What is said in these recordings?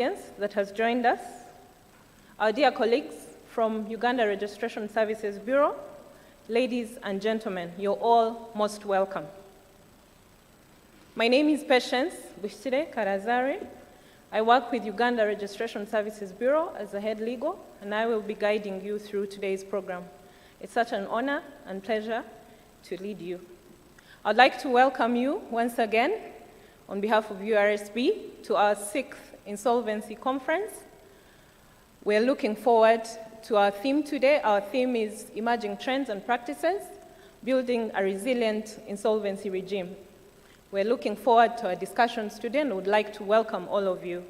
that has joined us, our dear colleagues from Uganda Registration Services Bureau, ladies and gentlemen, you're all most welcome. My name is Patience Bushire Karazare. I work with Uganda Registration Services Bureau as the head legal, and I will be guiding you through today's program. It's such an honor and pleasure to lead you. I'd like to welcome you once again on behalf of URSB to our 6th Insolvency Conference. We're looking forward to our theme today. Our theme is Emerging Trends and Practices, Building a Resilient Insolvency Regime. We're looking forward to our discussions today and would like to welcome all of you.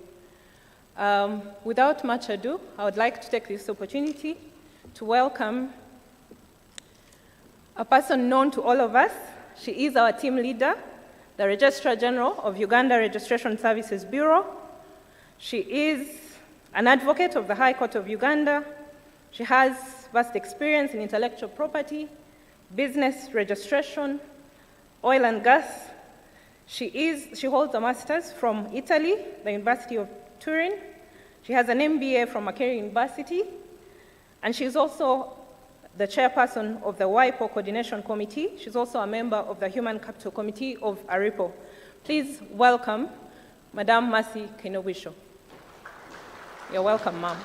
Without much ado, I would like to take this opportunity to welcome a person known to all of us. She is our team leader, the Registrar General of Uganda Registration Services Bureau. She is an advocate of the High Court of Uganda. She has vast experience in intellectual property, business registration, oil and gas. She holds a master's from Italy, the University of Turin. She has an MBA from Macquarie University, and she's also the chairperson of the WIPO Coordination Committee. She's also a member of the Human Capital Committee of ARIPO. Please welcome Madame Mercy Kinobisho. You're welcome, ma'am.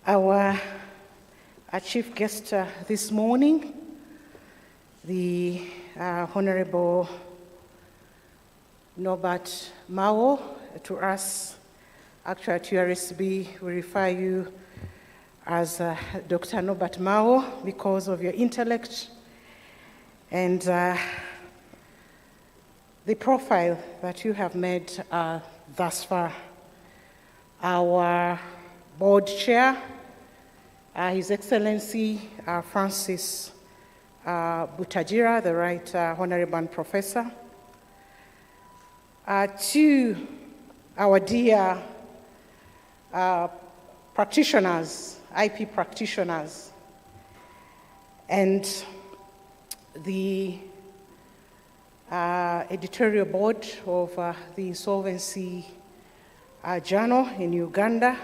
Our chief guest this morning, the Honorable Norbert Mao. To us, actually at URSB, we refer you as Dr. Norbert Mao because of your intellect and the profile that you have made thus far. Our board chair, His Excellency Francis Butagira, the Right Honorable Professor. To our dear practitioners, IP practitioners, and the editorial board of the Insolvency Journal in Uganda,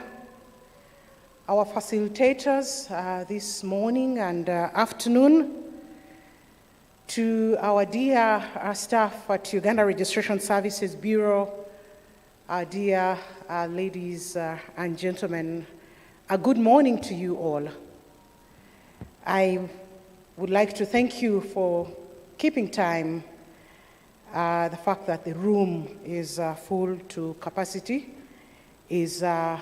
our facilitators this morning and afternoon, to our dear staff at Uganda Registration Services Bureau, our dear ladies and gentlemen, a good morning to you all. I would like to thank you for keeping time. The fact that the room is full to capacity is an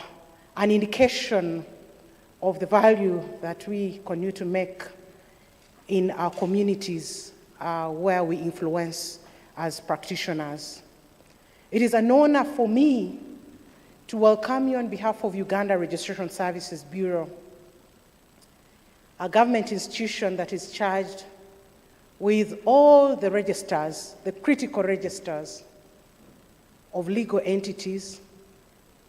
indication of the value that we continue to make in our communities where we influence as practitioners. It is an honor for me to welcome you on behalf of Uganda Registration Services Bureau, a government institution that is charged with all the registers, the critical registers of legal entities,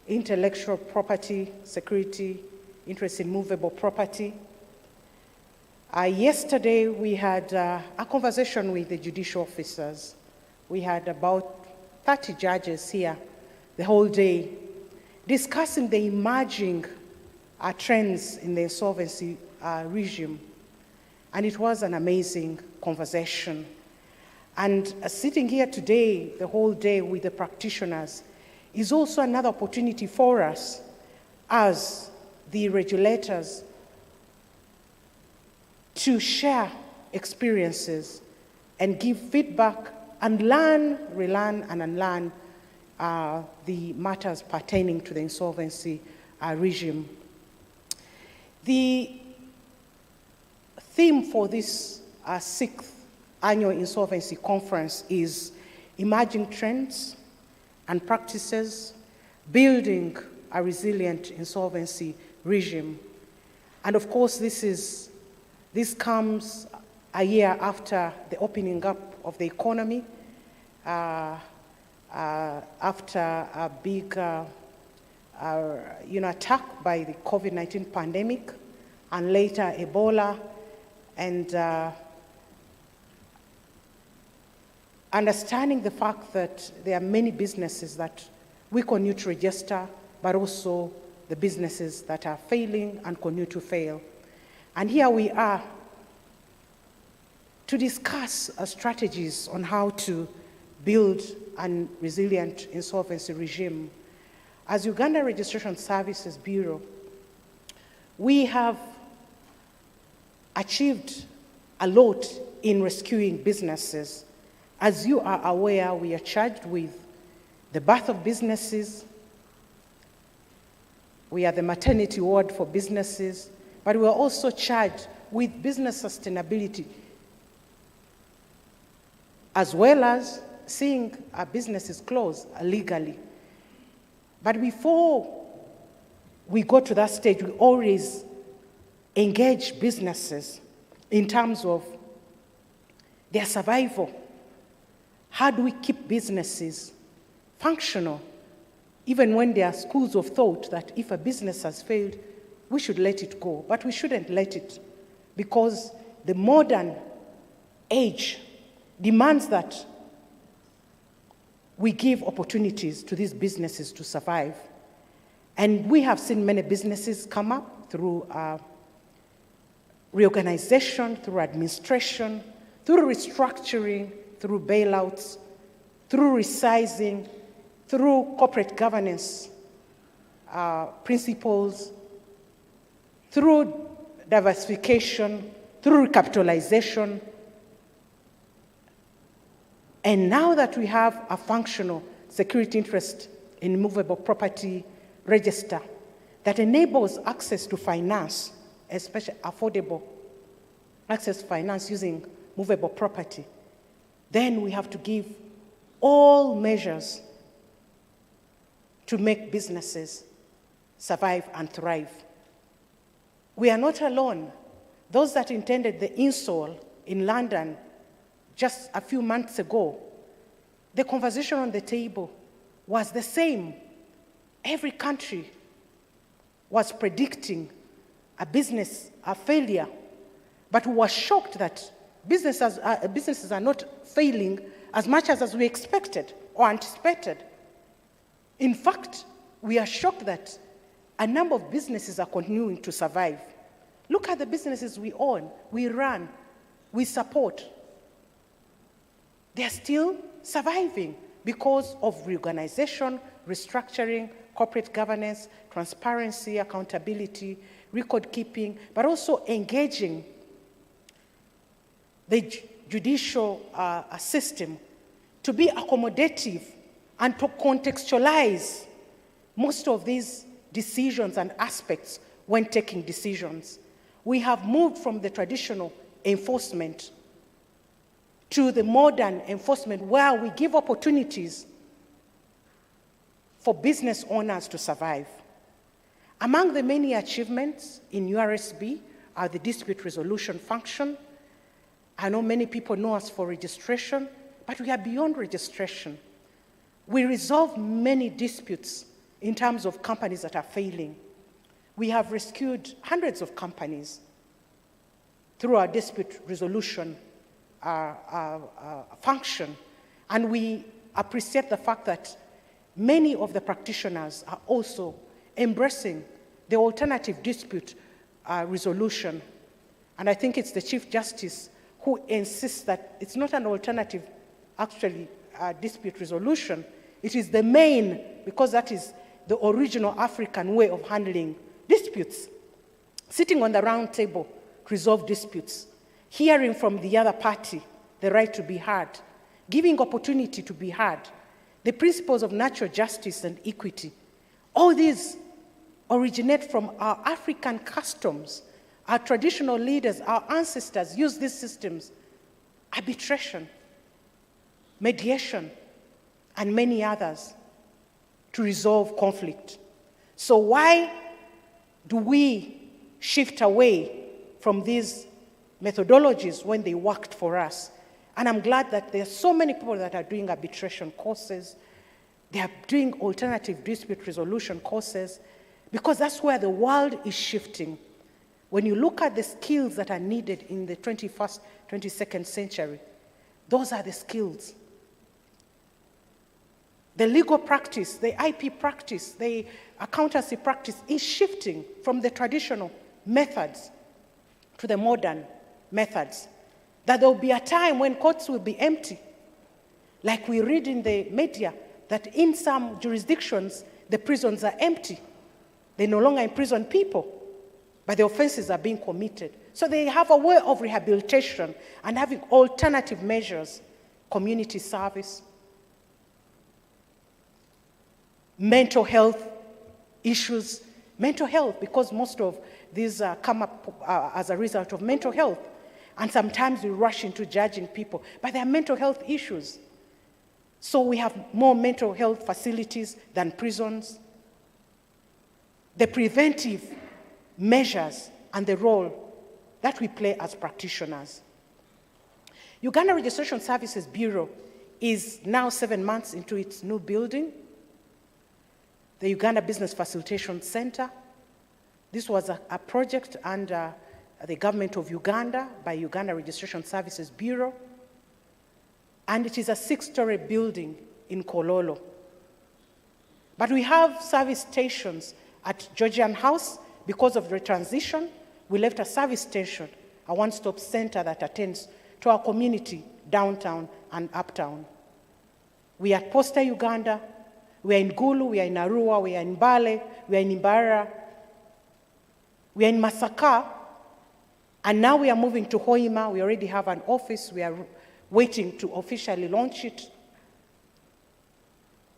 intellectual property, security, interest in movable property. Yesterday, we had a conversation with the judicial officers. We had about 30 judges here the whole day discussing the emerging trends in the insolvency regime. And it was an amazing conversation. And sitting here today, the whole day with the practitioners, is also another opportunity for us as the regulators to share experiences and give feedback and learn, relearn, and unlearn the matters pertaining to the insolvency regime. The theme for this 6th annual Insolvency Conference is Emerging Trends and Practices, Building a Resilient Insolvency Regime. And of course, this comes a year after the opening up of the economy, after a big attack by the COVID-19 pandemic, and later Ebola, and understanding the fact that there are many businesses that we continue to register, but also the businesses that are failing and continue to fail. And here we are to discuss strategies on how to build a resilient insolvency regime. As Uganda Registration Services Bureau, we have achieved a lot in rescuing businesses. As you are aware, we are charged with the birth of businesses. We are the maternity ward for businesses, but we are also charged with business sustainability, as well as seeing our businesses close legally. But before we go to that stage, we always engage businesses in terms of their survival. How do we keep businesses functional, even when there are schools of thought that if a business has failed, we should let it go, but we shouldn't let it, because the modern age demands that we give opportunities to these businesses to survive. And we have seen many businesses come up through reorganization, through administration, through restructuring, through bailouts, through resizing, through corporate governance principles, through diversification, through recapitalization. And now that we have a functional security interest in movable property register that enables access to finance, especially affordable access to finance using movable property, then we have to give all measures to make businesses survive and thrive. We are not alone. Those that attended the Insol in London just a few months ago, the conversation on the table was the same. Every country was predicting a failure, but we were shocked that businesses are not failing as much as we expected or anticipated. In fact, we are shocked that a number of businesses are continuing to survive. Look at the businesses we own, we run, we support. They're still surviving because of reorganization, restructuring, corporate governance, transparency, accountability, record keeping, but also engaging the judicial system to be accommodative and to contextualize most of these decisions and aspects when taking decisions. We have moved from the traditional enforcement to the modern enforcement where we give opportunities for business owners to survive. Among the many achievements in URSB are the dispute resolution function. I know many people know us for registration, but we are beyond registration. We resolve many disputes in terms of companies that are failing. We have rescued hundreds of companies through our dispute resolution function, and we appreciate the fact that many of the practitioners are also embracing the alternative dispute resolution. And I think it's the Chief Justice who insists that it's not an alternative, actually, dispute resolution. It is the main, because that is the original African way of handling disputes. Sitting on the round table to resolve disputes, hearing from the other party the right to be heard, giving opportunity to be heard, the principles of natural justice and equity. All these originate from our African customs. Our traditional leaders, our ancestors use these systems: arbitration, mediation, and many others to resolve conflict. So why do we shift away from these methodologies when they worked for us. And I'm glad that there are so many people that are doing arbitration courses. They are doing alternative dispute resolution courses, because that's where the world is shifting. When you look at the skills that are needed in the 21st, 22nd century, those are the skills. The legal practice, the IP practice, the accountancy practice is shifting from the traditional methods to the modern methods. That there will be a time when courts will be empty. Like we read in the media that in some jurisdictions, the prisons are empty. They no longer imprison people, but the offenses are being committed. So they have a way of rehabilitation and having alternative measures, community service, mental health issues. Mental health, because most of these come up as a result of mental health. And sometimes we rush into judging people, but there are mental health issues. So we have more mental health facilities than prisons. The preventive measures and the role that we play as practitioners. Uganda Registration Services Bureau is now 7 months into its new building, the Uganda Business Facilitation Center. This was a project under the government of Uganda by Uganda Registration Services Bureau, and it is a 6-story building in Kololo. But we have service stations at Georgian House. Because of the transition, we left a service station, a one-stop center that attends to our community downtown and uptown. We are at Posta, Uganda. We are in Gulu, we are in Arua, we are in Mbale, we are in Imbara, we are in Masaka, and now we are moving to Hoima. We already have an office. We are waiting to officially launch it.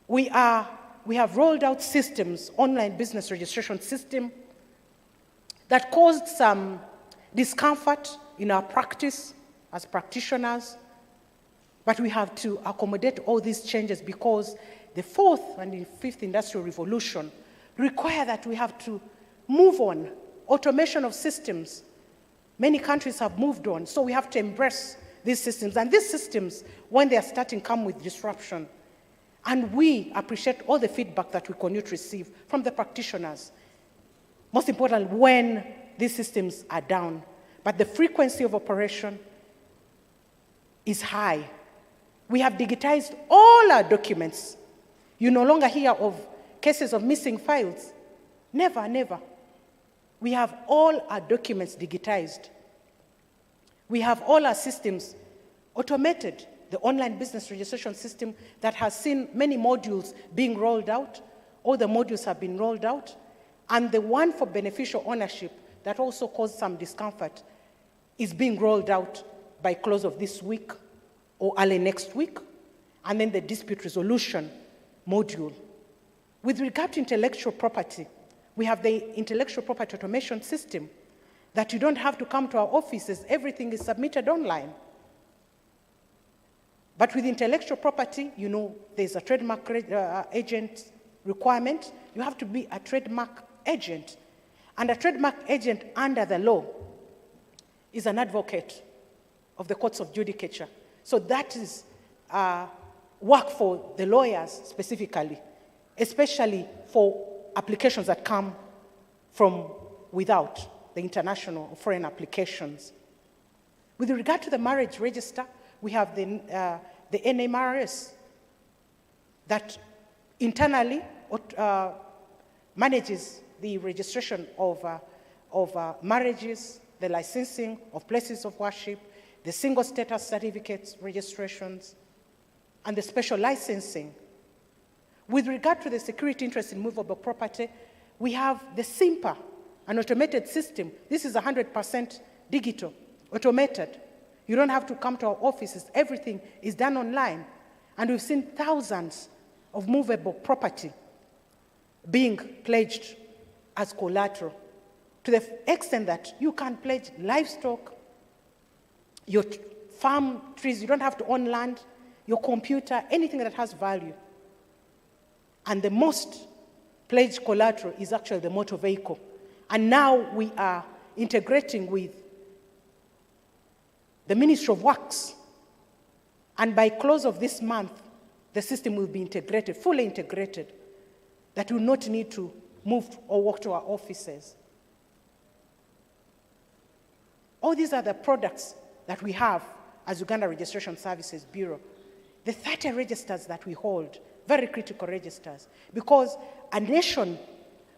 We have rolled out systems, online business registration system, that caused some discomfort in our practice as practitioners, but we have to accommodate all these changes because the 4th and the 5th industrial revolution require that we have to move on. Automation of systems. Many countries have moved on, so we have to embrace these systems. And these systems, when they are starting, come with disruption. And we appreciate all the feedback that we continue to receive from the practitioners. Most important, when these systems are down. But the frequency of operation is high. We have digitized all our documents. You no longer hear of cases of missing files. Never, never. We have all our documents digitized. We have all our systems automated. The online business registration system that has seen many modules being rolled out. All the modules have been rolled out. And the one for beneficial ownership that also caused some discomfort is being rolled out by close of this week or early next week. And then the dispute resolution module. With regard to intellectual property, we have the intellectual property automation system that you don't have to come to our offices. Everything is submitted online. But with intellectual property, you know, there's a trademark agent requirement. You have to be a trademark agent. And a trademark agent under the law is an advocate of the courts of judicature. So that is work for the lawyers specifically, especially for applications that come from without, the international or foreign applications. With regard to the marriage register, we have the NMRS that internally manages the registration of marriages, the licensing of places of worship, the single status certificates registrations, and the special licensing. With regard to the security interest in movable property, we have the SIMPA, an automated system. This is 100% digital, automated. You don't have to come to our offices. Everything is done online. And we've seen thousands of movable property being pledged as collateral, to the extent that you can pledge livestock, your farm trees, you don't have to own land, your computer, anything that has value. And the most pledged collateral is actually the motor vehicle. And now we are integrating with the Ministry of Works. And by close of this month, the system will be integrated, fully integrated, that we will not need to move or walk to our offices. All these are the products that we have as Uganda Registration Services Bureau. The 30 registers that we hold, very critical registers, because a nation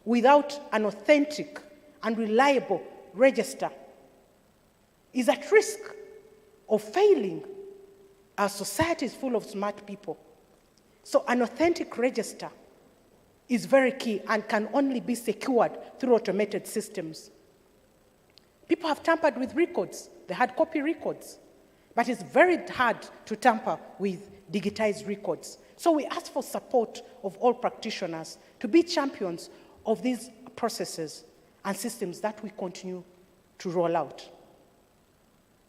without an authentic and reliable register is at risk of failing. Our society is full of smart people. So an authentic register is very key and can only be secured through automated systems. People have tampered with records. They had copy records. But it's very hard to tamper with digitized records. So we ask for support of all practitioners to be champions of these processes and systems that we continue to roll out.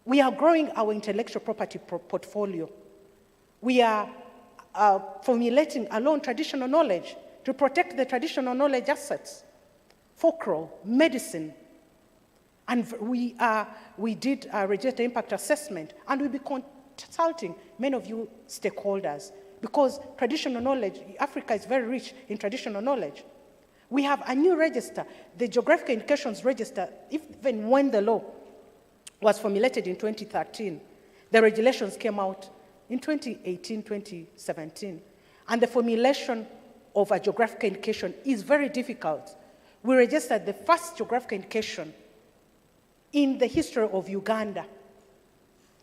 We are growing our intellectual property portfolio. We are formulating a law on traditional knowledge to protect the traditional knowledge assets, folklore, medicine. And we did a register impact assessment, and we'll be consulting many of you stakeholders, because traditional knowledge, Africa is very rich in traditional knowledge. We have a new register, the Geographical Indications Register. Even when the law was formulated in 2013, the regulations came out in 2018, 2017. And the formulation of a geographical indication is very difficult. We registered the first geographical indication in the history of Uganda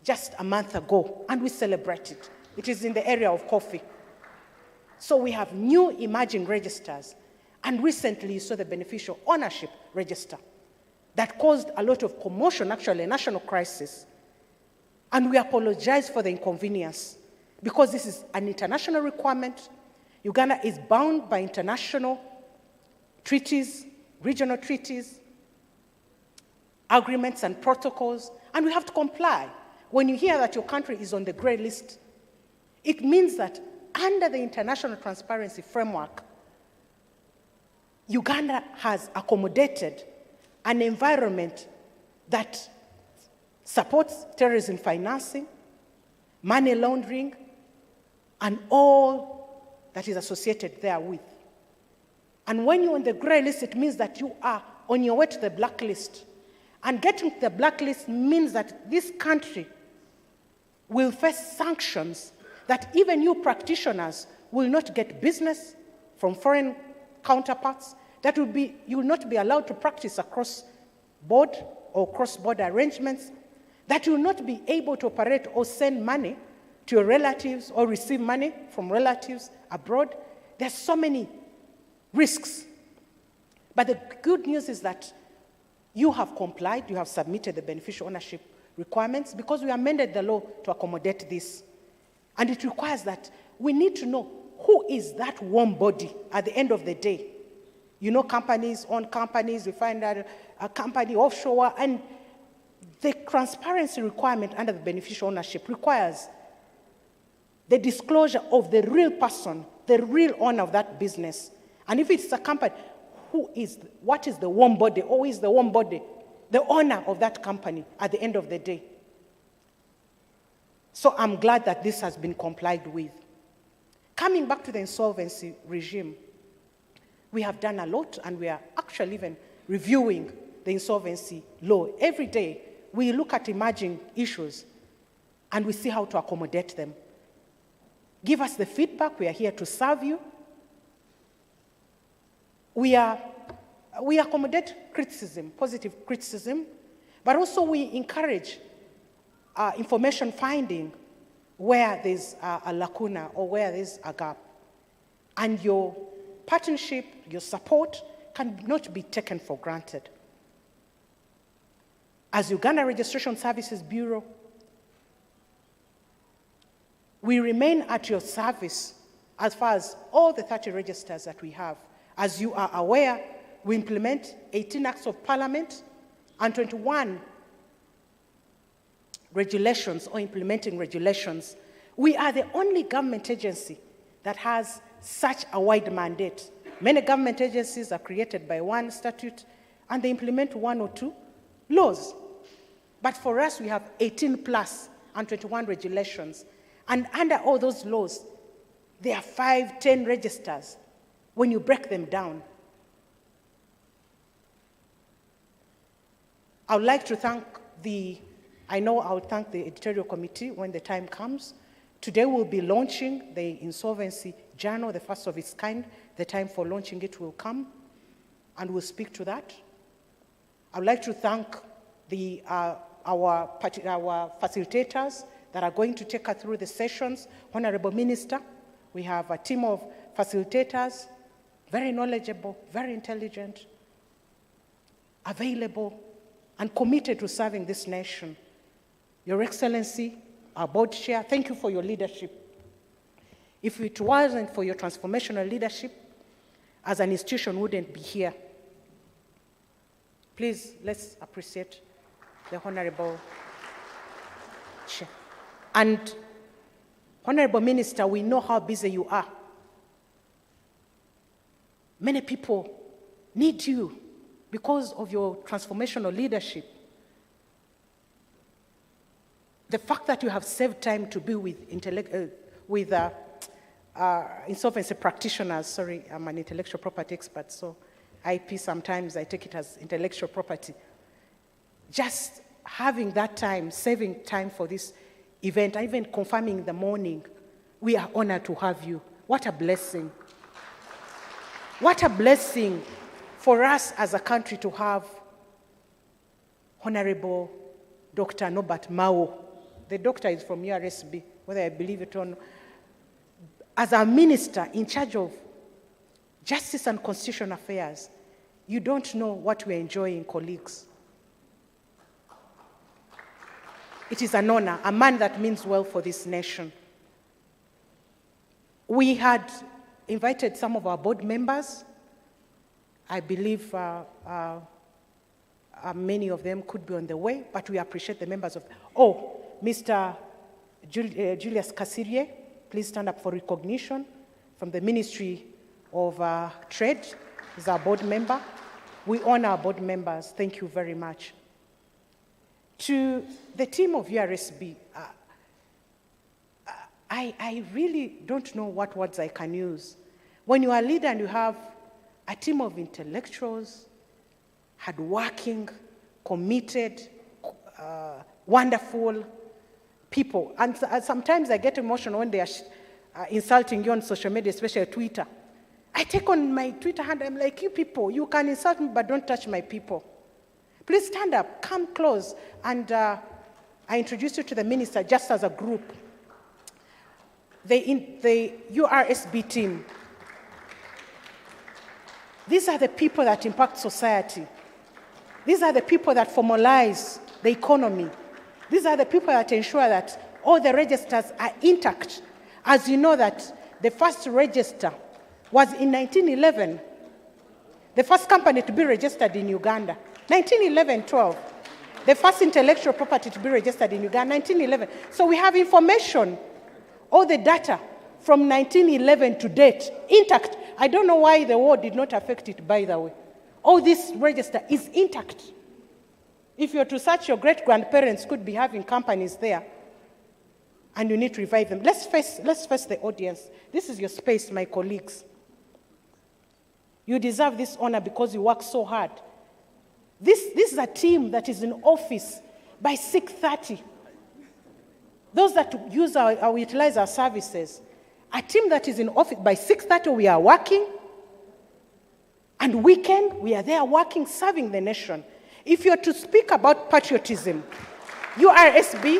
just a month ago, and we celebrate it. It is in the area of coffee. So we have new emerging registers, and recently you saw the beneficial ownership register that caused a lot of commotion, actually a national crisis. And we apologize for the inconvenience, because this is an international requirement. Uganda is bound by international treaties, regional treaties, agreements and protocols, and we have to comply. When you hear that your country is on the grey list, it means that under the international transparency framework, Uganda has accommodated an environment that supports terrorism financing, money laundering, and all that is associated therewith. And when you're on the grey list, it means that you are on your way to the blacklist. And getting to the blacklist means that this country will face sanctions, that even you practitioners will not get business from foreign counterparts, that you will not be allowed to practice across board or cross-border arrangements, that you will not be able to operate or send money to your relatives or receive money from relatives abroad. There's so many risks. But the good news is that you have complied, you have submitted the beneficial ownership requirements, because we amended the law to accommodate this. And it requires that we need to know who is that warm body at the end of the day. You know, companies own companies, we find that a company offshore, and the transparency requirement under the beneficial ownership requires the disclosure of the real person, the real owner of that business. And if it's a company, what is the warm body, or who is the warm body, the owner of that company at the end of the day? So I'm glad that this has been complied with. Coming back to the insolvency regime, we have done a lot, and we are actually even reviewing the insolvency law. Every day, we look at emerging issues, and we see how to accommodate them. Give us the feedback. We are here to serve you. We accommodate criticism, positive criticism, but also we encourage information finding where there's a lacuna or where there's a gap. And your partnership, your support cannot be taken for granted. As Uganda Registration Services Bureau, we remain at your service as far as all the 30 registers that we have. As you are aware, we implement 18 acts of parliament and 21 regulations or implementing regulations. We are the only government agency that has such a wide mandate. Many government agencies are created by one statute and they implement one or two laws. But for us, we have 18 plus and 21 regulations. And under all those laws, there are 5, 10 registers when you break them down. I would like to thank I'll thank the editorial committee when the time comes. Today we'll be launching the Insolvency Journal, the first of its kind. The time for launching it will come, and we'll speak to that. I would like to thank our facilitators that are going to take us through the sessions. Honorable Minister, we have a team of facilitators, very knowledgeable, very intelligent, available, and committed to serving this nation. Your Excellency, our board chair, thank you for your leadership. If it wasn't for your transformational leadership, as an institution wouldn't be here. Please, let's appreciate the Honorable Chair. And Honorable Minister, we know how busy you are. Many people need you because of your transformational leadership. The fact that you have saved time to be with insolvency practitioners, sorry, I'm an intellectual property expert, so IP sometimes I take it as intellectual property. Just having that time, saving time for this event, even confirming in the morning, we are honored to have you. What a blessing. What a blessing for us as a country to have Honorable Dr. Norbert Mao. The doctor is from URSB, whether I believe it or not. As a minister in charge of justice and constitutional affairs, you don't know what we're enjoying, colleagues. It is an honor, a man that means well for this nation. We had invited some of our board members. I believe many of them could be on the way, but we appreciate the members of... Mr. Julius Kasirye, please stand up for recognition from the Ministry of Trade. He's our board member. We honor our board members. Thank you very much. To the team of URSB, I really don't know what words I can use. When you are a leader and you have a team of intellectuals, hardworking, committed, wonderful people, and sometimes I get emotional when they are insulting you on social media, especially Twitter. I take on my Twitter hand, I'm like, you people, you can insult me, but don't touch my people. Please stand up, come close, and I introduce you to the minister just as a group. The URSB team, these are the people that impact society. These are the people that formalize the economy. These are the people that ensure that all the registers are intact. As you know that the first register was in 1911. The first company to be registered in Uganda, 1911-12. The first intellectual property to be registered in Uganda, 1911. So we have information, all the data from 1911 to date, intact. I don't know why the war did not affect it, by the way. All this register is intact. If you're to search, your great-grandparents could be having companies there, and you need to revive them. Let's face the audience. This is your space, my colleagues. You deserve this honor because you work so hard. This is a team that is in office by 6:30. Those that utilize our services, a team that is in office by 6:30, we are working, and weekend, we are there working, serving the nation. If you're to speak about patriotism, URSB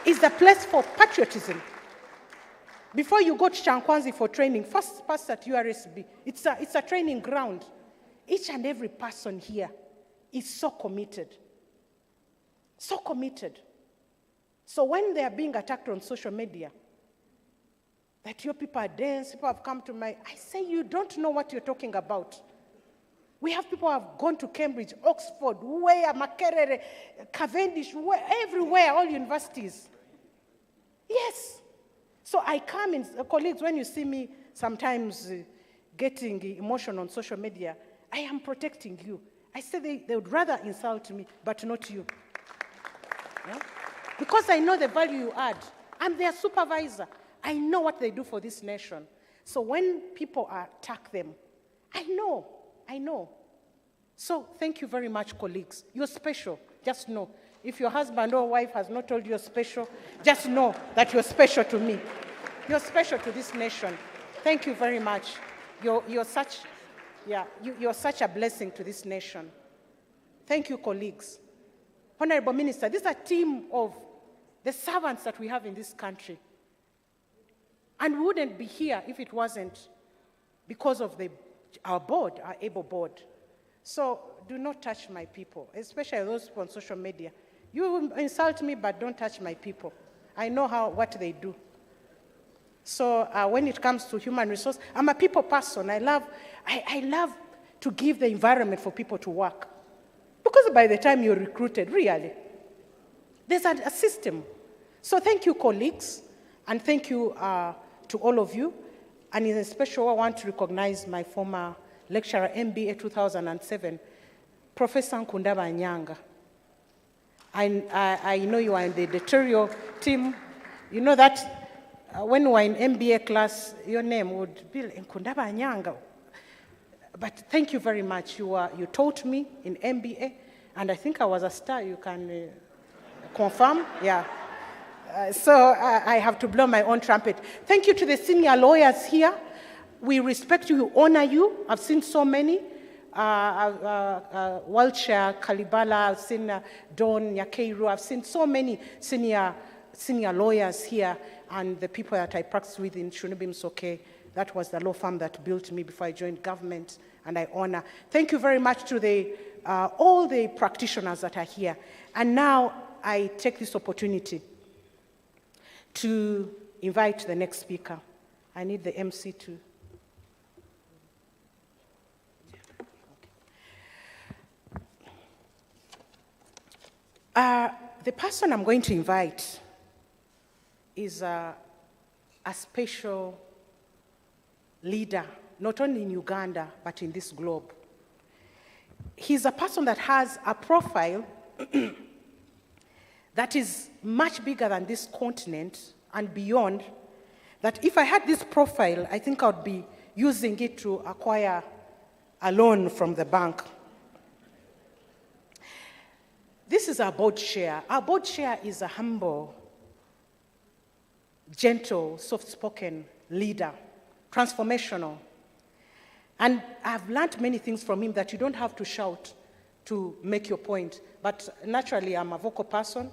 is the place for patriotism. Before you go to Chankwanzi for training, first pass at URSB. It's a training ground. Each and every person here is so committed. So committed. So when they are being attacked on social media, that your people are dense, people have come to I say you don't know what you're talking about. We have people who have gone to Cambridge, Oxford, Makerere, Cavendish, everywhere, all universities. Yes. So I come in, colleagues, when you see me sometimes getting emotional on social media, I am protecting you. I say they would rather insult me, but not you. Yeah? Because I know the value you add. I'm their supervisor. I know what they do for this nation. So when people attack them, I know. So thank you very much, colleagues. You're special. Just know. If your husband or wife has not told you you're special, just know that you're special to me. You're special to this nation. Thank you very much. You're such a blessing to this nation. Thank you, colleagues. Honorable Minister, this is a team of the servants that we have in this country. And we wouldn't be here if it wasn't because of our board, our able board. So do not touch my people, especially those people on social media. You insult me, but don't touch my people. I know what they do. So when it comes to human resource, I'm a people person. I love to give the environment for people to work. Because by the time you're recruited, really, there's a system. So thank you, colleagues, and thank you to all of you. And in a special way, I want to recognize my former lecturer, MBA 2007, Professor Nkundaba Nyanga. I know you are in the editorial team. You know that when we were in MBA class, your name would be Nkundaba Nyanga. But thank you very much. You taught me in MBA, and I think I was a star. You can confirm? Yeah. So I have to blow my own trumpet. Thank you to the senior lawyers here. We respect you, we honor you. I've seen so many. World Chair Kalibala, I've seen Don Nyakeiru, I've seen so many senior lawyers here, and the people that I practiced with in Shunibim Soke. That was the law firm that built me before I joined government, and I honor. Thank you very much to all the practitioners that are here. And now I take this opportunity to invite the next speaker. I need the MC to. The person I'm going to invite is a special leader, not only in Uganda, but in this globe. He's a person that has a profile that is much bigger than this continent and beyond, that if I had this profile, I think I would be using it to acquire a loan from the bank. This is our board chair. Our board chair is a humble, gentle, soft-spoken leader, transformational. And I've learned many things from him that you don't have to shout to make your point. But naturally, I'm a vocal person.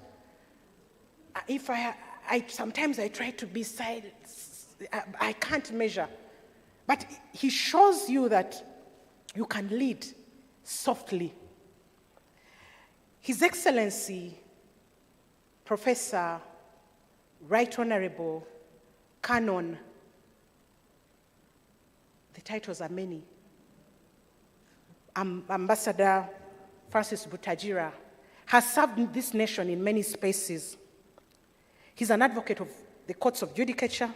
Sometimes I try to be silent. I can't measure. But he shows you that you can lead softly. His Excellency, Professor, Right Honorable, Canon, the titles are many. Ambassador Francis Butajira has served this nation in many spaces. He's an advocate of the courts of judicature.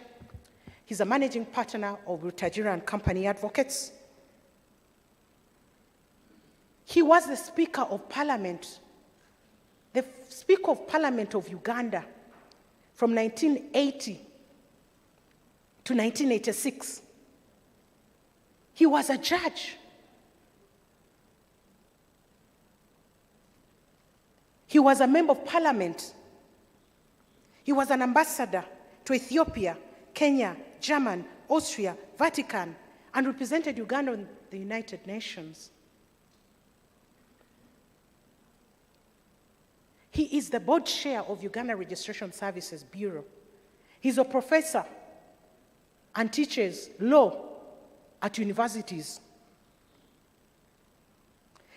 He's a managing partner of Butajira and Company Advocates. He was the Speaker of Parliament, the Speaker of Parliament of Uganda from 1980 to 1986. He was a judge. He was a member of parliament. He was an ambassador to Ethiopia, Kenya, Germany, Austria, Vatican, and represented Uganda in the United Nations. He is the board chair of Uganda Registration Services Bureau. He's a professor and teaches law at universities.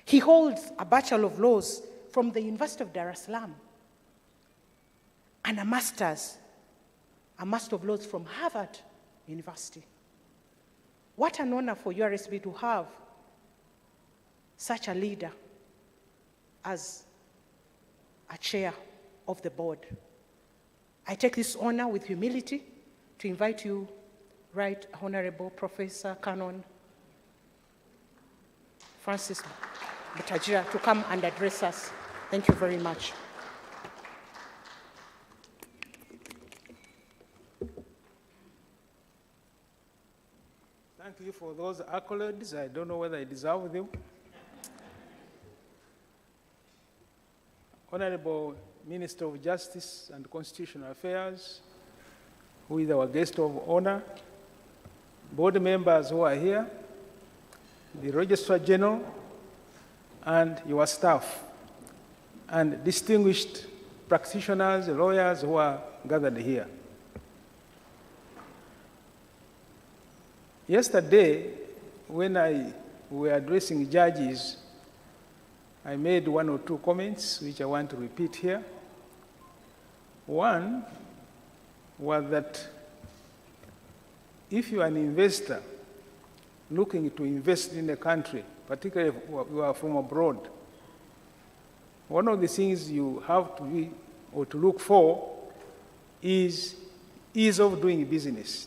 He holds a Bachelor of Laws from the University of Dar es Salaam and a Master of Laws from Harvard University. What an honor for URSB to have such a leader as a chair of the board. I take this honor with humility to invite you, Right Honorable Professor Canon Francis Butajira, to come and address us. Thank you very much. Thank you for those accolades. I don't know whether I deserve them. Honorable Minister of Justice and Constitutional Affairs, who is our guest of honor, board members who are here, the Registrar General, and your staff, and distinguished practitioners, lawyers who are gathered here. Yesterday, when we were addressing judges, I made one or two comments which I want to repeat here. One was that if you are an investor looking to invest in a country, particularly if you are from abroad, one of the things you have to be or to look for is ease of doing business.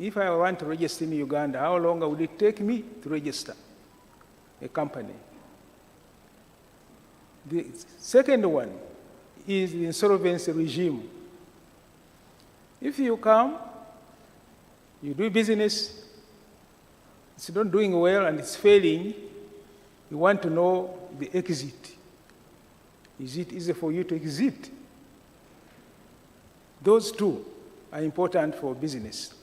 If I want to register in Uganda, how long would it take me to register a company? The second one is the insolvency regime. If you come, you do business, it's not doing well and it's failing, you want to know the exit. Is it easy for you to exit? Those two are important for business.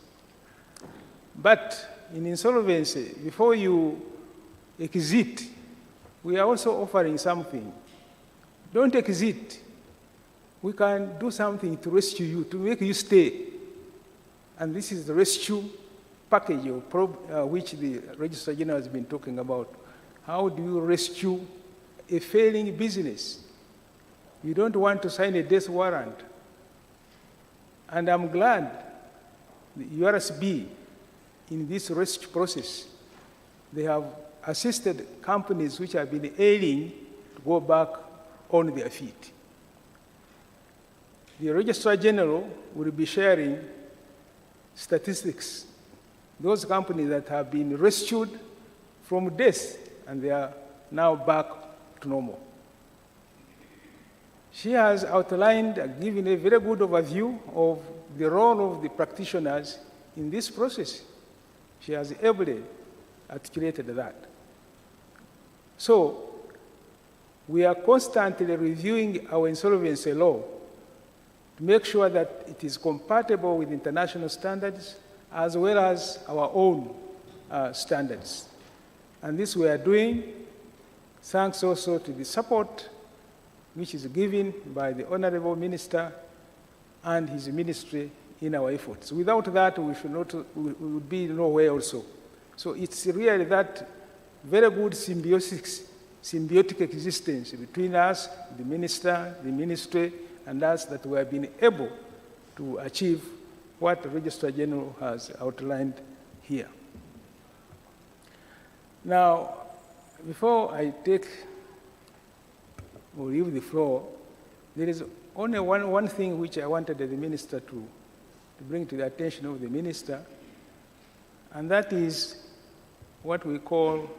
But in insolvency, before you exit, we are also offering something. Don't exit. We can do something to rescue you, to make you stay. And this is the rescue package which the Registrar General has been talking about. How do you rescue a failing business? You don't want to sign a death warrant. And I'm glad the URSB, in this rescue process, they have assisted companies which have been ailing to go back on their feet. The Registrar General will be sharing statistics. Those companies that have been rescued from death and they are now back to normal. She has outlined, given a very good overview of the role of the practitioners in this process. She has ably articulated that. So, we are constantly reviewing our insolvency law to make sure that it is compatible with international standards as well as our own standards. And this we are doing thanks also to the support which is given by the Honorable Minister and his ministry in our efforts. Without that, we would be nowhere also. So it's really that very good symbiotic existence between us, the minister, the ministry, and us that we have been able to achieve what the Registrar General has outlined here. Now, before I take or leave the floor, there is only one thing which I wanted the minister to bring to the attention of the minister, and that is what we call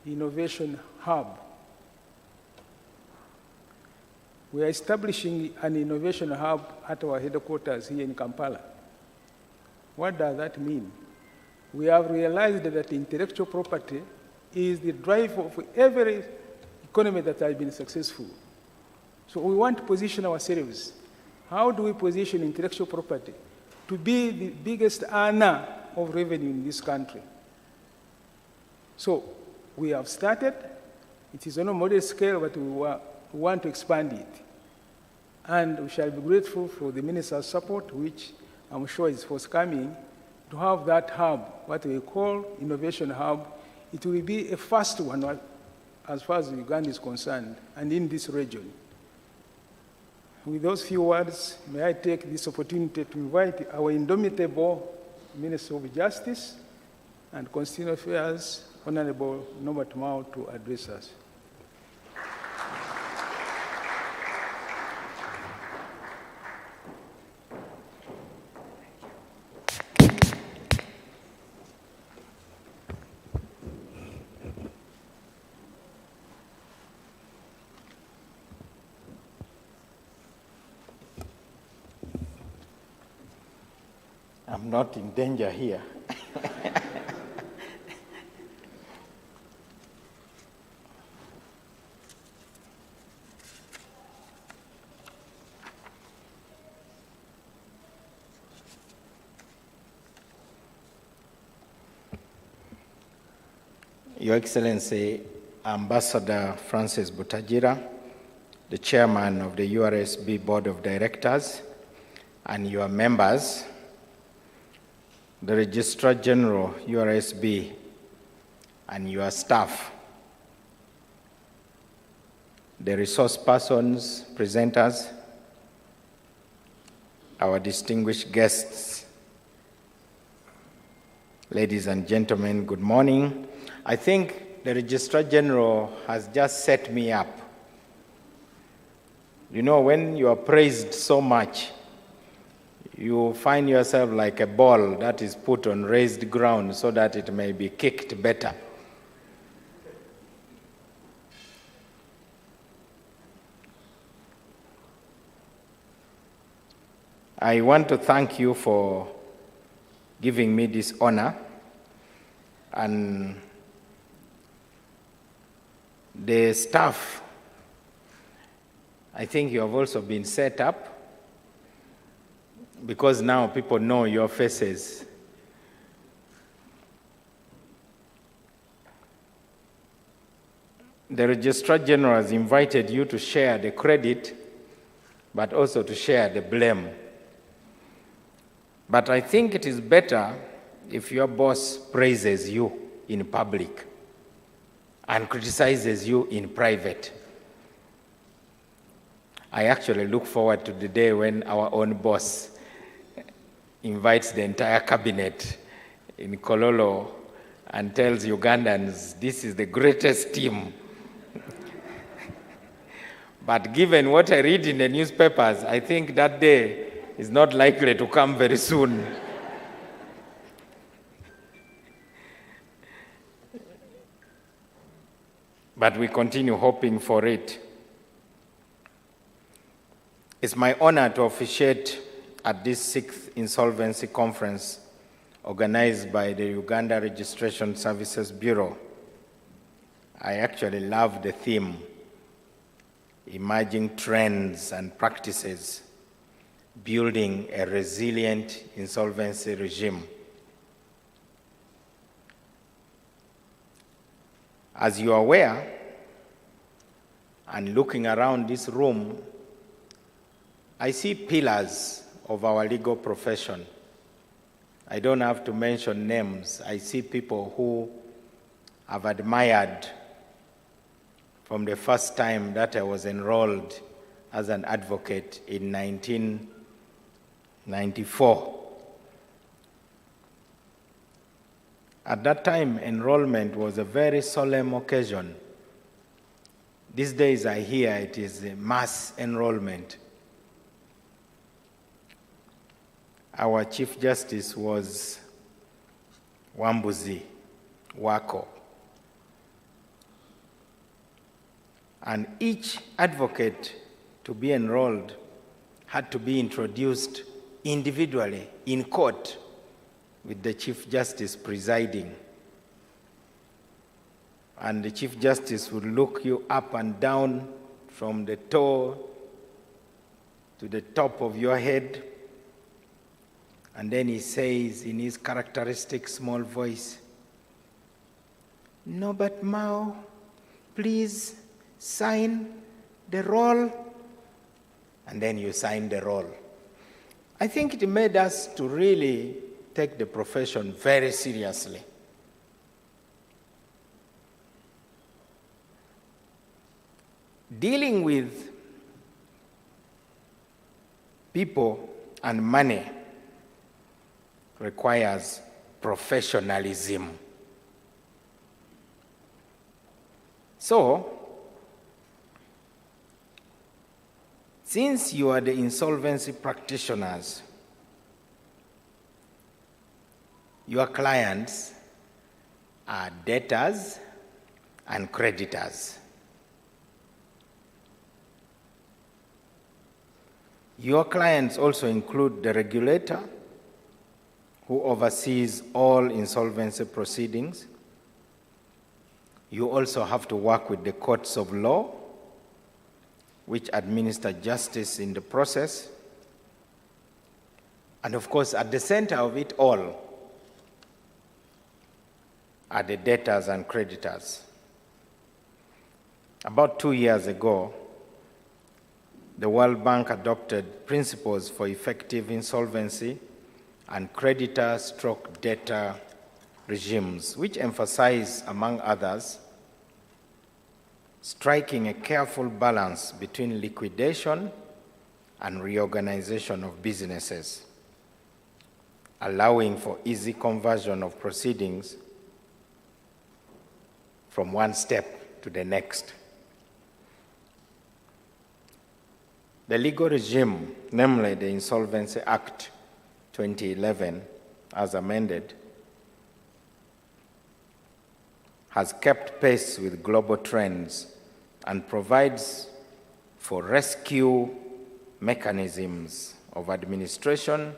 Innovation Hub. We are establishing an innovation hub at our headquarters here in Kampala. What does that mean? We have realized that intellectual property is the drive of every economy that has been successful. So we want to position ourselves. How do we position intellectual property to be the biggest earner of revenue in this country? So we have started. It is on a modest scale, but we want to expand it. And we shall be grateful for the minister's support, which I'm sure is forthcoming, to have that hub, what we call Innovation Hub. It will be a first one as far as Uganda is concerned, and in this region. With those few words, may I take this opportunity to invite our indomitable Minister of Justice and Constitutional Affairs, Honorable Norbert Mao, to address us. I'm not in danger here. Your Excellency, Ambassador Francis Butajira, the Chairman of the URSB Board of Directors, and your members, the Registrar General, URSB, and your staff, the resource persons, presenters, our distinguished guests, ladies and gentlemen, good morning. I think the Registrar General has just set me up. You know, when you are praised so much, you find yourself like a ball that is put on raised ground so that it may be kicked better. I want to thank you for giving me this honor, and the staff, I think you have also been set up because now people know your faces. The Registrar General has invited you to share the credit, but also to share the blame. But I think it is better if your boss praises you in public and criticizes you in private. I actually look forward to the day when our own boss invites the entire cabinet in Kololo and tells Ugandans, this is the greatest team. But given what I read in the newspapers, I think that day is not likely to come very soon. But we continue hoping for it. It's my honor to officiate at this 6th Insolvency Conference organized by the Uganda Registration Services Bureau. I actually love the theme, emerging trends and practices, building a resilient insolvency regime. As you are aware, and looking around this room, I see pillars of our legal profession. I don't have to mention names. I see people who I've admired from the first time that I was enrolled as an advocate in 1994. At that time, enrollment was a very solemn occasion. These days I hear it is a mass enrollment. Our Chief Justice was Wambuzi Wako. And each advocate to be enrolled had to be introduced individually in court with the Chief Justice presiding. And the Chief Justice would look you up and down from the toe to the top of your head. And then he says in his characteristic small voice, "No, but Mao, please sign the roll." And then you sign the roll. I think it made us to really take the profession very seriously. Dealing with people and money requires professionalism. So, since you are the insolvency practitioners, your clients are debtors and creditors. Your clients also include the regulator, who oversees all insolvency proceedings. You also have to work with the courts of law, which administer justice in the process. And of course, at the center of it all are the debtors and creditors. About 2 years ago, the World Bank adopted principles for effective insolvency and creditor/debtor regimes, which emphasize, among others, striking a careful balance between liquidation and reorganization of businesses, allowing for easy conversion of proceedings from one step to the next. The legal regime, namely the Insolvency Act 2011, as amended, has kept pace with global trends and provides for rescue mechanisms of administration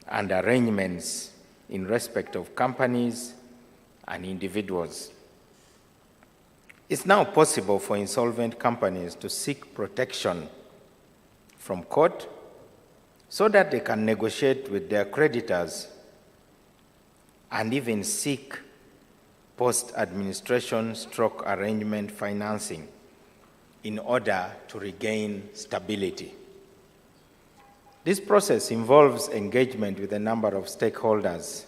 and arrangements in respect of companies and individuals. It's now possible for insolvent companies to seek protection from court so that they can negotiate with their creditors and even seek post-administration/arrangement financing in order to regain stability. This process involves engagement with a number of stakeholders.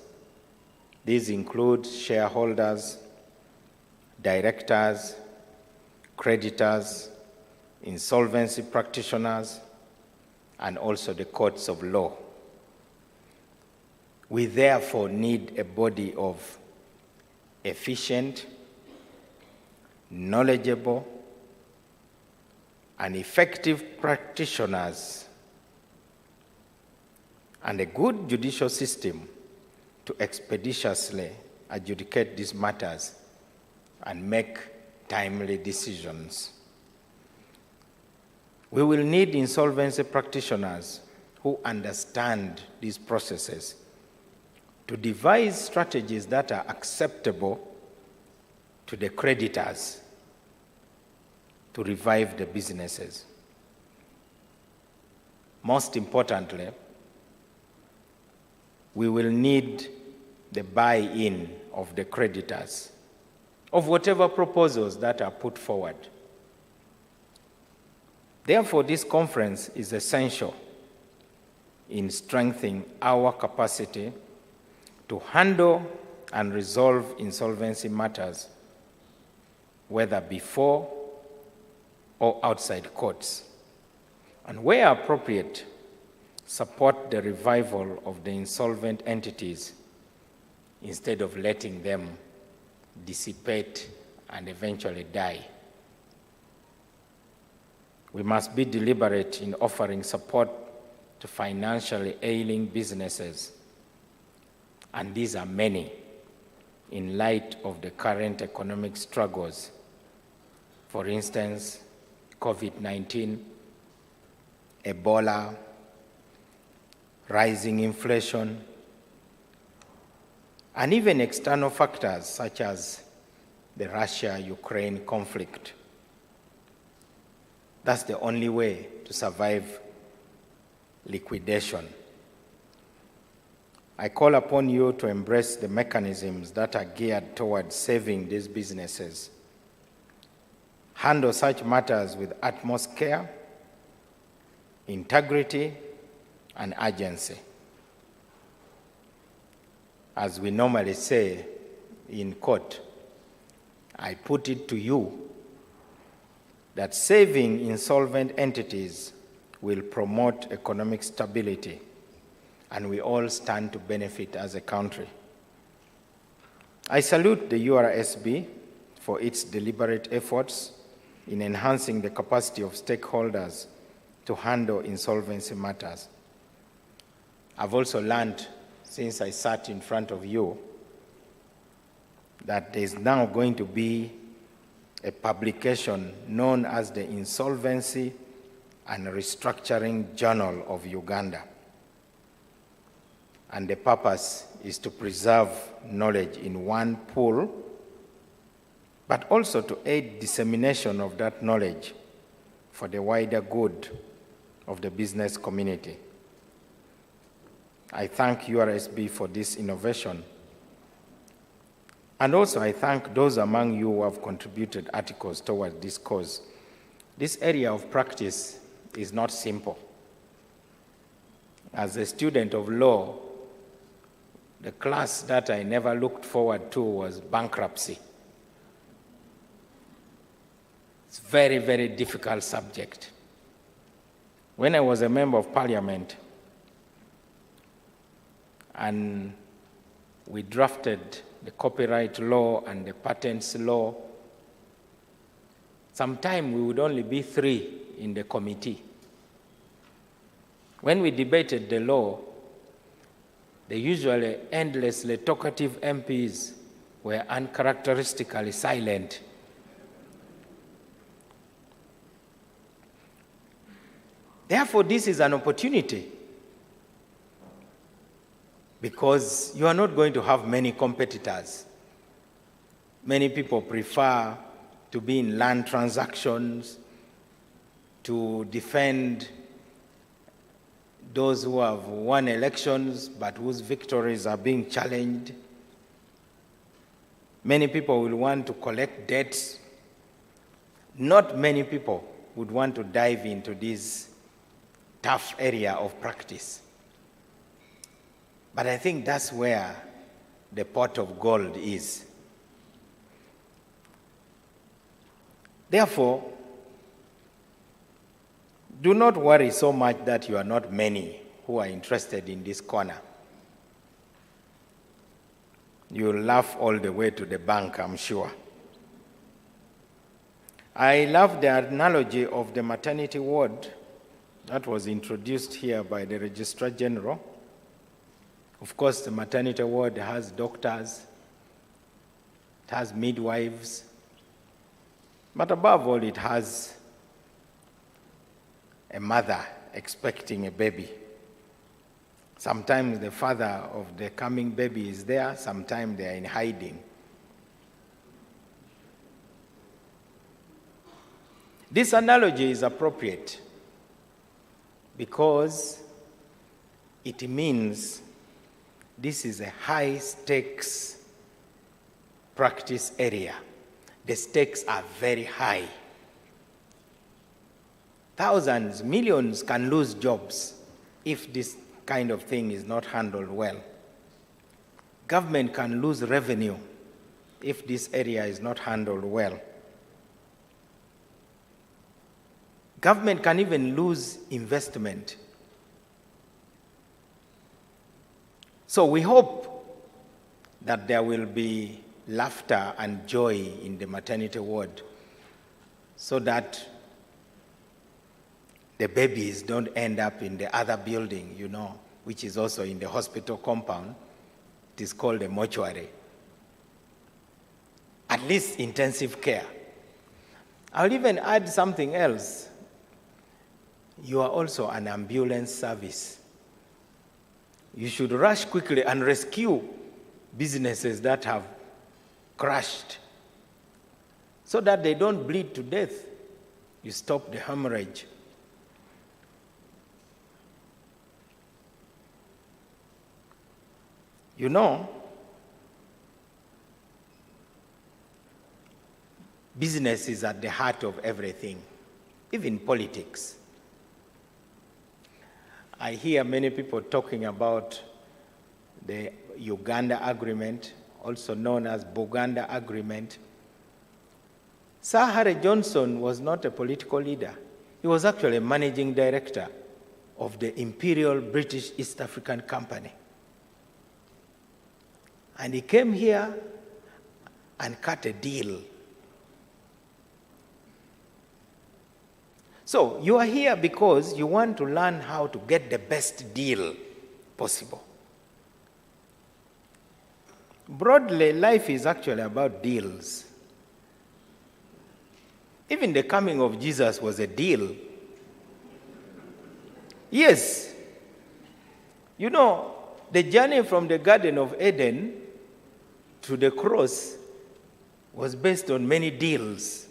These include shareholders, directors, creditors, insolvency practitioners, and also the courts of law. We therefore need a body of efficient, knowledgeable, and effective practitioners and a good judicial system to expeditiously adjudicate these matters and make timely decisions. We will need insolvency practitioners who understand these processes to devise strategies that are acceptable to the creditors to revive the businesses. Most importantly, we will need the buy-in of the creditors of whatever proposals that are put forward. Therefore, this conference is essential in strengthening our capacity to handle and resolve insolvency matters, whether before or outside courts, and where appropriate, support the revival of the insolvent entities instead of letting them dissipate and eventually die. We must be deliberate in offering support to financially ailing businesses, and these are many in light of the current economic struggles. For instance, COVID-19, Ebola, rising inflation, and even external factors such as the Russia-Ukraine conflict. That's the only way to survive liquidation. I call upon you to embrace the mechanisms that are geared towards saving these businesses. Handle such matters with utmost care, integrity, and urgency. As we normally say in court, I put it to you that saving insolvent entities will promote economic stability, and we all stand to benefit as a country. I salute the URSB for its deliberate efforts in enhancing the capacity of stakeholders to handle insolvency matters. I've also learned, since I sat in front of you, that there's now going to be a publication known as the Insolvency and Restructuring Journal of Uganda. And the purpose is to preserve knowledge in one pool, but also to aid dissemination of that knowledge for the wider good of the business community. I thank URSB for this innovation, And also I thank those among you who have contributed articles toward this cause. This area of practice is not simple. As a student of law, the class that I never looked forward to was bankruptcy. It's a very, very difficult subject. When I was a member of parliament and we drafted the copyright law and the patents law, sometimes we would only be 3 in the committee. When we debated the law, the usually endlessly talkative MPs were uncharacteristically silent. Therefore, this is an opportunity because you are not going to have many competitors. Many people prefer to be in land transactions, to defend those who have won elections but whose victories are being challenged. Many people will want to collect debts. Not many people would want to dive into this tough area of practice. But I think that's where the pot of gold is. Therefore, do not worry so much that you are not many who are interested in this corner. You'll laugh all the way to the bank, I'm sure. I love the analogy of the maternity ward that was introduced here by the Registrar General. Of course, the maternity ward has doctors, it has midwives, but above all, it has a mother expecting a baby. Sometimes the father of the coming baby is there, sometimes they are in hiding. This analogy is appropriate because it means this is a high-stakes practice area. The stakes are very high. Thousands, millions can lose jobs if this kind of thing is not handled well. Government can lose revenue if this area is not handled well. Government can even lose investment. So we hope that there will be laughter and joy in the maternity ward so that the babies don't end up in the other building, which is also in the hospital compound. It is called a mortuary. At least intensive care. I'll even add something else. You are also an ambulance service. You should rush quickly and rescue businesses that have crashed so that they don't bleed to death. You stop the hemorrhage. Business is at the heart of everything, even politics. I hear many people talking about the Uganda Agreement, also known as Buganda Agreement. Sir Harry Johnson was not a political leader. He was actually a managing director of the Imperial British East African Company. And he came here and cut a deal. So you are here because you want to learn how to get the best deal possible. Broadly, life is actually about deals. Even the coming of Jesus was a deal. Yes. The journey from the Garden of Eden to the cross was based on many deals.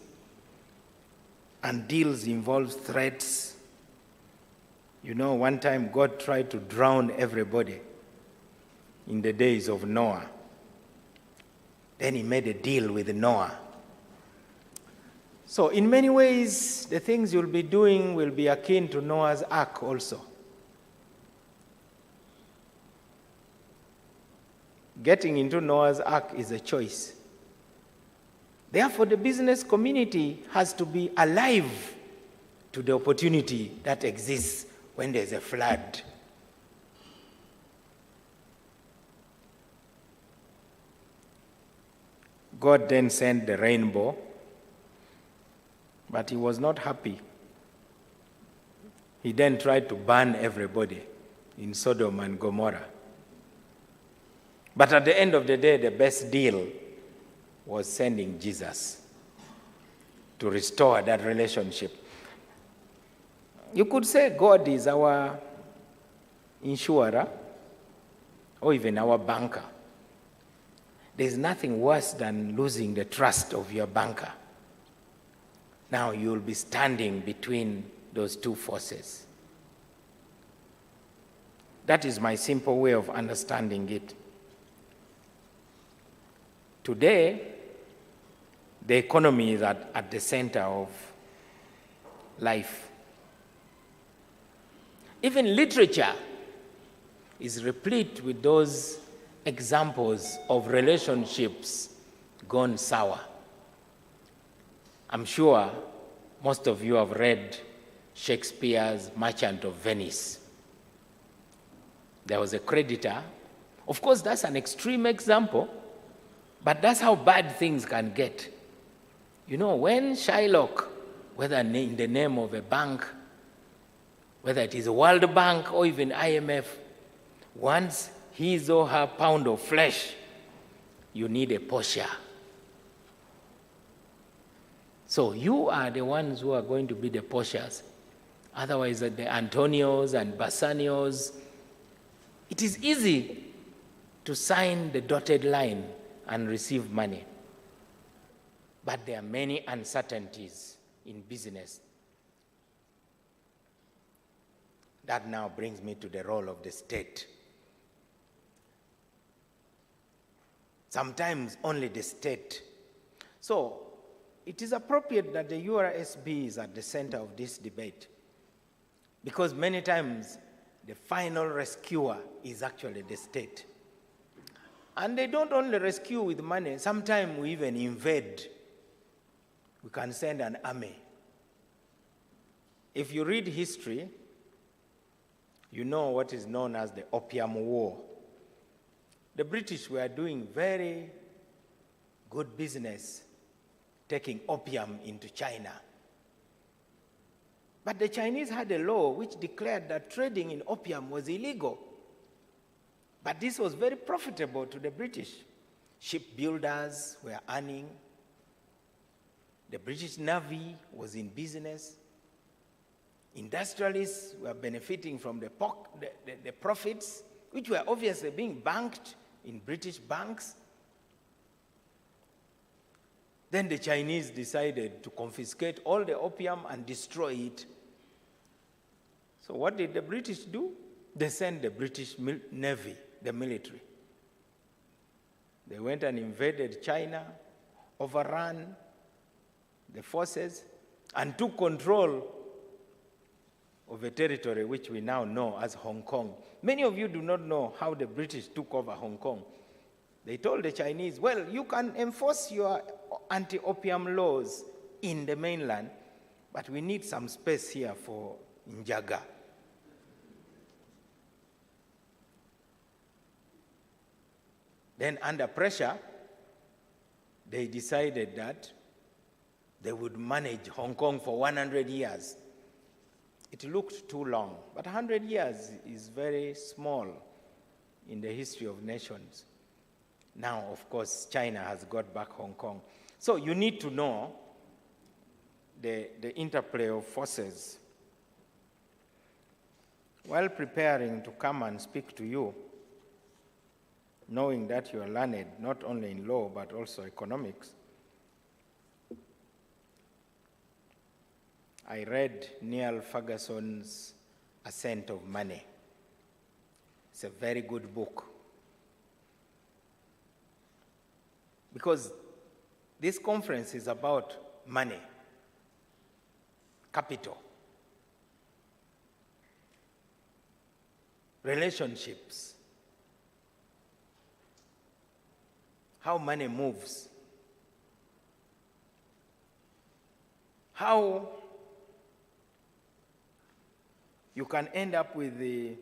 And deals involve threats. One time God tried to drown everybody in the days of Noah. Then he made a deal with Noah. So in many ways, the things you'll be doing will be akin to Noah's Ark also. Getting into Noah's Ark is a choice. Therefore, the business community has to be alive to the opportunity that exists when there's a flood. God then sent the rainbow, but he was not happy. He then tried to burn everybody in Sodom and Gomorrah. But at the end of the day, the best deal was sending Jesus to restore that relationship. You could say God is our insurer or even our banker. There's nothing worse than losing the trust of your banker. Now you'll be standing between those two forces. That is my simple way of understanding it. Today, the economy is at the center of life. Even literature is replete with those examples of relationships gone sour. I'm sure most of you have read Shakespeare's Merchant of Venice. There was a creditor. Of course, that's an extreme example, but that's how bad things can get. You know, when Shylock, whether in the name of a bank, whether it is a World Bank or even IMF, wants his or her pound of flesh, you need a posher. So you are the ones who are going to be the poshers. Otherwise, the Antonios and Basanios, it is easy to sign the dotted line and receive money. But there are many uncertainties in business. That now brings me to the role of the state. Sometimes only the state. So it is appropriate that the URSB is at the center of this debate, because many times the final rescuer is actually the state. And they don't only rescue with money, sometimes we even invade. We can send an army. If you read history, you know what is known as the Opium War. The British were doing very good business taking opium into China. But the Chinese had a law which declared that trading in opium was illegal. But this was very profitable to the British. Shipbuilders were earning. The British Navy was in business. Industrialists were benefiting from the profits, which were obviously being banked in British banks. Then the Chinese decided to confiscate all the opium and destroy it. So what did the British do? They sent the British Navy, the military. They went and invaded China, overran the forces, and took control of a territory which we now know as Hong Kong. Many of you do not know how the British took over Hong Kong. They told the Chinese, well, you can enforce your anti-opium laws in the mainland, but we need some space here for Njaga. Then under pressure, they decided that they would manage Hong Kong for 100 years. It looked too long, but 100 years is very small in the history of nations. Now, of course, China has got back Hong Kong. So you need to know the interplay of forces. While preparing to come and speak to you, knowing that you are learned not only in law but also economics, I read Neil Ferguson's Ascent of Money. It's a very good book. Because this conference is about money, capital, relationships, how money moves, how you can end up with a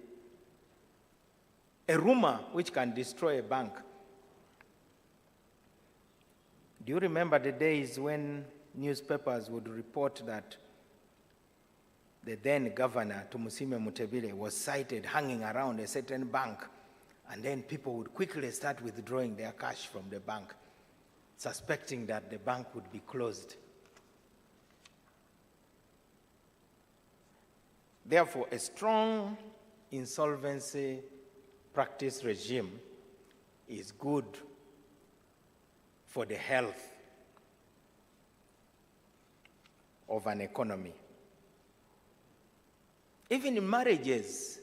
rumor which can destroy a bank. Do you remember the days when newspapers would report that the then governor, Tumusime Mutebile, was sighted hanging around a certain bank, and then people would quickly start withdrawing their cash from the bank, suspecting that the bank would be closed. Therefore, a strong insolvency practice regime is good for the health of an economy. Even in marriages,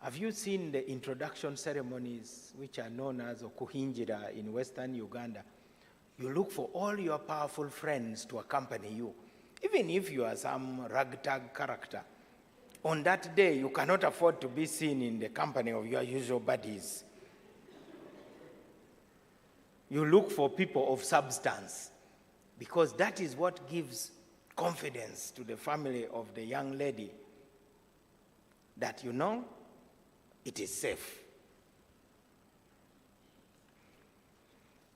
have you seen the introduction ceremonies which are known as okuhinjira in Western Uganda? You look for all your powerful friends to accompany you. Even if you are some ragtag character, on that day you cannot afford to be seen in the company of your usual buddies. You look for people of substance, because that is what gives confidence to the family of the young lady that, you know, it is safe.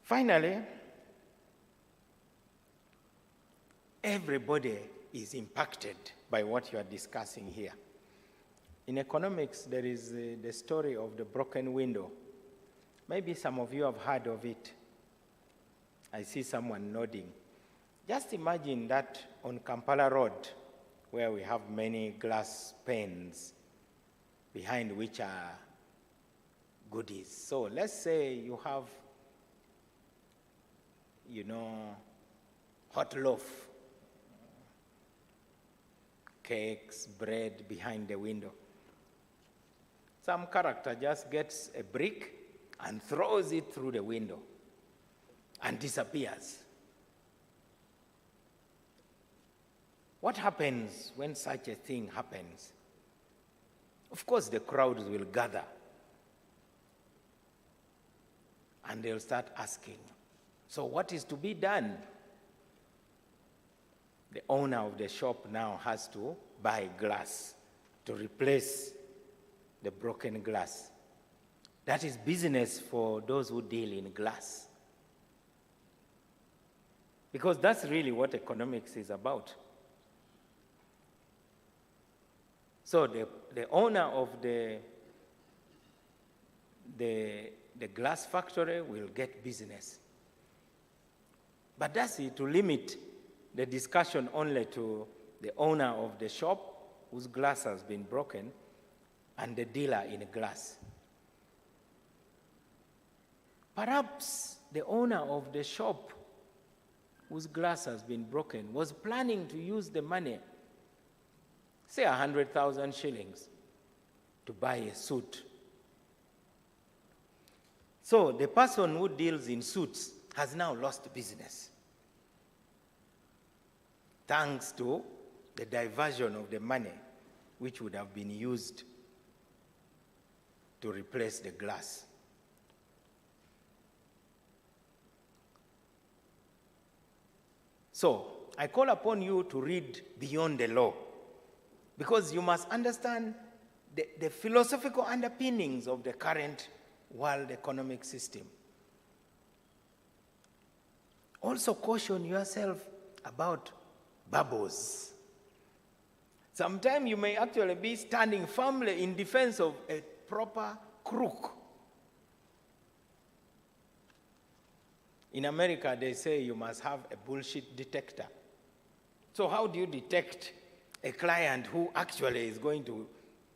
Finally, everybody is impacted by what you are discussing here. In economics, there is the story of the broken window. Maybe some of you have heard of it. I see someone nodding. Just imagine that on Kampala Road, where we have many glass panes behind which are goodies. So let's say you have, hot loaf, cakes, bread behind the window. Some character just gets a brick and throws it through the window and disappears. What happens when such a thing happens? Of course, the crowds will gather and they'll start asking, so what is to be done? The owner of the shop now has to buy glass to replace the broken glass. That is business for those who deal in glass. Because that's really what economics is about. So the owner of the glass factory will get business. But that's it, to limit the discussion only to the owner of the shop whose glass has been broken and the dealer in glass. Perhaps the owner of the shop whose glass has been broken was planning to use the money, say 100,000 shillings, to buy a suit. So the person who deals in suits has now lost business, thanks to the diversion of the money which would have been used to replace the glass. So I call upon you to read beyond the law, because you must understand the philosophical underpinnings of the current world economic system. Also caution yourself about bubbles. Sometimes you may actually be standing firmly in defense of a proper crook. In America, they say you must have a bullshit detector. So how do you detect a client who actually is going to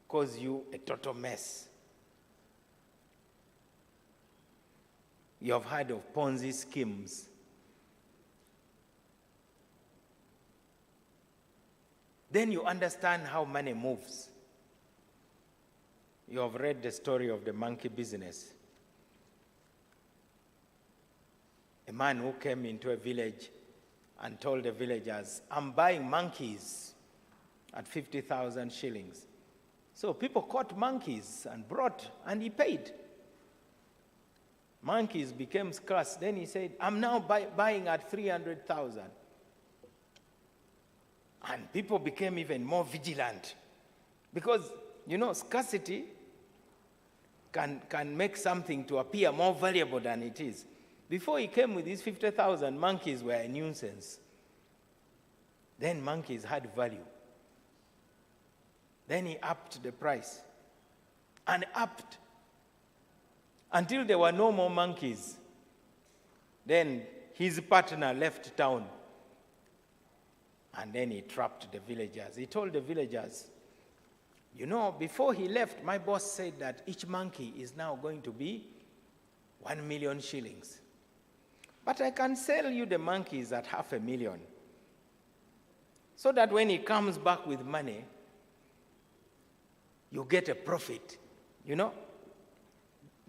cause you a total mess? You have heard of Ponzi schemes. Then you understand how money moves. You have read the story of the monkey business. a man who came into a village and told the villagers, I'm buying monkeys at 50,000 shillings. So people caught monkeys and brought, and he paid. Monkeys became scarce. Then he said, I'm now buying at 300,000. And people became even more vigilant. Because, scarcity can make something to appear more valuable than it is. Before he came with these 50,000, monkeys were a nuisance. Then monkeys had value. Then he upped the price. And upped until there were no more monkeys. Then his partner left town. And then he trapped the villagers. He told the villagers, before he left, my boss said that each monkey is now going to be 1 million shillings. But I can sell you the monkeys at 500,000. So that when he comes back with money, you get a profit.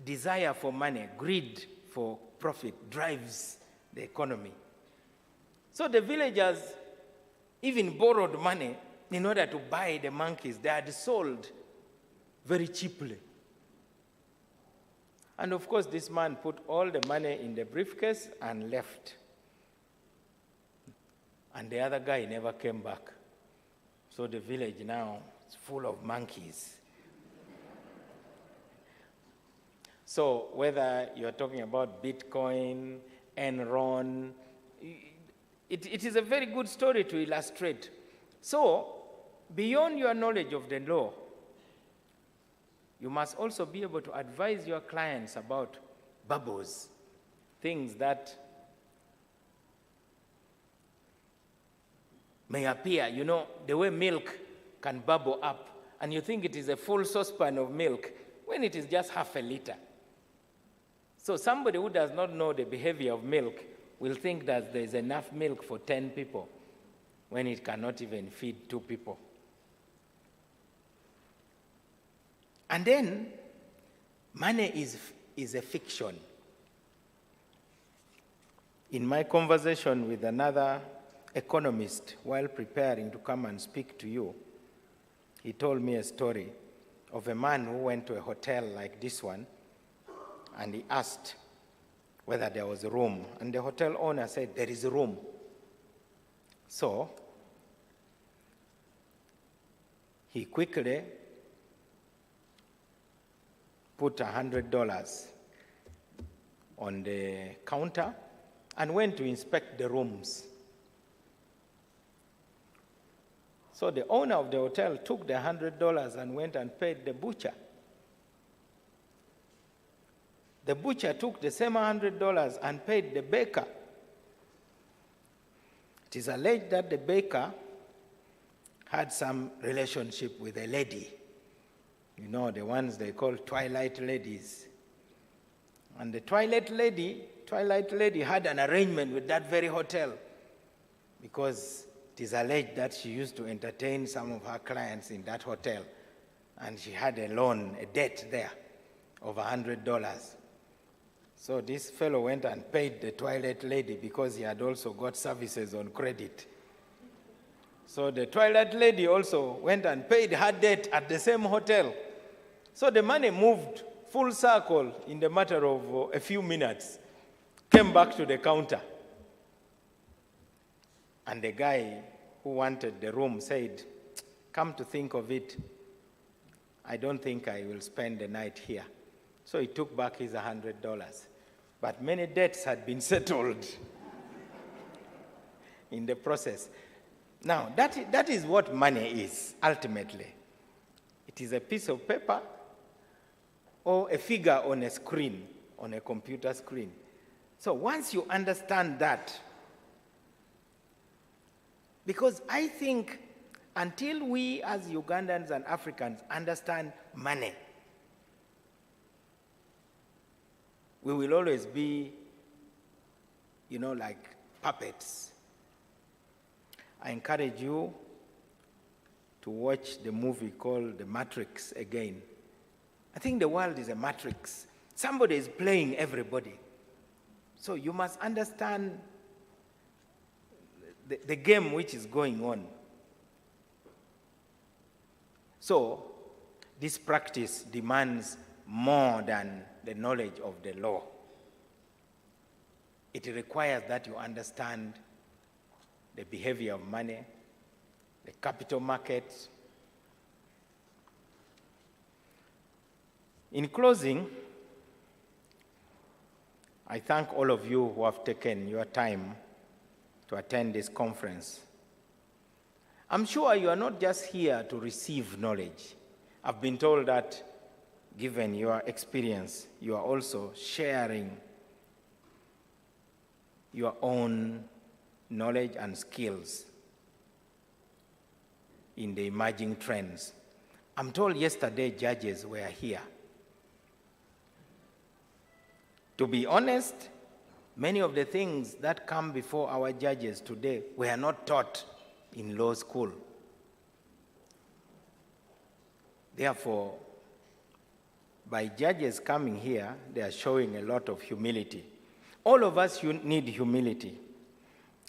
Desire for money, greed for profit drives the economy. So the villagers even borrowed money in order to buy the monkeys. They had sold very cheaply. And of course, this man put all the money in the briefcase and left. And the other guy never came back. So the village now is full of monkeys. So whether you're talking about Bitcoin, Enron, it is a very good story to illustrate. So, beyond your knowledge of the law, you must also be able to advise your clients about bubbles, things that may appear, the way milk can bubble up, and you think it is a full saucepan of milk when it is just half a liter. So somebody who does not know the behavior of milk will think that there is enough milk for 10 people when it cannot even feed 2 people. And then, money is a fiction. In my conversation with another economist while preparing to come and speak to you, he told me a story of a man who went to a hotel like this one, and he asked whether there was a room. And the hotel owner said, there is a room. So, he quickly put $100 on the counter and went to inspect the rooms. So the owner of the hotel took the $100 and went and paid the butcher. The butcher took the same $100 and paid the baker. It is alleged that the baker had some relationship with a lady. The ones they call twilight ladies. And the twilight lady had an arrangement with that very hotel because it is alleged that she used to entertain some of her clients in that hotel. And she had a debt there of $100. So this fellow went and paid the twilight lady because he had also got services on credit. So the twilight lady also went and paid her debt at the same hotel. So the money moved full circle in the matter of a few minutes, came back to the counter. And the guy who wanted the room said, come to think of it, I don't think I will spend the night here. So he took back his $100. But many debts had been settled in the process. Now, that is what money is, ultimately. It is a piece of paper or a figure on a screen, on a computer screen. So once you understand that, because I think until we as Ugandans and Africans understand money, we will always be, like puppets. I encourage you to watch the movie called The Matrix again. I think the world is a matrix. Somebody is playing everybody. So you must understand the game which is going on. So this practice demands more than the knowledge of the law. It requires that you understand the behavior of money, the capital markets. In closing, I thank all of you who have taken your time to attend this conference. I'm sure you are not just here to receive knowledge. I've been told that, given your experience, you are also sharing your own knowledge and skills in the emerging trends. I'm told yesterday judges were here. To be honest, many of the things that come before our judges today were not taught in law school. Therefore, by judges coming here, they are showing a lot of humility. All of us need humility.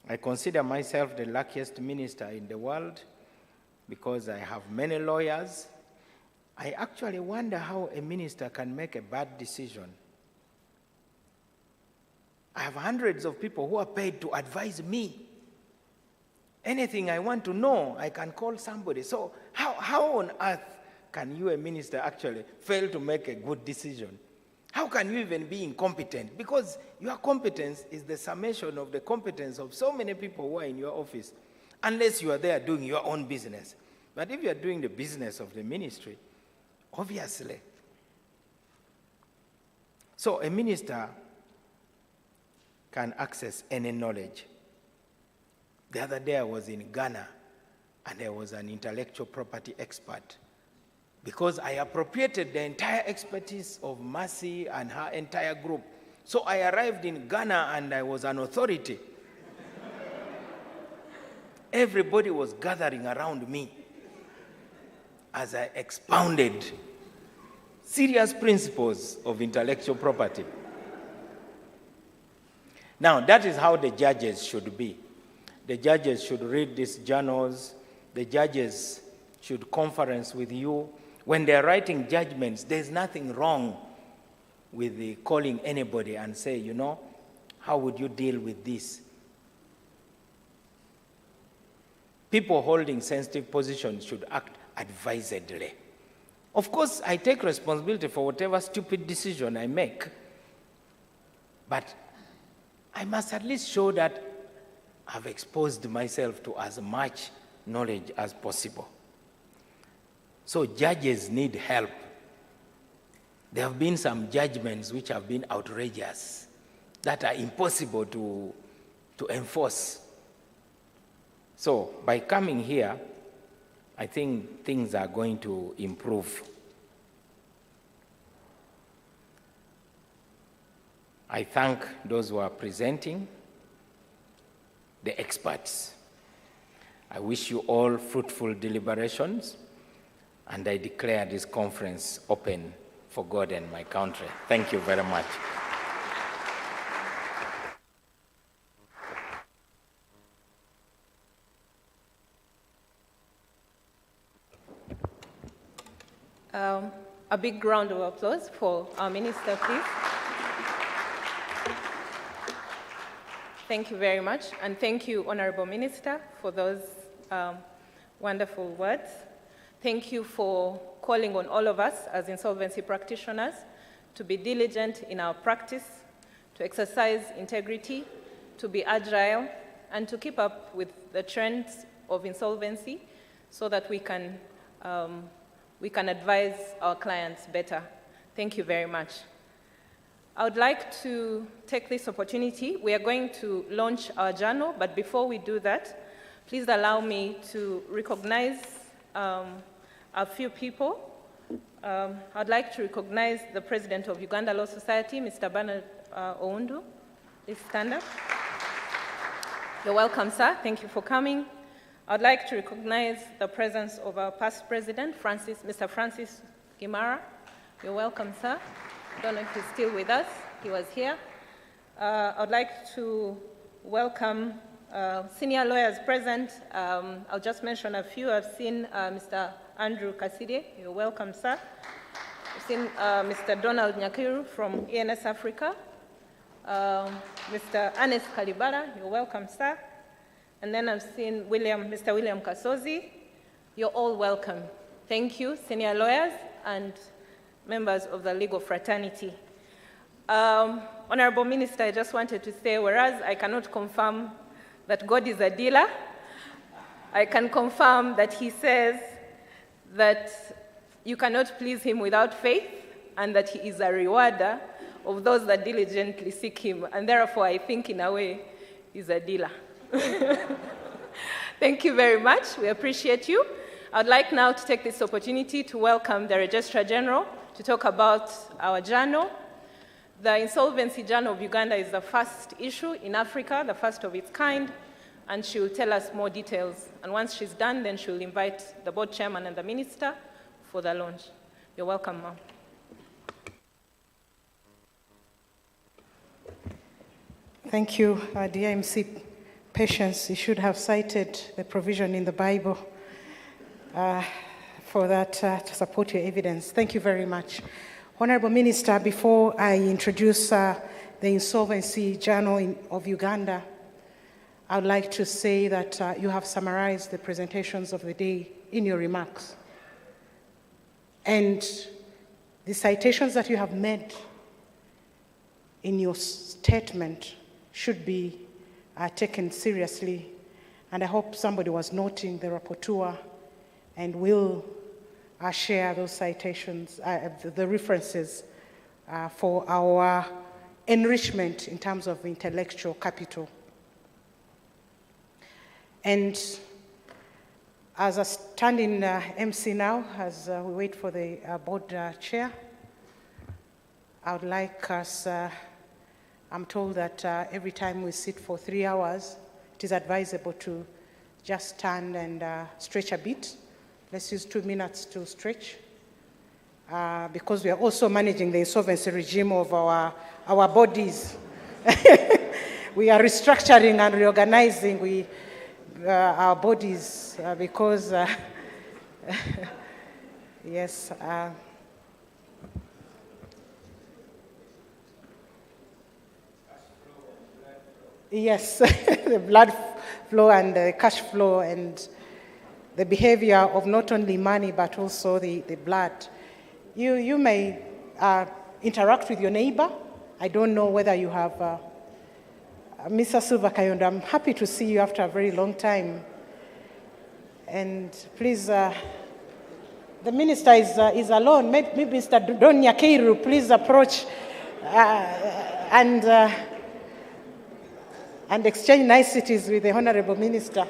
I consider myself the luckiest minister in the world because I have many lawyers. I actually wonder how a minister can make a bad decision. I have hundreds of people who are paid to advise me. Anything I want to know, I can call somebody. So how on earth can you, a minister, actually fail to make a good decision? How can you even be incompetent? Because your competence is the summation of the competence of so many people who are in your office, unless you are there doing your own business. But if you are doing the business of the ministry, obviously. So a minister can access any knowledge. The other day I was in Ghana, and there was an intellectual property expert. Because I appropriated the entire expertise of Mercy and her entire group. So I arrived in Ghana and I was an authority. Everybody was gathering around me as I expounded serious principles of intellectual property. Now, that is how the judges should be. The judges should read these journals. The judges should conference with you. When they're writing judgments, there's nothing wrong with calling anybody and say, you know, how would you deal with this? People holding sensitive positions should act advisedly. Of course, I take responsibility for whatever stupid decision I make, but I must at least show that I've exposed myself to as much knowledge as possible. So judges need help. There have been some judgments which have been outrageous, that are impossible to enforce. So by coming here, I think things are going to improve. I thank those who are presenting, the experts. I wish you all fruitful deliberations, and I declare this conference open for God and my country. Thank you very much. A big round of applause for our minister, please. Thank you very much, and thank you, Honorable Minister, for those wonderful words. Thank you for calling on all of us as insolvency practitioners to be diligent in our practice, to exercise integrity, to be agile, and to keep up with the trends of insolvency so that we can advise our clients better. Thank you very much. I would like to take this opportunity. We are going to launch our journal, but before we do that, please allow me to recognize a few people. I'd like to recognize the President of Uganda Law Society, Mr. Bernard Oundu. Please stand up. You're welcome, sir. Thank you for coming. I'd like to recognize the presence of our past president, Mr. Francis Gimara. You're welcome, sir. I don't know if he's still with us. He was here. I'd like to welcome senior lawyers present. I'll just mention a few. I've seen Mr. Andrew Kaside. You're welcome, sir. I've seen Mr. Donald Nyakiru from ENS Africa. Mr. Ernest Kalibala, you're welcome, sir. And then I've seen Mr. William Kasozi. You're all welcome. Thank you, senior lawyers and members of the legal fraternity. Honorable Minister, I just wanted to say, whereas I cannot confirm that God is a dealer, I can confirm that he says that you cannot please him without faith, and that he is a rewarder of those that diligently seek him. And therefore, I think in a way, he's a dealer. Thank you very much. We appreciate you. I'd like now to take this opportunity to welcome the Registrar General to talk about our journal. The Insolvency Journal of Uganda is the first issue in Africa, the first of its kind, and she will tell us more details. And once she's done, then she'll invite the board chairman and the minister for the launch. You're welcome, ma'am. Thank you, dear MC Patience. You should have cited the provision in the Bible for that to support your evidence. Thank you very much. Honorable Minister, before I introduce the Insolvency Journal of Uganda, I would like to say that you have summarized the presentations of the day in your remarks. And the citations that you have made in your statement should be taken seriously. And I hope somebody was noting the rapporteur and will share those citations, the references for our enrichment in terms of intellectual capital. And as a standing MC now, as we wait for the board chair, I would like us, I'm told that every time we sit for 3 hours, it is advisable to just stand and stretch a bit. Let's use 2 minutes to stretch, because we are also managing the insolvency regime of our bodies. We are restructuring and reorganizing our bodies because, yes. Yes, the blood flow and the cash flow and the behavior of not only money but also the blood. You may interact with your neighbor. I don't know whether you have, Mr. Silva Kayondo, I'm happy to see you after a very long time. And please, the minister is alone. Maybe Mr. Donya Keiru, please approach and exchange niceties with the Honorable Minister.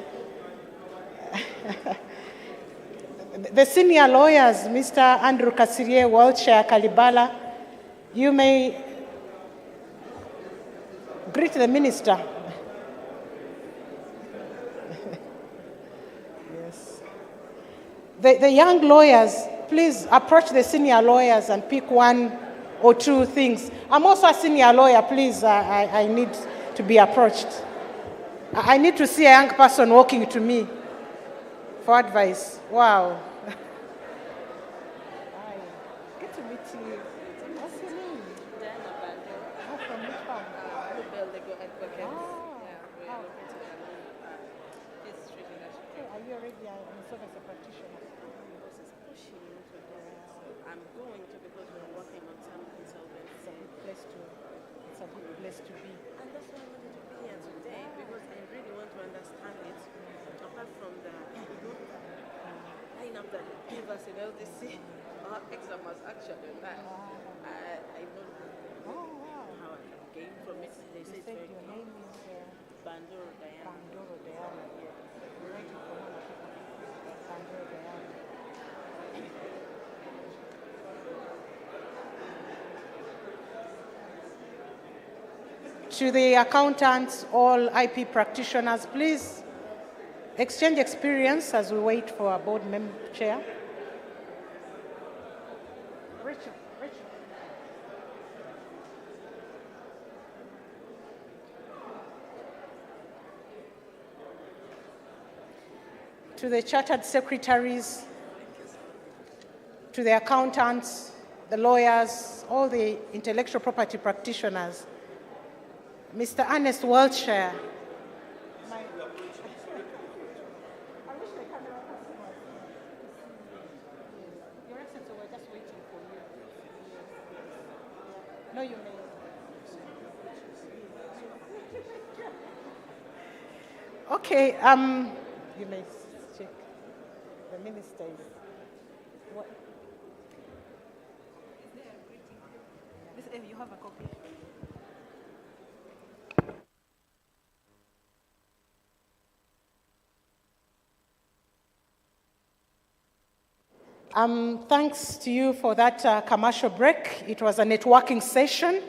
The senior lawyers, Mr. Andrew Kaside, World Chair Kalibala, you may greet the minister. Yes. The young lawyers, please approach the senior lawyers and pick 1 or 2 things. I'm also a senior lawyer, please, I need to be approached. I need to see a young person walking to me for advice. Wow. Hi. Good to meet you. What's your name? Diana Bando. Oh, from which farm? Bluebell Legal Advocates. Oh. Yeah, we are looking to district leadership. Okay, are you already an insolvency practitioner? This is pushing me to do it. I'm going to because we're working on some insolvency. It's a good place to be. And that's why I wanted to be here today, because I really want to understand it. Apart from the line up that give us in LDC, our exam was actually that. I don't know how I can gain from it. They say Your it's very name is Bandoro Diana. Pandoro Diana. We're waiting for one of you. Pandoro Diana. To the accountants, all IP practitioners, please exchange experience as we wait for our board member chair. Richard. to the chartered secretaries, to the accountants, the lawyers, all the intellectual property practitioners, Mr. Ernest Wiltshire. No, you may. Okay, you may check. The minister is. What? Is there a greeting? Miss Eve, you have a copy? Thanks to you for that commercial break. It was a networking session.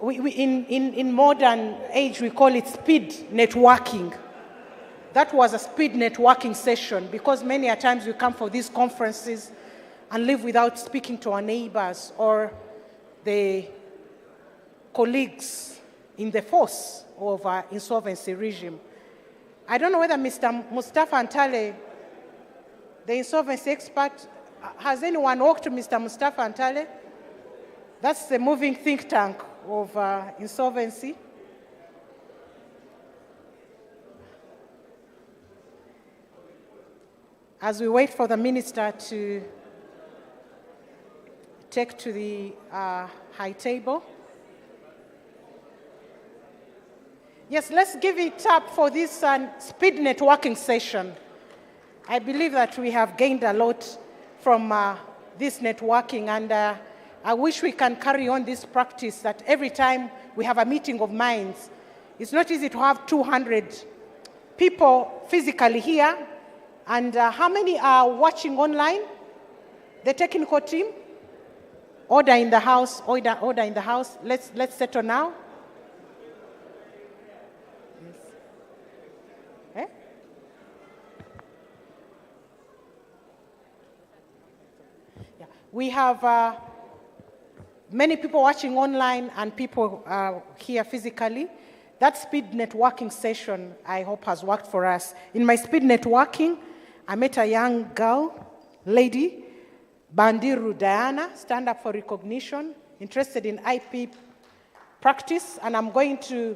In modern age, we call it speed networking. That was a speed networking session because many a times we come for these conferences and leave without speaking to our neighbors or the colleagues in the force of our insolvency regime. I don't know whether Mr. Mustafa Antale, the insolvency expert, has anyone walked to Mr. Mustafa Antale? That's the moving think tank of insolvency. As we wait for the minister to take to the high table. Yes, let's give it up for this speed networking session. I believe that we have gained a lot from this networking, and I wish we can carry on this practice that every time we have a meeting of minds, it's not easy to have 200 people physically here. And how many are watching online? The technical team? Order in the house, order in the house. Let's settle now. Yes. Eh? Yeah. We have many people watching online and people here physically. That speed networking session, I hope, has worked for us. In my speed networking, I met a young girl, lady, Bandiru Diana, stand up for recognition, interested in IP practice, and I'm going to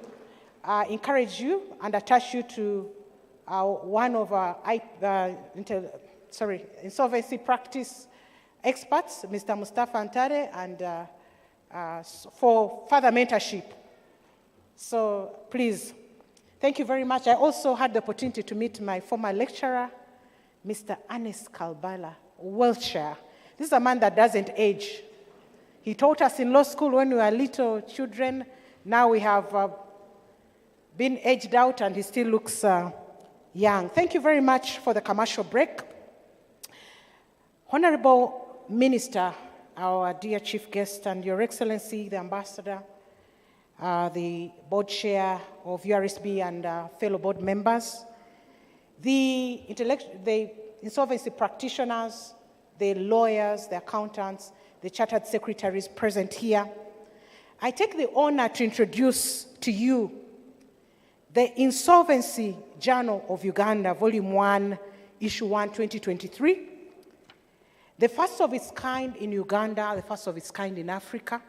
encourage you and attach you to one of our insolvency practice experts, Mr. Mustafa Antare, and for further mentorship. So please, thank you very much. I also had the opportunity to meet my former lecturer, Mr. Ernest Kalbala, Wiltshire. This is a man that doesn't age. He taught us in law school when we were little children. Now we have been aged out and he still looks young. Thank you very much for the commercial break. Honorable Minister, our dear chief guest, and Your Excellency, the Ambassador, the board chair of URSB and fellow board members, the insolvency practitioners, the lawyers, the accountants, the chartered secretaries present here. I take the honor to introduce to you the Insolvency Journal of Uganda, Volume 1, Issue 1, 2023, the first of its kind in Uganda, the first of its kind in Africa.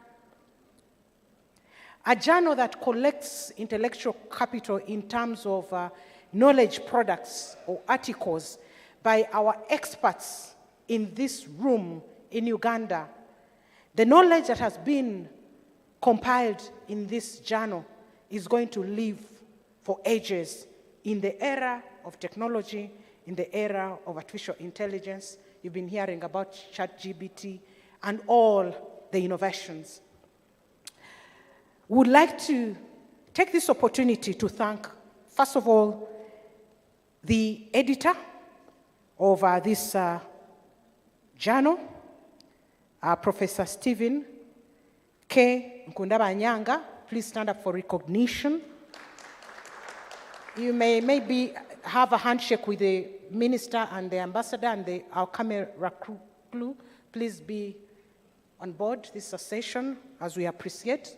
A journal that collects intellectual capital in terms of knowledge products or articles by our experts in this room in Uganda. The knowledge that has been compiled in this journal is going to live for ages in the era of technology, in the era of artificial intelligence. You've been hearing about ChatGPT and all the innovations. Would like to take this opportunity to thank, first of all, the editor of this journal, Professor Stephen K. Nkundabanyanga. Please stand up for recognition. You may maybe have a handshake with the minister and the ambassador and our camera crew. Please be on board this session as we appreciate.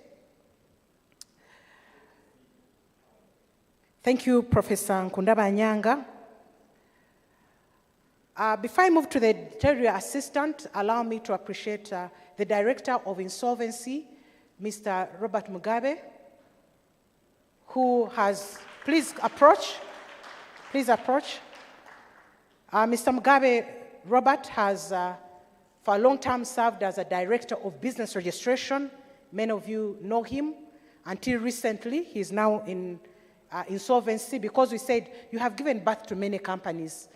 Thank you, Professor Nkundabanyanga. Before I move to the editorial assistant, allow me to appreciate the Director of Insolvency, Mr. Robert Mugabe, who has, please approach. Mr. Mugabe, Robert has for a long time served as a Director of Business Registration. Many of you know him. Until recently, he's now in insolvency because we said, you have given birth to many companies.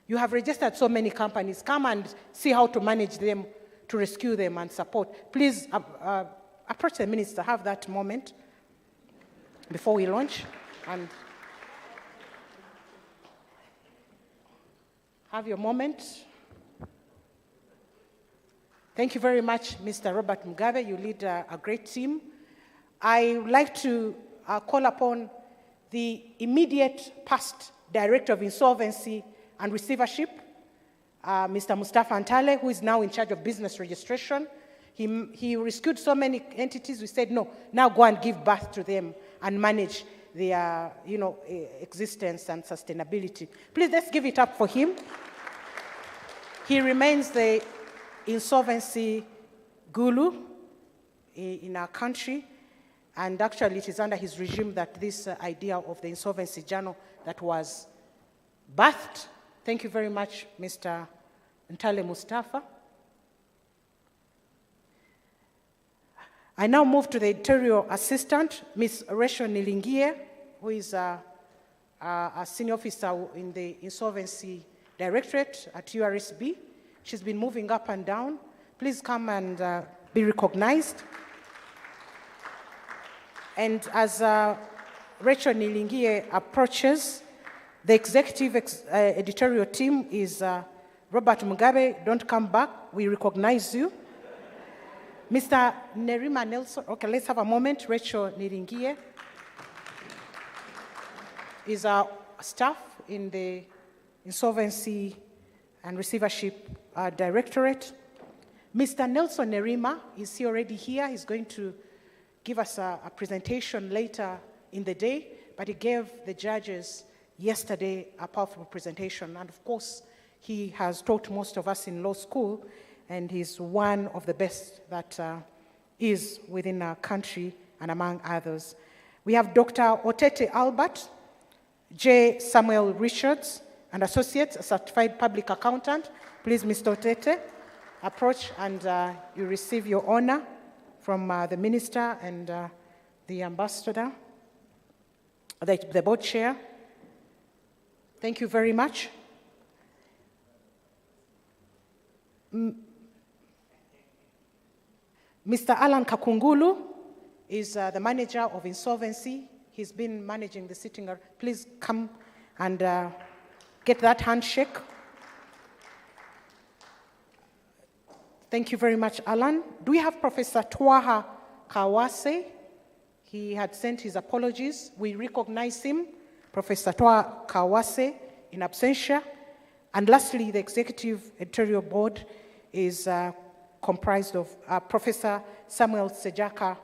You have registered so many companies. Come and see how to manage them, to rescue them and support. Please approach the minister, have that moment before we launch. And have your moment. Thank you very much, Mr. Robert Mugabe. You lead a great team. I would like to call upon the immediate past Director of Insolvency and Receivership, Mr. Mustafa Antale, who is now in charge of business registration. He rescued so many entities. We said, no, now go and give birth to them and manage their existence and sustainability. Please, let's give it up for him. He remains the insolvency guru in our country. And actually, it is under his regime that this idea of the insolvency journal that was birthed. Thank you very much, Mr. Ntale Mustafa. I now move to the editorial assistant, Ms. Rachel Nilingie, who is a senior officer in the Insolvency Directorate at URSB. She's been moving up and down. Please come and be recognized. And as Rachel Nilingie approaches, the executive editorial team is Robert Mugabe, don't come back, we recognize you. Mr. Nerima Nelson, okay, let's have a moment. Rachel Nilingie is our staff in the Insolvency and Receivership Directorate. Mr. Nelson Nerima is already here. He's going to give us a presentation later in the day, but he gave the judges yesterday a powerful presentation. And of course, he has taught most of us in law school, and he's one of the best that is within our country and among others. We have Dr. Otete Albert, J. Samuel Richards, and Associates, a certified public accountant. Please, Mr. Otete, approach and you receive your honor from the minister and the ambassador, the board chair. Thank you very much. Mr. Alan Kakungulu is the manager of insolvency. He's been managing the sitting. Please come and get that handshake. Thank you very much, Alan. Do we have Professor Twaha Kawase? He had sent his apologies. We recognize him, Professor Twaha Kawase, in absentia. And lastly, the executive editorial board is comprised of Professor Samuel Sejaka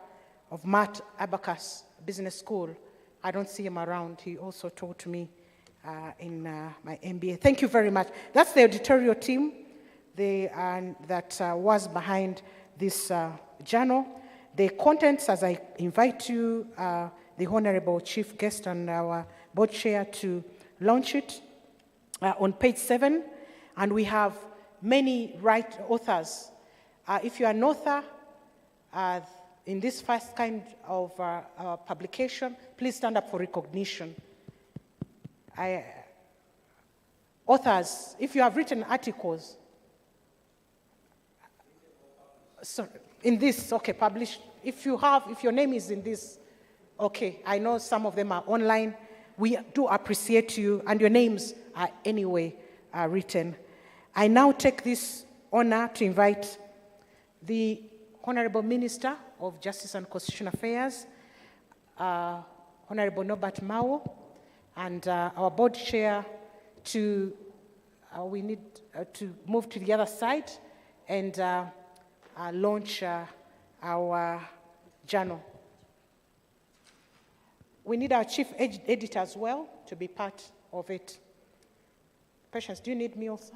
of Matt Abacus Business School. I don't see him around. He also taught me in my MBA. Thank you very much. That's the editorial team that was behind this journal. The contents, as I invite you, the Honorable Chief Guest and our board chair to launch it, on page 7, and we have many authors. If you are an author in this first kind of publication, please stand up for recognition. Authors, if you have written articles, so in this, okay, published. If your name is in this, okay, I know some of them are online. We do appreciate you, and your names are anyway written. I now take this honor to invite the Honorable Minister of Justice and Constitutional Affairs, Honorable Norbert Mao, and our board chair to, we need to move to the other side and launch our journal. We need our chief editor as well to be part of it. Patience, do you need me also?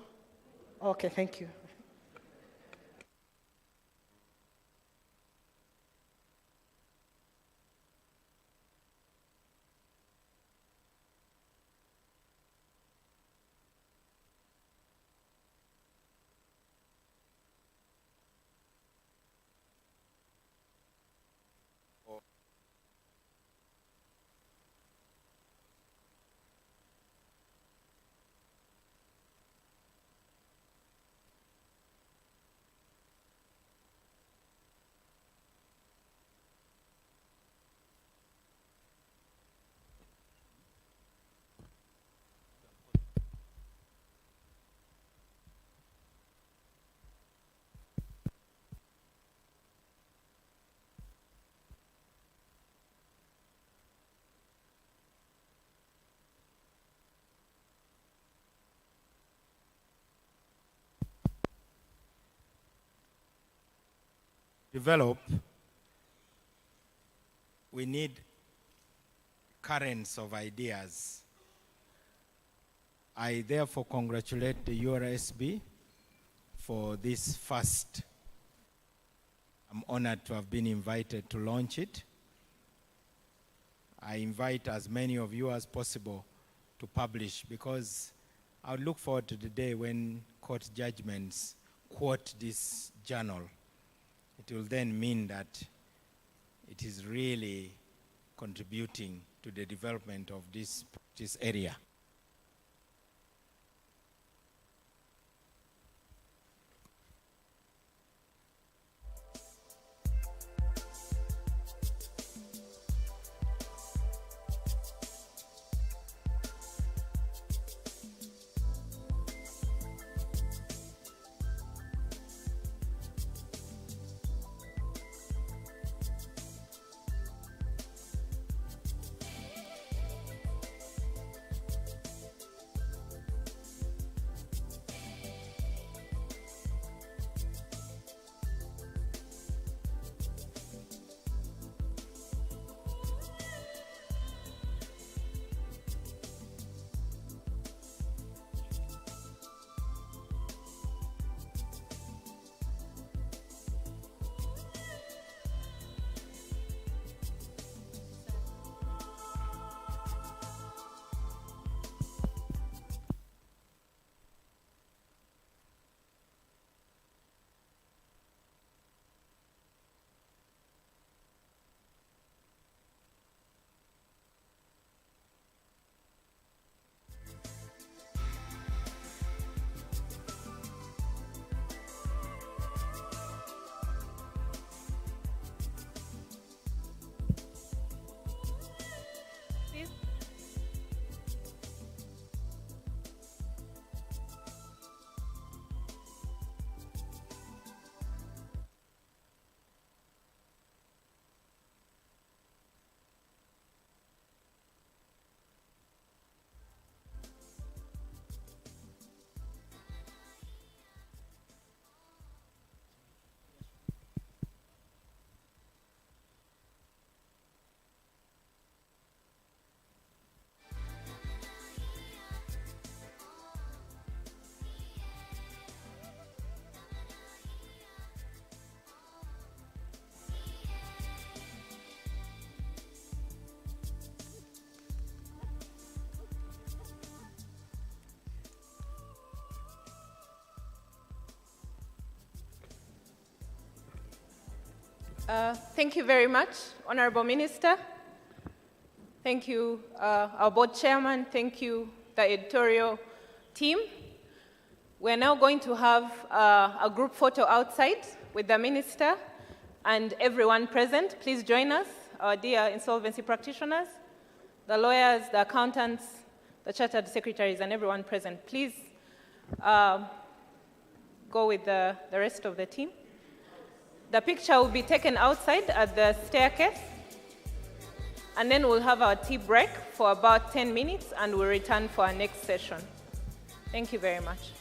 Okay, thank you. Develop, we need currents of ideas. I therefore congratulate the URSB for this first. I'm honored to have been invited to launch it. I invite as many of you as possible to publish, because I look forward to the day when court judgments quote this journal. It will then mean that it is really contributing to the development of this area. Please. Thank you very much, Honorable Minister. Thank you, our board chairman. Thank you, the editorial team. We're now going to have a group photo outside with the minister and everyone present. Please join us, our dear insolvency practitioners, the lawyers, the accountants, the chartered secretaries, and everyone present. Please go with the rest of the team. The picture will be taken outside at the staircase, and then we'll have our tea break for about 10 minutes, and we'll return for our next session. Thank you very much.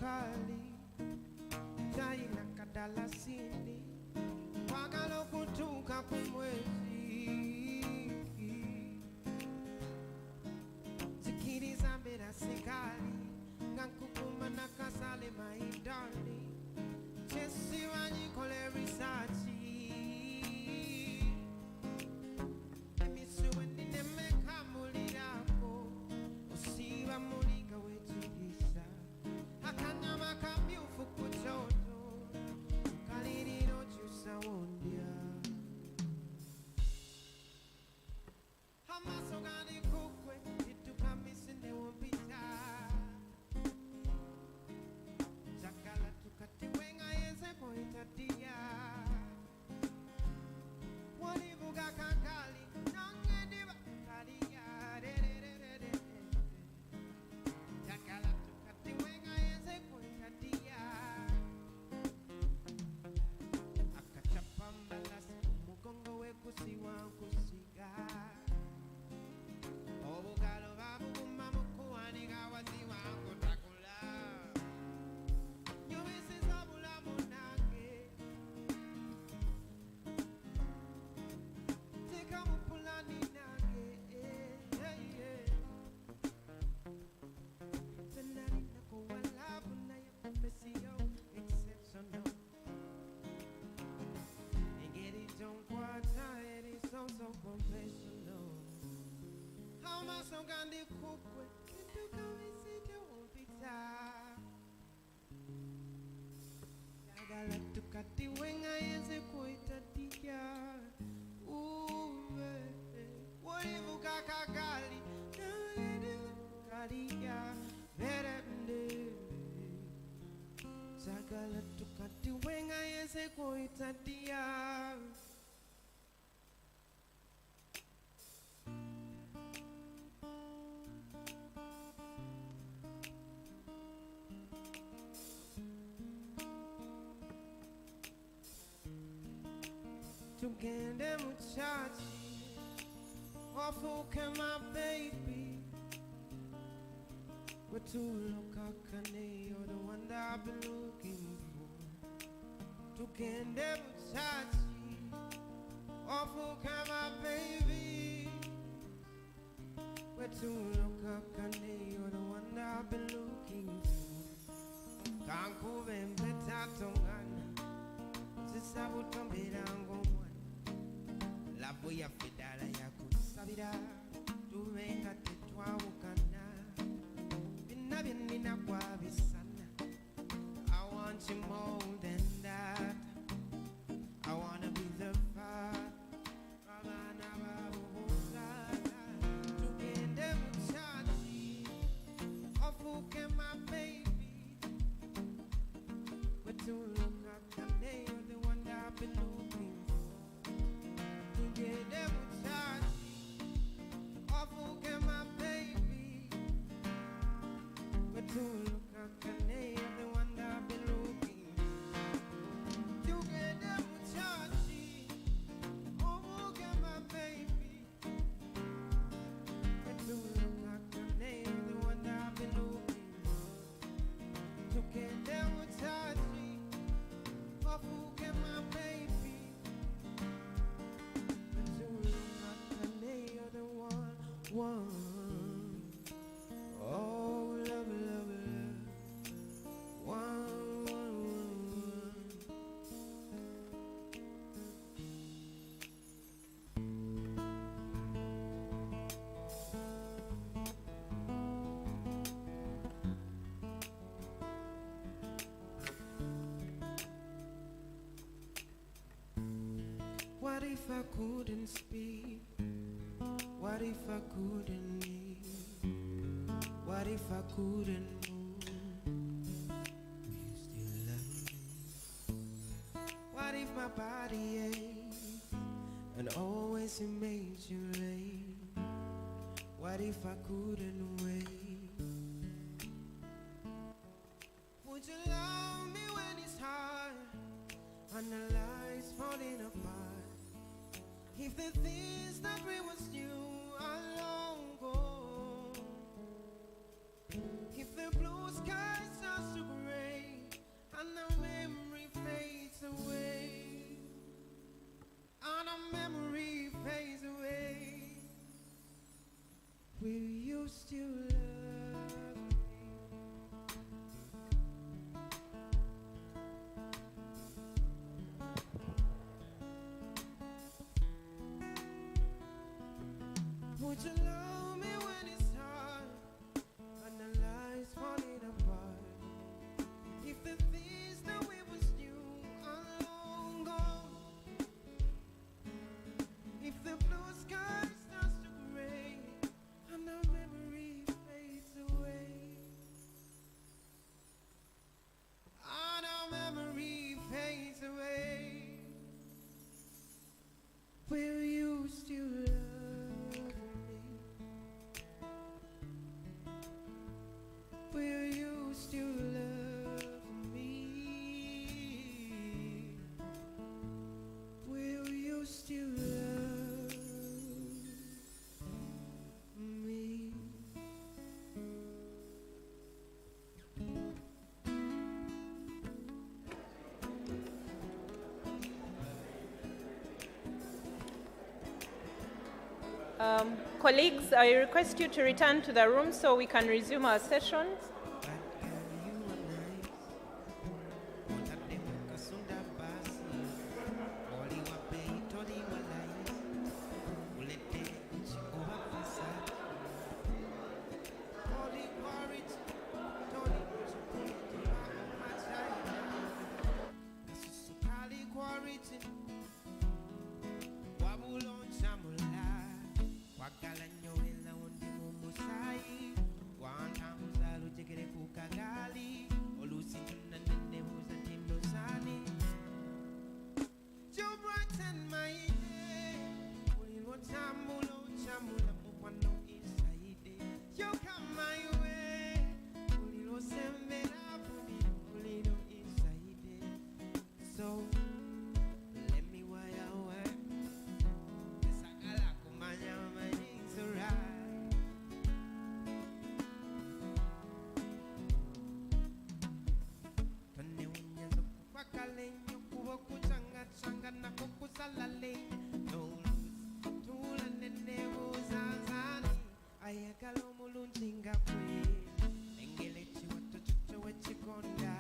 kali chai na kadalasini wakalo kutuka kumwezi zikiri zambira sekali ngankukuma na kasale maidani chesi wanyikole risachi emisuweni nemekamulirako usiba mulinga wechilisa akanyama kamyufu kuchoto kaliriro chusawondya hamasogani kukwe itukamisinde wompita jakala tukatiwenga yenze poitatia walivuga kankali nangediba kalia rerererere jakala tukatiwenga yenze poitatia akachapa mbalasi umugongo wekusiwa kusiga obugalo babuguma mukuwanika waziwa kutakula nyumisiza bulamu nange teka mupulani nange tenalina kuwalabu naye kumesiyo exceptional ingeri jonkwata eri so professional hamasogandi kukwe kitukamiside wompita jagala tukatiwenga yenze kuitatia uwe wolivuka kakali kalia verende jagala tukatiwenga yenze kuitatia tugende muchachi wafuke my baby wetulokakane you're the one that I've been looking for tugende muchachi wafuke my baby wetulokakane you're the one that I've been looking for kankube mpetatongana zisabutombera ngomwana labu ya fedala ya kusabira tubenga tetwawukana bina byenina kwabisana I want you more than that I wanna be the father abana babubuzana tugende muchachi ofuke my baby wetulokakane you're the one that I've been looking for tugende muchachi ofuke my baby wetulokakane you're the one that I've been looking for tugende muchachi ofuke my baby wetulokakane you're the one that I've been looking for tugende muchachi ofuke my baby wetulokakane you're the one oh love love love one What if I couldn't speak? What if I couldn't eat? What if I couldn't move? Will you still love me? What if my body ached and always it made you late? What if I couldn't wait? Would you love me when it's hard and the lights falling apart? If the things that we was new are long gone, if the blue skies are so gray still love me? Would you love me when it's hard and the life's falling apart? If the things that we was new are long gone, if the blue sky starts to gray and our memory fades away, and our memory fades away, will you still love me? Will you still love me? Will you still love me? Colleagues, I request you to return to the room so we can resume our sessions. So let me wire work. Sakala kumanya things alright. Kane unyanzo kupakale nyokuwa kuchanga changa na kukusala lenye. No lose tula nene uzazani. Ayakalo mulunjinga kwe. Engele chiwato chucho wechikonda.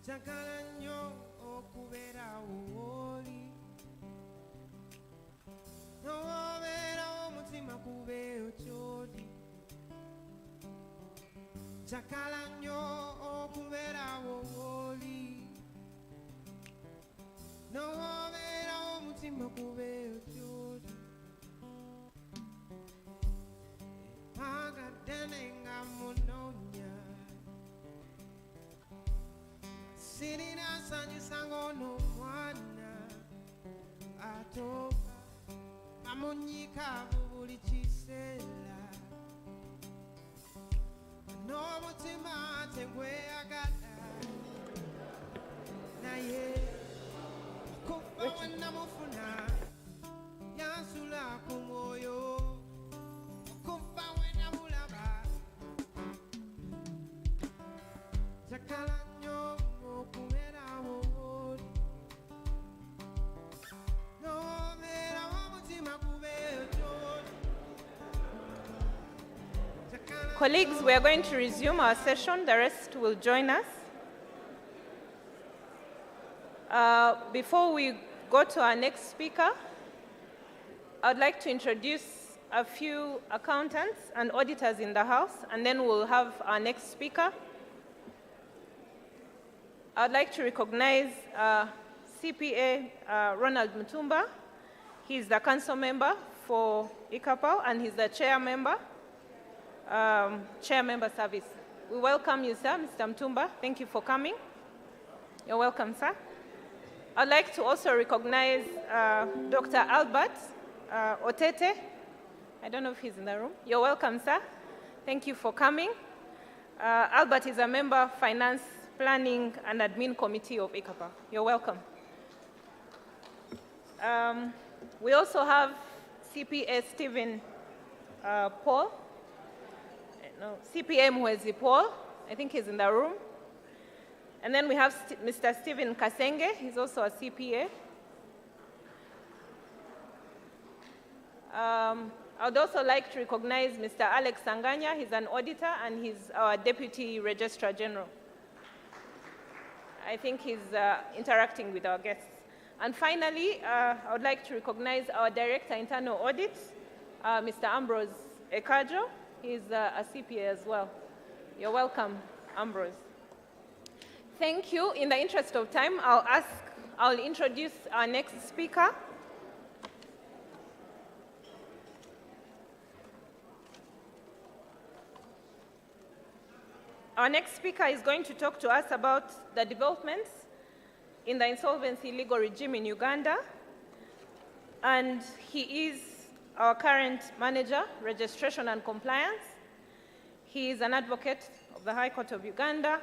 Njagala nnyo okubeera woli, n'obeera omutima gubeeyo gy'oli. Njagala nnyo okubeera woli, n'obeera omutima gubeeyo gy'oli. Mwagadde nga munoonya, sirina sanyusa ng'ono mwana atoka amunyikaavu buli kiseera, n'omutima tegweyagala naye okufa we namufuna yansula ku mwoyo, okufa we namulaba njagala nnyo okubeera woli, n'obeera omutima gubeeyo gy'oli. Colleagues, we are going to resume our session. The rest will join us. Before we go to our next speaker, I'd like to introduce a few accountants and auditors in the house, and then we'll have our next speaker. I'd like to recognize CPA Ronald Mutumba. He's the council member for ICAPAO, and he's the chair member service. We welcome you, sir, Mr. Mutumba. Thank you for coming. You're welcome, sir. I'd like to also recognize Dr. Albert Otete. I don't know if he's in the room. You're welcome, sir. Thank you for coming. Albert is a member, Finance, Planning, and Admin Committee of ICAPAO. You're welcome. We also have CPA Stephen Paul. No, CPA Mwezi Paul. I think he's in the room. And then we have Mr. Stephen Kasenge. He's also a CPA. I would also like to recognize Mr. Alex Sanganya. He's an auditor, and he's our Deputy Registrar General. I think he's interacting with our guests. And finally, I would like to recognize our Director Internal Audit, Mr. Ambrose Ekajo. He's a CPA as well. You're welcome, Ambrose. Thank you. In the interest of time, I'll introduce our next speaker. Our next speaker is going to talk to us about the developments in the insolvency legal regime in Uganda. And he is our current manager, registration and compliance. He is an advocate of the High Court of Uganda.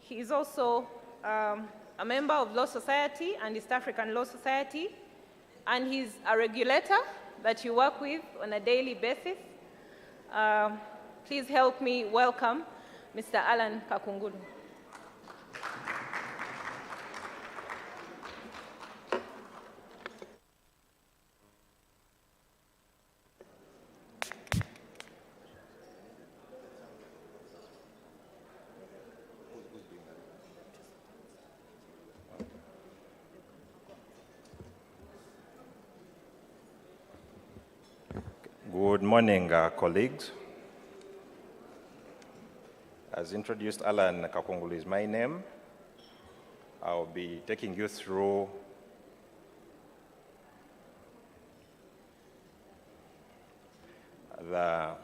He is also a member of Law Society and East African Law Society. And he's a regulator that you work with on a daily basis. Please help me welcome Mr. Alan Kakungulu. Good morning, colleagues. As introduced, Alan Kakungulu is my name. I'll be taking you through the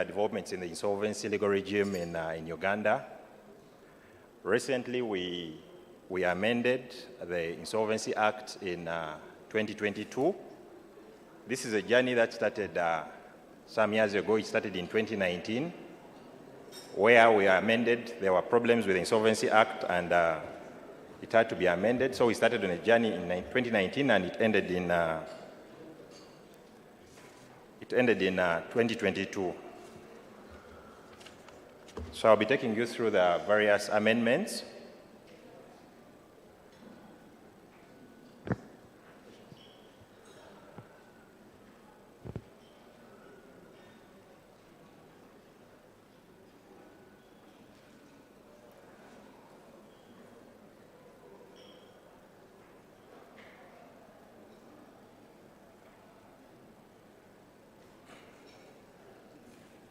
developments in the insolvency legal regime in Uganda. Recently, we amended the Insolvency Act in 2022. This is a journey that started some years ago. It started in 2019, where we amended. There were problems with the Insolvency Act, and it had to be amended. So we started on a journey in 2019, and it ended in 2022. So I'll be taking you through the various amendments.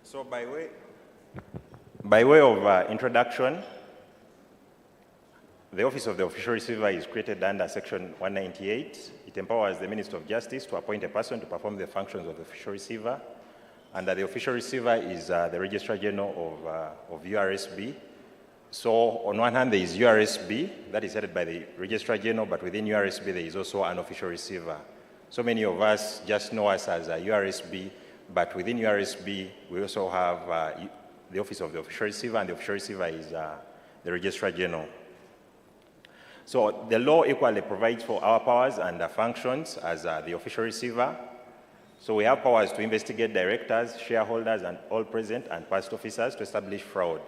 So by way of introduction, the Office of the Official Receiver is created under Section 198. It empowers the Minister of Justice to appoint a person to perform the functions of the Official Receiver. And the Official Receiver is the Registrar General of URSB. So on one hand, there is URSB, that is headed by the Registrar General, but within URSB, there is also an Official Receiver. So many of us just know us as URSB, but within URSB, we also have the Office of the Official Receiver, and the Official Receiver is the Registrar General. So the law equally provides for our powers and functions as the Official Receiver. So we have powers to investigate directors, shareholders, and all present and past officers to establish fraud.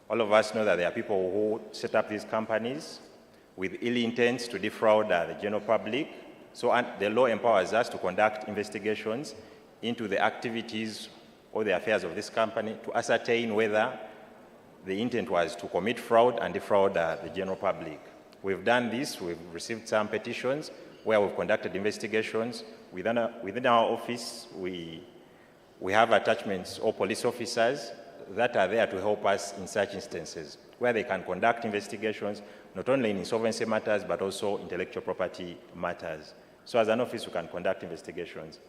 All of us know that there are people who set up these companies with ill intents to defraud the general public. So the law empowers us to conduct investigations into the activities or the affairs of this company to ascertain whether the intent was to commit fraud and defraud the general public. We've done this. We've received some petitions where we've conducted investigations. Within our office, we have attachments or police officers that are there to help us in such instances, where they can conduct investigations, not only in insolvency matters, but also intellectual property matters. So as an office, we can conduct investigations.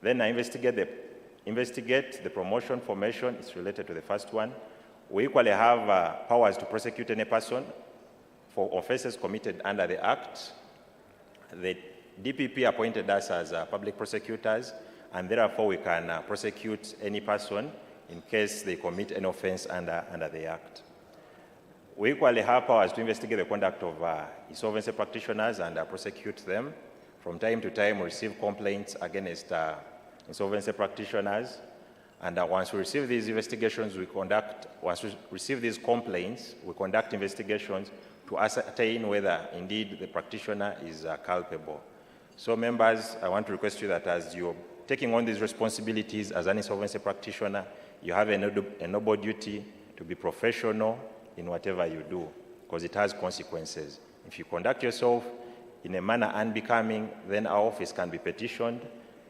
Then investigate the promotion, formation. It's related to the first one. We equally have powers to prosecute any person for offenses committed under the Act. The DPP appointed us as public prosecutors, and therefore we can prosecute any person in case they commit an offense under the Act. We equally have powers to investigate the conduct of insolvency practitioners and prosecute them. From time to time, we receive complaints against insolvency practitioners, and once we receive these investigations, once we receive these complaints, we conduct investigations to ascertain whether indeed the practitioner is culpable. So members, I want to request you that as you're taking on these responsibilities as an insolvency practitioner, you have a noble duty to be professional in whatever you do, because it has consequences. If you conduct yourself in a manner unbecoming, then our office can be petitioned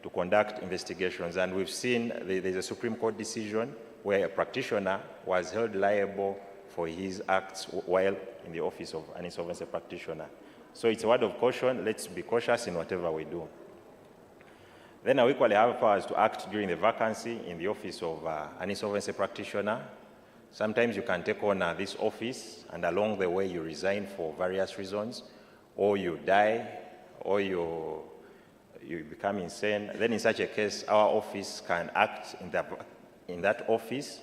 to conduct investigations. And we've seen there's a Supreme Court decision where a practitioner was held liable for his acts while in the office of an insolvency practitioner. So it's a word of caution. Let's be cautious in whatever we do. Then I equally have powers to act during the vacancy in the office of an insolvency practitioner. Sometimes you can take on this office, and along the way you resign for various reasons, or you die, or you become insane. Then in such a case, our office can act in that office,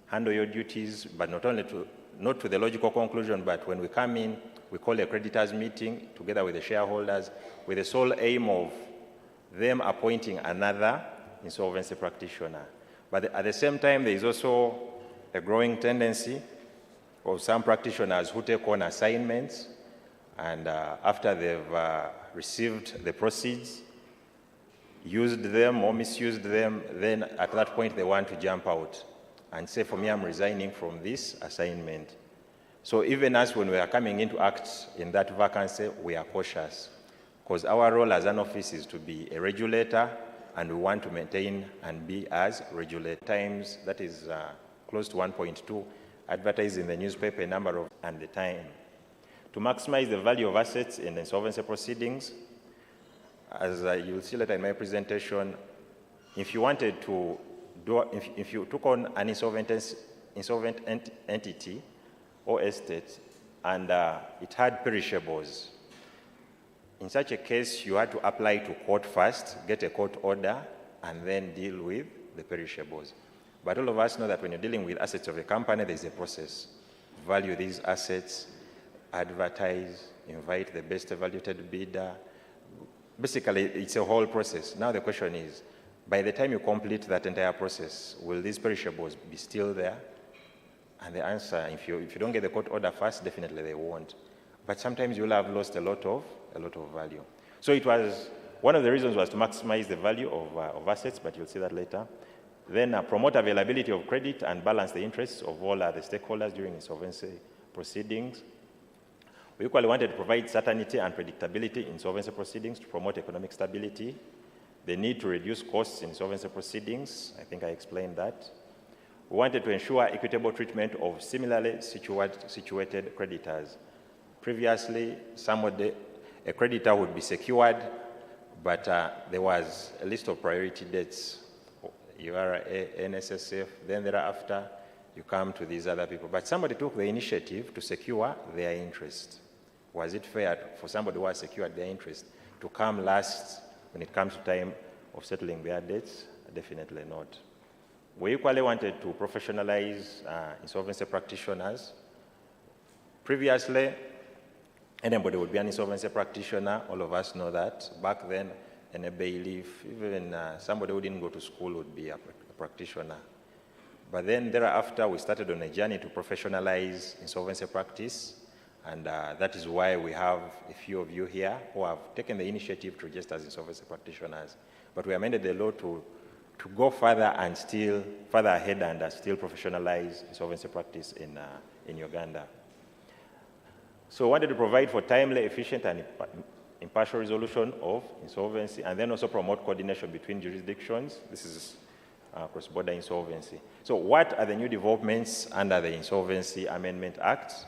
handle your duties, but not to the logical conclusion, but when we come in, we call a creditors meeting together with the shareholders with the sole aim of them appointing another insolvency practitioner. But at the same time, there is also a growing tendency of some practitioners who take on assignments, and after they've received the proceeds, used them or misused them, then at that point they want to jump out and say, for me, I'm resigning from this assignment. So even us, when we are coming into act in that vacancy, we are cautious, because our role as an office is to be a regulator, and we want to maintain and be as regulator. Times, that is close to 1.2, advertised in the newspaper a number of, and the time. To maximize the value of assets in insolvency proceedings, as you'll see later in my presentation, if you wanted to if you took on an insolvent entity or estate and it had perishables, in such a case, you had to apply to court first, get a court order, and then deal with the perishables. But all of us know that when you're dealing with assets of a company, there's a process. Value these assets, advertise, invite the best evaluated bidder. Basically, it's a whole process. Now the question is, by the time you complete that entire process, will these perishables be still there? And the answer, if you don't get the court order first, definitely they won't. But sometimes you'll have lost a lot of value. So it was, one of the reasons was to maximize the value of assets, but you'll see that later. Then promote availability of credit and balance the interests of all the stakeholders during insolvency proceedings. We equally wanted to provide certainty and predictability in insolvency proceedings to promote economic stability. The need to reduce costs in insolvency proceedings, I think I explained that. We wanted to ensure equitable treatment of similarly situated creditors. Previously, a creditor would be secured, but there was a list of priority dates. You are NSSF, then thereafter, you come to these other people. But somebody took the initiative to secure their interest. Was it fair for somebody who has secured their interest to come last when it comes to time of settling their debts? Definitely not. We equally wanted to professionalize insolvency practitioners. Previously, anybody would be an insolvency practitioner. All of us know that. Back then, a bailiff, even somebody who didn't go to school would be a practitioner. But then thereafter, we started on a journey to professionalize insolvency practice. And that is why we have a few of you here who have taken the initiative to register as insolvency practitioners. But we amended the law to go further and still further ahead and still professionalize insolvency practice in Uganda. So we wanted to provide for timely, efficient, and impartial resolution of insolvency, and then also promote coordination between jurisdictions. This is cross-border insolvency. So what are the new developments under the Insolvency Amendment Act?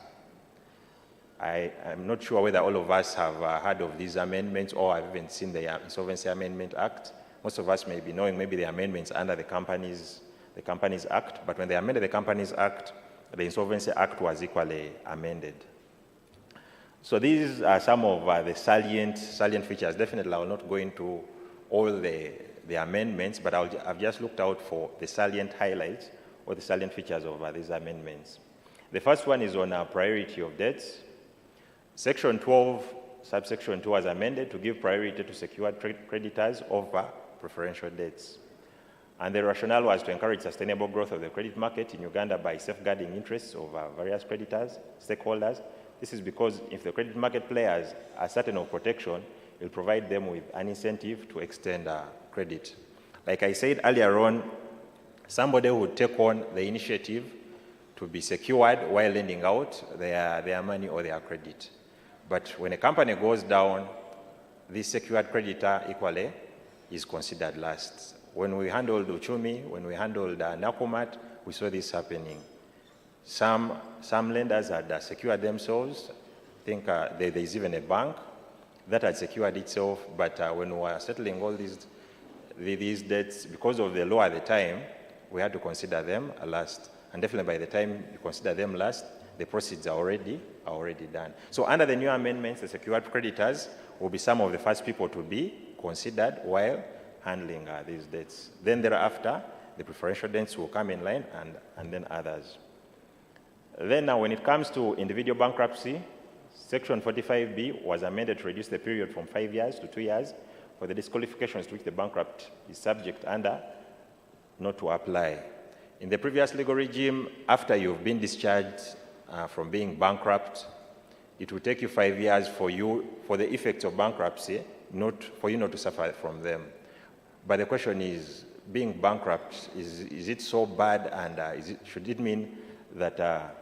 I'm not sure whether all of us have heard of these amendments or have even seen the Insolvency Amendment Act. Most of us may be knowing maybe the amendments under the Companies Act, but when they amended the Companies Act, the Insolvency Act was equally amended. So these are some of the salient features. Definitely, I will not go into all the amendments, but I've just looked out for the salient highlights or the salient features of these amendments. The first one is on priority of debts. Section 12, subsection 2 was amended to give priority to secured creditors over preferential debts. And the rationale was to encourage sustainable growth of the credit market in Uganda by safeguarding interests of various creditors, stakeholders. This is because if the credit market players are certain of protection, it will provide them with an incentive to extend credit. Like I said earlier on, somebody would take on the initiative to be secured while lending out their money or their credit. But when a company goes down, this secured creditor equally is considered last. When we handled Uchumi, when we handled Nakumat, we saw this happening. Some lenders had secured themselves. I think there's even a bank that had secured itself, but when we were settling all these debts, because of the law at the time, we had to consider them last. And definitely by the time you consider them last, the proceeds are already done. So under the new amendments, the secured creditors will be some of the first people to be considered while handling these debts. Then thereafter, the preferential debts will come in line and then others. Then when it comes to individual bankruptcy, Section 45B was amended to reduce the period from 5 years to 2 years for the disqualifications to which the bankrupt is subject under not to apply. In the previous legal regime, after you've been discharged from being bankrupt, it will take you 5 years for the effects of bankruptcy, for you not to suffer from them. But the question is, being bankrupt, is it so bad, and should it mean that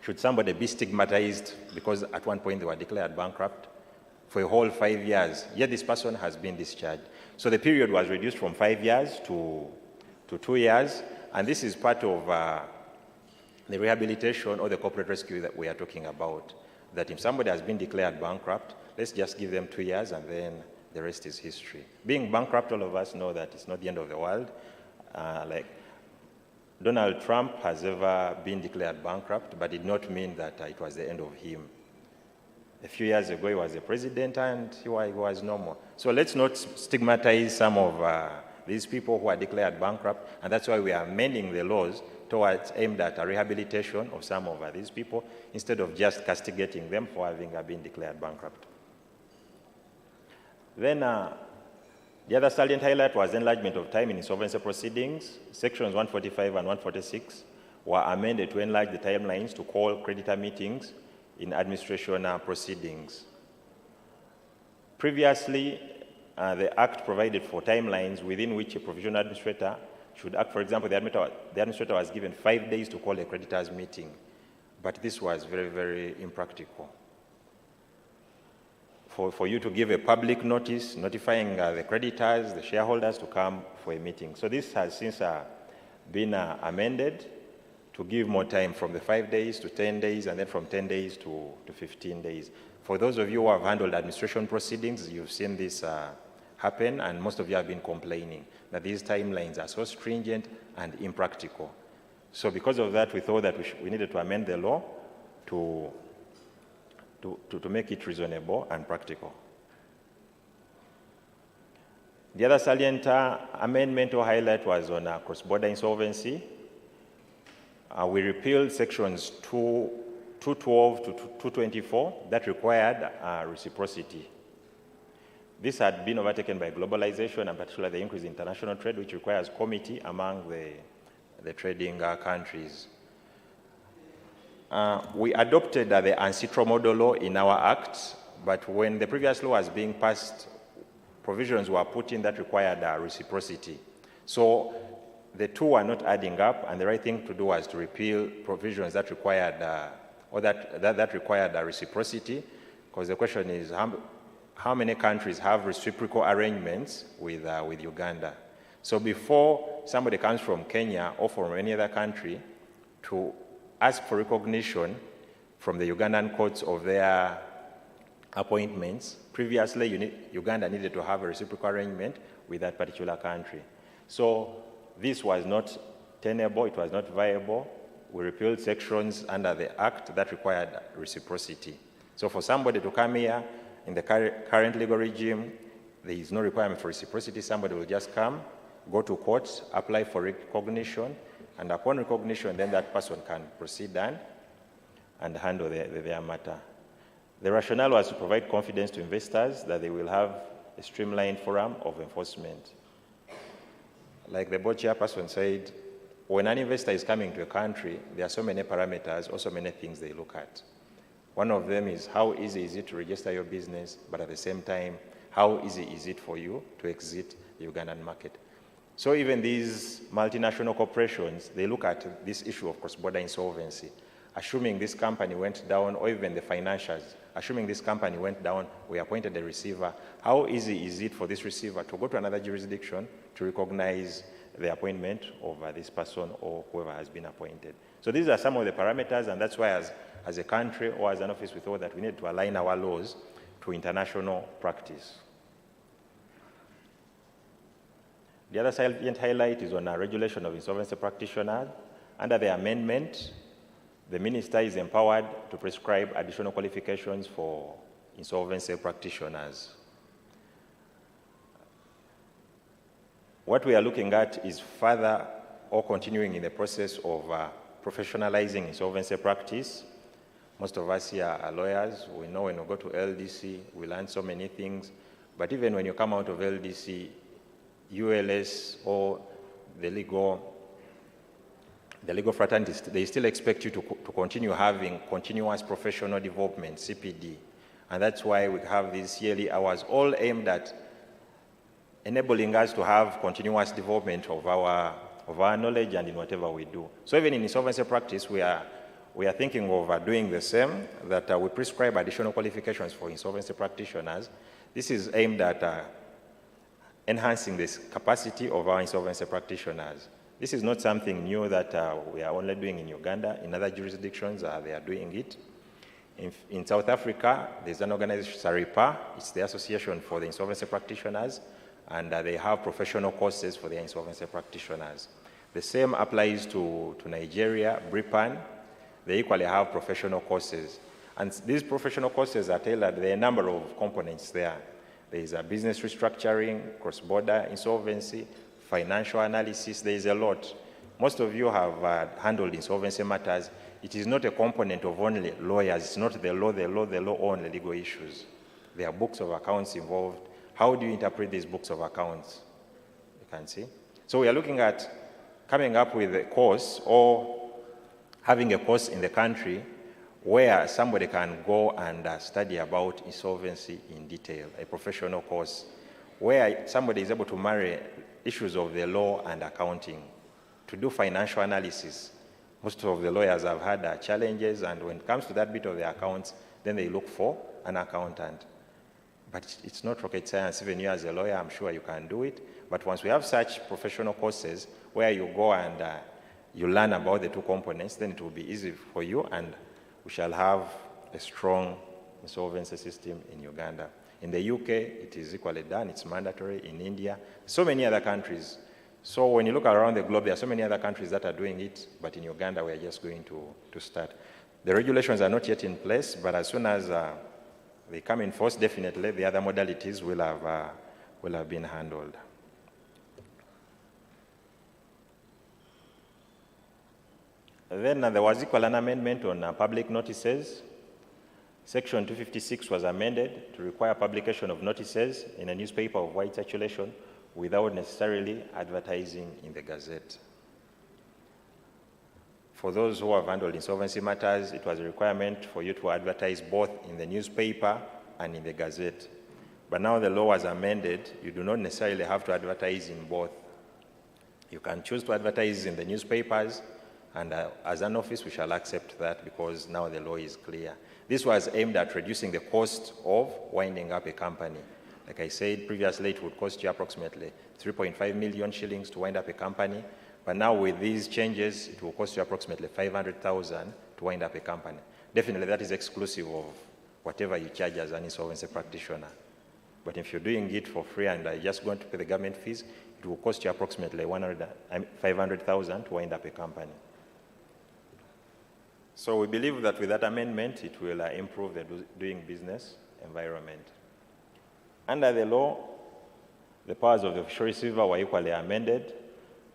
should somebody be stigmatized because at one point they were declared bankrupt for a whole 5 years, yet this person has been discharged? So the period was reduced from 5 years to 2 years, and this is part of the rehabilitation or the corporate rescue that we are talking about, that if somebody has been declared bankrupt, let's just give them 2 years and then the rest is history. Being bankrupt, all of us know that it's not the end of the world. Like Donald Trump has ever been declared bankrupt, but did not mean that it was the end of him. A few years ago, he was the president and he was no more. So let's not stigmatize some of these people who are declared bankrupt, and that's why we are amending the laws towards aimed at a rehabilitation of some of these people instead of just castigating them for having been declared bankrupt. Then the other salient highlight was enlargement of time in insolvency proceedings. Sections 145 and 146 were amended to enlarge the timelines to call creditor meetings in administration proceedings. Previously, the Act provided for timelines within which a provisional administrator should act. For example, the administrator was given 5 days to call a creditors meeting, but this was very, very impractical. For you to give a public notice notifying the creditors, the shareholders to come for a meeting. So this has since been amended to give more time from the 5 days to 10 days and then from 10 days to 15 days. For those of you who have handled administration proceedings, you've seen this happen, and most of you have been complaining that these timelines are so stringent and impractical. So because of that, we thought that we needed to amend the law to make it reasonable and practical. The other salient amendment or highlight was on cross-border insolvency. We repealed sections 212 to 224 that required reciprocity. This had been overtaken by globalization and particularly the increase in international trade, which requires comity among the trading countries. We adopted the ancestral model law in our act, but when the previous law was being passed, provisions were put in that required reciprocity. So the two were not adding up, and the right thing to do was to repeal provisions that required that required reciprocity, because the question is how many countries have reciprocal arrangements with Uganda? So before somebody comes from Kenya or from any other country to ask for recognition from the Ugandan courts of their appointments, previously Uganda needed to have a reciprocal arrangement with that particular country. So this was not tenable, it was not viable. We repealed sections under the Act that required reciprocity. So for somebody to come here in the current legal regime, there is no requirement for reciprocity. Somebody will just come, go to court, apply for recognition, and upon recognition, then that person can proceed and handle their matter. The rationale was to provide confidence to investors that they will have a streamlined forum of enforcement. Like the board chairperson said, when an investor is coming to a country, there are so many parameters, also many things they look at. One of them is how easy is it to register your business, but at the same time, how easy is it for you to exit the Ugandan market? So even these multinational corporations, they look at this issue of cross-border insolvency. Assuming this company went down, or even the financials, assuming this company went down, we appointed a receiver. How easy is it for this receiver to go to another jurisdiction to recognize the appointment of this person or whoever has been appointed? So these are some of the parameters, and that's why as a country or as an office, we thought that we need to align our laws to international practice. The other salient highlight is on a regulation of insolvency practitioners. Under the amendment, the minister is empowered to prescribe additional qualifications for insolvency practitioners. What we are looking at is further or continuing in the process of professionalizing insolvency practice. Most of us here are lawyers. We know when we go to LDC, we learn so many things. But even when you come out of LDC, ULS or the legal fraternities, they still expect you to continue having continuous professional development, CPD. And that's why we have these yearly hours, all aimed at enabling us to have continuous development of our knowledge and in whatever we do. So even in insolvency practice, we are thinking of doing the same, that we prescribe additional qualifications for insolvency practitioners. This is aimed at enhancing this capacity of our insolvency practitioners. This is not something new that we are only doing in Uganda. In other jurisdictions, they are doing it. In South Africa, there's an organization, SARIPA. It's the Association for the Insolvency Practitioners, and they have professional courses for the insolvency practitioners. The same applies to Nigeria, BRIPAN. They equally have professional courses. And these professional courses are tailored. There are a number of components there. There is a business restructuring, cross-border insolvency, financial analysis. There is a lot. Most of you have handled insolvency matters. It is not a component of only lawyers. It's not the law only legal issues. There are books of accounts involved. How do you interpret these books of accounts? You can see. So we are looking at coming up with a course or having a course in the country where somebody can go and study about insolvency in detail, a professional course, where somebody is able to marry issues of the law and accounting, to do financial analysis. Most of the lawyers have had challenges, and when it comes to that bit of the accounts, then they look for an accountant. But it's not rocket science. Even you as a lawyer, I'm sure you can do it. But once we have such professional courses where you go and you learn about the two components, then it will be easy for you, and we shall have a strong insolvency system in Uganda. In the UK, it is equally done. It's mandatory. In India, so many other countries. So when you look around the globe, there are so many other countries that are doing it, but in Uganda, we are just going to start. The regulations are not yet in place, but as soon as they come in force, definitely the other modalities will have been handled. Then there was equal an amendment on public notices. Section 256 was amended to require publication of notices in a newspaper of wide circulation without necessarily advertising in the Gazette. For those who have handled insolvency matters, it was a requirement for you to advertise both in the newspaper and in the Gazette. But now the law was amended. You do not necessarily have to advertise in both. You can choose to advertise in the newspapers, and as an office, we shall accept that because now the law is clear. This was aimed at reducing the cost of winding up a company. Like I said previously, it would cost you approximately 3.5 million shillings to wind up a company. But now with these changes, it will cost you approximately 500,000 to wind up a company. Definitely that is exclusive of whatever you charge as an insolvency practitioner. But if you're doing it for free and are just going to pay the government fees, it will cost you approximately 500,000 to wind up a company. So we believe that with that amendment, it will improve the doing business environment. Under the law, the powers of the official receiver were equally amended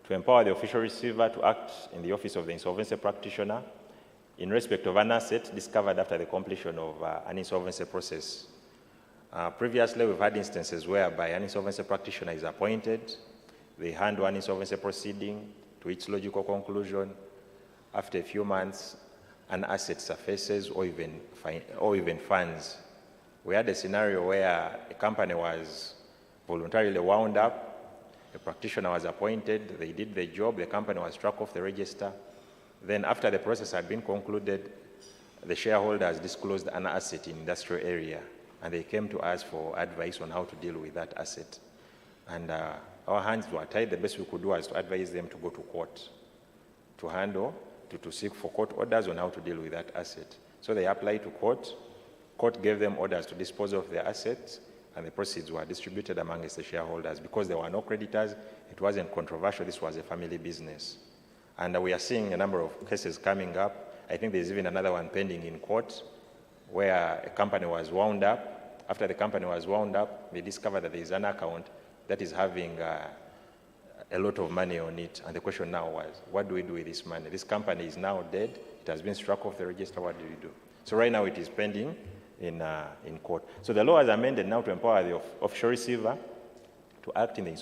to empower the official receiver to act in the office of the insolvency practitioner in respect of an asset discovered after the completion of an insolvency process. Previously, we've had instances whereby an insolvency practitioner is appointed, they handle an insolvency proceeding to its logical conclusion. After a few months, an asset surfaces or even funds. We had a scenario where a company was voluntarily wound up, a practitioner was appointed, they did the job, the company was struck off the register. Then after the process had been concluded, the shareholders disclosed an asset in industrial area, and they came to us for advice on how to deal with that asset. And our hands were tied. The best we could do was to advise them to go to court, to handle, to seek for court orders on how to deal with that asset. So they applied to court. Court gave them orders to dispose of their assets, and the proceeds were distributed amongst the shareholders. Because there were no creditors, it wasn't controversial. This was a family business. And we are seeing a number of cases coming up. I think there's even another one pending in court where a company was wound up. After the company was wound up, they discovered that there is an account that is having a lot of money on it. And the question now was, what do we do with this money? This company is now dead. It has been struck off the register. What do we do? So right now it is pending in court. So the law has amended now to empower the official receiver to act in the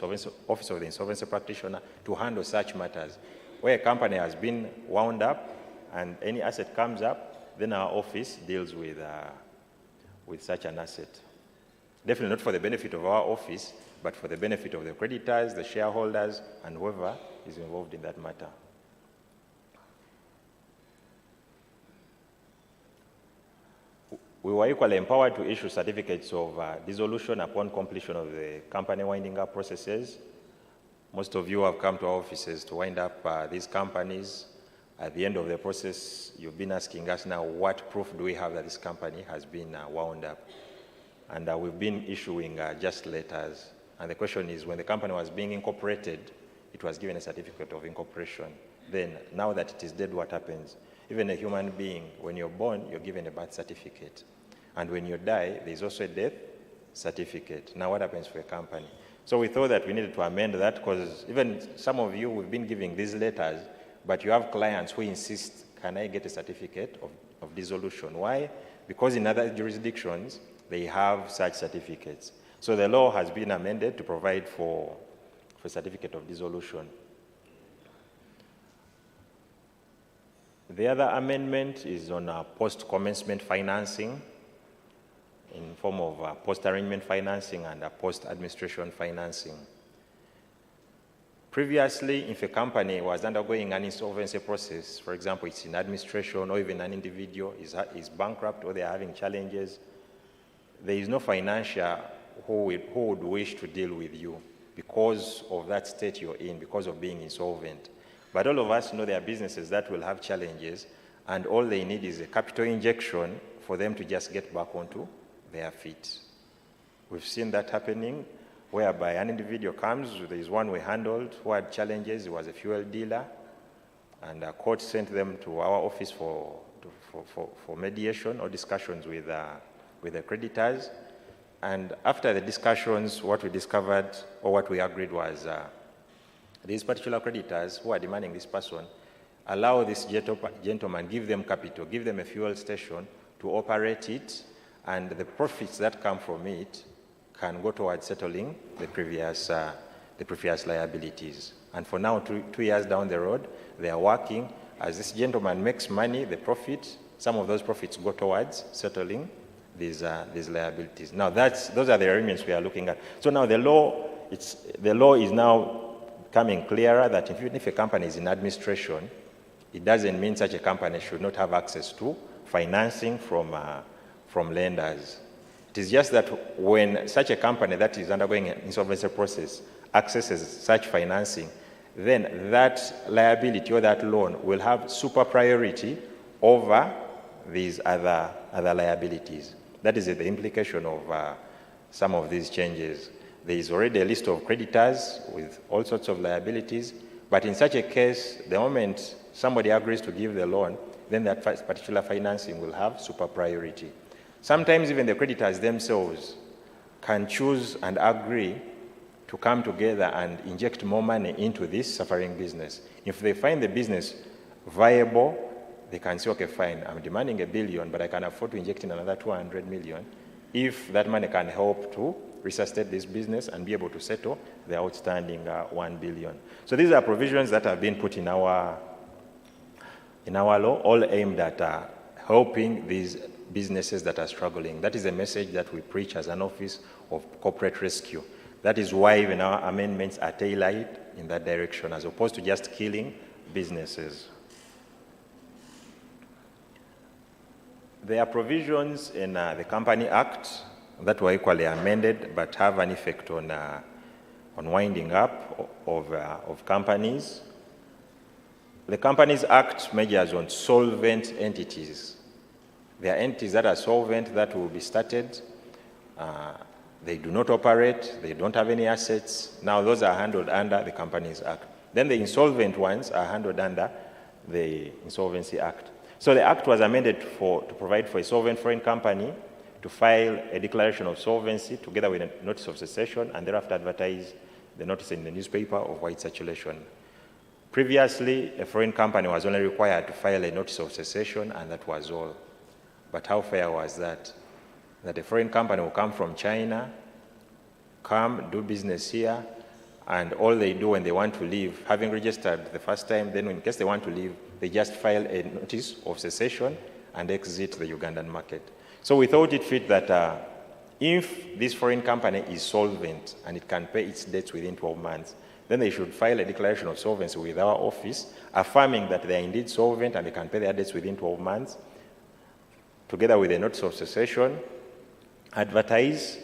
office of the insolvency practitioner to handle such matters. Where a company has been wound up and any asset comes up, then our office deals with such an asset. Definitely not for the benefit of our office, but for the benefit of the creditors, the shareholders, and whoever is involved in that matter. We were equally empowered to issue certificates of dissolution upon completion of the company winding up processes. Most of you have come to our offices to wind up these companies. At the end of the process, you've been asking us now, what proof do we have that this company has been wound up? And we've been issuing just letters. And the question is, when the company was being incorporated, it was given a certificate of incorporation. Then, now that it is dead, what happens? Even a human being, when you're born, you're given a birth certificate. And when you die, there's also a death certificate. Now what happens for a company? So we thought that we needed to amend that because even some of you, we've been giving these letters, but you have clients who insist, can I get a certificate of dissolution? Why? Because in other jurisdictions, they have such certificates. So the law has been amended to provide for certificate of dissolution. The other amendment is on post-commencement financing in form of post-arrangement financing and post-administration financing. Previously, if a company was undergoing an insolvency process, for example, it's in administration or even an individual is bankrupt or they're having challenges, there is no financier who would wish to deal with you because of that state you're in, because of being insolvent. But all of us know there are businesses that will have challenges, and all they need is a capital injection for them to just get back onto their feet. We've seen that happening, whereby an individual comes, there is one we handled who had challenges, he was a fuel dealer, and a court sent them to our office for mediation or discussions with the creditors. And after the discussions, what we discovered, or what we agreed was, these particular creditors who are demanding this person allow this gentleman, give them capital, give them a fuel station to operate it, and the profits that come from it can go towards settling the previous liabilities. And for now, two years down the road, they are working. As this gentleman makes money, the profit, some of those profits go towards settling these liabilities. Now, those are the arrangements we are looking at. So now the law is now becoming clearer that even if a company is in administration, it doesn't mean such a company should not have access to financing from lenders. It is just that when such a company that is undergoing an insolvency process accesses such financing, then that liability or that loan will have super priority over these other liabilities. That is the implication of some of these changes. There is already a list of creditors with all sorts of liabilities, but in such a case, the moment somebody agrees to give the loan, then that particular financing will have super priority. Sometimes even the creditors themselves can choose and agree to come together and inject more money into this suffering business. If they find the business viable, they can say, okay, fine, I'm demanding $1 billion, but I can afford to inject in another 200 million if that money can help to resuscitate this business and be able to settle the outstanding $1 billion. So these are provisions that have been put in our law, all aimed at helping these businesses that are struggling. That is a message that we preach as an office of corporate rescue. That is why even our amendments are tailored in that direction, as opposed to just killing businesses. There are provisions in the Company Act that were equally amended but have an effect on winding up of companies. The Companies Act measures on solvent entities. There are entities that are solvent that will be started. They do not operate, they don't have any assets. Now those are handled under the Companies Act. Then the insolvent ones are handled under the Insolvency Act. So the Act was amended to provide for a solvent foreign company to file a declaration of solvency together with a notice of cessation and thereafter advertise the notice in the newspaper of wide circulation. Previously, a foreign company was only required to file a notice of cessation, and that was all. But how fair was that? That a foreign company will come from China, come do business here, and all they do when they want to leave, having registered the first time, then in case they want to leave, they just file a notice of cessation and exit the Ugandan market. So we thought it fit that if this foreign company is solvent and it can pay its debts within 12 months, then they should file a declaration of solvency with our office, affirming that they are indeed solvent and they can pay their debts within 12 months, together with a notice of cessation, advertise,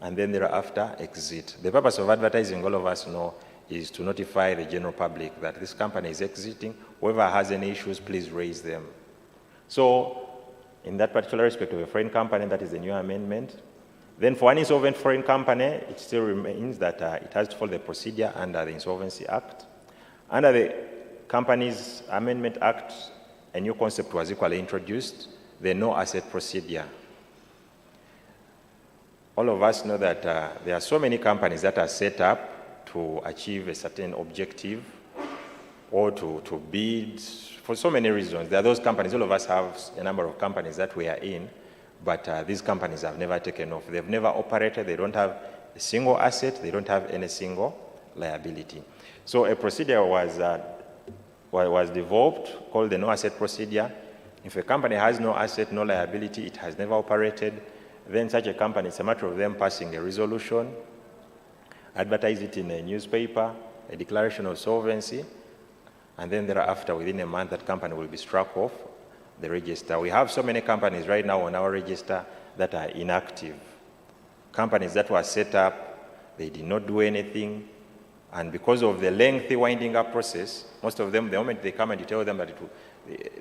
and then thereafter exit. The purpose of advertising, all of us know, is to notify the general public that this company is exiting. Whoever has any issues, please raise them. So, in that particular respect of a foreign company, that is the new amendment. Then for an insolvent foreign company, it still remains that it has to follow the procedure under the Insolvency Act. Under the Companies Amendment Act, a new concept was equally introduced, the no asset procedure. All of us know that there are so many companies that are set up to achieve a certain objective or to bid for so many reasons. There are those companies, all of us have a number of companies that we are in, but these companies have never taken off. They've never operated, they don't have a single asset, they don't have any single liability. So a procedure was developed called the no asset procedure. If a company has no asset, no liability, it has never operated, then such a company, it's a matter of them passing a resolution, advertise it in a newspaper, a declaration of solvency, and then thereafter, within a month, that company will be struck off the register. We have so many companies right now on our register that are inactive. Companies that were set up, they did not do anything, and because of the lengthy winding up process, most of them, the moment they come and you tell them that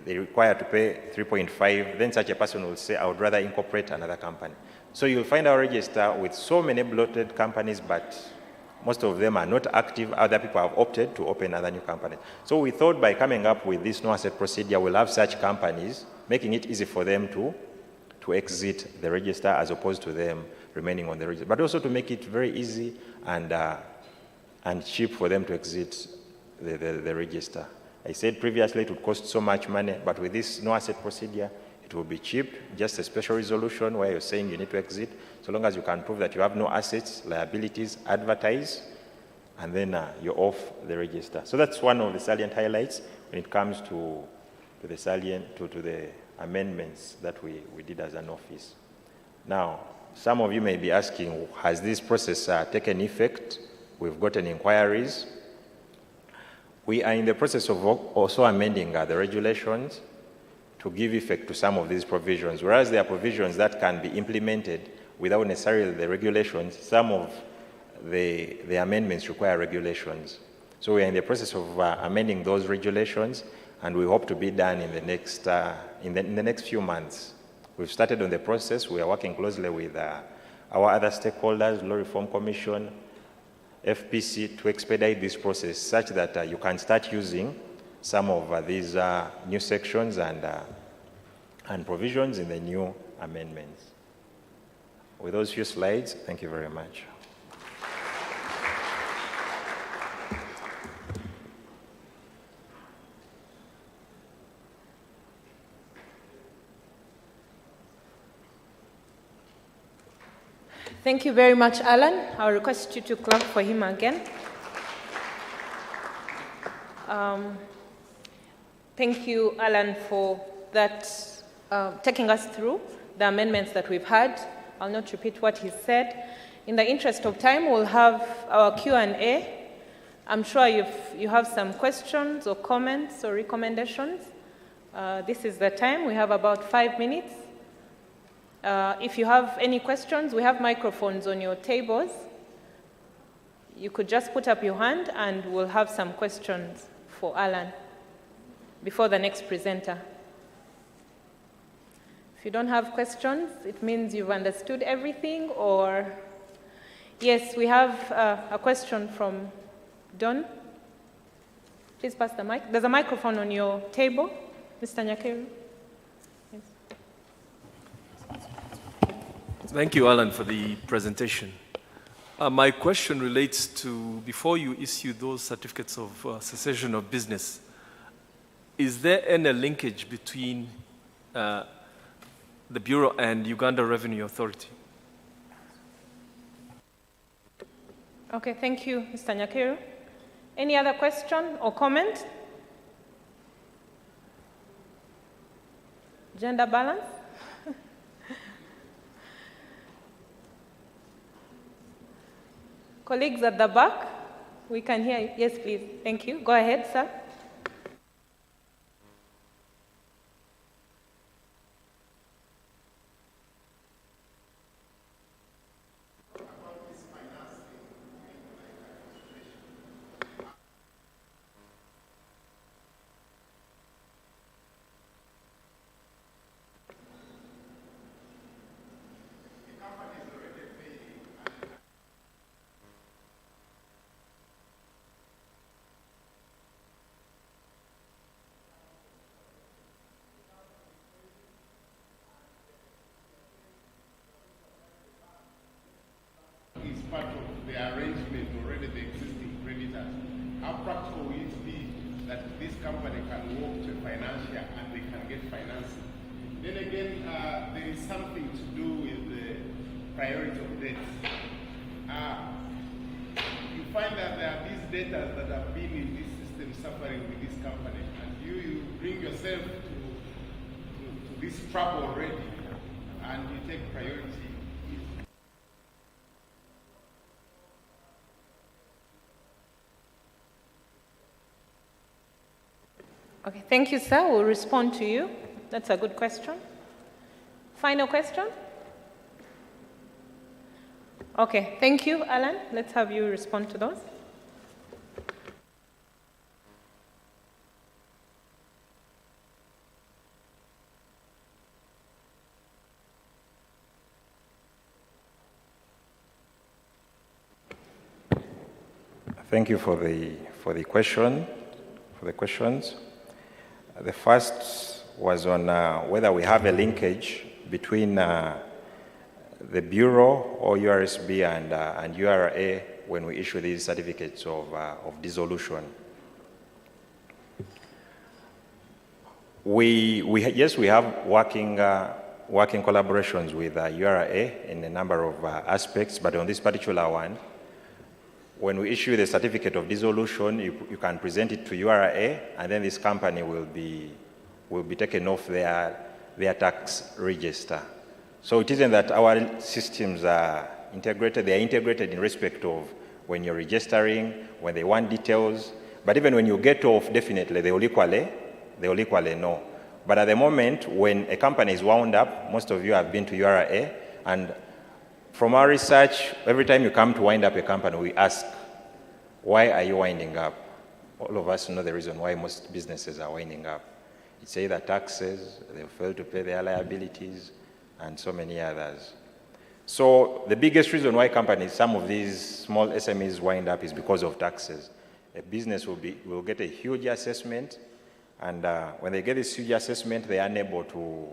they require to pay 3.5, then such a person will say, I would rather incorporate another company. So you'll find our register with so many bloated companies, but most of them are not active. Other people have opted to open other new companies. So we thought by coming up with this no asset procedure, we'll have such companies, making it easy for them to exit the register as opposed to them remaining on the register, but also to make it very easy and cheap for them to exit the register. I said previously it would cost so much money, but with this no asset procedure, it will be cheap, just a special resolution where you're saying you need to exit, so long as you can prove that you have no assets, liabilities, advertise, and then you're off the register. So that's one of the salient highlights when it comes to the amendments that we did as an office. Now, some of you may be asking, has this process taken effect? We've gotten inquiries. We are in the process of also amending the regulations to give effect to some of these provisions. Whereas there are provisions that can be implemented without necessarily the regulations. Some of the amendments require regulations. So we are in the process of amending those regulations, and we hope to be done in the next, in the next few months. We've started on the process. We are working closely with our other stakeholders, Law Reform Commission, FPC, to expedite this process such that you can start using some of these new sections and provisions in the new amendments. With those few slides, thank you very much. Thank you very much, Alan. I'll request you to clap for him again. Thank you, Alan, for that, taking us through the amendments that we've had. I'll not repeat what he said. In the interest of time, we'll have our Q&A. I'm sure you have some questions or comments or recommendations. This is the time. We have about 5 minutes. If you have any questions, we have microphones on your tables. You could just put up your hand and we'll have some questions for Alan before the next presenter. If you don't have questions, it means you've understood everything, or... Yes, we have a question from Don. Please pass the mic. There's a microphone on your table, Mr. Nyakeru. Yes. Thank you, Alan, for the presentation. My question relates to, before you issue those certificates of cessation of business, is there any linkage between the Bureau and Uganda Revenue Authority? Okay, thank you, Mr. Nyakeru. Any other question or comment? Gender balance? Colleagues at the back, we can hear you. Yes, please. Thank you. Go ahead, sir. Part of the arrangement already, the existing creditors. How practical will it be that this company can walk to financial and they can get financing? Then again, there is something to do with the priority of debts. You find that there are these debtors that have been in this system suffering with this company, and you bring yourself to this trouble already, and you take priority. Okay, thank you, sir. We'll respond to you. That's a good question. Final question? Okay, thank you, Alan. Let's have you respond to those. Thank you for the questions. The first was on whether we have a linkage between the Bureau or URSB and URA when we issue these certificates of dissolution. Yes, we have working collaborations with URA in a number of aspects, but on this particular one, when we issue the certificate of dissolution, you can present it to URA, and then this company will be taken off their tax register. So it isn't that our systems are integrated; they are integrated in respect of when you're registering, when they want details. But even when you get off, definitely they will equally know. But at the moment, when a company is wound up, most of you have been to URA, and From our research, every time you come to wind up a company, we ask, why are you winding up? All of us know the reason why most businesses are winding up. It's either taxes, they fail to pay their liabilities, and so many others. So the biggest reason why companies, some of these small SMEs wind up is because of taxes. A business will get a huge assessment, and when they get this huge assessment, they are unable to,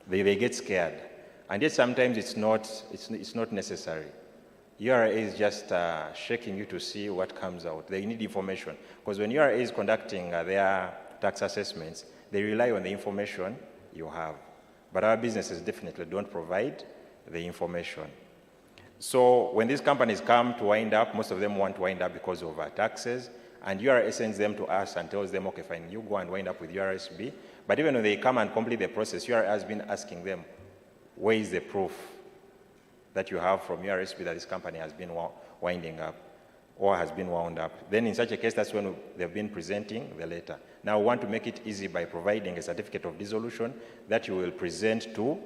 they get scared. And yet sometimes it's not necessary. URA is just shaking you to see what comes out. They need information. Because when URA is conducting their tax assessments, they rely on the information you have. But our businesses definitely don't provide the information. So when these companies come to wind up, most of them want to wind up because of taxes, and URA sends them to us and tells them, okay, fine, you go and wind up with URSB. But even when they come and complete the process, URA has been asking them, where is the proof that you have from URSB that this company has been winding up or has been wound up? Then in such a case, that's when they've been presenting the letter. Now we want to make it easy by providing a certificate of dissolution that you will present to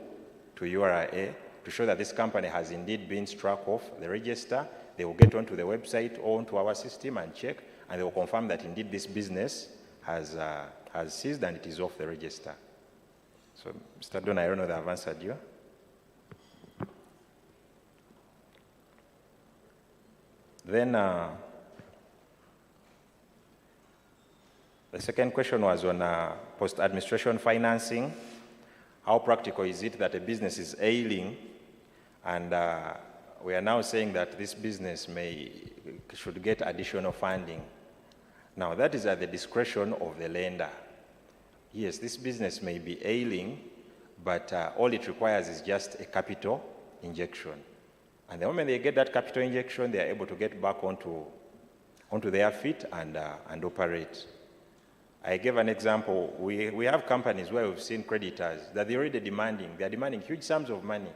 URA to show that this company has indeed been struck off the register. They will get onto the website or onto our system and check, and they will confirm that indeed this business has ceased and it is off the register. So, Mr. Don, I don't know that I've answered you. Then the second question was on post-administration financing. How practical is it that a business is ailing, and we are now saying that this business should get additional funding? Now, that is at the discretion of the lender. Yes, this business may be ailing, but all it requires is just a capital injection. And the moment they get that capital injection, they are able to get back onto their feet and operate. I gave an example. We have companies where we've seen creditors that they're already they're demanding huge sums of money,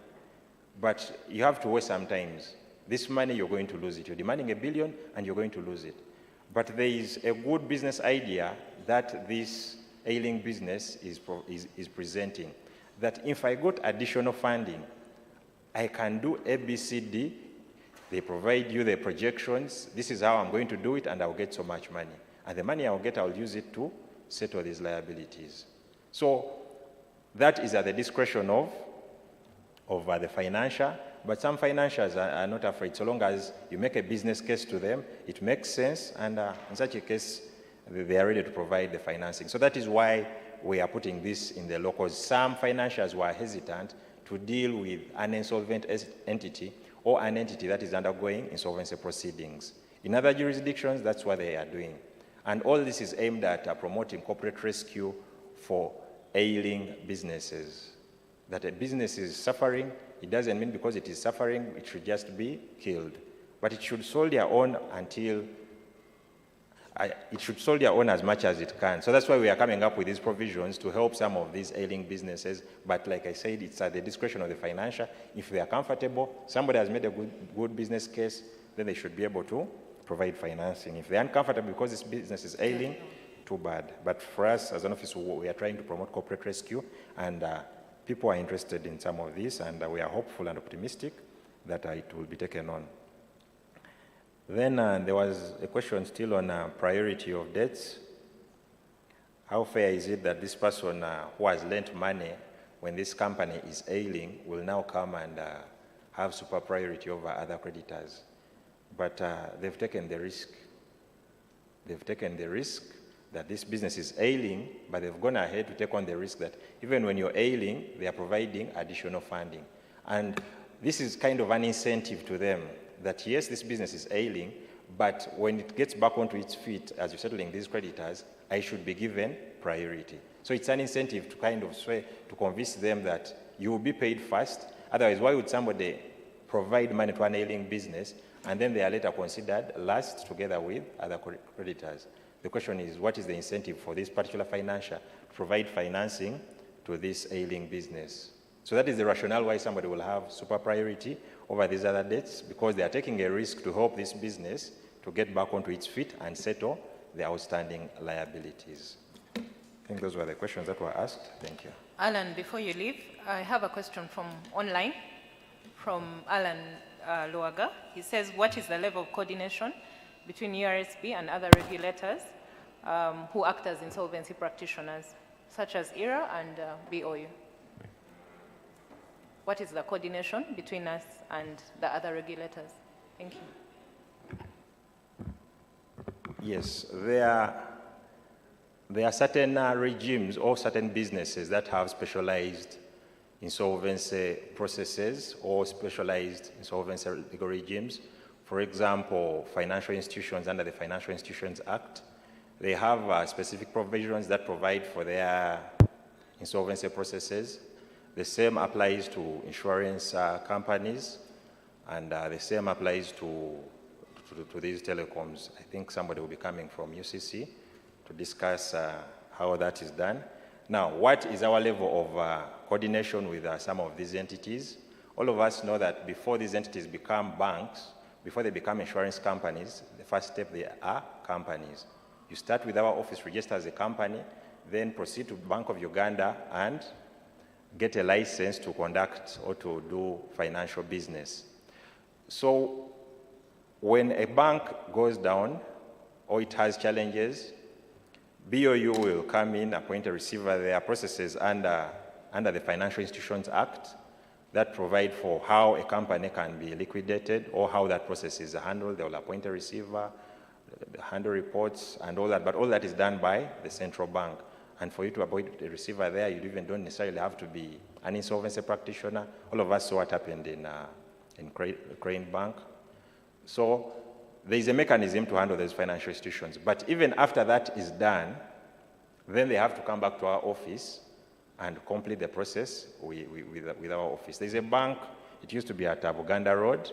but you have to wait sometimes. This money, you're going to lose it. You're demanding $1 billion and you're going to lose it. But there is a good business idea that this ailing business is presenting, that if I got additional funding, I can do A, B, C, D. They provide you the projections. This is how I'm going to do it, and I'll get so much money. And the money I'll get, I'll use it to settle these liabilities. So that is at the discretion of the financier, but some financiers are not afraid. So long as you make a business case to them, it makes sense, and in such a case, they are ready to provide the financing. So that is why we are putting this in the law, because some financiers were hesitant to deal with an insolvent entity or an entity that is undergoing insolvency proceedings. In other jurisdictions, that's what they are doing. And all this is aimed at promoting corporate rescue for ailing businesses. That a business is suffering, it doesn't mean because it is suffering, it should just be killed. But it should soldier on it should soldier on as much as it can. So that's why we are coming up with these provisions to help some of these ailing businesses. But like I said, it's at the discretion of the financier. If they are comfortable, somebody has made a good business case, then they should be able to provide financing. If they're uncomfortable because this business is ailing, too bad. But for us as an office, we are trying to promote corporate rescue, and people are interested in some of this, and we are hopeful and optimistic that it will be taken on. Then there was a question still on priority of debts. How fair is it that this person who has lent money when this company is ailing will now come and have super priority over other creditors? But they've taken the risk. They've taken the risk that this business is ailing, but they've gone ahead to take on the risk that even when you're ailing, they are providing additional funding. And this is kind of an incentive to them that yes, this business is ailing, but when it gets back onto its feet as you're settling these creditors, I should be given priority. So it's an incentive to kind of to convince them that you will be paid first. Otherwise, why would somebody provide money to an ailing business and then they are later considered last together with other creditors? The question is, what is the incentive for this particular financier to provide financing to this ailing business? So that is the rationale why somebody will have super priority over these other debts, because they are taking a risk to help this business to get back onto its feet and settle the outstanding liabilities. I think those were the questions that were asked. Thank you. Alan, before you leave, I have a question from online from Alan Luaga. He says, what is the level of coordination between URSB and other regulators who act as insolvency practitioners, such as IRA and BOU? What is the coordination between us and the other regulators? Thank you. Yes, there are certain regimes or certain businesses that have specialized insolvency processes or specialized insolvency legal regimes. For example, financial institutions under the Financial Institutions Act, they have specific provisions that provide for their insolvency processes. The same applies to insurance companies, and the same applies to these telecoms. I think somebody will be coming from UCC to discuss how that is done. Now, what is our level of coordination with some of these entities? All of us know that before these entities become banks, before they become insurance companies, the first step, they are companies. You start with our office, register as a company, then proceed to Bank of Uganda and get a license to conduct or to do financial business. So when a bank goes down or it has challenges, BOU will come in, appoint a receiver. There are processes under the Financial Institutions Act that provide for how a company can be liquidated or how that process is handled. They will appoint a receiver, handle reports and all that, but all that is done by the central bank. And for you to appoint a receiver there, you even don't necessarily have to be an insolvency practitioner. All of us saw what happened in Crane Bank. So there is a mechanism to handle those financial institutions. But even after that is done, then they have to come back to our office and complete the process with our office. There's a bank, it used to be at Buganda Road.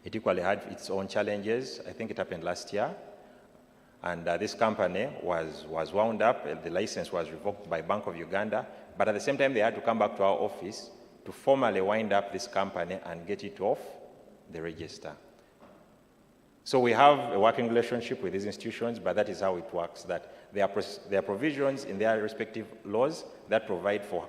It equally had its own challenges. I think it happened last year. And this company was wound up. The license was revoked by Bank of Uganda. But at the same time, they had to come back to our office to formally wind up this company and get it off the register. So we have a working relationship with these institutions, but that is how it works, that there are provisions in their respective laws that provide for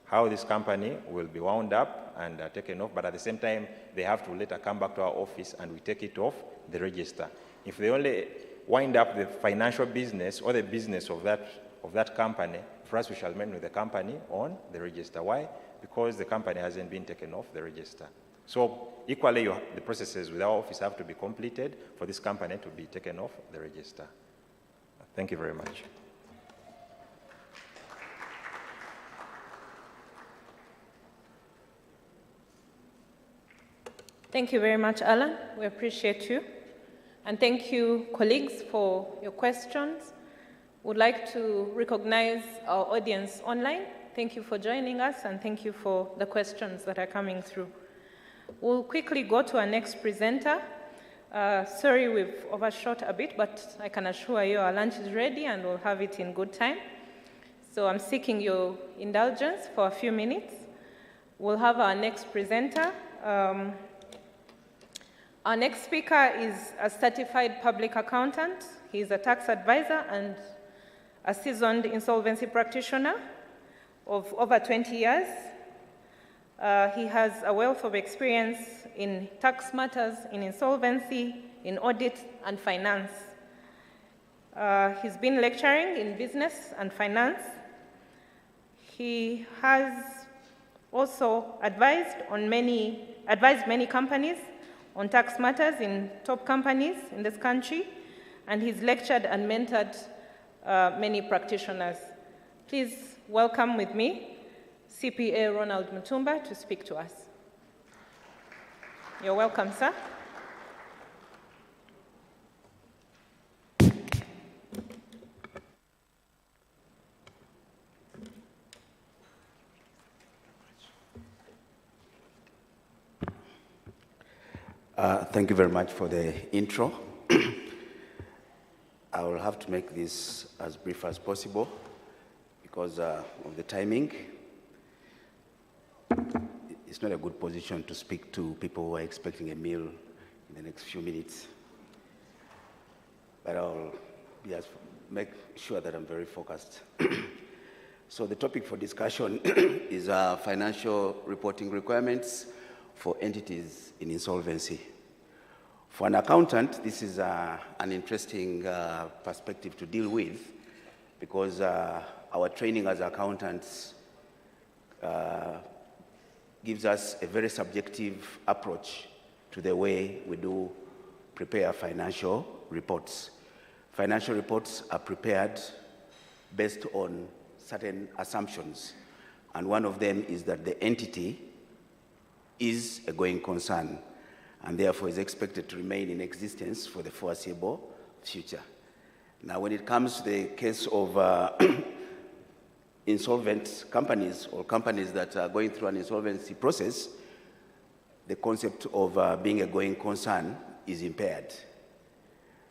how this company will be wound up and taken off, but at the same time, they have to later come back to our office and we take it off the register. If they only wind up the financial business or the business of that company, for us, we shall remain with the company on the register. Why? Because the company hasn't been taken off the register. So equally, the processes with our office have to be completed for this company to be taken off the register. Thank you very much. Thank you very much, Alan. We appreciate you. And thank you, colleagues, for your questions. Would like to recognize our audience online. Thank you for joining us, and thank you for the questions that are coming through. We'll quickly go to our next presenter. Sorry we've overshot a bit, but I can assure you our lunch is ready and we'll have it in good time. So I'm seeking your indulgence for a few minutes. We'll have our next presenter. Our next speaker is a certified public accountant. He's a tax advisor and a seasoned insolvency practitioner of over 20 years. He has a wealth of experience in tax matters, in insolvency, in audit, and finance. He's been lecturing in business and finance. He has also advised many companies on tax matters in top companies in this country, and he's lectured and mentored many practitioners. Please welcome with me CPA Ronald Mutumba to speak to us. You're welcome, sir. Thank you very much for the intro. I will have to make this as brief as possible because of the timing. It's not a good position to speak to people who are expecting a meal in the next few minutes. But I'll make sure that I'm very focused. So the topic for discussion is financial reporting requirements for entities in insolvency. For an accountant, this is an interesting perspective to deal with, because our training as accountants gives us a very subjective approach to the way we do prepare financial reports. Financial reports are prepared based on certain assumptions, and one of them is that the entity is a going concern and therefore is expected to remain in existence for the foreseeable future. Now, when it comes to the case of insolvent companies or companies that are going through an insolvency process, the concept of being a going concern is impaired.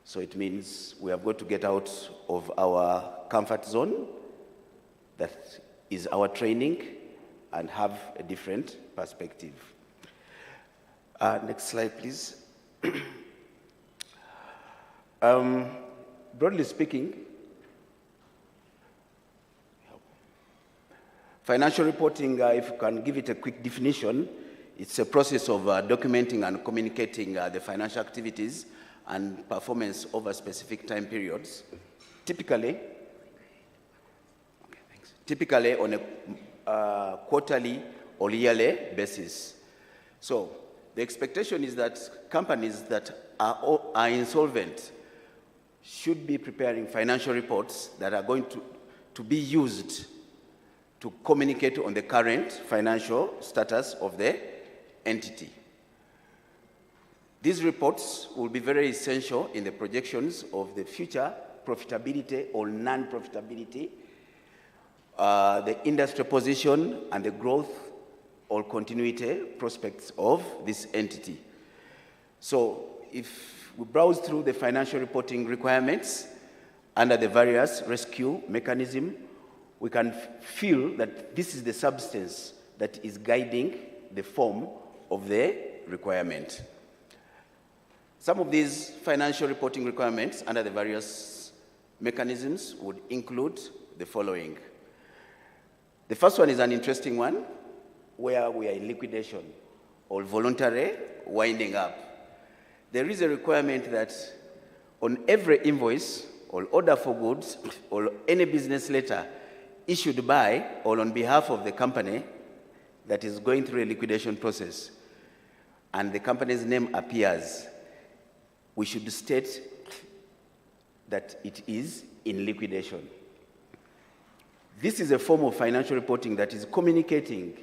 So it means we have got to get out of our comfort zone, that is our training, and have a different perspective. Next slide, please. Broadly speaking, financial reporting, if you can give it a quick definition, it's a process of documenting and communicating the financial activities and performance over specific time periods, typically on a quarterly or yearly basis. So the expectation is that companies that are insolvent should be preparing financial reports that are going to be used to communicate on the current financial status of the entity. These reports will be very essential in the projections of the future profitability or non-profitability, the industry position, and the growth or continuity prospects of this entity. So if we browse through the financial reporting requirements under the various rescue mechanisms, we can feel that this is the substance that is guiding the form of the requirement. Some of these financial reporting requirements under the various mechanisms would include the following. The first one is an interesting one, where we are in liquidation or voluntary winding up. There is a requirement that on every invoice or order for goods or any business letter issued by or on behalf of the company that is going through a liquidation process and the company's name appears, we should state that it is in liquidation. This is a form of financial reporting that is communicating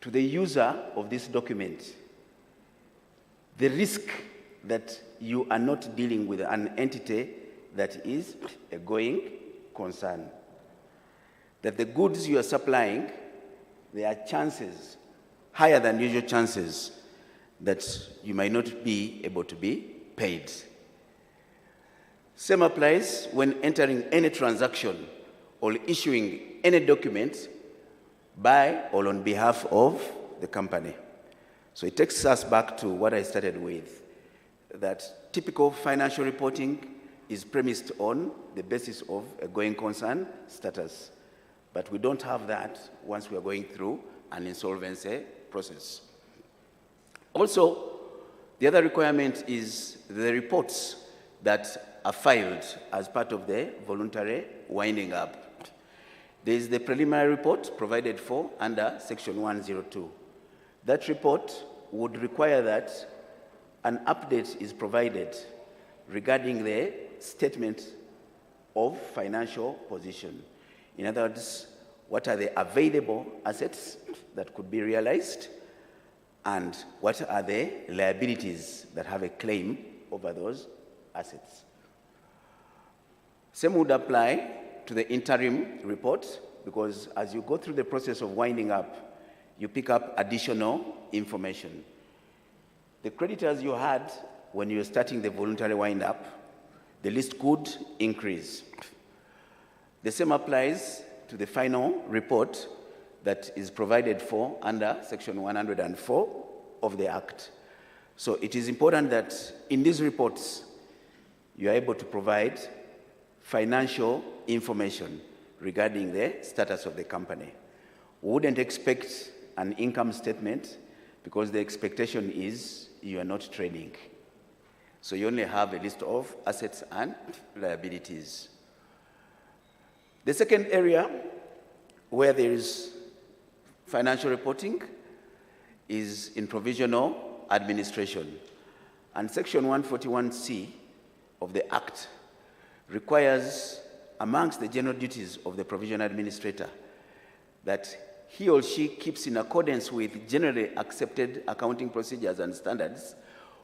to the user of this document the risk that you are not dealing with an entity that is a going concern. That the goods you are supplying, there are chances, higher than usual chances, that you might not be able to be paid. Same applies when entering any transaction or issuing any document by or on behalf of the company. So it takes us back to what I started with, that typical financial reporting is premised on the basis of a going concern status. But we don't have that once we are going through an insolvency process. Also, the other requirement is the reports that are filed as part of the voluntary winding up. There is the preliminary report provided for under Section 102. That report would require that an update is provided regarding the statement of financial position. In other words, what are the available assets that could be realized, and what are the liabilities that have a claim over those assets. Same would apply to the interim report, because as you go through the process of winding up, you pick up additional information. The creditors you had when you were starting the voluntary wind up, the list could increase. The same applies to the final report that is provided for under Section 104 of the Act. So it is important that in these reports, you are able to provide financial information regarding the status of the company. We wouldn't expect an income statement because the expectation is you are not trading. So you only have a list of assets and liabilities. The second area where there is financial reporting is in provisional administration. And Section 141C of the Act requires, amongst the general duties of the provisional administrator, that he or she keeps in accordance with generally accepted accounting procedures and standards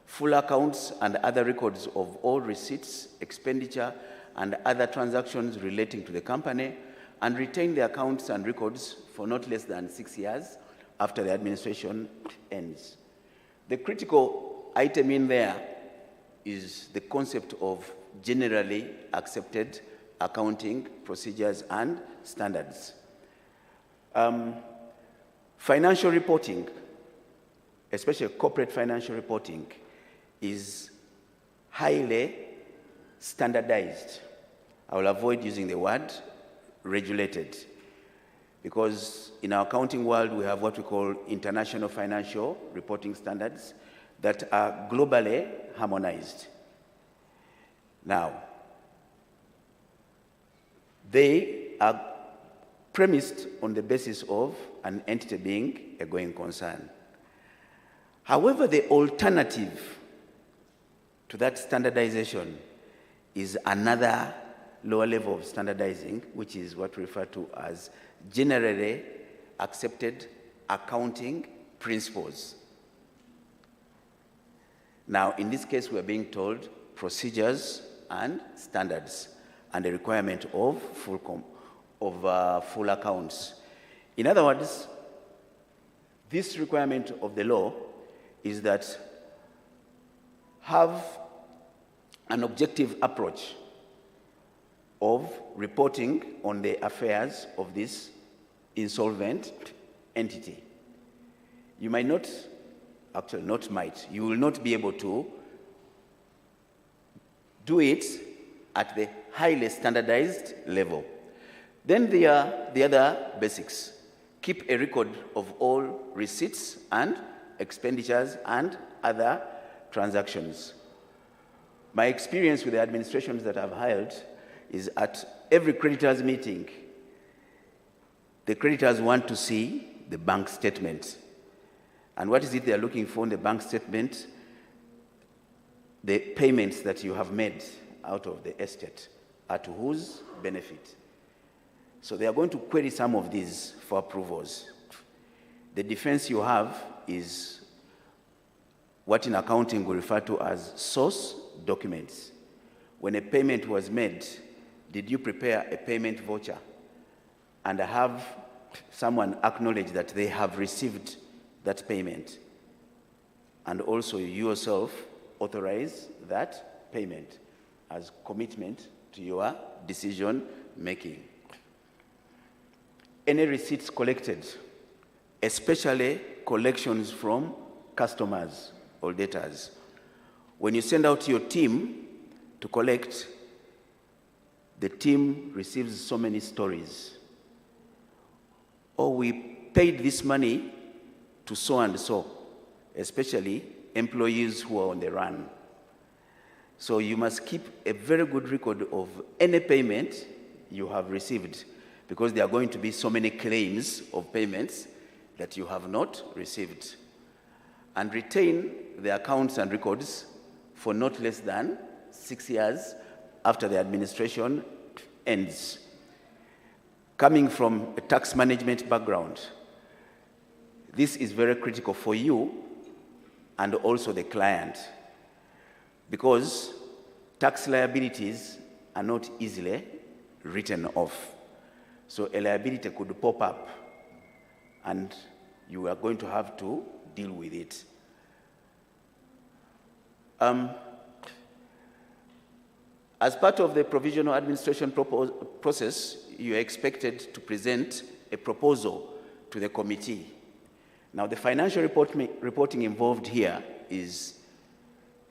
full accounts and other records of all receipts, expenditure, and other transactions relating to the company, and retain the accounts and records for not less than 6 years after the administration ends. The critical item in there is the concept of generally accepted accounting procedures and standards. Financial reporting, especially corporate financial reporting, is highly standardized. I will avoid using the word regulated, because in our accounting world we have what we call international financial reporting standards that are globally harmonized. Now, they are premised on the basis of an entity being a going concern. However, the alternative to that standardization is another lower level of standardizing, which is what we refer to as generally accepted accounting principles. Now, in this case, we are being told procedures and standards and the requirement of full accounts. In other words, this requirement of the law is that have an objective approach of reporting on the affairs of this insolvent entity. You might not, actually not might, you will not be able to do it at the highly standardized level. Then there are the other basics. Keep a record of all receipts and expenditures and other transactions. My experience with the administrations that I've held is at every creditors meeting, the creditors want to see the bank statement. And what is it they're looking for in the bank statement? The payments that you have made out of the estate are to whose benefit? So they are going to query some of these for approvals. The defense you have is what in accounting we refer to as source documents. When a payment was made, did you prepare a payment voucher and have someone acknowledge that they have received that payment? And also you yourself authorize that payment as commitment to your decision making. Any receipts collected, especially collections from customers or debtors, when you send out your team to collect, the team receives so many stories. Oh, we paid this money to so and so, especially employees who are on the run. So you must keep a very good record of any payment you have received, because there are going to be so many claims of payments that you have not received. And retain the accounts and records for not less than 6 years after the administration ends. Coming from a tax management background, this is very critical for you and also the client, because tax liabilities are not easily written off. So a liability could pop up and you are going to have to deal with it. As part of the provisional administration process, you are expected to present a proposal to the committee. Now, the financial reporting involved here is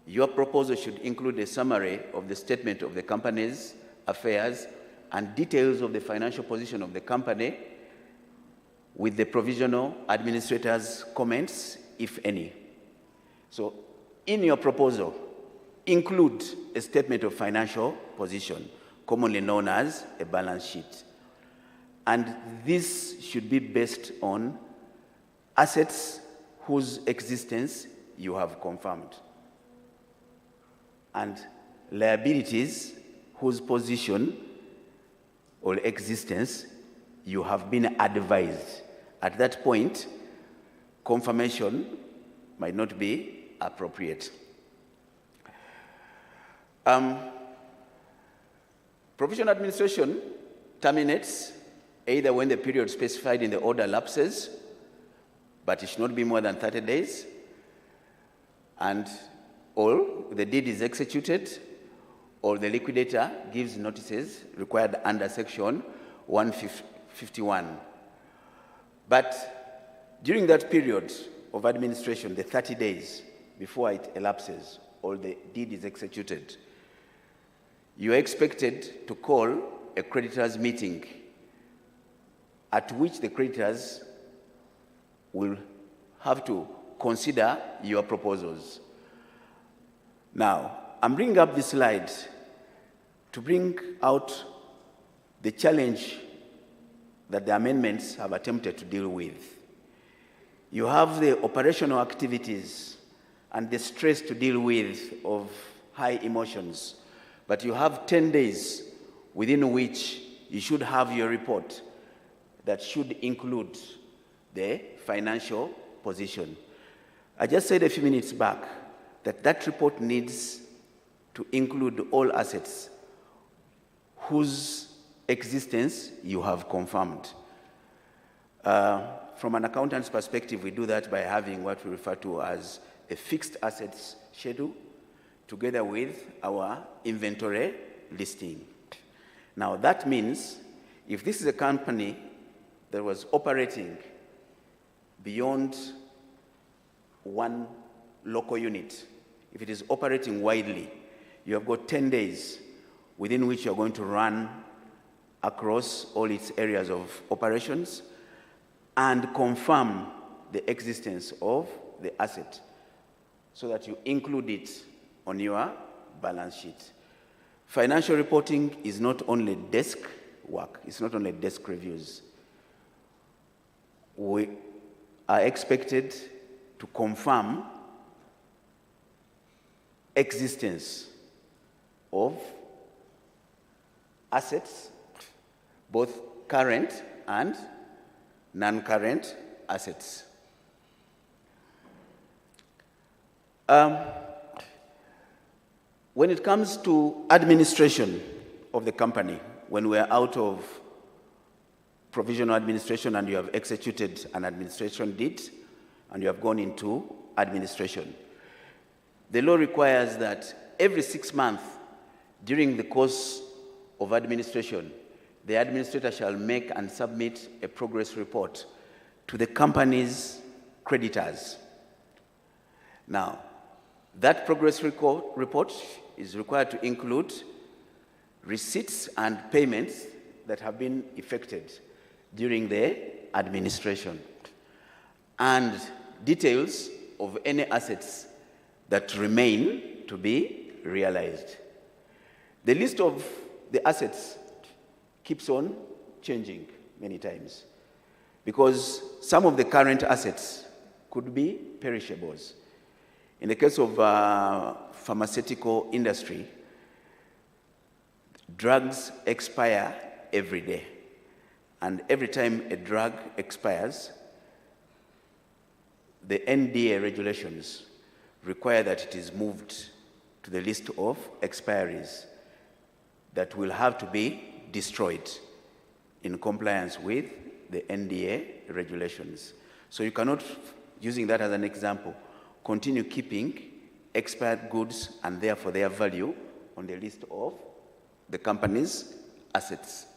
your proposal should include a summary of the statement of the company's affairs and details of the financial position of the company, with the provisional administrator's comments if any. So in your proposal, include a statement of financial position, commonly known as a balance sheet. And this should be based on assets whose existence you have confirmed, and liabilities whose position or existence you have been advised. At that point, confirmation might not be appropriate. Provisional administration terminates either when the period specified in the order lapses, but it should not be more than 30 days, or the deed is executed, or the liquidator gives notices required under Section 151. But during that period of administration, the 30 days before it elapses or the deed is executed, you are expected to call a creditors' meeting at which the creditors will have to consider your proposals. Now, I'm bringing up this slide to bring out the challenge that the amendments have attempted to deal with. You have the operational activities and the stress to deal with of high emotions, but you have 10 days within which you should have your report that should include the financial position. I just said a few minutes back that that report needs to include all assets whose existence you have confirmed. From an accountant's perspective, we do that by having what we refer to as a fixed assets schedule together with our inventory listing. Now, that means if this is a company that was operating beyond one local unit, if it is operating widely, you have got 10 days within which you're going to run across all its areas of operations and confirm the existence of the asset so that you include it on your balance sheet. Financial reporting is not only desk work, it's not only desk reviews. We are expected to confirm existence of assets, both current and non-current assets. When it comes to administration of the company, when we are out of provisional administration and you have executed an administration deed and you have gone into administration, the law requires that every 6 months during the course of administration, the administrator shall make and submit a progress report to the company's creditors. Now, that progress report is required to include receipts and payments that have been effected during the administration and details of any assets that remain to be realized. The list of the assets keeps on changing many times because some of the current assets could be perishables. In the case of pharmaceutical industry, drugs expire every day. And every time a drug expires, the NDA regulations require that it is moved to the list of expiries that will have to be destroyed in compliance with the NDA regulations. So you cannot, using that as an example, continue keeping expired goods and therefore their value on the list of the company's assets.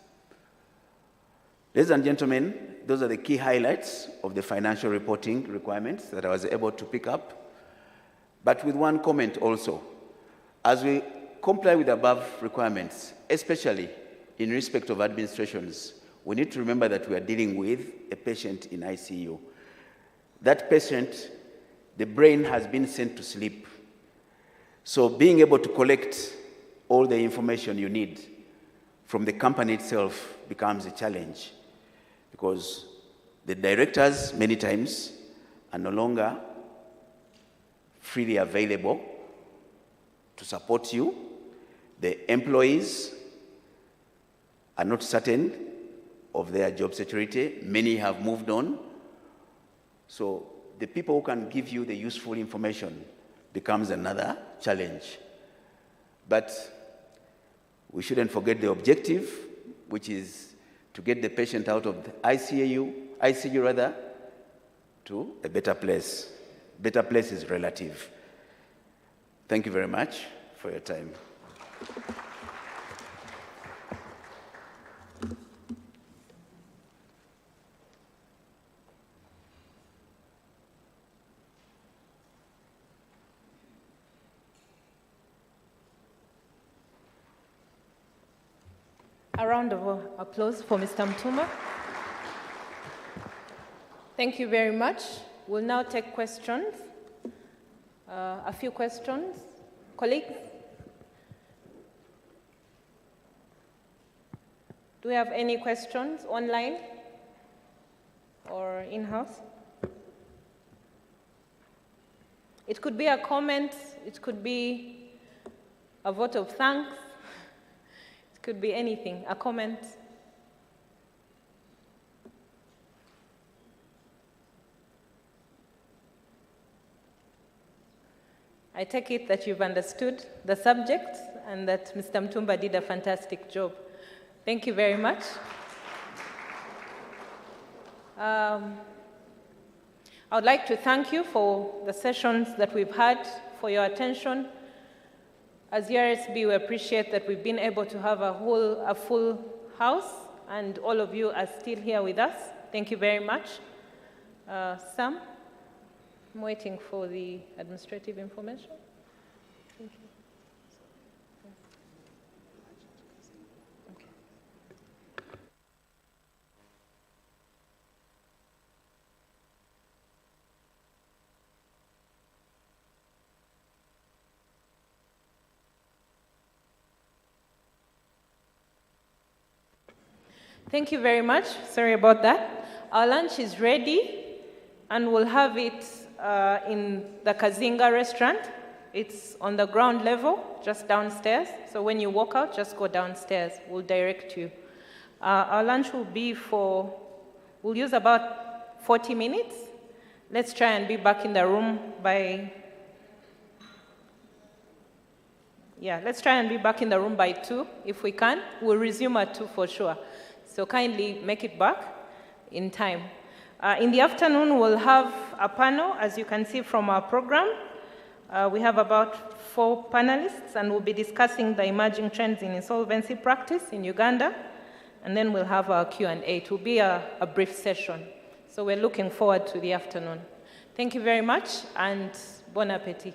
Ladies and gentlemen, those are the key highlights of the financial reporting requirements that I was able to pick up, but with one comment also. As we comply with above requirements, especially in respect of administrations, we need to remember that we are dealing with a patient in ICU. That patient the brain has been sent to sleep. So being able to collect all the information you need from the company itself becomes a challenge, because the directors many times are no longer freely available to support you. The employees are not certain of their job security. Many have moved on. So the people who can give you the useful information becomes another challenge. But we shouldn't forget the objective, which is to get the patient out of the ICU rather, to a better place. Better place is relative. Thank you very much for your time. A round of applause for Mr. Mtumba. Thank you very much. We'll now take questions. A few questions. Colleagues? Do we have any questions online or in-house? It could be a comment, it could be a vote of thanks, it could be anything, a comment. I take it that you've understood the subject and that Mr. Mtumba did a fantastic job. Thank you very much. I would like to thank you for the sessions that we've had, for your attention. As URSB, we appreciate that we've been able to have a full house, and all of you are still here with us. Thank you very much. Sam? I'm waiting for the administrative information. Thank you. Okay. Thank you very much. Sorry about that. Our lunch is ready, and we'll have it in the Kazinga restaurant. It's on the ground level, just downstairs. So when you walk out, just go downstairs. We'll direct you. Our lunch will be we'll use about 40 minutes. Let's try and be back in the room let's try and be back in the room by 2, if we can. We'll resume at 2 for sure. So kindly make it back in time. In the afternoon, we'll have a panel, as you can see from our program. We have about 4 panelists, and we'll be discussing the emerging trends in insolvency practice in Uganda. And then we'll have our Q&A. It will be a brief session. So we're looking forward to the afternoon. Thank you very much, and bon appetit.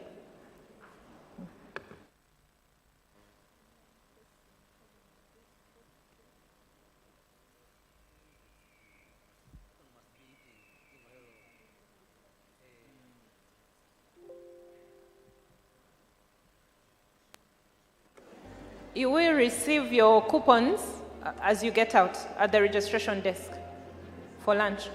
You will receive your coupons as you get out at the registration desk for lunch.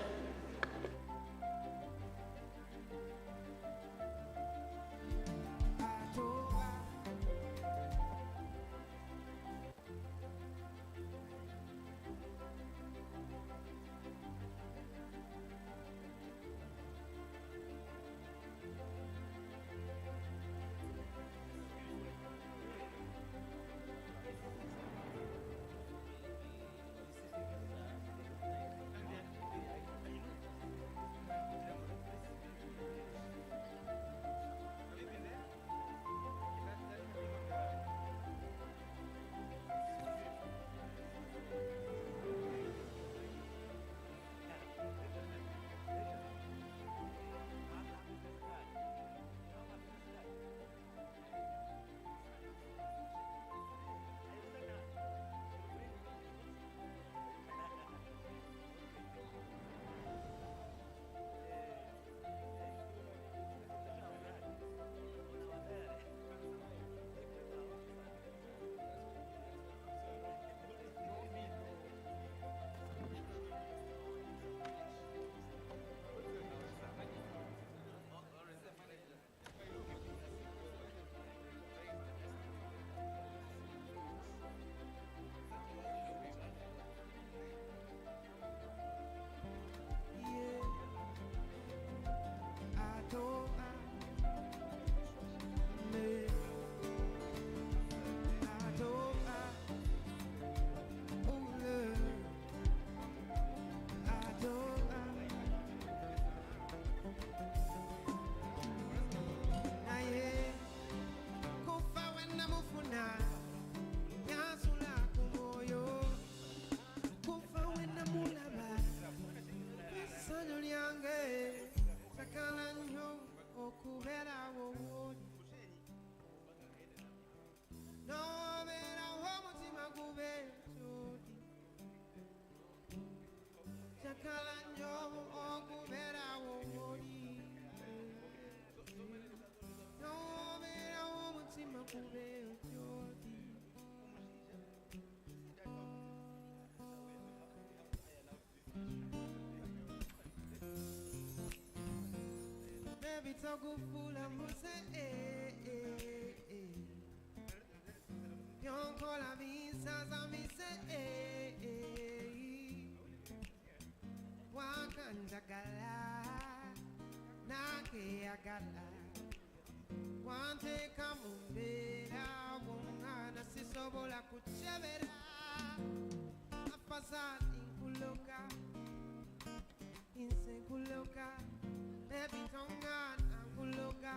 baby talk good fool, I'm gonna say, Yon call a me, says I me say, Wakanja gala, Nake agala. One take a mumbera, Wongana sisobola kuchevera, Afazat inkuloka, Insenkuloka, Baby tongan ankuloka.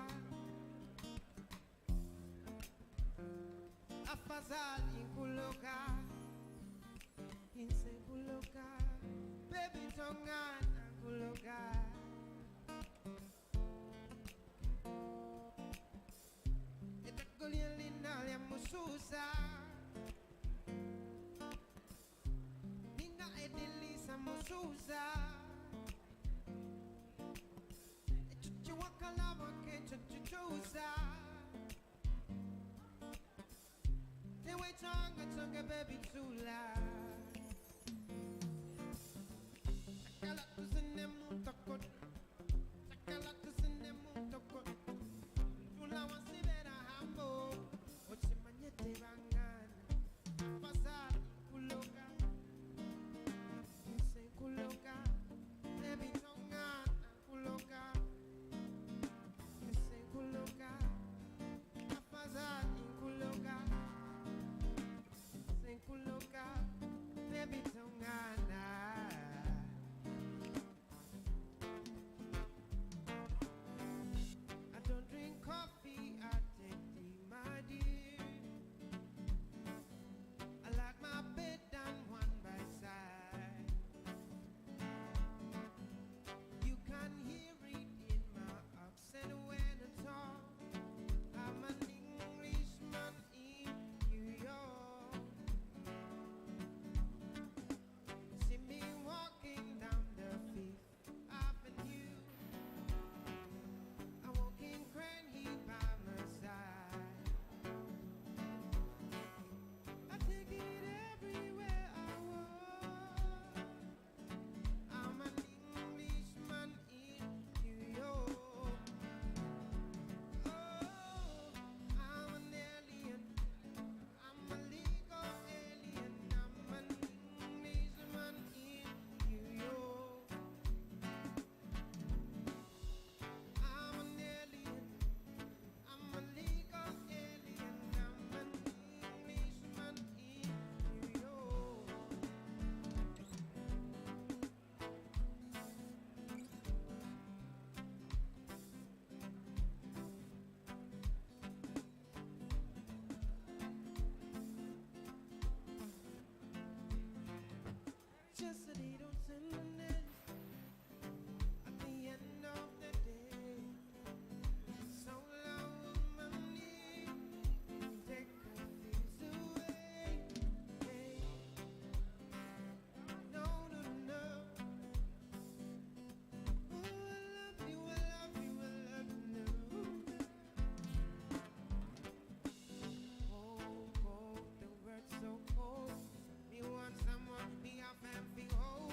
Afazal inkuloka, Insenkuloka, Baby tongan ankuloka. Golialinal mususa Ninga edilisa mususa Chuchuakalama ke chuchusa Tewe changa baby tula Sakala kusene mutakot Sakala kusene mutakot Tula wasibera hambo Ochimanyete bangana Pasar kuloka Inse kuloka Baby tongana kuloka Inse kuloka Pasar kuloka Inse kuloka Baby tongana I don't drink coffee, I take tea, my dear. I like my bed done one by side. You can hear it in my accent when I talk. I'm an Englishman in New York. See me walking down the Fifth Avenue. I walk in grand heat by my side. I take it everywhere I walk. I'm an Englishman in New York. Oh, I'm an alien. I'm a legal alien. I'm an Englishman in New York. I'm an alien. I'm a legal alien. I'm an Englishman in New York. Just a little tenderness at the end of the day. So long woman need take her things away. Hey. No, no, no. Oh, I love you, I love you, I love you. Cold, cold, the words so cold. Me want someone, me have and be whole.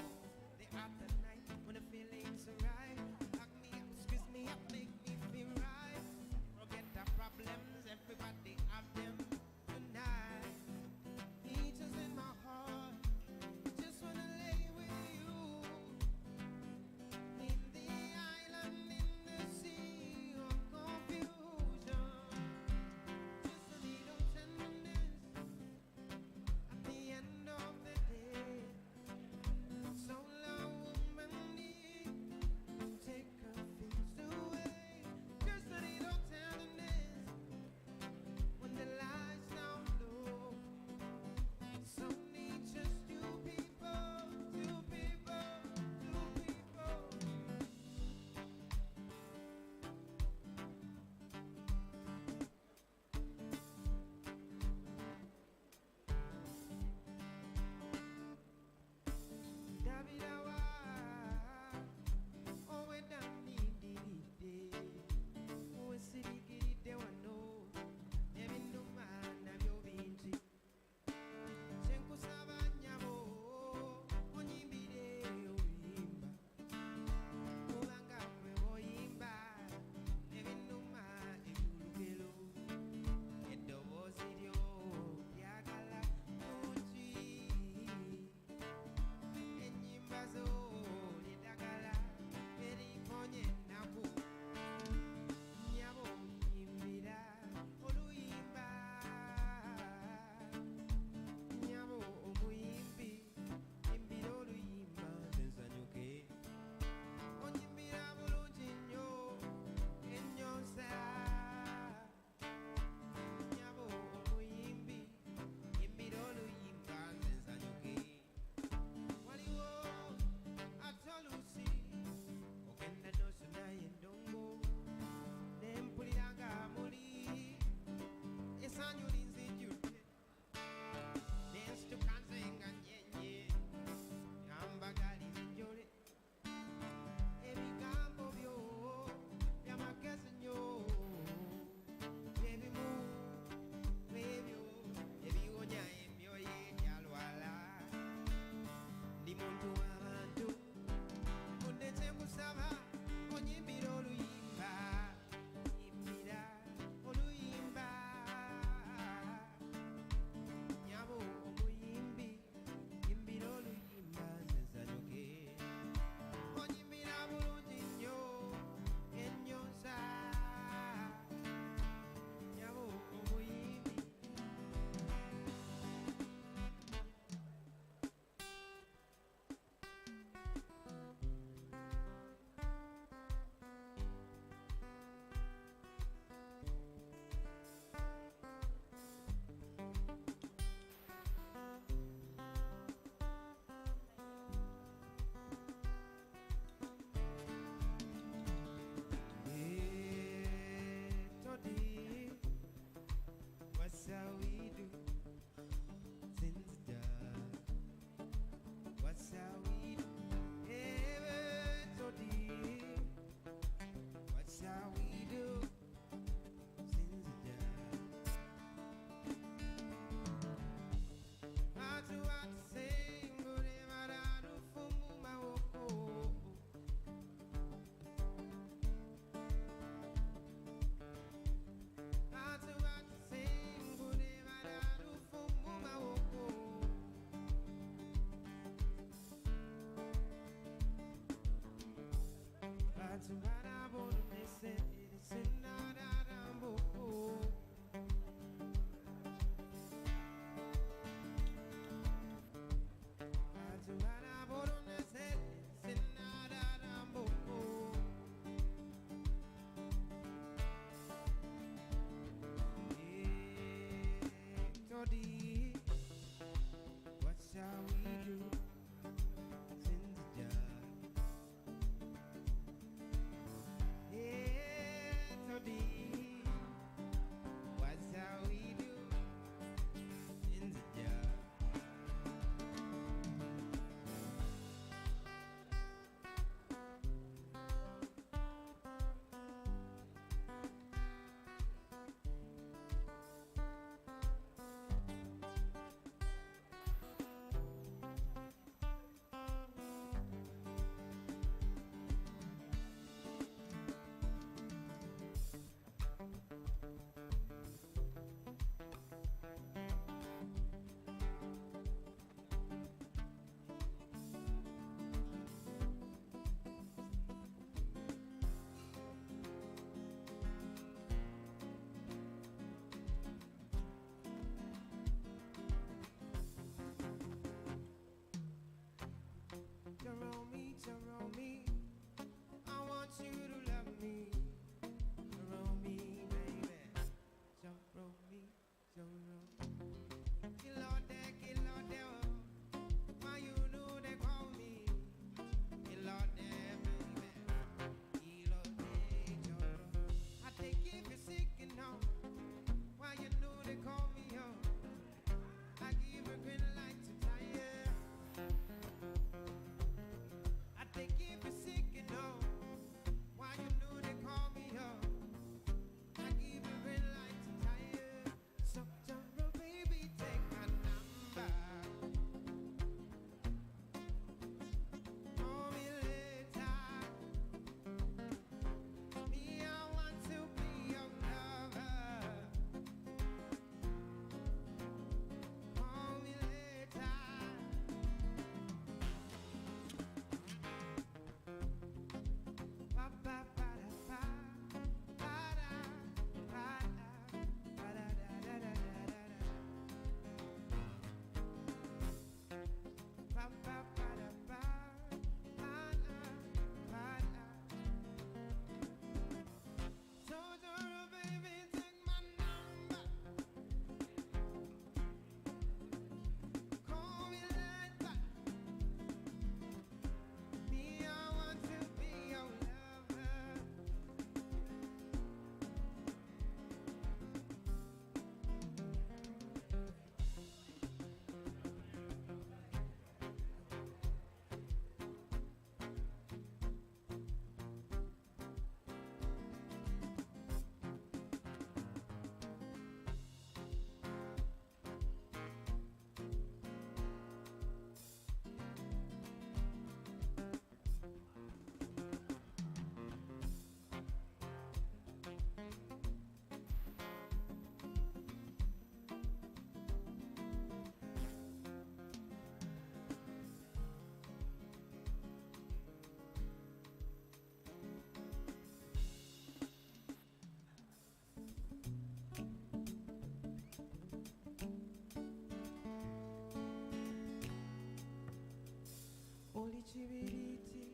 Oli chibiriti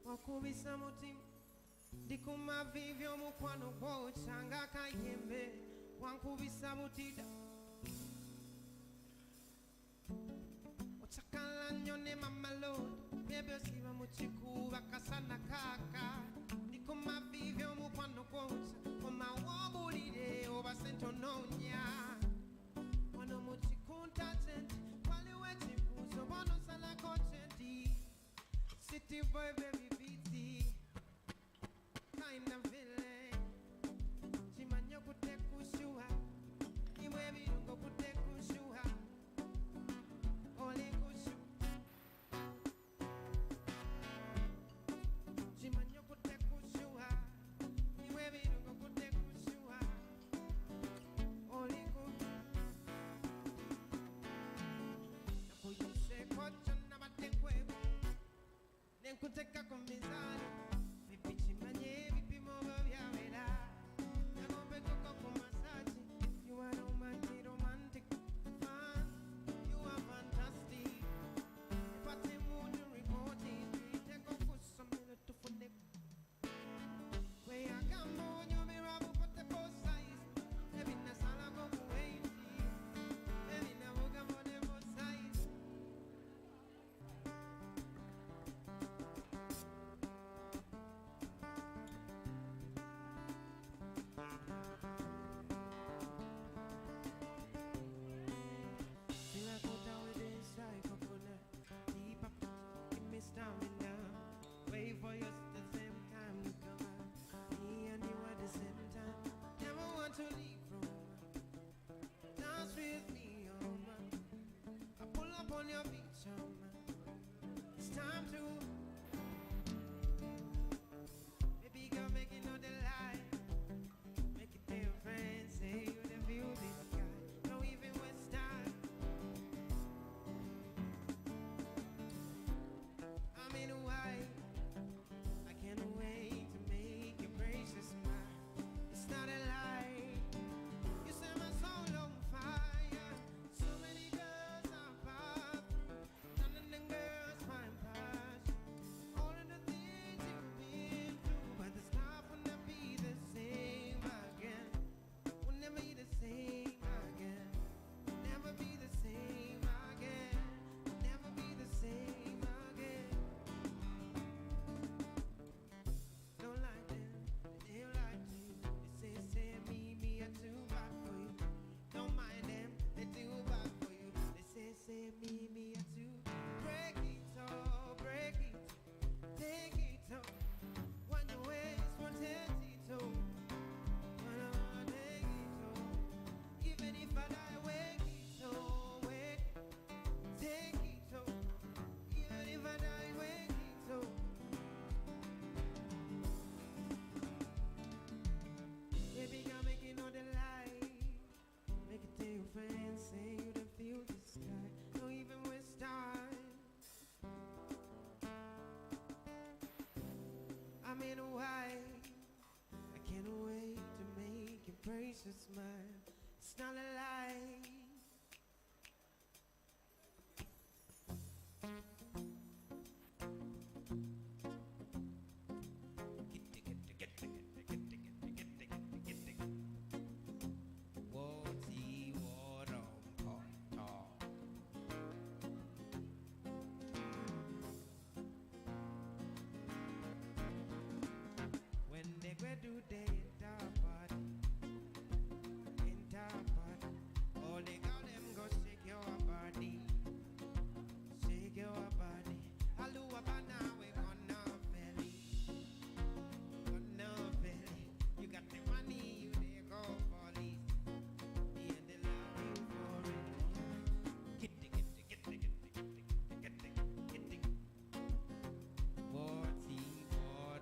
wakubisa mutima ndikuma vivyo mukwano gwochanga kayembe wankubisa butida ochakala nyone mamalodi bebe osiba muchikuba kasana kaka ndikuma vivyo mukwano gwocha omawobulire obasentononya wano muchikunta tenti waliwe chibuzo bono sala kochenti city boy baby beaty kind of feeling chimanyo kutekushua imwe birungo kutekushua ole kushu chimanyo kutekushua imwe birungo kutekushua ole kushu nakuyuse kocho na matekwebu nenkuteka kumizani vipi chimanye vipi mogo vya wela nagombe koko kumasaji you are romantic fun you are fantastic ipate mundu reporting iteko kusamile tufune kwe akambo nyomi rabu kote posais ebi nasala koku weiti ebi nabuga mone posais stamina. Wait for you at the same time to come out. Me and you at the same time. Never want to leave from. Dance with me, oh man. I pull up on your beach, oh man. It's time to. Baby girl, make it no delight. Make it tell your friends, say you the beauty guy. No even waste time. I'm in Hawaii. I can't wait to make your braces smile. It's not a lie. You set my soul on fire. So many girls are pop. None of them girls find passion. All of the things you've been through, but this life will never be the same again. Will never be the same again. Will never be the same again. Will never be the same again. Don't like them, they like you. They say me, I too bad for you. Don't mind them, they too bad for you. They say me, I too. Break it all, break it, take it all. When your waist won't take it all. When I wanna take it all. Even if I die, wake it all, wake it, take it all. Even if I die, wake it all. Baby girl, make it know the light. Make it tell your friends, say you don't feel the sky. Don't even waste time. I'm in Hawaii. I can't wait to make your precious smile. It's not a lie. When they go do the entire party, all they got them go shake your body, shake your body. Alu abana we gonna belly. You got the money, you they go police. Me and they love you for it. Get it. What's he for?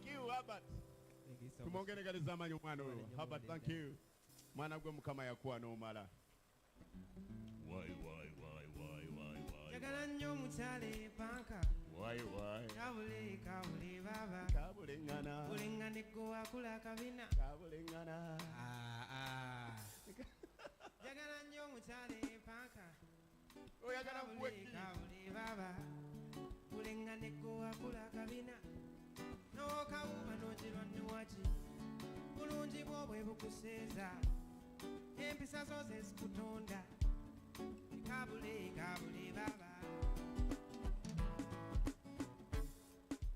Thank you, Herbert. Tumwongerereza amanyi omwana oyo. Herbert, thank you. Mwana gwe Mukama yakuwa n'omala. Why. Njagala nnyo omukyala banka. Why. Kabule baba. Kabulengana. Bulengana eggo akula akabina. Kabulengana. Njagala nnyo omukyala banka. Oyagala kuweki. Kabule baba. Bulengana eggo akula akabina. N'okawuba n'ogirwa newaki. Bulungi bwo bwe bukuseeza. Empisa zo ze zikutonda. Kabule baba.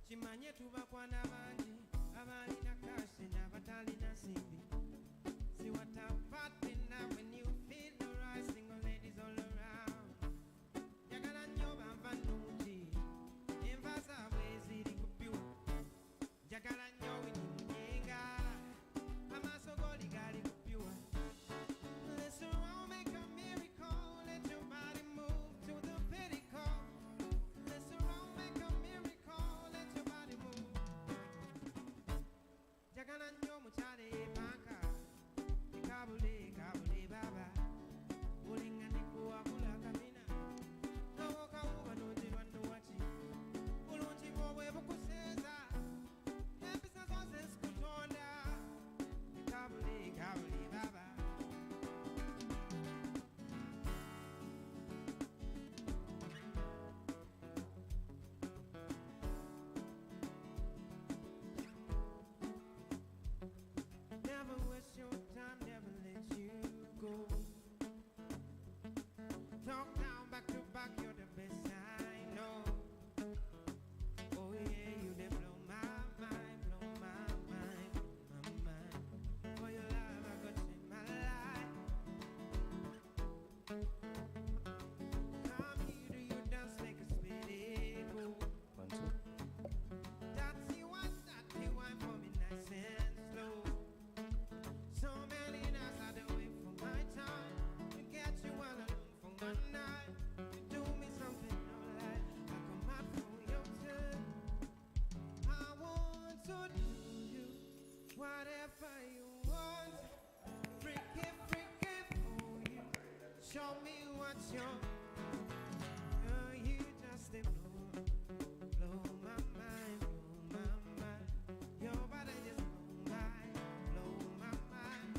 Kimanye tubakwana bangi abalina kashi n'abatalina nsimbi. See what I'm fighting now when you feel the right single ladies all around. Njagala nnyo banva nnungi enva zaabwe ziri ku pure. Njagala nnyo winyimunyenga amaaso goli gali ku pure. Listen around, make a miracle, let your body move to the pinnacle. Listen around, make a miracle, let your body move. Njagala nnyo omukyala banka. Kabule baba. Bulengana eggo akula akabina. N'okawuba n'ogirwa newaki. Bulungi bwo bwe bukuseeza. Empisa zo ze zikutonda. Kabule baba. Never waste your time, never let you go. Talk down, back to back, you're the best I know. Oh yeah, you did blow my mind, blow my mind, blow my mind. For your love, I got in my life. Come here, do you dance like a speedy go? Dirty wine for me, nice and slow. So many nights I don't wait for my time to get you all alone for one night. You do me something no lie. I come out for your turn. I want to do you whatever you want. Freaky for you. Show me what you're. Girl, you just blow my mind, blow my mind. Your body just blow my mind.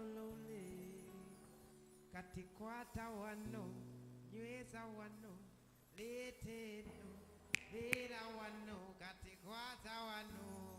so lonely. Katikwata wano, nyweza wano, lete no, lera wano, katikwata wano.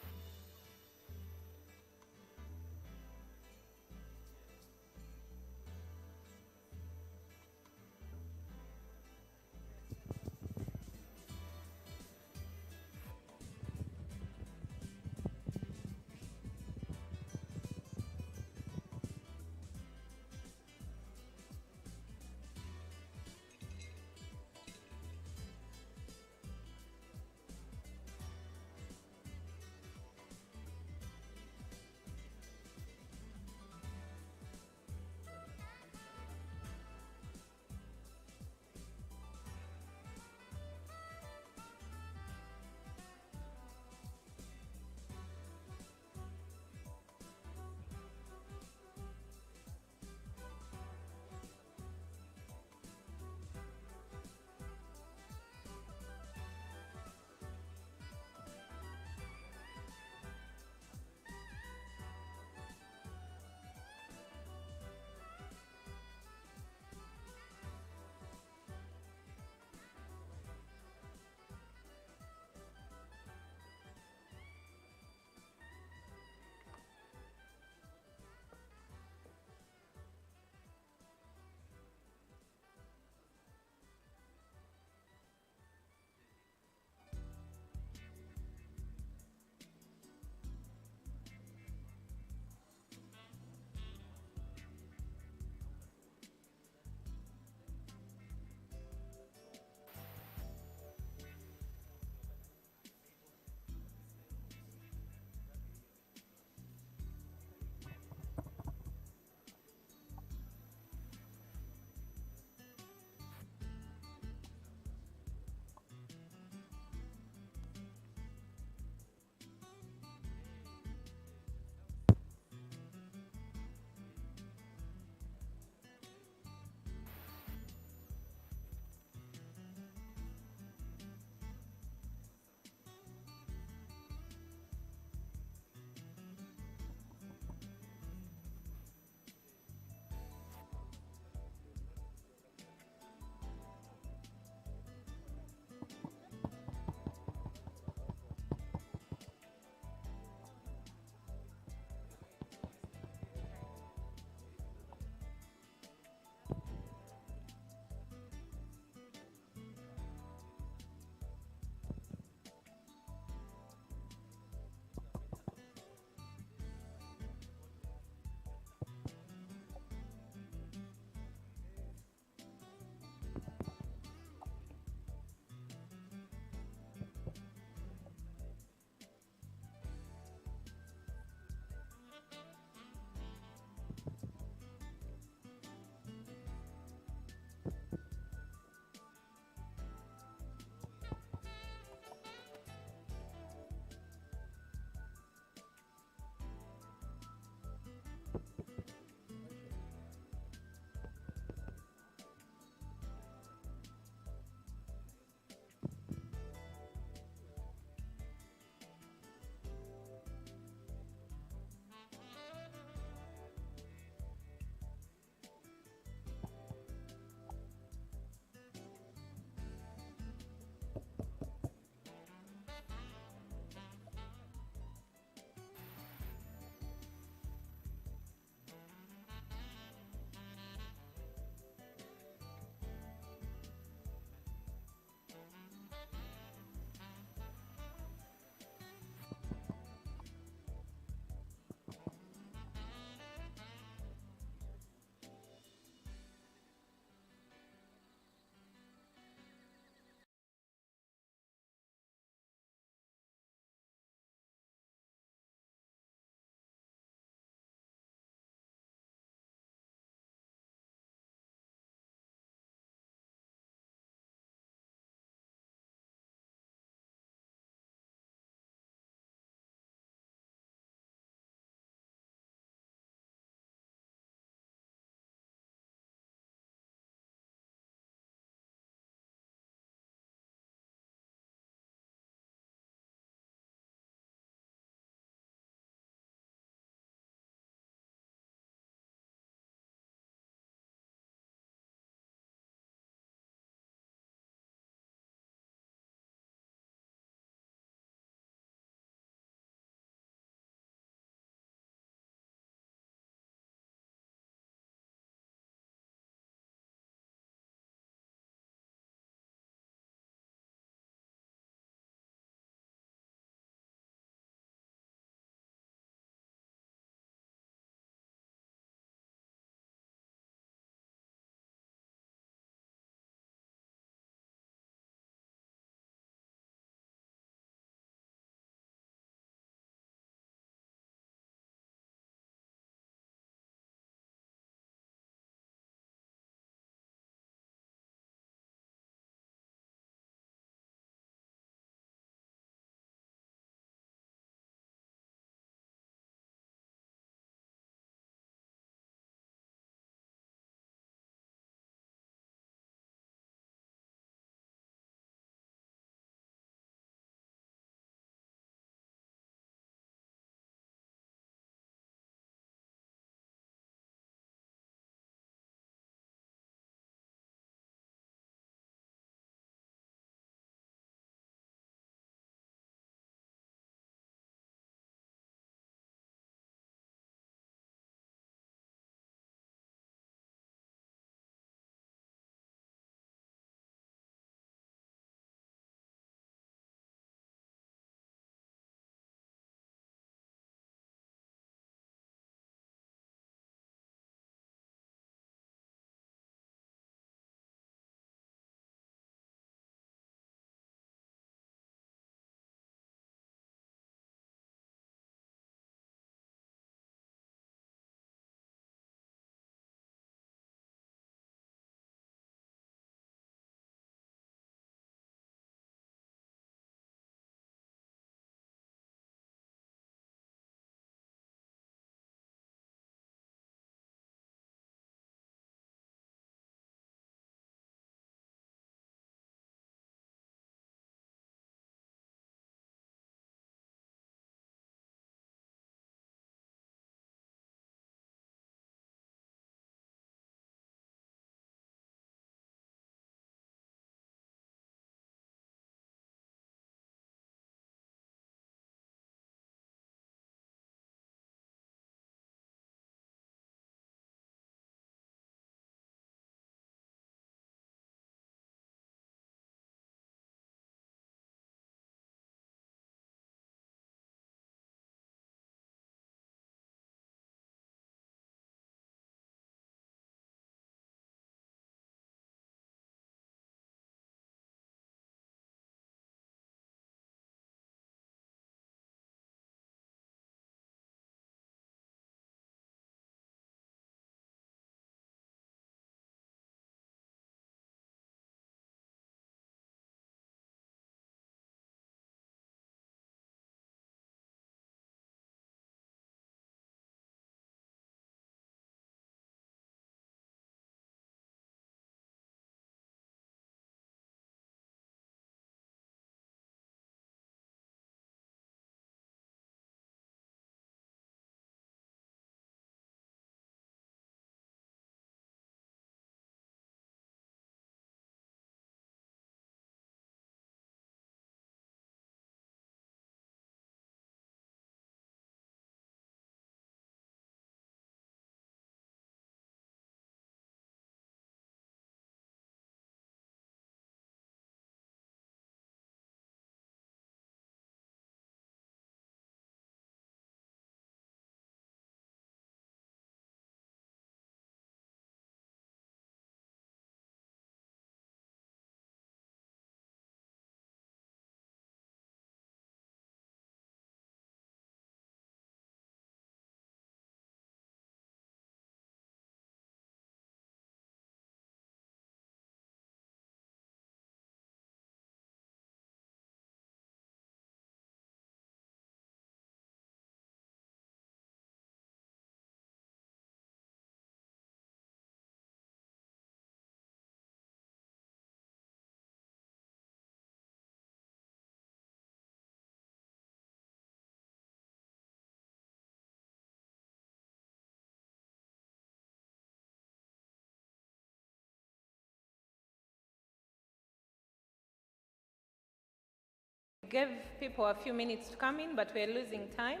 Give people a few minutes to come in, but we're losing time.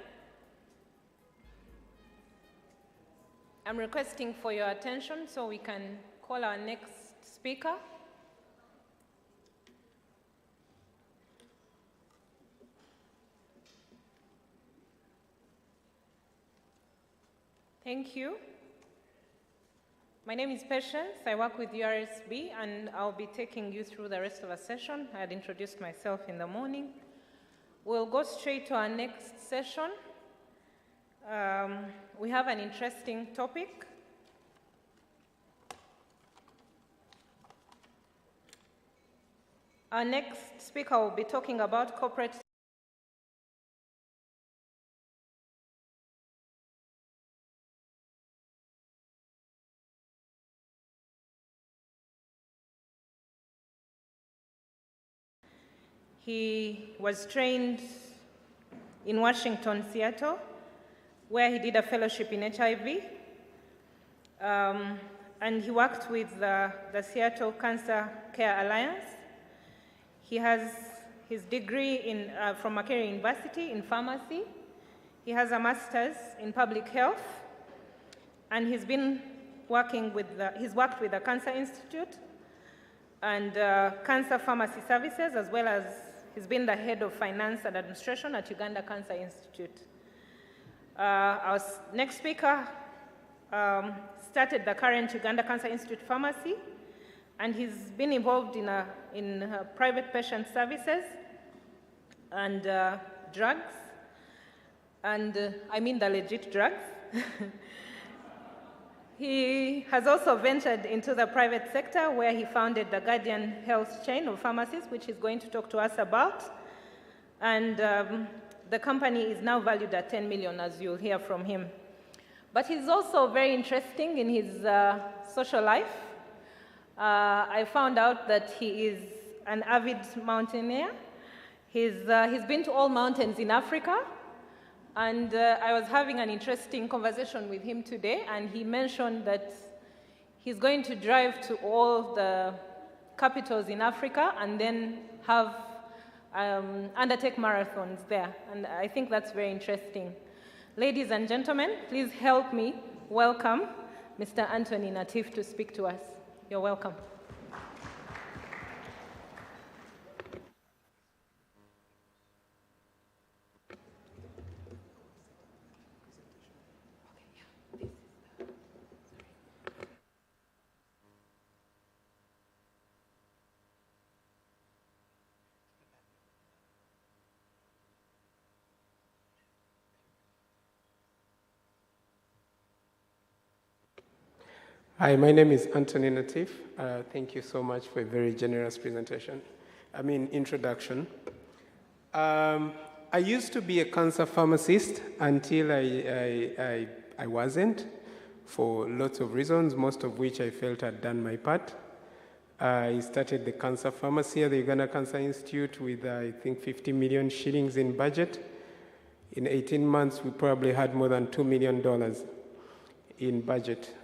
I'm requesting for your attention so we can call our next speaker. Thank you. My name is Patience. I work with URSB, and I'll be taking you through the rest of the session. I had introduced myself in the morning. We'll go straight to our next session. We have an interesting topic. Our next speaker will be talking about corporate He was trained in Washington, Seattle, where he did a fellowship in HIV. And he worked with the Seattle Cancer Care Alliance. He has his degree from Makerere University in pharmacy. He has a master's in public health. And he's been working with he's worked with the Cancer Institute and Cancer Pharmacy Services, as well as he's been the head of finance and administration at Uganda Cancer Institute. Our next speaker started the current Uganda Cancer Institute Pharmacy, and he's been involved in private patient services and drugs, and I mean the legit drugs. He has also ventured into the private sector, where he founded the Guardian Health chain of pharmacies, which he's going to talk to us about. And the company is now valued at 10 million, as you'll hear from him. But he's also very interesting in his social life. I found out that he is an avid mountaineer. He's been to all mountains in Africa. And I was having an interesting conversation with him today, and he mentioned that he's going to drive to all the capitals in Africa and then have undertake marathons there. And I think that's very interesting. Ladies and gentlemen, please help me welcome Mr. Anthony Natif to speak to us. You're welcome. Hi, my name is Anthony Natif. Thank you so much for a very generous introduction. I used to be a cancer pharmacist until I wasn't, for lots of reasons, most of which I felt I'd done my part. I started the cancer pharmacy at the Uganda Cancer Institute with, I think, 50 million shillings in budget. In 18 months, we probably had more than $2 million in budget.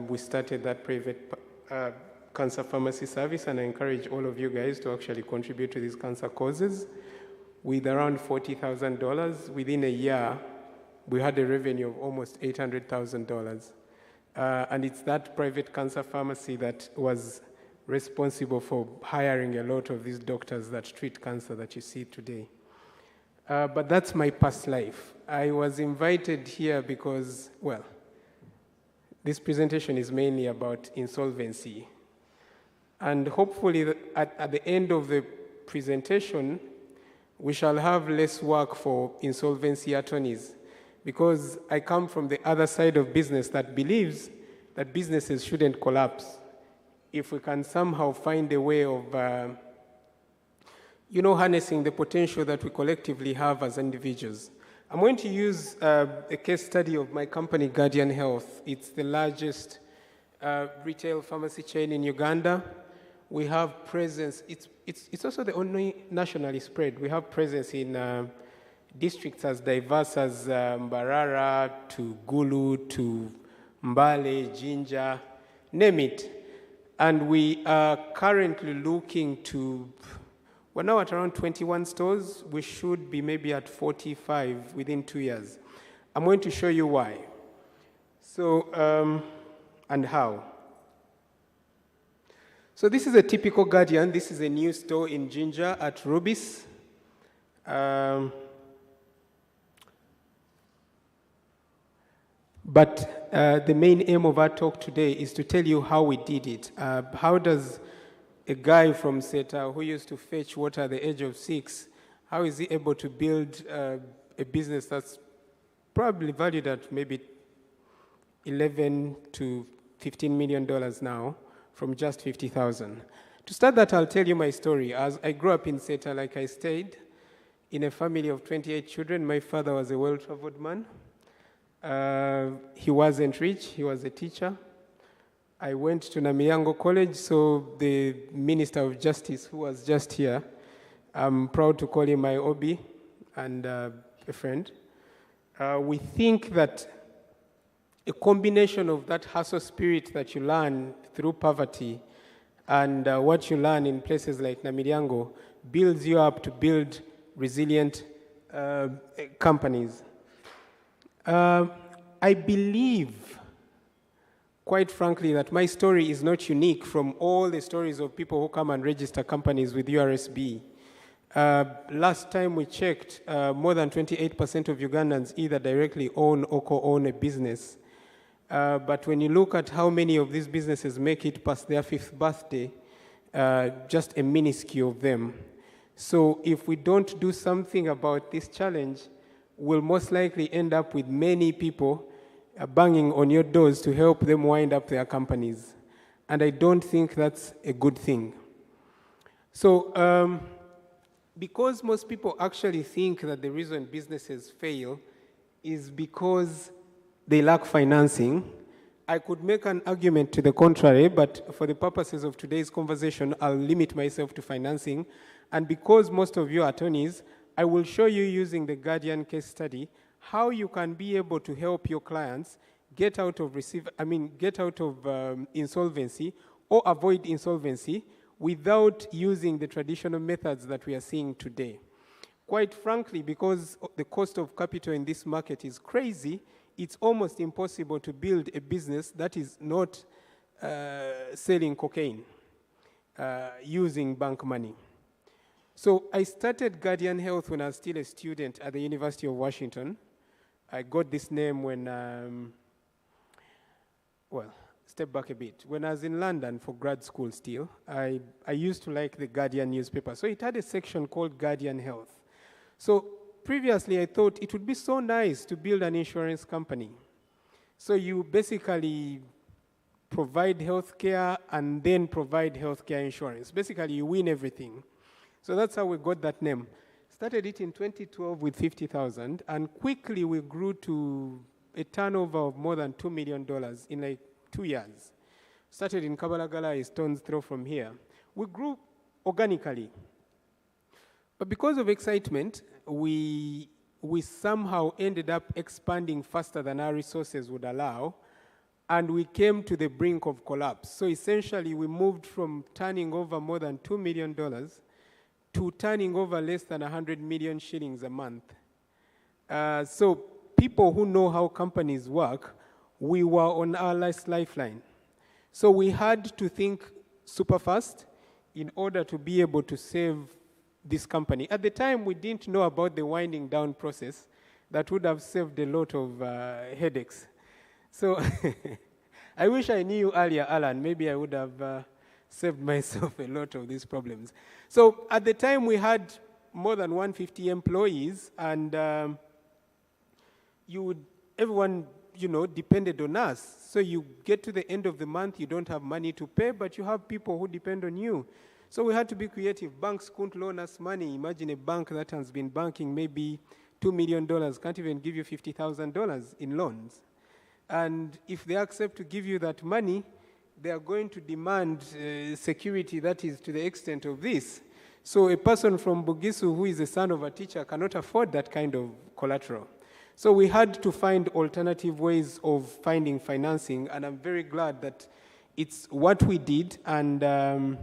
We started that private cancer pharmacy service, and I encourage all of you guys to actually contribute to these cancer causes. With around $40,000, within a year, we had a revenue of almost $800,000. And it's that private cancer pharmacy that was responsible for hiring a lot of these doctors that treat cancer that you see today. But that's my past life. I was invited here because, well, this presentation is mainly about insolvency. And hopefully at the end of the presentation, we shall have less work for insolvency attorneys, because I come from the other side of business that believes that businesses shouldn't collapse if we can somehow find a way of harnessing the potential that we collectively have as individuals. I'm going to use a case study of my company, Guardian Health. It's the largest retail pharmacy chain in Uganda. We have presence, it's also the only nationally spread. We have presence in districts as diverse as Mbarara to Gulu to Mbale, Jinja, name it. And we are currently looking to We're now at around 21 stores. We should be maybe at 45 within 2 years. I'm going to show you why. So, and how. So this is a typical Guardian. This is a new store in Jinja at Rubis. But the main aim of our talk today is to tell you how we did it. How does a guy from Seta who used to fetch water at the age of 6, how is he able to build a business that's probably valued at maybe $11 to $15 million now from just 50,000? To start that, I'll tell you my story. As I grew up in Seta, like I stayed, in a family of 28 children. My father was a well-traveled man. He wasn't rich, he was a teacher. I went to Namiyango College, so the Minister of Justice, who was just here, I'm proud to call him my Obi and a friend. We think that a combination of that hustle spirit that you learn through poverty and what you learn in places like Namiyango builds you up to build resilient companies. I believe, quite frankly, that my story is not unique from all the stories of people who come and register companies with URSB. Last time we checked, more than 28% of Ugandans either directly own or co-own a business. But when you look at how many of these businesses make it past their 5th birthday, just a minuscule of them. So if we don't do something about this challenge, we'll most likely end up with many people banging on your doors to help them wind up their companies. And I don't think that's a good thing. So because most people actually think that the reason businesses fail is because they lack financing, I could make an argument to the contrary, but for the purposes of today's conversation, I'll limit myself to financing. And because most of you are attorneys, I will show you using the Guardian case study how you can be able to help your clients get out of insolvency or avoid insolvency without using the traditional methods that we are seeing today. Quite frankly, because the cost of capital in this market is crazy, it's almost impossible to build a business that is not selling cocaine using bank money. So I started Guardian Health when I was still a student at the University of Washington. I got this name when, step back a bit. When I was in London for grad school still, I used to like the Guardian newspaper. So it had a section called Guardian Health. So previously I thought it would be so nice to build an insurance company. So you basically provide healthcare and then provide healthcare insurance. Basically you win everything. So that's how we got that name. Started it in 2012 with 50,000, and quickly we grew to a turnover of more than $2 million in like 2 years. Started in Kabalagala, a stone's throw from here. We grew organically. But because of excitement, we somehow ended up expanding faster than our resources would allow, and we came to the brink of collapse. So essentially, we moved from turning over more than $2 million to turning over less than 100 million shillings a month. So people who know how companies work, we were on our last lifeline. So we had to think super fast in order to be able to save this company. At the time, we didn't know about the winding down process that would have saved a lot of headaches. So I wish I knew you earlier, Alan. Maybe I would have saved myself a lot of these problems. So at the time, we had more than 150 employees, and everyone, depended on us. So you get to the end of the month, you don't have money to pay, but you have people who depend on you. So we had to be creative. Banks couldn't loan us money. Imagine a bank that has been banking maybe $2 million, can't even give you $50,000 in loans. And if they accept to give you that money, they are going to demand security that is to the extent of this. So a person from Bugisu who is the son of a teacher cannot afford that kind of collateral. So we had to find alternative ways of finding financing, and I'm very glad that it's what we did, and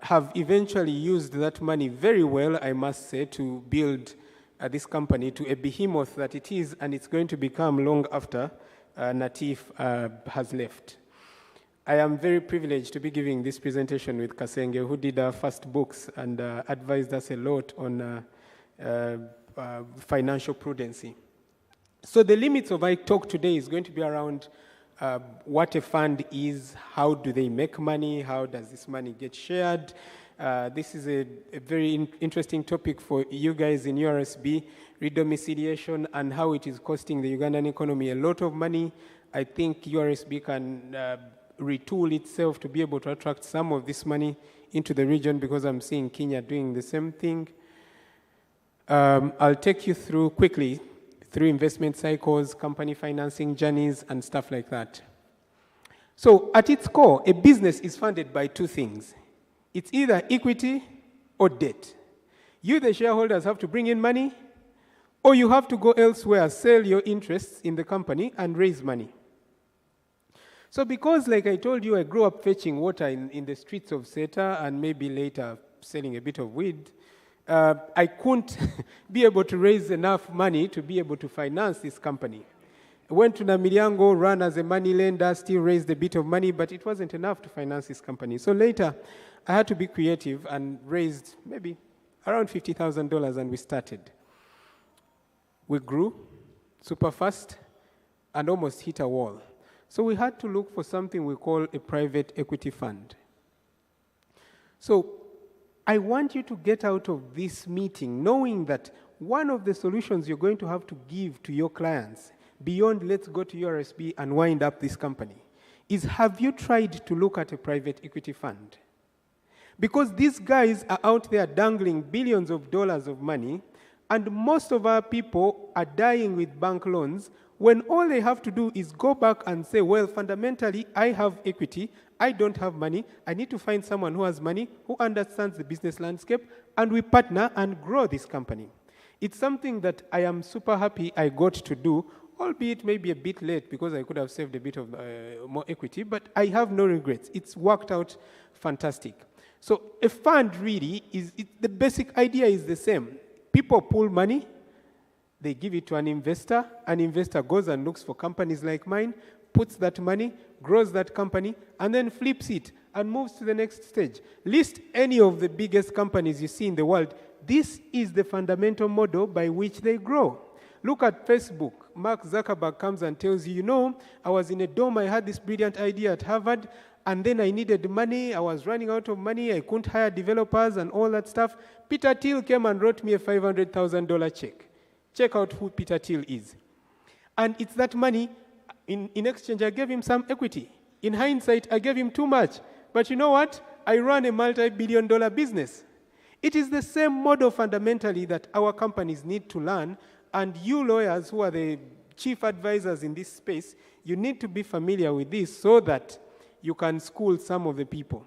have eventually used that money very well, I must say, to build this company to a behemoth that it is, and it's going to become long after Natif has left. I am very privileged to be giving this presentation with Kasenge, who did our first books and advised us a lot on financial prudency. So the limits of my talk today is going to be around what a fund is, how do they make money, how does this money get shared. This is a very interesting topic for you guys in URSB, redomiciliation and how it is costing the Ugandan economy a lot of money. I think URSB can retool itself to be able to attract some of this money into the region, because I'm seeing Kenya doing the same thing. I'll take you through quickly through investment cycles, company financing journeys, and stuff like that. So at its core, a business is funded by two things. It's either equity or debt. You, the shareholders, have to bring in money, or you have to go elsewhere, sell your interests in the company and raise money. So because, like I told you, I grew up fetching water in the streets of Seta and maybe later selling a bit of weed, I couldn't be able to raise enough money to be able to finance this company. I went to Namiriango, ran as a money lender, still raised a bit of money, but it wasn't enough to finance this company. So later, I had to be creative and raised maybe around $50,000, and we started. We grew super fast and almost hit a wall. So we had to look for something we call a private equity fund. So I want you to get out of this meeting knowing that one of the solutions you're going to have to give to your clients, beyond let's go to URSB and wind up this company, is have you tried to look at a private equity fund? Because these guys are out there dangling billions of dollars of money, and most of our people are dying with bank loans when all they have to do is go back and say, well, fundamentally, I have equity, I don't have money, I need to find someone who has money, who understands the business landscape, and we partner and grow this company. It's something that I am super happy I got to do, albeit maybe a bit late because I could have saved a bit of more equity, but I have no regrets. It's worked out fantastic. So a fund really the basic idea is the same. People pool money, they give it to an investor goes and looks for companies like mine, puts that money, grows that company, and then flips it and moves to the next stage. List any of the biggest companies you see in the world. This is the fundamental model by which they grow. Look at Facebook. Mark Zuckerberg comes and tells you, you know, I was in a dorm, I had this brilliant idea at Harvard, and then I needed money, I was running out of money, I couldn't hire developers and all that stuff. Peter Thiel came and wrote me a $500,000 check. Check out who Peter Thiel is. And it's that money, in exchange, I gave him some equity. In hindsight, I gave him too much. But you know what? I run a multi-billion-dollar business. It is the same model fundamentally that our companies need to learn, and you lawyers who are the chief advisors in this space, you need to be familiar with this so that you can school some of the people.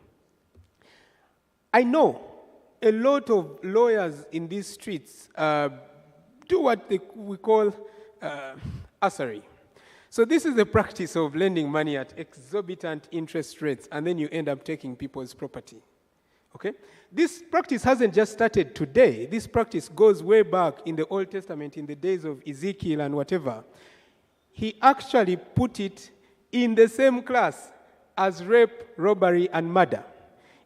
I know a lot of lawyers in these streets do what we call usury. So this is the practice of lending money at exorbitant interest rates, and then you end up taking people's property. Okay? This practice hasn't just started today. This practice goes way back in the Old Testament, in the days of Ezekiel and whatever. He actually put it in the same class as rape, robbery, and murder.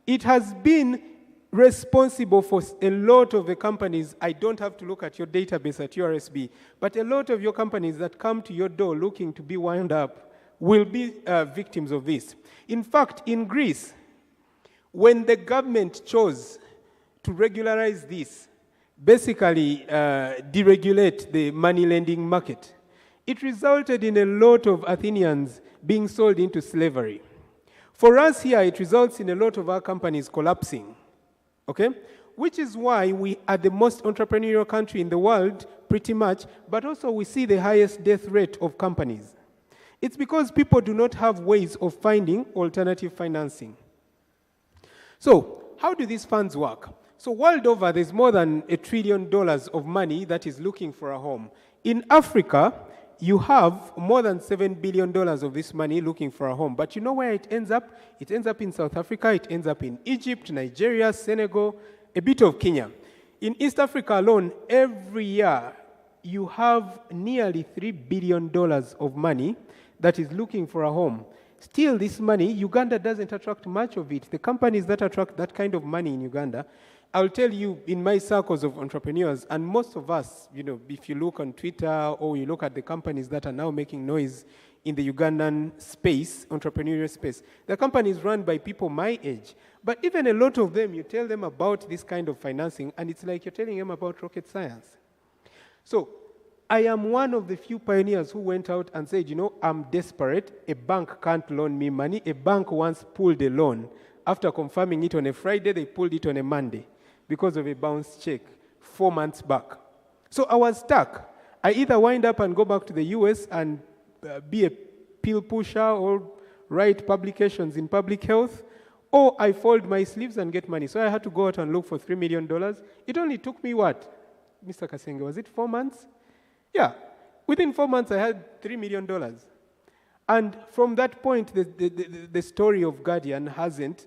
It has been responsible for a lot of the companies. I don't have to look at your database at URSB, but a lot of your companies that come to your door looking to be wound up will be victims of this. In fact, in Greece, when the government chose to regularize this, basically deregulate the money lending market, it resulted in a lot of Athenians being sold into slavery. For us here, it results in a lot of our companies collapsing. Okay? Which is why we are the most entrepreneurial country in the world, pretty much, but also we see the highest death rate of companies. It's because people do not have ways of finding alternative financing. So, how do these funds work? So, world over, there's more than $1 trillion of money that is looking for a home. In Africa, you have more than $7 billion of this money looking for a home. But you know where it ends up? It ends up in South Africa, it ends up in Egypt, Nigeria, Senegal, a bit of Kenya. In East Africa alone, every year, you have nearly $3 billion of money that is looking for a home. Still, this money, Uganda doesn't attract much of it. The companies that attract that kind of money in Uganda, I'll tell you, in my circles of entrepreneurs, and most of us, if you look on Twitter or you look at the companies that are now making noise in the Ugandan space, entrepreneurial space, the companies run by people my age. But even a lot of them, you tell them about this kind of financing, and it's like you're telling them about rocket science. So I am one of the few pioneers who went out and said, I'm desperate. A bank can't loan me money. A bank once pulled a loan. After confirming it on a Friday, they pulled it on a Monday because of a bounce check 4 months back. So I was stuck. I either wind up and go back to the US and be a pill pusher or write publications in public health, or I fold my sleeves and get money. So I had to go out and look for $3 million. It only took me what? Mr. Kasenge, was it 4 months? Yeah. Within 4 months, I had $3 million. And from that point, the story of Guardian hasn't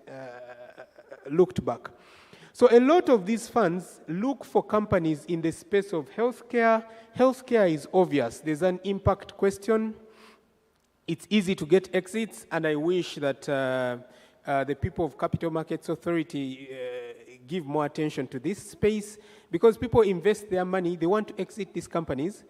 looked back. So a lot of these funds look for companies in the space of healthcare. Healthcare is obvious. There's an impact question. It's easy to get exits, and I wish that the people of Capital Markets Authority give more attention to this space, because people invest their money, they want to exit these companies.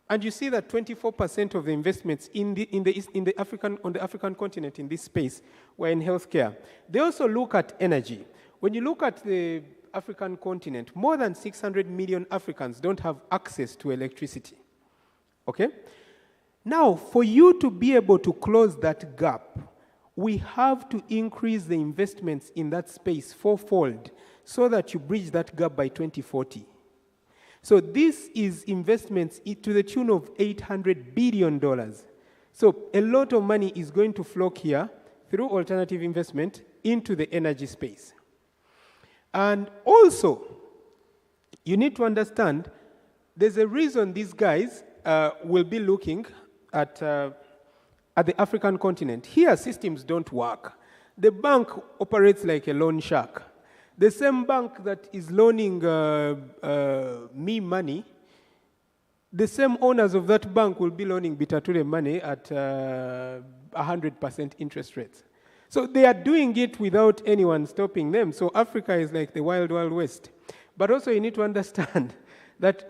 And you see that 24% of the investments on the African continent in this space were in healthcare. They also look at energy. When you look at the African continent, more than 600 million Africans don't have access to electricity. Okay? Now, for you to be able to close that gap, we have to increase the investments in that space fourfold so that you bridge that gap by 2040. So this is investments to the tune of $800 billion. So a lot of money is going to flock here through alternative investment into the energy space. And also, you need to understand there's a reason these guys will be looking at the African continent. Here, systems don't work. The bank operates like a loan shark. The same bank that is loaning me money, the same owners of that bank will be loaning Bitature money at 100% interest rates. So they are doing it without anyone stopping them. So Africa is like the wild, wild west. But also you need to understand that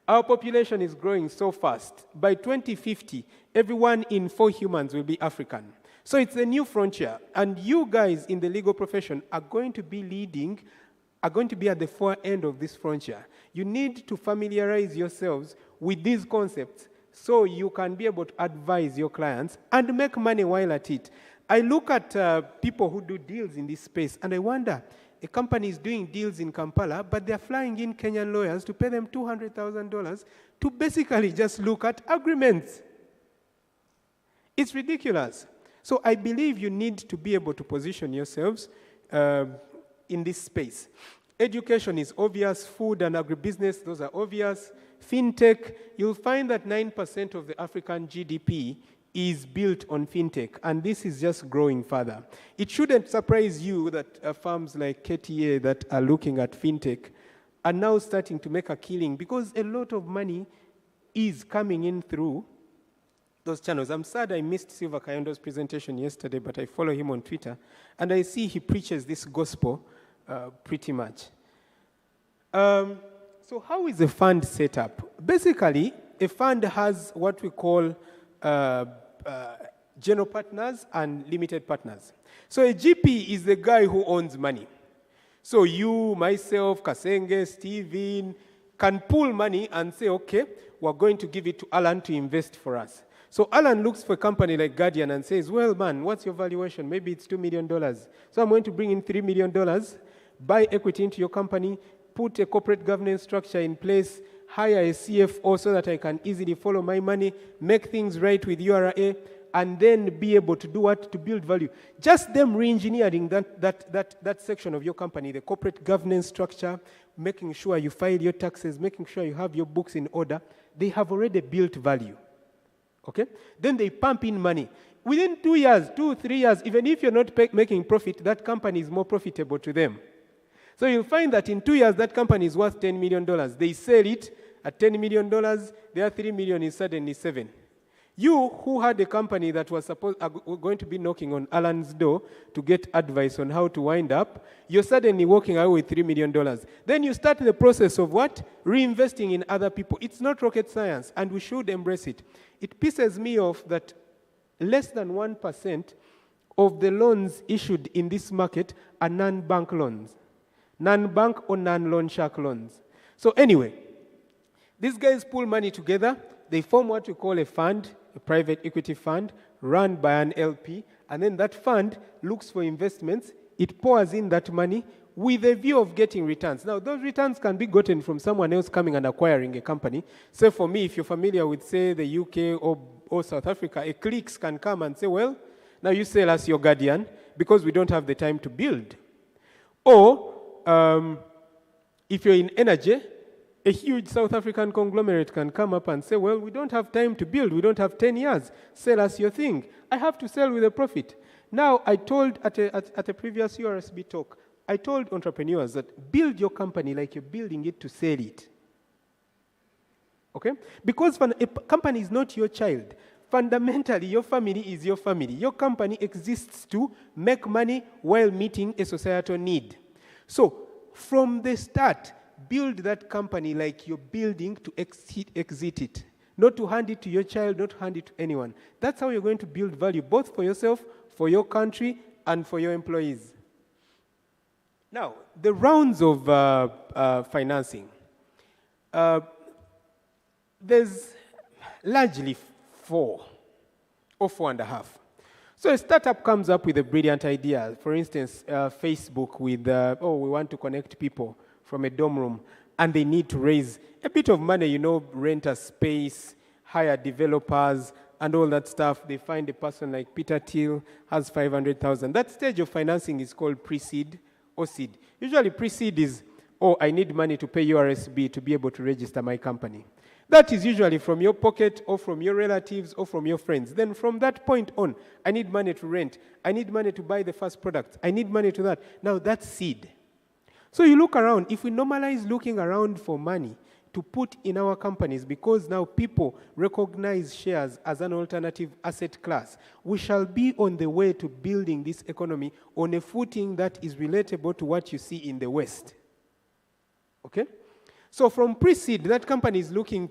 our population is growing so fast. By 2050, everyone in 4 humans will be African. So it's a new frontier, and you guys in the legal profession are going to be leading, are going to be at the far end of this frontier. You need to familiarize yourselves with these concepts so you can be able to advise your clients and make money while at it. I look at people who do deals in this space, and I wonder, a company is doing deals in Kampala, but they're flying in Kenyan lawyers to pay them $200,000 to basically just look at agreements. It's ridiculous. So I believe you need to be able to position yourselves in this space. Education is obvious. Food and agribusiness, those are obvious. Fintech, you'll find that 9% of the African GDP is built on fintech, and this is just growing further. It shouldn't surprise you that firms like KTA that are looking at fintech are now starting to make a killing, because a lot of money is coming in through those channels. I'm sad I missed Silva Kayondo's presentation yesterday, but I follow him on Twitter, and I see he preaches this gospel pretty much. So how is a fund set up? Basically, a fund has what we call general partners and limited partners. So a GP is the guy who owns money. So you, myself, Kasenge, Steven, can pool money and say, okay, we're going to give it to Alan to invest for us. So Alan looks for a company like Guardian and says, well, man, what's your valuation? Maybe it's $2 million. So I'm going to bring in $3 million, buy equity into your company, put a corporate governance structure in place, hire a CFO so that I can easily follow my money, make things right with URA, and then be able to do what? To build value. Just them re-engineering that section of your company, the corporate governance structure, making sure you file your taxes, making sure you have your books in order, they have already built value. Okay? Then they pump in money. Within 2 years, 3 years, even if you're not making profit, that company is more profitable to them. So you'll find that in 2 years, that company is worth $10 million. They sell it at $10 million, their $3 million is suddenly 7. You, who had a company that was going to be knocking on Alan's door to get advice on how to wind up, you're suddenly walking away with $3 million. Then you start the process of what? Reinvesting in other people. It's not rocket science, and we should embrace it. It pisses me off that less than 1% of the loans issued in this market are non-bank loans. Non-bank or non-loan shark loans. So anyway, these guys pull money together. They form what we call a fund, a private equity fund, run by an LP, and then that fund looks for investments. It pours in that money with a view of getting returns. Now, those returns can be gotten from someone else coming and acquiring a company. So for me, if you're familiar with, say, the UK or South Africa, a Clicks can come and say, well, now you sell us your Guardian because we don't have the time to build. Or if you're in energy, a huge South African conglomerate can come up and say, well, we don't have time to build. We don't have 10 years. Sell us your thing. I have to sell with a profit. Now, I told at a previous URSB talk, I told entrepreneurs that build your company like you're building it to sell it. Okay? Because a company is not your child. Fundamentally, your family is your family. Your company exists to make money while meeting a societal need. So, from the start, build that company like you're building to exit it. Not to hand it to your child, not to hand it to anyone. That's how you're going to build value, both for yourself, for your country, and for your employees. Now, the rounds of financing. There's largely 4 or 4.5. So a startup comes up with a brilliant idea. For instance, Facebook with, we want to connect people from a dorm room, and they need to raise a bit of money, rent a space, hire developers, and all that stuff. They find a person like Peter Thiel, has 500,000. That stage of financing is called pre-seed or seed. Usually pre-seed is, I need money to pay URSB to be able to register my company. That is usually from your pocket or from your relatives or from your friends. Then from that point on, I need money to rent. I need money to buy the first product. I need money to that. Now that's seed. So you look around. If we normalize looking around for money to put in our companies, because now people recognize shares as an alternative asset class, we shall be on the way to building this economy on a footing that is relatable to what you see in the West. Okay? So from pre-seed, that company is looking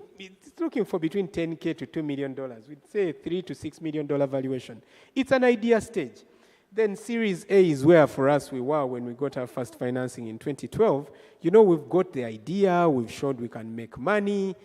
for between $10K to $2 million. We'd say $3 to $6 million valuation. It's an idea stage. Then Series A is where, for us, we were when we got our first financing in 2012. We've got the idea, we've showed we can make money,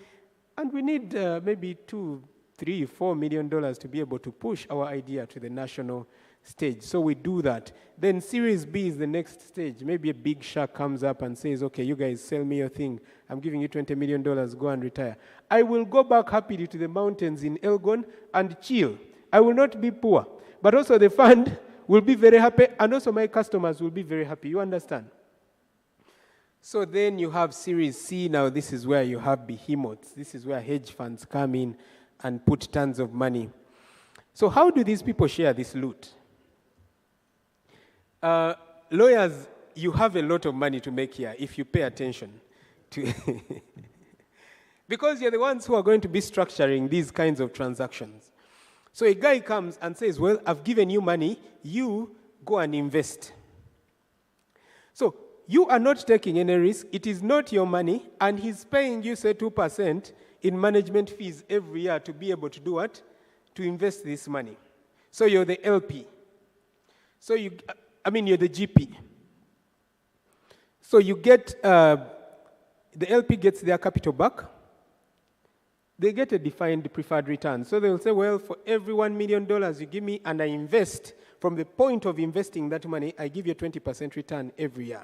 and we need maybe $2, $3, $4 million to be able to push our idea to the national stage. So we do that. Then Series B is the next stage. Maybe a big shark comes up and says, okay, you guys sell me your thing. I'm giving you $20 million, go and retire. I will go back happily to the mountains in Elgon and chill. I will not be poor. But also the fund will be very happy, and also my customers will be very happy. You understand? So then you have Series C. Now this is where you have behemoths. This is where hedge funds come in and put tons of money. So how do these people share this loot? Lawyers, you have a lot of money to make here if you pay attention to because you're the ones who are going to be structuring these kinds of transactions. So a guy comes and says, well, I've given you money, you go and invest. So you are not taking any risk, it is not your money, and he's paying you, say, 2% in management fees every year to be able to do what? To invest this money. So you're the LP. So you're the GP. So you get, the LP gets their capital back. They get a defined preferred return. So they'll say, well, for every $1 million you give me and I invest, from the point of investing that money, I give you a 20% return every year.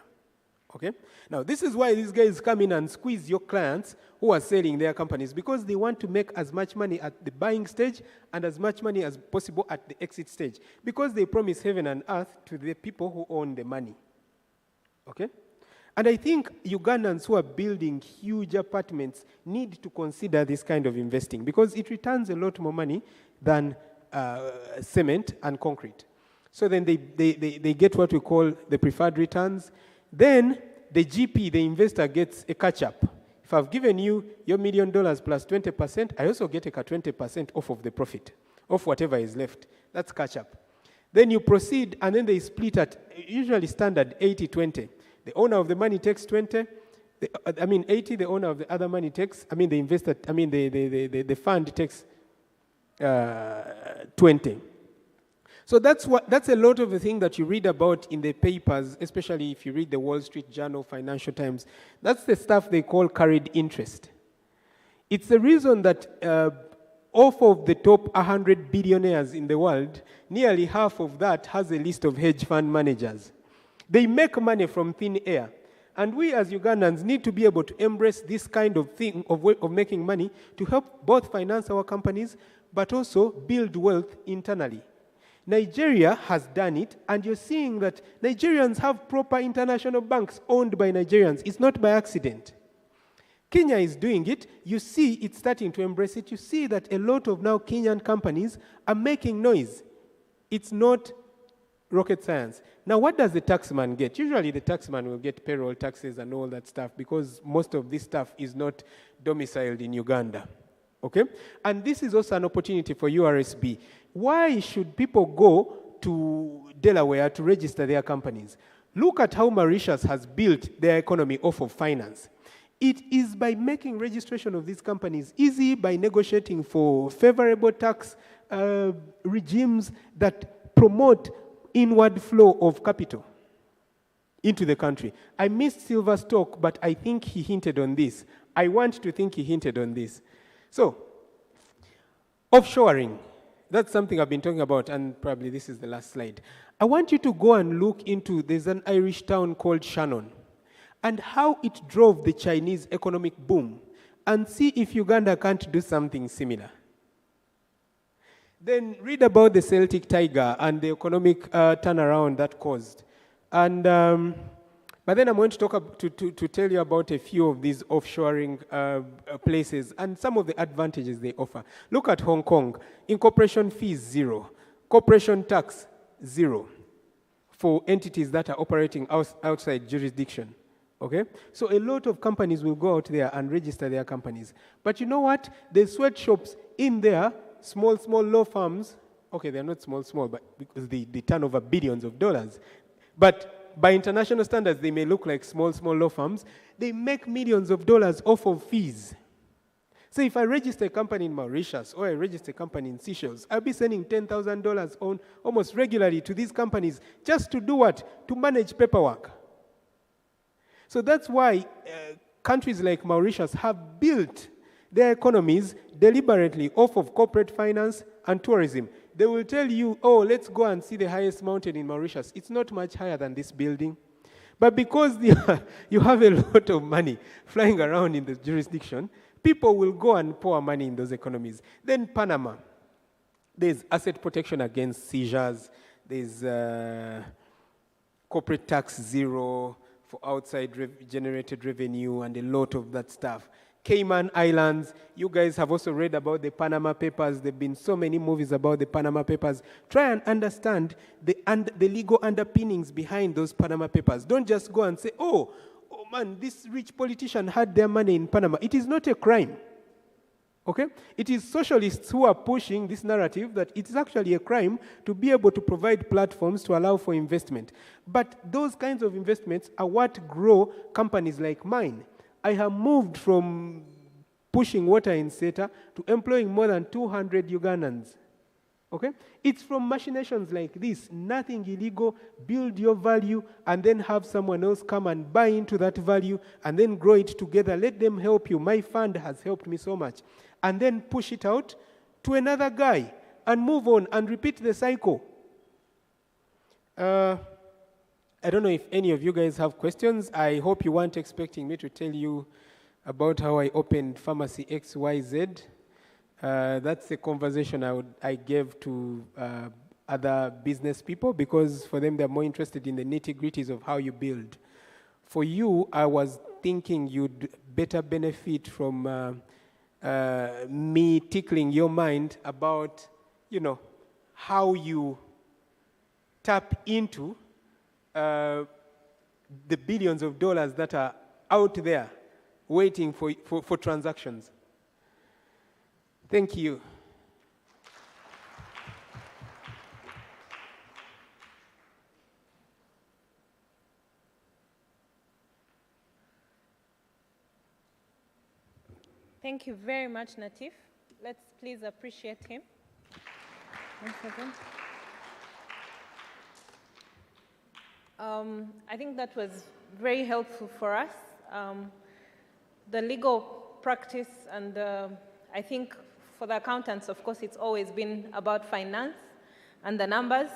Okay? Now, this is why these guys come in and squeeze your clients who are selling their companies, because they want to make as much money at the buying stage and as much money as possible at the exit stage, because they promise heaven and earth to the people who own the money. Okay? And I think Ugandans who are building huge apartments need to consider this kind of investing, because it returns a lot more money than cement and concrete. So then they get what we call the preferred returns. Then the GP, the investor, gets a catch-up. If I've given you your $1 million plus 20%, I also get a 20% off of the profit, of whatever is left. That's catch-up. Then you proceed, and then they split at usually standard 80-20. The owner of the money takes 20. 80, the owner of the other money takes, the investor, the fund takes 20. So that's a lot of the thing that you read about in the papers, especially if you read the Wall Street Journal, Financial Times. That's the stuff they call carried interest. It's the reason that off of the top 100 billionaires in the world, nearly half of that has a list of hedge fund managers. They make money from thin air. And we as Ugandans need to be able to embrace this kind of thing of making money to help both finance our companies, but also build wealth internally. Nigeria has done it, and you're seeing that Nigerians have proper international banks owned by Nigerians. It's not by accident. Kenya is doing it. You see it's starting to embrace it. You see that a lot of now Kenyan companies are making noise. It's not rocket science. Now, what does the taxman get? Usually the taxman will get payroll taxes and all that stuff, because most of this stuff is not domiciled in Uganda. Okay? And this is also an opportunity for URSB. Why should people go to Delaware to register their companies? Look at how Mauritius has built their economy off of finance. It is by making registration of these companies easy, by negotiating for favorable tax regimes that promote inward flow of capital into the country. I missed Silver's talk, but I think he hinted on this. I want to think he hinted on this. So, offshoring. That's something I've been talking about, and probably this is the last slide. I want you to go and look into, there's an Irish town called Shannon, and how it drove the Chinese economic boom, and see if Uganda can't do something similar. Then read about the Celtic Tiger and the economic turnaround that caused. And, but then I'm going to talk to tell you about a few of these offshoring places and some of the advantages they offer. Look at Hong Kong. Incorporation fees, 0. Corporation tax, 0 for entities that are operating outside jurisdiction. Okay? So a lot of companies will go out there and register their companies. But you know what? The sweatshops in there, small law firms, okay, they're not small, but because they turn over billions of dollars. But by international standards, they may look like small law firms. They make millions of dollars off of fees. So if I register a company in Mauritius or I register a company in Seychelles, I'll be sending $10,000 on almost regularly to these companies just to do what? To manage paperwork. So that's why countries like Mauritius have built their economies deliberately off of corporate finance and tourism. They will tell you, oh, let's go and see the highest mountain in Mauritius. It's not much higher than this building. But because you have a lot of money flying around in the jurisdiction, people will go and pour money in those economies. Then Panama. There's asset protection against seizures. There's corporate tax 0 for outside generated revenue and a lot of that stuff. Cayman Islands, you guys have also read about the Panama Papers. There have been so many movies about the Panama Papers. Try and understand the legal underpinnings behind those Panama Papers. Don't just go and say, oh man, this rich politician had their money in Panama. It is not a crime. Okay? It is socialists who are pushing this narrative that it is actually a crime to be able to provide platforms to allow for investment. But those kinds of investments are what grow companies like mine. I have moved from pushing water in SETA to employing more than 200 Ugandans. Okay? It's from machinations like this, nothing illegal, build your value, and then have someone else come and buy into that value, and then grow it together. Let them help you. My fund has helped me so much. And then push it out to another guy, and move on, and repeat the cycle. I don't know if any of you guys have questions. I hope you weren't expecting me to tell you about how I opened Pharmacy XYZ. That's a conversation I gave to other business people, because for them, they're more interested in the nitty-gritties of how you build. For you, I was thinking you'd better benefit from me tickling your mind about, how you tap into the billions of dollars that are out there waiting for transactions. Thank you. Thank you very much, Natif. Let's please appreciate him. 1 second. I think that was very helpful for us. The legal practice, and I think for the accountants, of course, it's always been about finance and the numbers.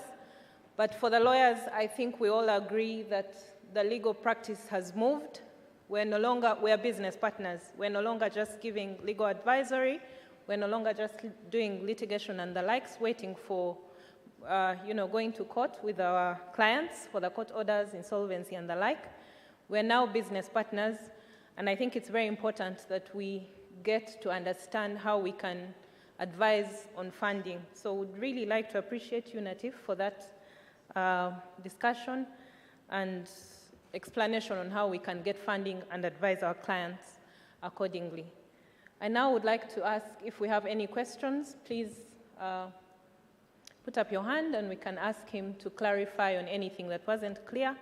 But for the lawyers, I think we all agree that the legal practice has moved. We're business partners. We're no longer just giving legal advisory. We're no longer just doing litigation and the likes, waiting for, going to court with our clients for the court orders, insolvency and the like. We're now business partners, and I think it's very important that we get to understand how we can advise on funding. So we'd really like to appreciate you, Natif, for that discussion and explanation on how we can get funding and advise our clients accordingly. I now would like to ask if we have any questions. Please put up your hand and we can ask him to clarify on anything that wasn't clear,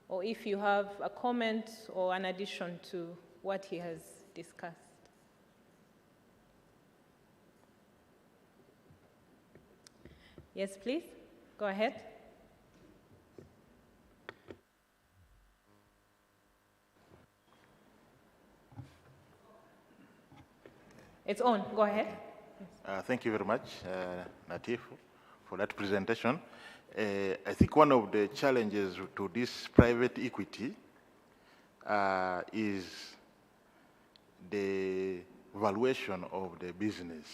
or if you have a comment or an addition to what he has discussed. Yes, please, go ahead. It's on, go ahead. Thank you very much, Natif, for that presentation. I think one of the challenges to this private equity is the valuation of the business.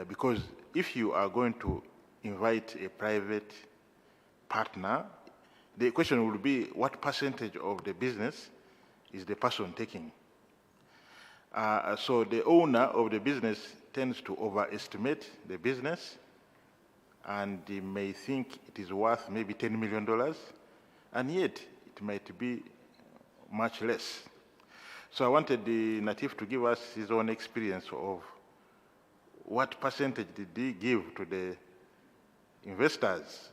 Because if you are going to invite a private partner, the question will be what percentage of the business is the person taking? So the owner of the business tends to overestimate the business, and they may think it is worth maybe $10 million, and yet it might be much less. So I wanted the Natif to give us his own experience of what percentage did he give to the investors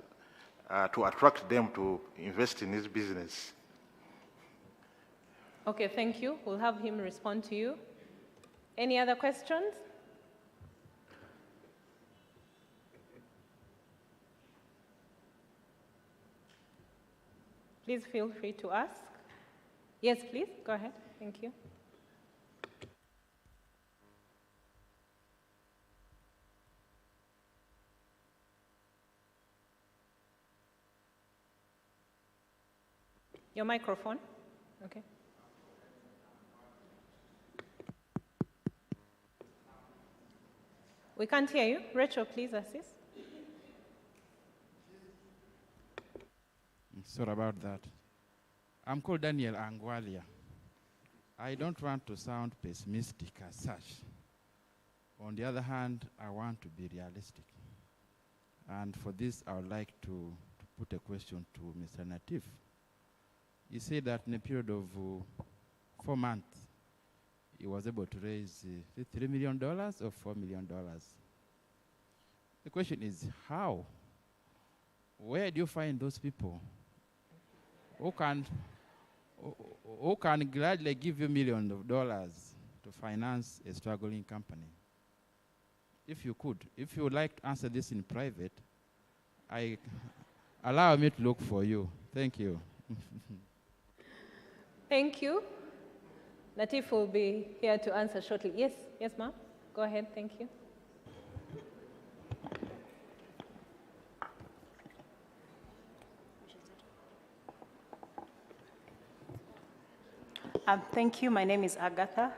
to attract them to invest in his business. Okay, thank you. We'll have him respond to you. Any other questions? Please feel free to ask. Yes, please, go ahead. Thank you. Your microphone, okay. We can't hear you. Rachel, please assist. Sorry about that. I'm called Daniel Angwalia. I don't want to sound pessimistic as such. On the other hand, I want to be realistic. And for this, I would like to put a question to Mr. Natif. He said that in a period of 4 months, he was able to raise $3 million or $4 million. The question is, how? Where do you find those people who can gladly give you millions of dollars to finance a struggling company? If you could, if you would like to answer this in private, allow me to look for you. Thank you. Thank you. Natif will be here to answer shortly. Yes, yes, ma'am. Go ahead, thank you. Thank you. My name is Agatha.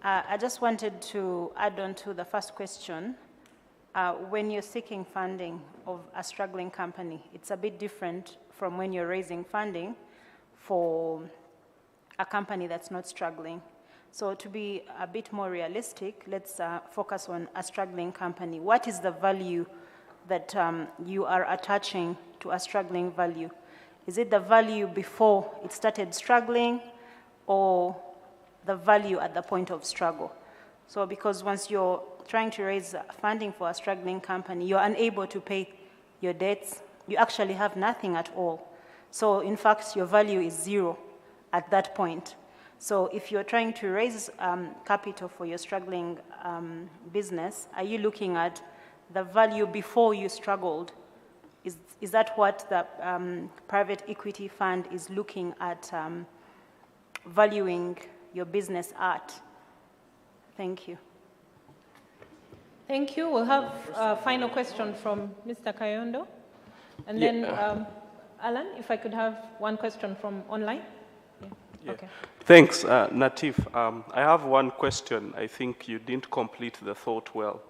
I just wanted to add on to the first question. When you're seeking funding of a struggling company, it's a bit different from when you're raising funding for a company that's not struggling. So to be a bit more realistic, let's focus on a struggling company. What is the value that you are attaching to a struggling value? Is it the value before it started struggling, or the value at the point of struggle? So because once you're trying to raise funding for a struggling company, you're unable to pay your debts, you actually have nothing at all. So in fact, your value is zero at that point. So if you're trying to raise capital for your struggling business, are you looking at the value before you struggled? Is that what the private equity fund is looking at valuing your business at? Thank you. Thank you. We'll have a final question from Mr. Kayondo. And then, Alan, if I could have one question from online. Yeah. Okay. Thanks, Natif. I have one question. I think you didn't complete the thought well.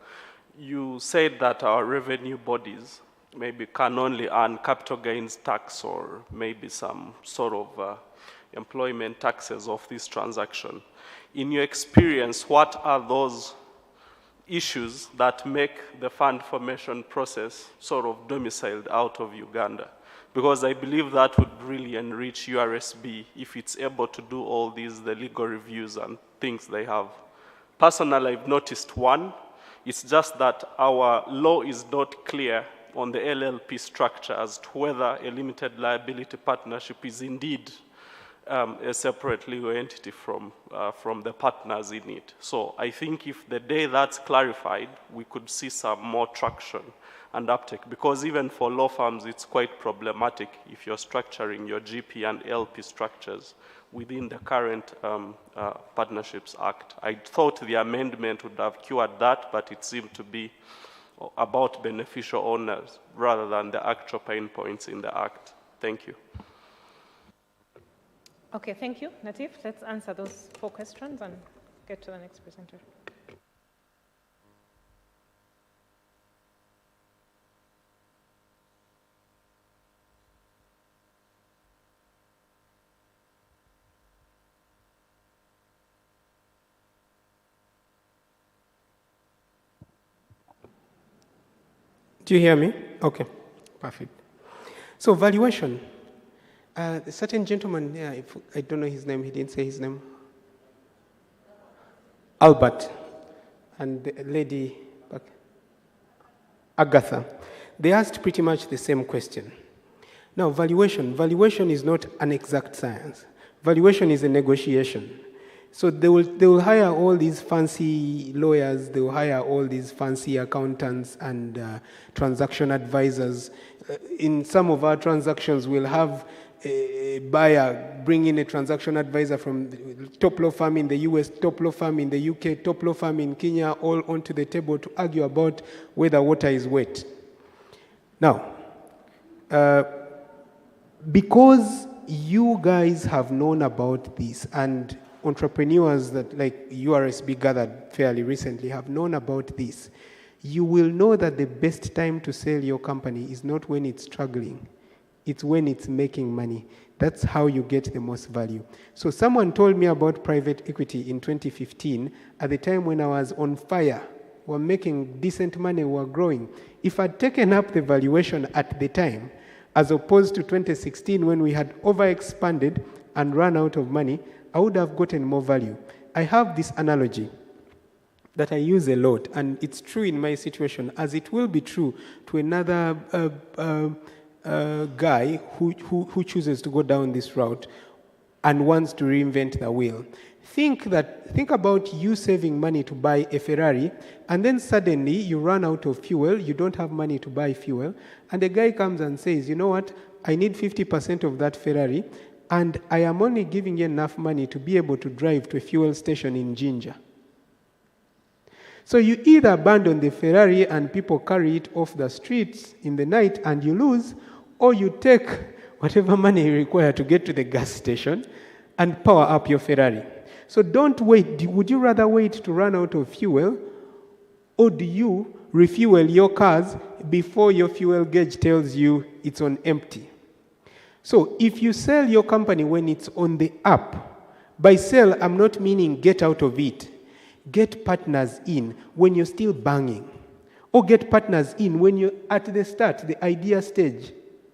You said that our revenue bodies maybe can only earn capital gains tax or maybe some sort of employment taxes of this transaction. In your experience, what are those issues that make the fund formation process sort of domiciled out of Uganda? Because I believe that would really enrich URSB if it's able to do all these, the legal reviews and things they have. Personally, I've noticed one. It's just that our law is not clear on the LLP structure as to whether a limited liability partnership is indeed a separate legal entity from the partners in it. So I think if the day that's clarified, we could see some more traction and uptake, because even for law firms, it's quite problematic if you're structuring your GP and LP structures within the current Partnerships Act. I thought the amendment would have cured that, but it seemed to be about beneficial owners rather than the actual pain points in the Act. Thank you. Okay, thank you, Natif. Let's answer those 4 questions and get to the next presenter. Do you hear me? Okay, perfect. So valuation. A certain gentleman, I don't know his name, he didn't say his name. Albert and the lady Agatha. They asked pretty much the same question. Now, valuation is not an exact science. Valuation is a negotiation. So they will hire all these fancy lawyers, they will hire all these fancy accountants and transaction advisors. In some of our transactions, we'll have a buyer bring in a transaction advisor from the top law firm in the US, top law firm in the UK, top law firm in Kenya, all onto the table to argue about whether water is wet. Now, because you guys have known about this, and entrepreneurs that like URSB gathered fairly recently have known about this, you will know that the best time to sell your company is not when it's struggling. It's when it's making money. That's how you get the most value. So someone told me about private equity in 2015, at the time when I was on fire. We're making decent money, we're growing. If I'd taken up the valuation at the time, as opposed to 2016 when we had overexpanded and run out of money, I would have gotten more value. I have this analogy that I use a lot, and it's true in my situation, as it will be true to another guy who chooses to go down this route and wants to reinvent the wheel. Think about you saving money to buy a Ferrari, and then suddenly you run out of fuel, you don't have money to buy fuel, and the guy comes and says, you know what, I need 50% of that Ferrari, and I am only giving you enough money to be able to drive to a fuel station in Jinja. So you either abandon the Ferrari and people carry it off the streets in the night and you lose, or you take whatever money you require to get to the gas station and power up your Ferrari. So don't wait. Would you rather wait to run out of fuel, or do you refuel your cars before your fuel gauge tells you it's on empty? So if you sell your company when it's on the up, by sell, I'm not meaning get out of it. Get partners in when you're still banging. Or get partners in when you're at the start, the idea stage.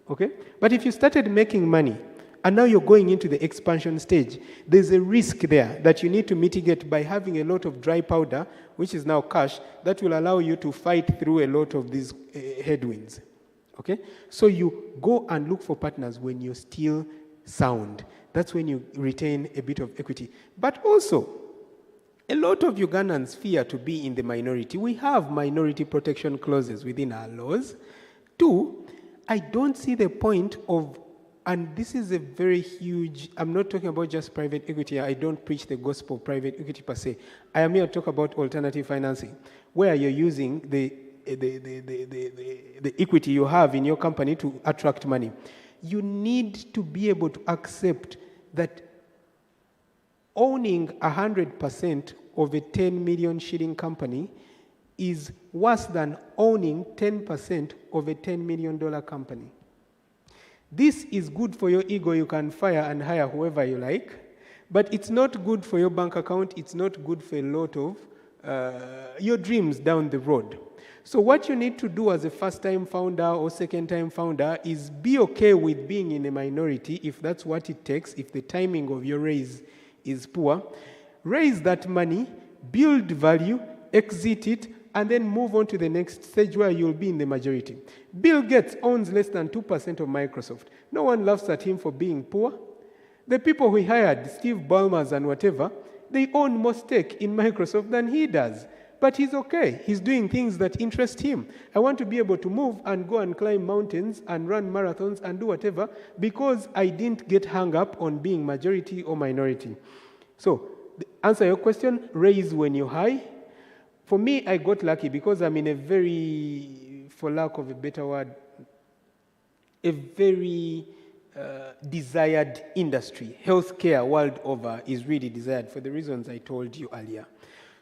Okay? But if you started making money, and now you're going into the expansion stage, there's a risk there that you need to mitigate by having a lot of dry powder, which is now cash, that will allow you to fight through a lot of these headwinds. Okay? So you go and look for partners when you're still sound. That's when you retain a bit of equity. But also, a lot of Ugandans fear to be in the minority. We have minority protection clauses within our laws. Two, I don't see the point of, and this is a very huge, I'm not talking about just private equity. I don't preach the gospel of private equity per se. I am here to talk about alternative financing, where you're using the equity you have in your company to attract money. You need to be able to accept that owning 100% of a 10 million shilling company is worse than owning 10% of a $10 million company. This is good for your ego. You can fire and hire whoever you like, but it's not good for your bank account. It's not good for a lot of your dreams down the road. So what you need to do as a first-time founder or second-time founder is be okay with being in a minority if that's what it takes, if the timing of your raise is poor. Raise that money, build value, exit it, and then move on to the next stage where you'll be in the majority. Bill Gates owns less than 2% of Microsoft. No one laughs at him for being poor. The people he hired, Steve Ballmer and whatever, they own more stake in Microsoft than he does. But he's okay. He's doing things that interest him. I want to be able to move and go and climb mountains and run marathons and do whatever because I didn't get hung up on being majority or minority. So, answer your question, raise when you're high. For me, I got lucky because I'm in a very, for lack of a better word, a very desired industry. Healthcare world over is really desired for the reasons I told you earlier.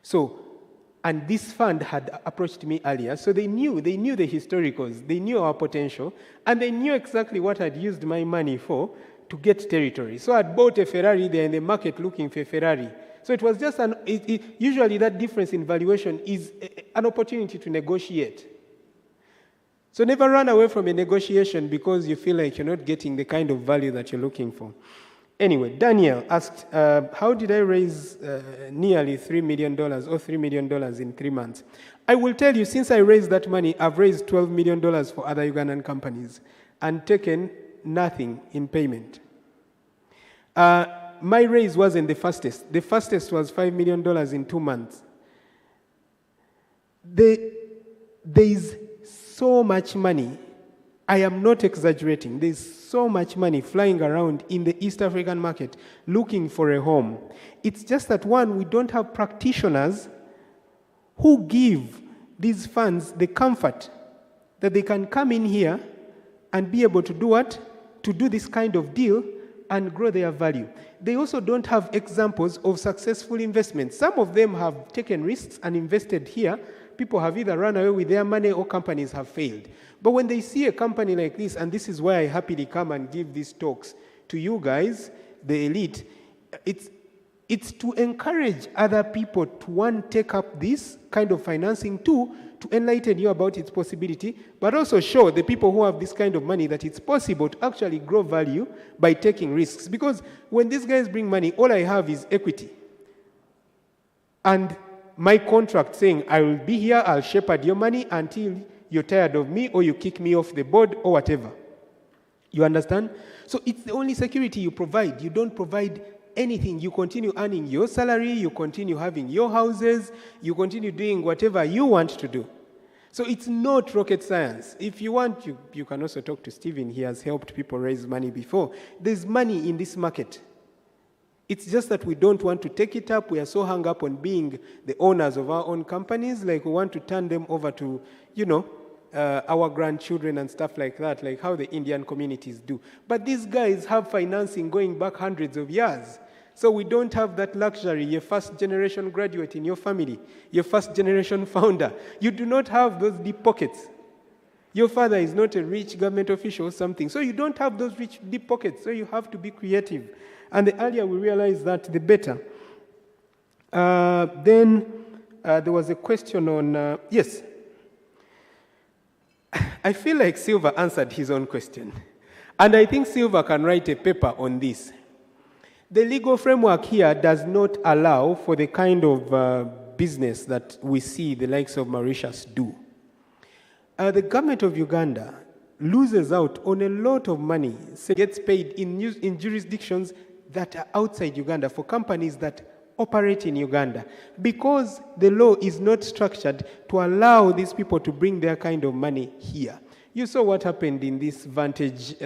So, and this fund had approached me earlier, so they knew the historicals, they knew our potential, and they knew exactly what I'd used my money for to get territory. So I'd bought a Ferrari, they're in the market looking for a Ferrari. So it was just usually that difference in valuation is an opportunity to negotiate. So never run away from a negotiation because you feel like you're not getting the kind of value that you're looking for. Anyway, Daniel asked, how did I raise nearly $3 million or $3 million in 3 months? I will tell you, since I raised that money, I've raised $12 million for other Ugandan companies and taken nothing in payment. My raise wasn't the fastest. The fastest was $5 million in 2 months. There is so much money. I am not exaggerating. There's so much money flying around in the East African market looking for a home. It's just that, one, we don't have practitioners who give these funds the comfort that they can come in here and be able to do what? To do this kind of deal and grow their value. They also don't have examples of successful investments. Some of them have taken risks and invested here. People have either run away with their money or companies have failed. But when they see a company like this, and this is why I happily come and give these talks to you guys, the elite, it's to encourage other people to, one, take up this kind of financing, two, to enlighten you about its possibility, but also show the people who have this kind of money that it's possible to actually grow value by taking risks. Because when these guys bring money, all I have is equity. And my contract saying, I will be here, I'll shepherd your money until you're tired of me or you kick me off the board or whatever. You understand? So it's the only security you provide. You don't provide anything. You continue earning your salary, you continue having your houses, you continue doing whatever you want to do. So it's not rocket science. If you want, you can also talk to Stephen. He has helped people raise money before. There's money in this market. It's just that we don't want to take it up. We are so hung up on being the owners of our own companies, like we want to turn them over to, our grandchildren and stuff like that, like how the Indian communities do. But these guys have financing going back hundreds of years. So we don't have that luxury. You're first generation graduate in your family. You're first generation founder. You do not have those deep pockets. Your father is not a rich government official or something. So you don't have those rich deep pockets. So you have to be creative. And the earlier we realize that, the better. Then there was a question on, yes. I feel like Silva answered his own question. And I think Silva can write a paper on this. The legal framework here does not allow for the kind of business that we see the likes of Mauritius do. The government of Uganda loses out on a lot of money, so gets paid in jurisdictions that are outside Uganda for companies that operate in Uganda, because the law is not structured to allow these people to bring their kind of money here. You saw what happened in this Vantage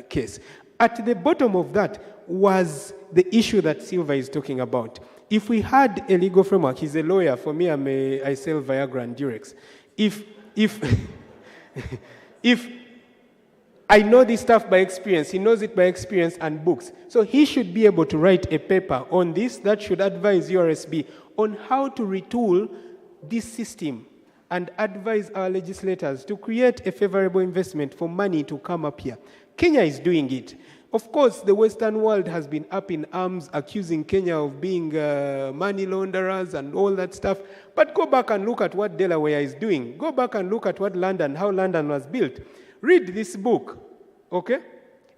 case. At the bottom of that was the issue that Silva is talking about. If we had a legal framework, he's a lawyer, for me, I sell Viagra and Durex. If I know this stuff by experience, he knows it by experience and books. So he should be able to write a paper on this that should advise URSB on how to retool this system and advise our legislators to create a favorable investment for money to come up here. Kenya is doing it. Of course, the Western world has been up in arms accusing Kenya of being money launderers and all that stuff. But go back and look at what Delaware is doing. Go back and look at what London, how London was built. Read this book, okay?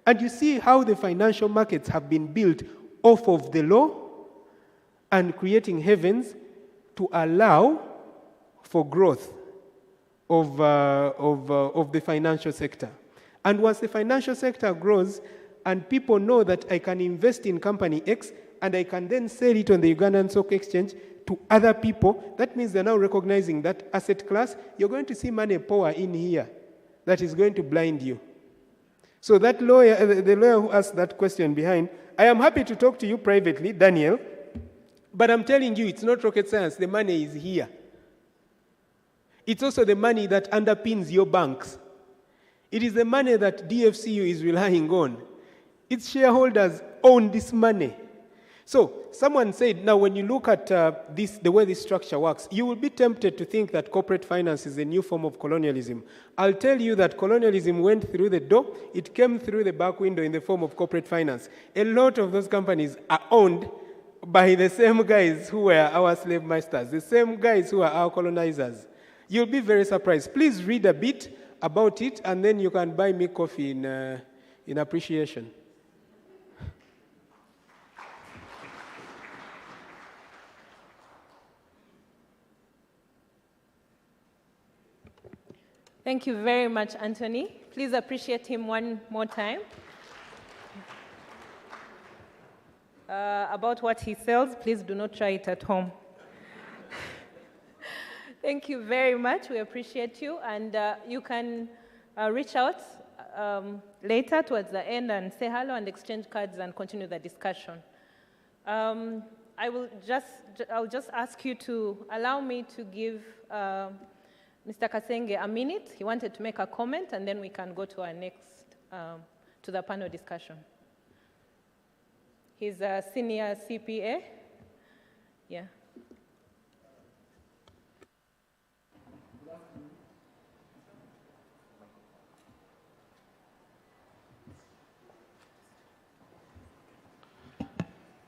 And you see how the financial markets have been built off of the law and creating havens to allow for growth of the financial sector. And once the financial sector grows and people know that I can invest in company X and I can then sell it on the Ugandan Stock Exchange to other people, that means they're now recognizing that asset class. You're going to see money power in here that is going to blind you. So that lawyer, the lawyer who asked that question behind, I am happy to talk to you privately, Daniel, but I'm telling you, it's not rocket science. The money is here. It's also the money that underpins your banks. It is the money that DFCU is relying on. Its shareholders own this money. So someone said, now when you look at the way this structure works, you will be tempted to think that corporate finance is a new form of colonialism. I'll tell you that colonialism went through the door. It came through the back window in the form of corporate finance. A lot of those companies are owned by the same guys who were our slave masters, the same guys who are our colonizers. You'll be very surprised. Please read a bit about it, and then you can buy me coffee in appreciation. Thank you very much, Anthony. Please appreciate him one more time. About what he sells, please do not try it at home. Thank you very much. We appreciate you. And you can reach out later towards the end and say hello and exchange cards and continue the discussion. I'll just ask you to allow me to give Mr. Kasenge a minute. He wanted to make a comment, and then we can go to our next, to the panel discussion. He's a senior CPA. Yeah.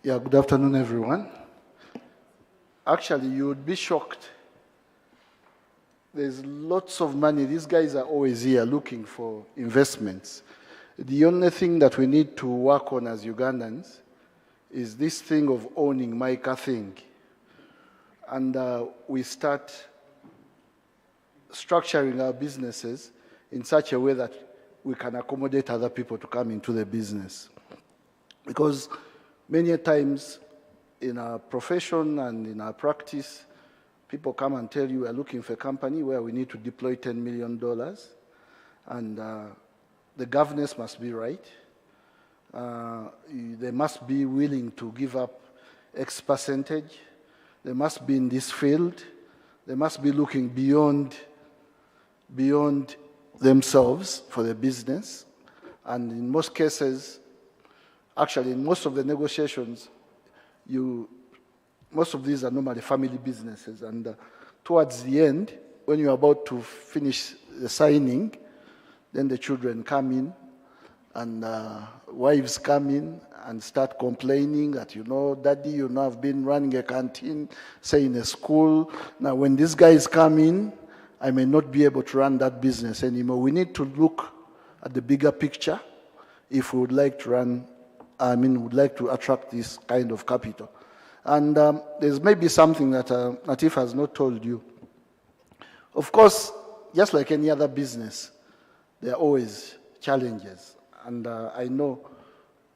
Yeah, good afternoon, everyone. Actually, you would be shocked. There's lots of money. These guys are always here looking for investments. The only thing that we need to work on as Ugandans is this thing of owning Mica thing. And we start structuring our businesses in such a way that we can accommodate other people to come into the business. Because many times in our profession and in our practice, people come and tell you we're looking for a company where we need to deploy $10 million, and the governance must be right. They must be willing to give up X percentage. They must be in this field. They must be looking beyond themselves for the business. And in most cases, Actually, in most of the negotiations, most of these are normally family businesses, and towards the end, when you're about to finish the signing, then the children come in, and wives come in and start complaining that, Daddy, I've been running a canteen, say in a school. Now, when these guys come in, I may not be able to run that business anymore. We need to look at the bigger picture if we would like to would like to attract this kind of capital. And there's maybe something that Natif has not told you. Of course, just like any other business, there are always challenges. And I know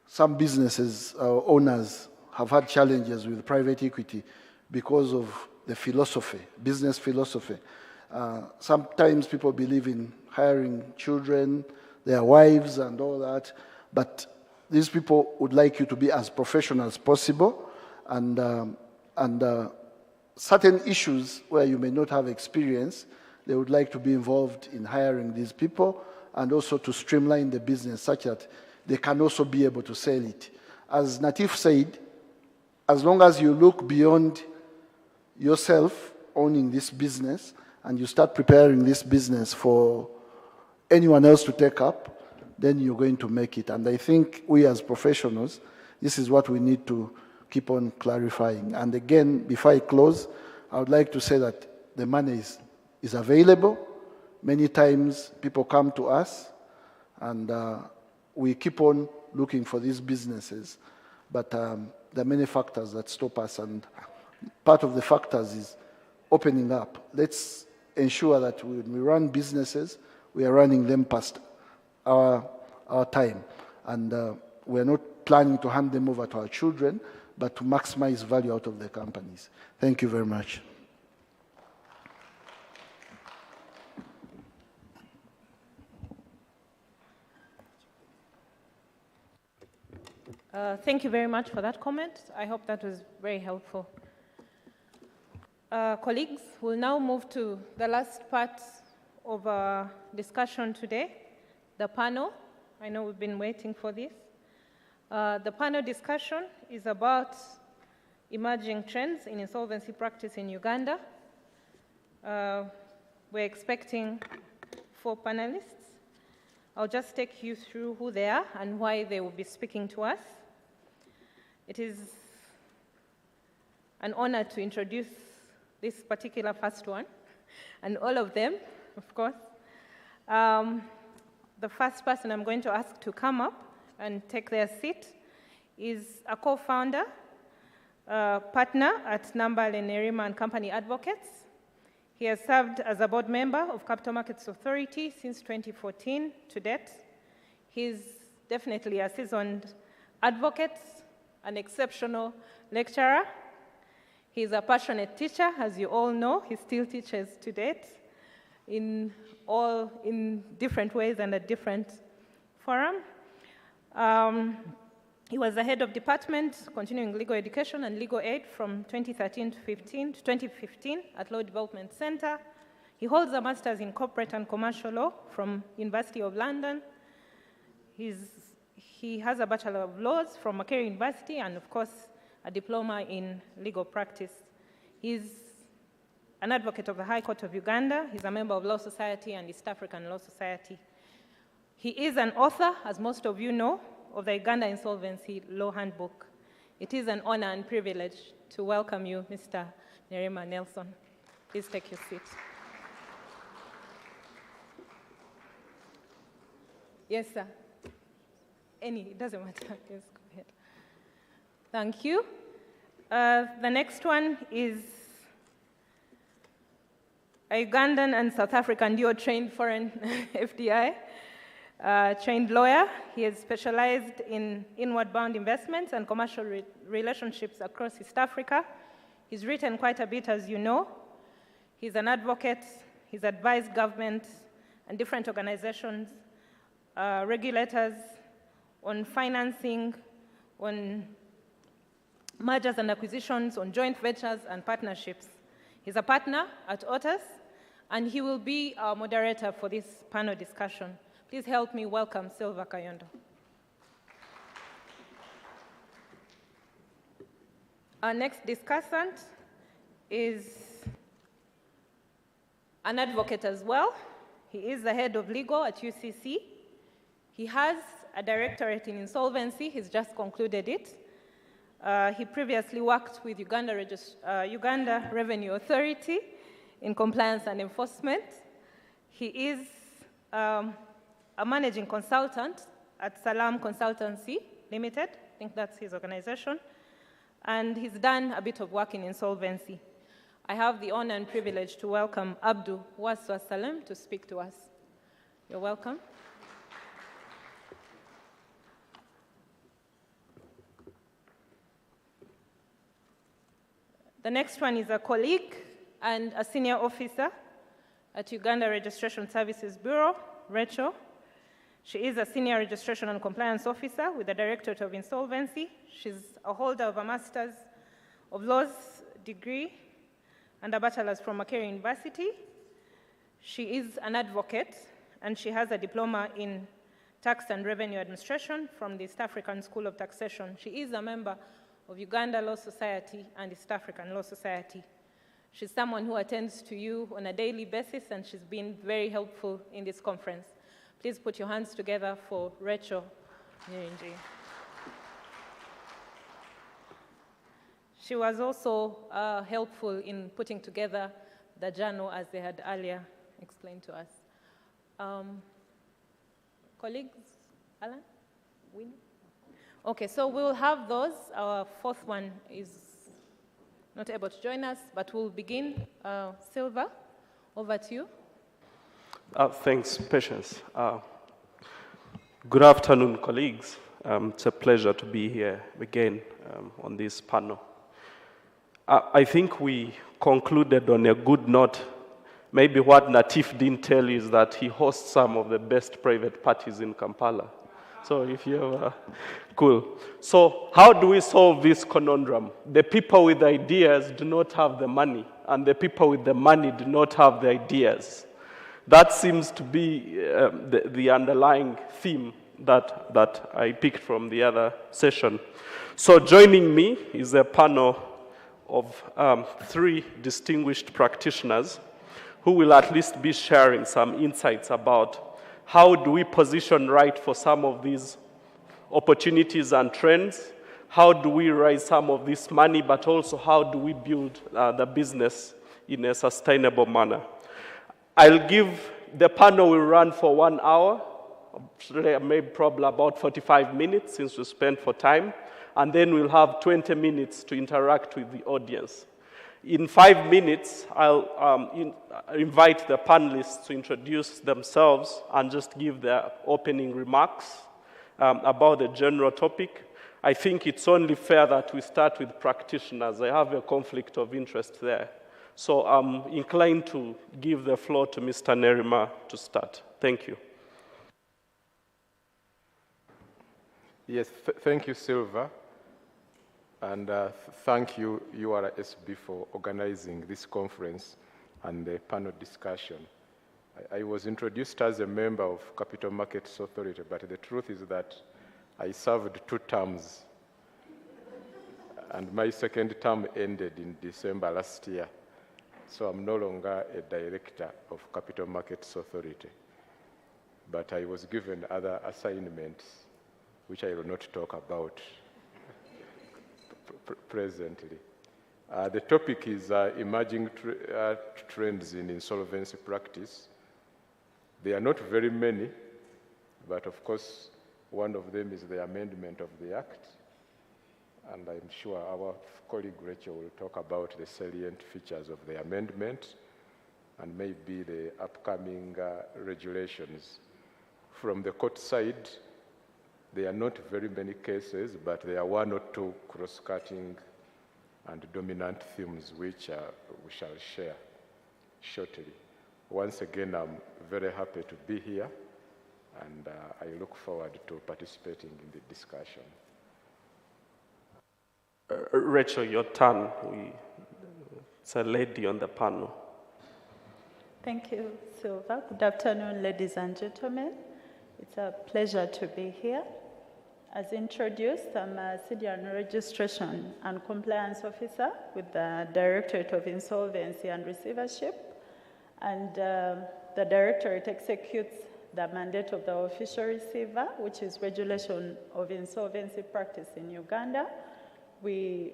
some businesses owners have had challenges with private equity because of the philosophy, business philosophy. Sometimes people believe in hiring children, their wives and all that, but these people would like you to be as professional as possible, and certain issues where you may not have experience, they would like to be involved in hiring these people, and also to streamline the business such that they can also be able to sell it. As Natif said, as long as you look beyond yourself owning this business and you start preparing this business for anyone else to take up, then you're going to make it. And I think we as professionals, this is what we need to keep on clarifying. And again, before I close, I would like to say that the money is available. Many times people come to us and we keep on looking for these businesses, but there are many factors that stop us, and part of the factors is opening up. Let's ensure that when we run businesses, we are running them past our time, and we're not planning to hand them over to our children, but to maximize value out of the companies. Thank you very much. Thank you very much for that comment. I hope that was very helpful. Colleagues, we'll now move to the last part of our discussion today, the panel. I know we've been waiting for this. The panel discussion is about emerging trends in insolvency practice in Uganda. We're expecting 4 panelists. I'll just take you through who they are and why they will be speaking to us. It is an honor to introduce this particular first one, and all of them, of course. The first person I'm going to ask to come up and take their seat is a co-founder, partner at Nambale Nerima & Company Advocates. He has served as a board member of Capital Markets Authority since 2014 to date. He's definitely a seasoned advocate, an exceptional lecturer. He's a passionate teacher, as you all know. He still teaches to date in different ways and at different forums. He was the head of department, continuing legal education and legal aid from 2013 to 2015 at Law Development Center. He holds a master's in corporate and commercial law from University of London. He has a Bachelor of Laws from Makerere University and, of course, a diploma in legal practice. He's an advocate of the High Court of Uganda. He's a member of Law Society and East African Law Society. He is an author, as most of you know, of the Uganda Insolvency Law Handbook. It is an honor and privilege to welcome you, Mr. Nerima Nelson. Please take your seat. Yes, sir. It doesn't matter. Yes, go ahead. Thank you. The next one is a Ugandan and South African dual-trained foreign FDI trained lawyer. He has specialized in inward-bound investments and commercial relationships across East Africa. He's written quite a bit, as you know. He's an advocate. He's advised government and different organizations, regulators, on financing, on mergers and acquisitions, on joint ventures and partnerships. He's a partner at Otis, and he will be our moderator for this panel discussion. Please help me welcome Silva Kayondo. Our next discussant is an advocate as well. He is the head of legal at UCC. He has a directorate in insolvency. He's just concluded it. He previously worked with Uganda Revenue Authority in compliance and enforcement. He is a managing consultant at Salam Consultancy Limited. I think that's his organization. And he's done a bit of work in insolvency. I have the honor and privilege to welcome Abdu Waswa Salem to speak to us. You're welcome. The next one is a colleague and a senior officer at Uganda Registration Services Bureau, Rachel. She is a senior registration and compliance officer with the Directorate of Insolvency. She's a holder of a Master's of Laws degree and a bachelor's from Makerere University. She is an advocate, and she has a diploma in tax and revenue administration from the East African School of Taxation. She is a member of Uganda Law Society and East African Law Society. She's someone who attends to you on a daily basis, and she's been very helpful in this conference. Please put your hands together for Rachel Nyirinji. She was also helpful in putting together the journal, as they had earlier explained to us. Colleagues, Alan, Winnie? Okay, so we'll have those. Our fourth one is not able to join us, but we'll begin. Silva, over to you. Thanks, Patience. Good afternoon, colleagues. It's a pleasure to be here again on this panel. I think we concluded on a good note. Maybe what Natif didn't tell you is that he hosts some of the best private parties in Kampala. So if you cool. So how do we solve this conundrum? The people with ideas do not have the money, and the people with the money do not have the ideas. That seems to be the underlying theme that I picked from the other session. So joining me is a panel of 3 distinguished practitioners who will at least be sharing some insights about how do we position right for some of these opportunities and trends, how do we raise some of this money, but also how do we build the business in a sustainable manner. The panel will run for 1 hour, maybe probably about 45 minutes since we spent for time, and then we'll have 20 minutes to interact with the audience. In 5 minutes, I'll invite the panelists to introduce themselves and just give their opening remarks about the general topic. I think it's only fair that we start with practitioners. I have a conflict of interest there. So I'm inclined to give the floor to Mr. Nerima to start. Thank you. Yes, thank you, Silva. And thank you, URSB, for organizing this conference and the panel discussion. I was introduced as a member of Capital Markets Authority, but the truth is that I served 2 terms, and my second term ended in December last year. So I'm no longer a director of Capital Markets Authority, but I was given other assignments, which I will not talk about presently. The topic is emerging trends in insolvency practice. There are not very many, but of course, one of them is the amendment of the Act. And I'm sure our colleague Rachel will talk about the salient features of the amendment and maybe the upcoming regulations. From the court side, there are not very many cases, but there are 1 or 2 cross-cutting and dominant themes which we shall share shortly. Once again, I'm very happy to be here, and I look forward to participating in the discussion. Rachel, your turn. It's a lady on the panel. Thank you, Silva. Good afternoon, ladies and gentlemen. It's a pleasure to be here. As introduced, I'm a Senior Registration and Compliance Officer with the Directorate of Insolvency and Receivership. And the Directorate executes the mandate of the official receiver, which is regulation of insolvency practice in Uganda. We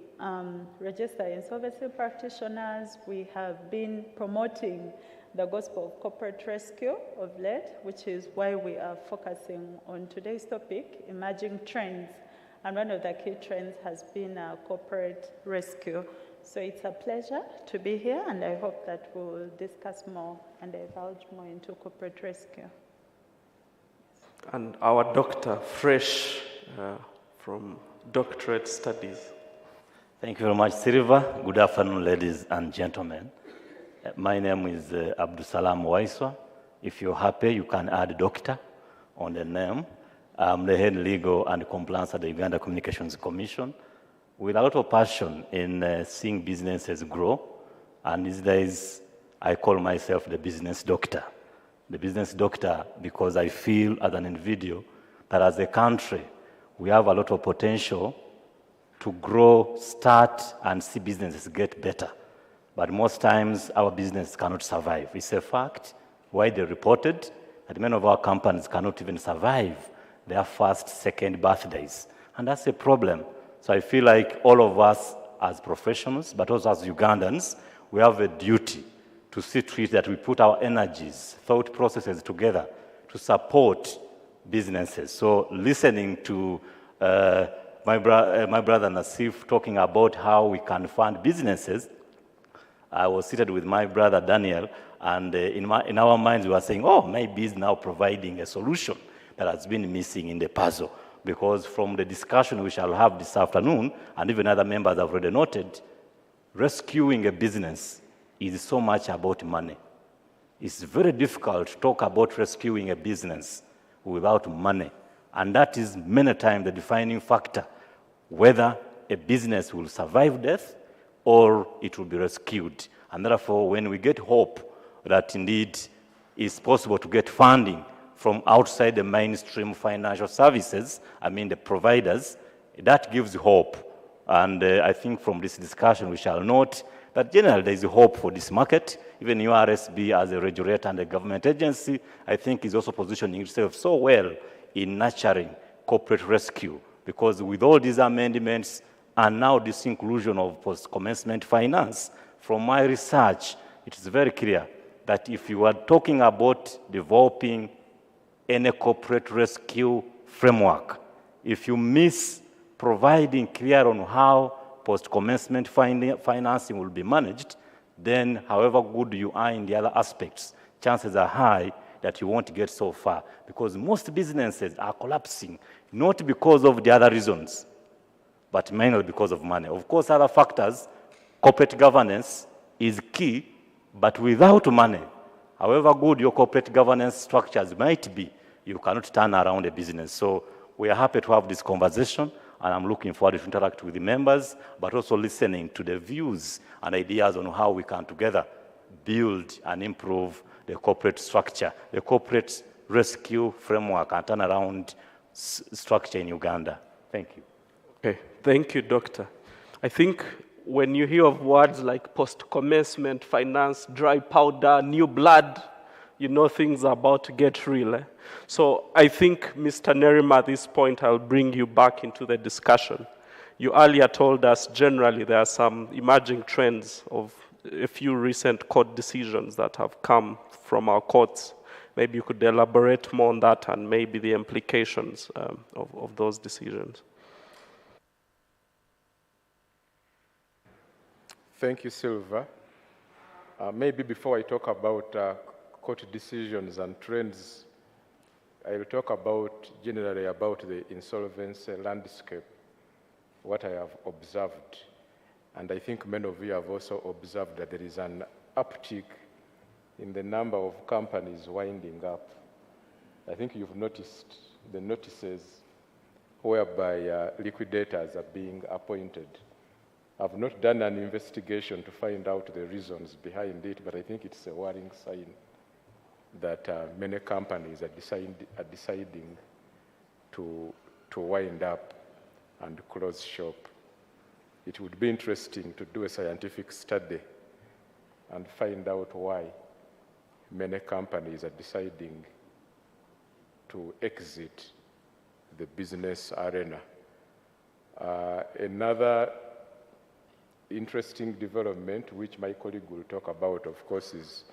register insolvency practitioners. We have been promoting the gospel of corporate rescue of late, which is why we are focusing on today's topic, emerging trends. And one of the key trends has been corporate rescue. So it's a pleasure to be here, and I hope that we'll discuss more and divulge more into corporate rescue. And our doctor, fresh from doctorate studies. Thank you very much, Silva. Good afternoon, ladies and gentlemen. My name is Abdusalam Waiswa. If you're happy, you can add doctor on the name. I'm the head legal and compliance at the Uganda Communications Commission, with a lot of passion in seeing businesses grow. And these days, I call myself the business doctor. The business doctor because I feel as an individual that as a country, we have a lot of potential to grow, start, and see businesses get better. But most times, our business cannot survive. It's a fact, widely reported, that many of our companies cannot even survive their first, second birthdays. And that's a problem. So I feel like all of us as professionals, but also as Ugandans, we have a duty to see to it that we put our energies, thought processes together to support businesses. So listening to my brother Nassif talking about how we can fund businesses, I was seated with my brother Daniel, and in our minds we were saying, oh, maybe he's now providing a solution that has been missing in the puzzle. Because from the discussion we shall have this afternoon, and even other members have already noted, rescuing a business is so much about money. It's very difficult to talk about rescuing a business without money. And that is many times the defining factor, whether a business will survive death or it will be rescued. And therefore, when we get hope that indeed it's possible to get funding from outside the mainstream financial services, I mean the providers, that gives hope. And I think from this discussion we shall note that generally there is hope for this market. Even URSB as a regulator and a government agency, I think is also positioning itself so well in nurturing corporate rescue, because with all these amendments and now this inclusion of post-commencement finance, from my research, it is very clear that if you are talking about developing any corporate rescue framework, if you miss providing clear on how post-commencement financing will be managed, then however good you are in the other aspects, chances are high that you won't get so far, because most businesses are collapsing, not because of the other reasons, but mainly because of money. Of course, other factors, corporate governance is key, but without money, however good your corporate governance structures might be, you cannot turn around a business. So we are happy to have this conversation, and I'm looking forward to interact with the members, but also listening to the views and ideas on how we can together build and improve the corporate structure, the corporate rescue framework and turnaround structure in Uganda. Thank you. Okay, thank you, Doctor. I think when you hear of words like post-commencement finance, dry powder, new blood, you know things are about to get real. So I think, Mr. Nerima, at this point, I'll bring you back into the discussion. You earlier told us generally there are some emerging trends of a few recent court decisions that have come from our courts. Maybe you could elaborate more on that and maybe the implications of those decisions. Thank you, Silva. Maybe before I talk about court decisions and trends, I will talk about generally about the insolvency landscape, what I have observed. And I think many of you have also observed that there is an uptick in the number of companies winding up. I think you've noticed the notices whereby liquidators are being appointed. I've not done an investigation to find out the reasons behind it, but I think it's a worrying sign that many companies are deciding to to wind up and close shop. It would be interesting to do a scientific study and find out why many companies are deciding to exit the business arena. Another interesting development, which my colleague will talk about, of course, is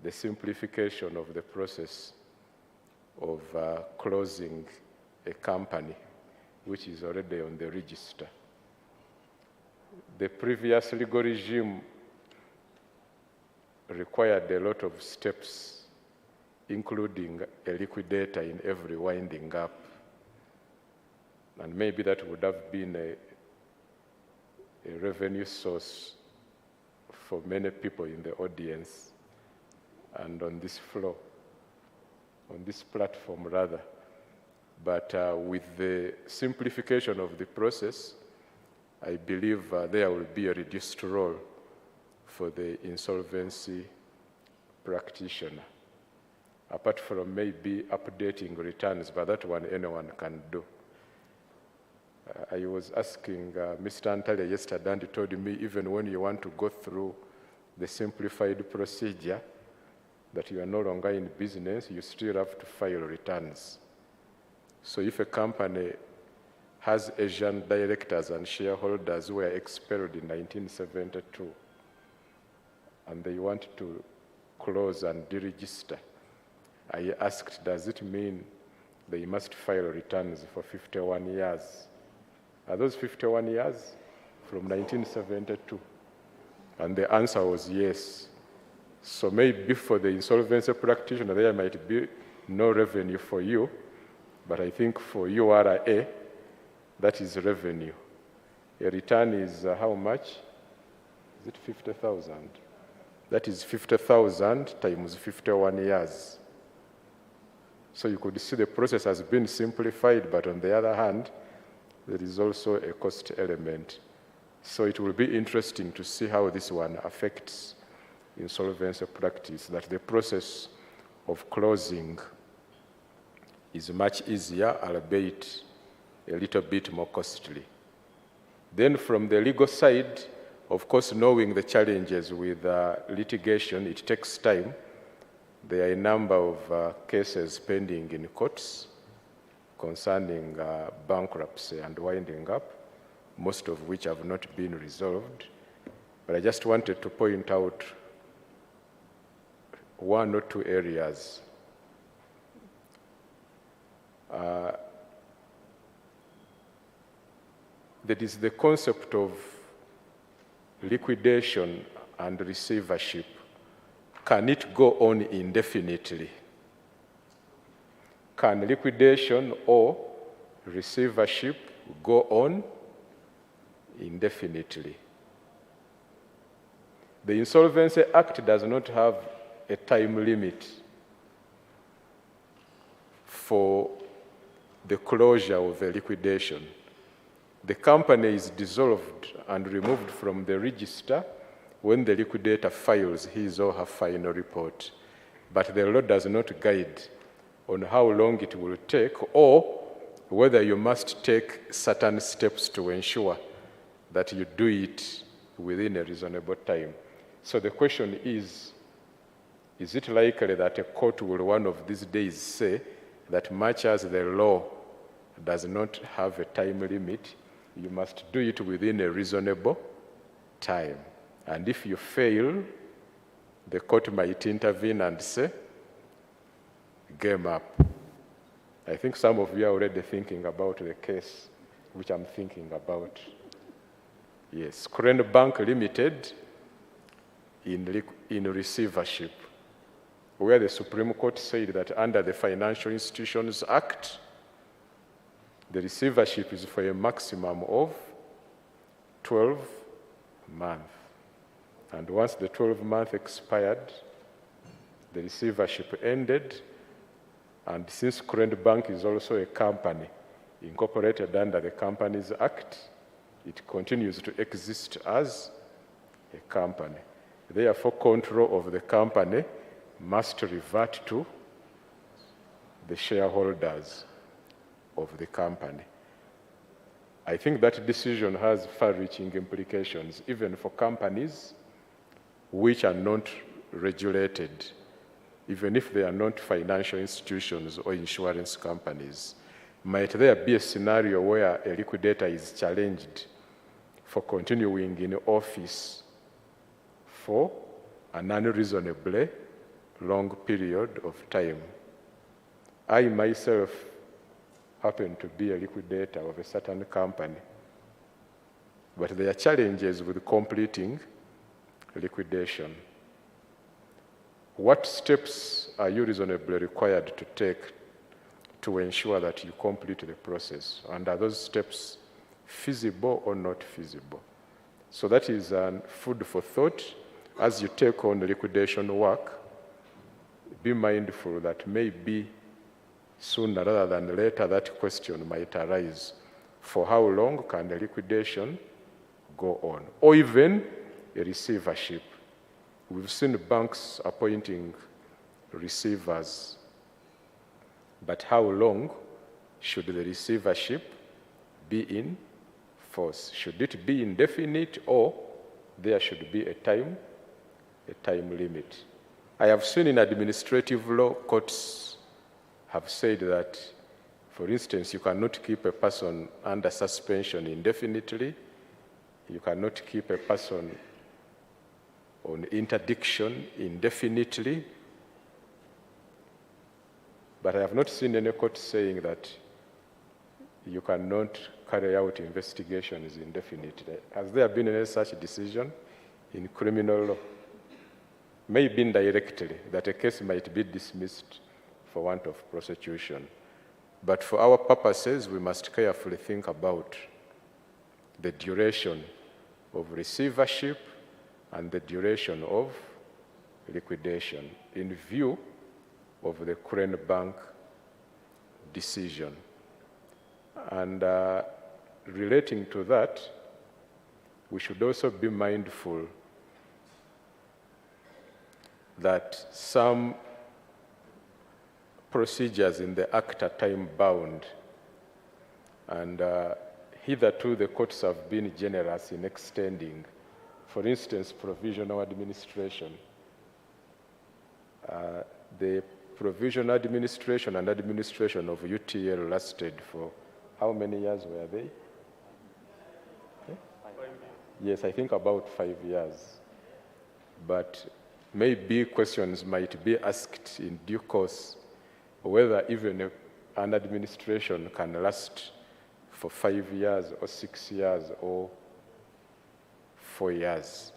the simplification of the process of closing a company which is already on the register. The previous legal regime required a lot of steps, including a liquidator in every winding up. And maybe that would have been a revenue source for many people in the audience and on this floor, on this platform rather. But with the simplification of the process, I believe there will be a reduced role for the insolvency practitioner, apart from maybe updating returns, but that one anyone can do. I was asking Mr. Antale yesterday, and he told me even when you want to go through the simplified procedure, that you are no longer in business, you still have to file returns. So if a company has Asian directors and shareholders who were expelled in 1972, and they want to close and deregister, I asked, does it mean they must file returns for 51 years? Are those 51 years from 1972? And the answer was yes. So maybe for the insolvency practitioner, there might be no revenue for you, but I think for URA, that is revenue. A return is how much? Is it 50,000? That is 50,000 times 51 years. So you could see the process has been simplified, but on the other hand, there is also a cost element. So it will be interesting to see how this one affects insolvency practice, that the process of closing is much easier, albeit a little bit more costly. Then from the legal side, of course, knowing the challenges with litigation, it takes time. There are a number of cases pending in courts concerning bankruptcy and winding up, most of which have not been resolved. But I just wanted to point out one or two areas. That is the concept of liquidation and receivership. Can it go on indefinitely? Can liquidation or receivership go on indefinitely? The Insolvency Act does not have a time limit for the closure of a liquidation. The company is dissolved and removed from the register when the liquidator files his or her final report. But the law does not guide on how long it will take or whether you must take certain steps to ensure that you do it within a reasonable time. So the question is it likely that a court will one of these days say that much as the law does not have a time limit, you must do it within a reasonable time? And if you fail, the court might intervene and say, game up. I think some of you are already thinking about the case which I'm thinking about. Yes, Crane Bank Limited in receivership, where the Supreme Court said that under the Financial Institutions Act, the receivership is for a maximum of 12 months. And once the 12 months expired, the receivership ended. And since Crane Bank is also a company incorporated under the Companies Act, it continues to exist as a company. Therefore, control of the company must revert to the shareholders of the company. I think that decision has far-reaching implications, even for companies which are not regulated, even if they are not financial institutions or insurance companies. Might there be a scenario where a liquidator is challenged for continuing in office for an unreasonably long period of time? I myself happen to be a liquidator of a certain company, but there are challenges with completing liquidation. What steps are you reasonably required to take to ensure that you complete the process? And are those steps feasible or not feasible? So that is food for thought. As you take on liquidation work, be mindful that maybe sooner rather than later that question might arise. For how long can the liquidation go on? Or even a receivership. We've seen banks appointing receivers, but how long should the receivership be in force? Should it be indefinite, or there should be a time limit? I have seen in administrative law, courts have said that, for instance, you cannot keep a person under suspension indefinitely. You cannot keep a person on interdiction indefinitely. But I have not seen any court saying that you cannot carry out investigations indefinitely. Has there been any such decision in criminal law? Maybe indirectly, that a case might be dismissed for want of prosecution. But for our purposes, we must carefully think about the duration of receivership and the duration of liquidation in view of the Crane Bank decision. And relating to that, we should also be mindful that some procedures in the Act are time-bound, and hitherto the courts have been generous in extending, for instance, provisional administration. The provisional administration and administration of UTL lasted for how many years were they? Okay. Yes, I think about 5 years. But maybe questions might be asked in due course whether even an administration can last for 5 years or 6 years or 4 years.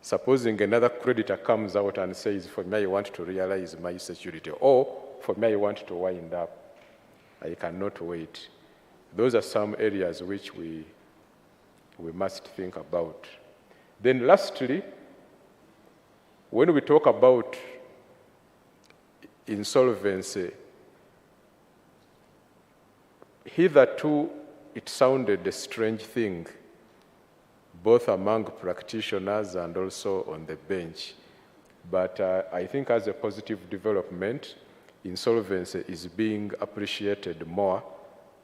Supposing another creditor comes out and says, for me, I want to realize my security, or for me, I want to wind up, I cannot wait. Those are some areas which we must think about. Then lastly, when we talk about insolvency, hitherto it sounded a strange thing, both among practitioners and also on the bench. But I think as a positive development, insolvency is being appreciated more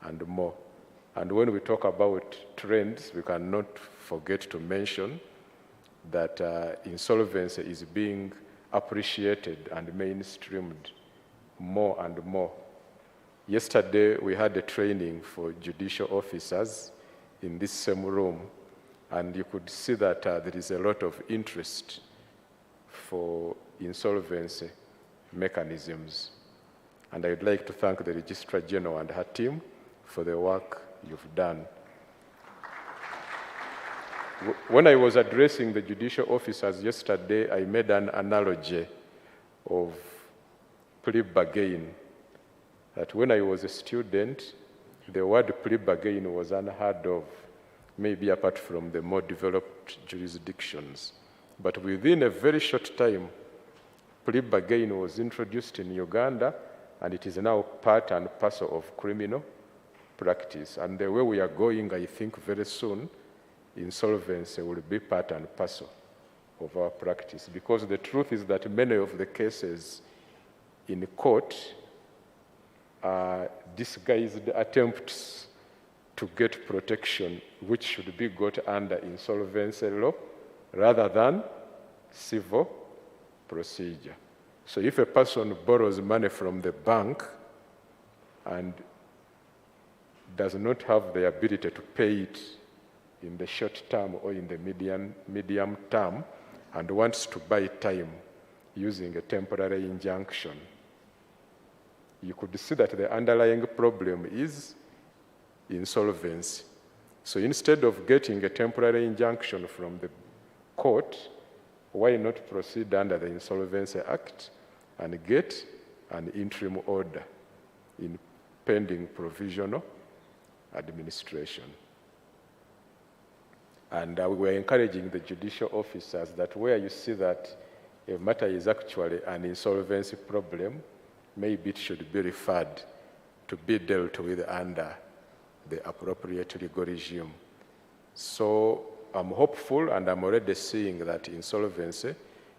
and more. And when we talk about trends, we cannot forget to mention that insolvency is being appreciated and mainstreamed more and more. Yesterday, we had a training for judicial officers in this same room, and you could see that there is a lot of interest for insolvency mechanisms. And I would like to thank the Registrar General and her team for the work you've done. When I was addressing the judicial officers yesterday, I made an analogy of plea bargain, that when I was a student, the word plea bargain was unheard of, maybe apart from the more developed jurisdictions. But within a very short time, plea bargain was introduced in Uganda, and it is now part and parcel of criminal practice. And the way we are going, I think very soon, insolvency will be part and parcel of our practice. Because the truth is that many of the cases in court are disguised attempts to get protection, which should be got under insolvency law rather than civil procedure. So if a person borrows money from the bank and does not have the ability to pay it in the short term or in the medium term and wants to buy time using a temporary injunction, you could see that the underlying problem is insolvency. So instead of getting a temporary injunction from the court, why not proceed under the Insolvency Act and get an interim order in pending provisional administration? And we're encouraging the judicial officers that where you see that a matter is actually an insolvency problem, maybe it should be referred to be dealt with under the appropriate legal regime. So I'm hopeful, and I'm already seeing that insolvency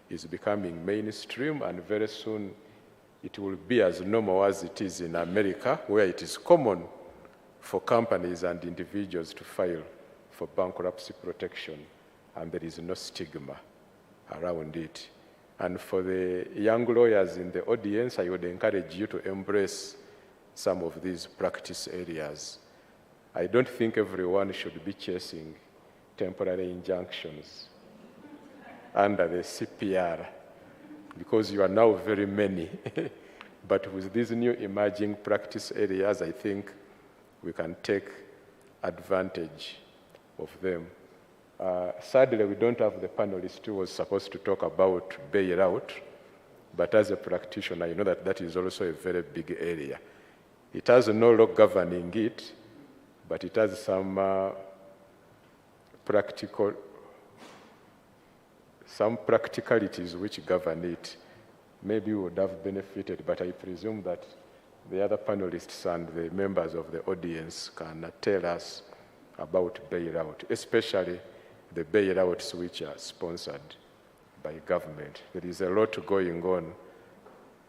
is becoming mainstream, and very soon it will be as normal as it is in America, where it is common for companies and individuals to file for bankruptcy protection, and there is no stigma around it. And for the young lawyers in the audience, I would encourage you to embrace some of these practice areas. I don't think everyone should be chasing temporary injunctions under the CPR, because you are now very many. But with these new emerging practice areas, I think we can take advantage of them. Sadly, we don't have the panelist who was supposed to talk about bailout, but as a practitioner, I know that that is also a very big area. It has no law governing it, but it has some practicalities which govern it. Maybe we would have benefited, but I presume that the other panelists and the members of the audience can tell us about bailout, especially the bailouts which are sponsored by government. There is a lot going on.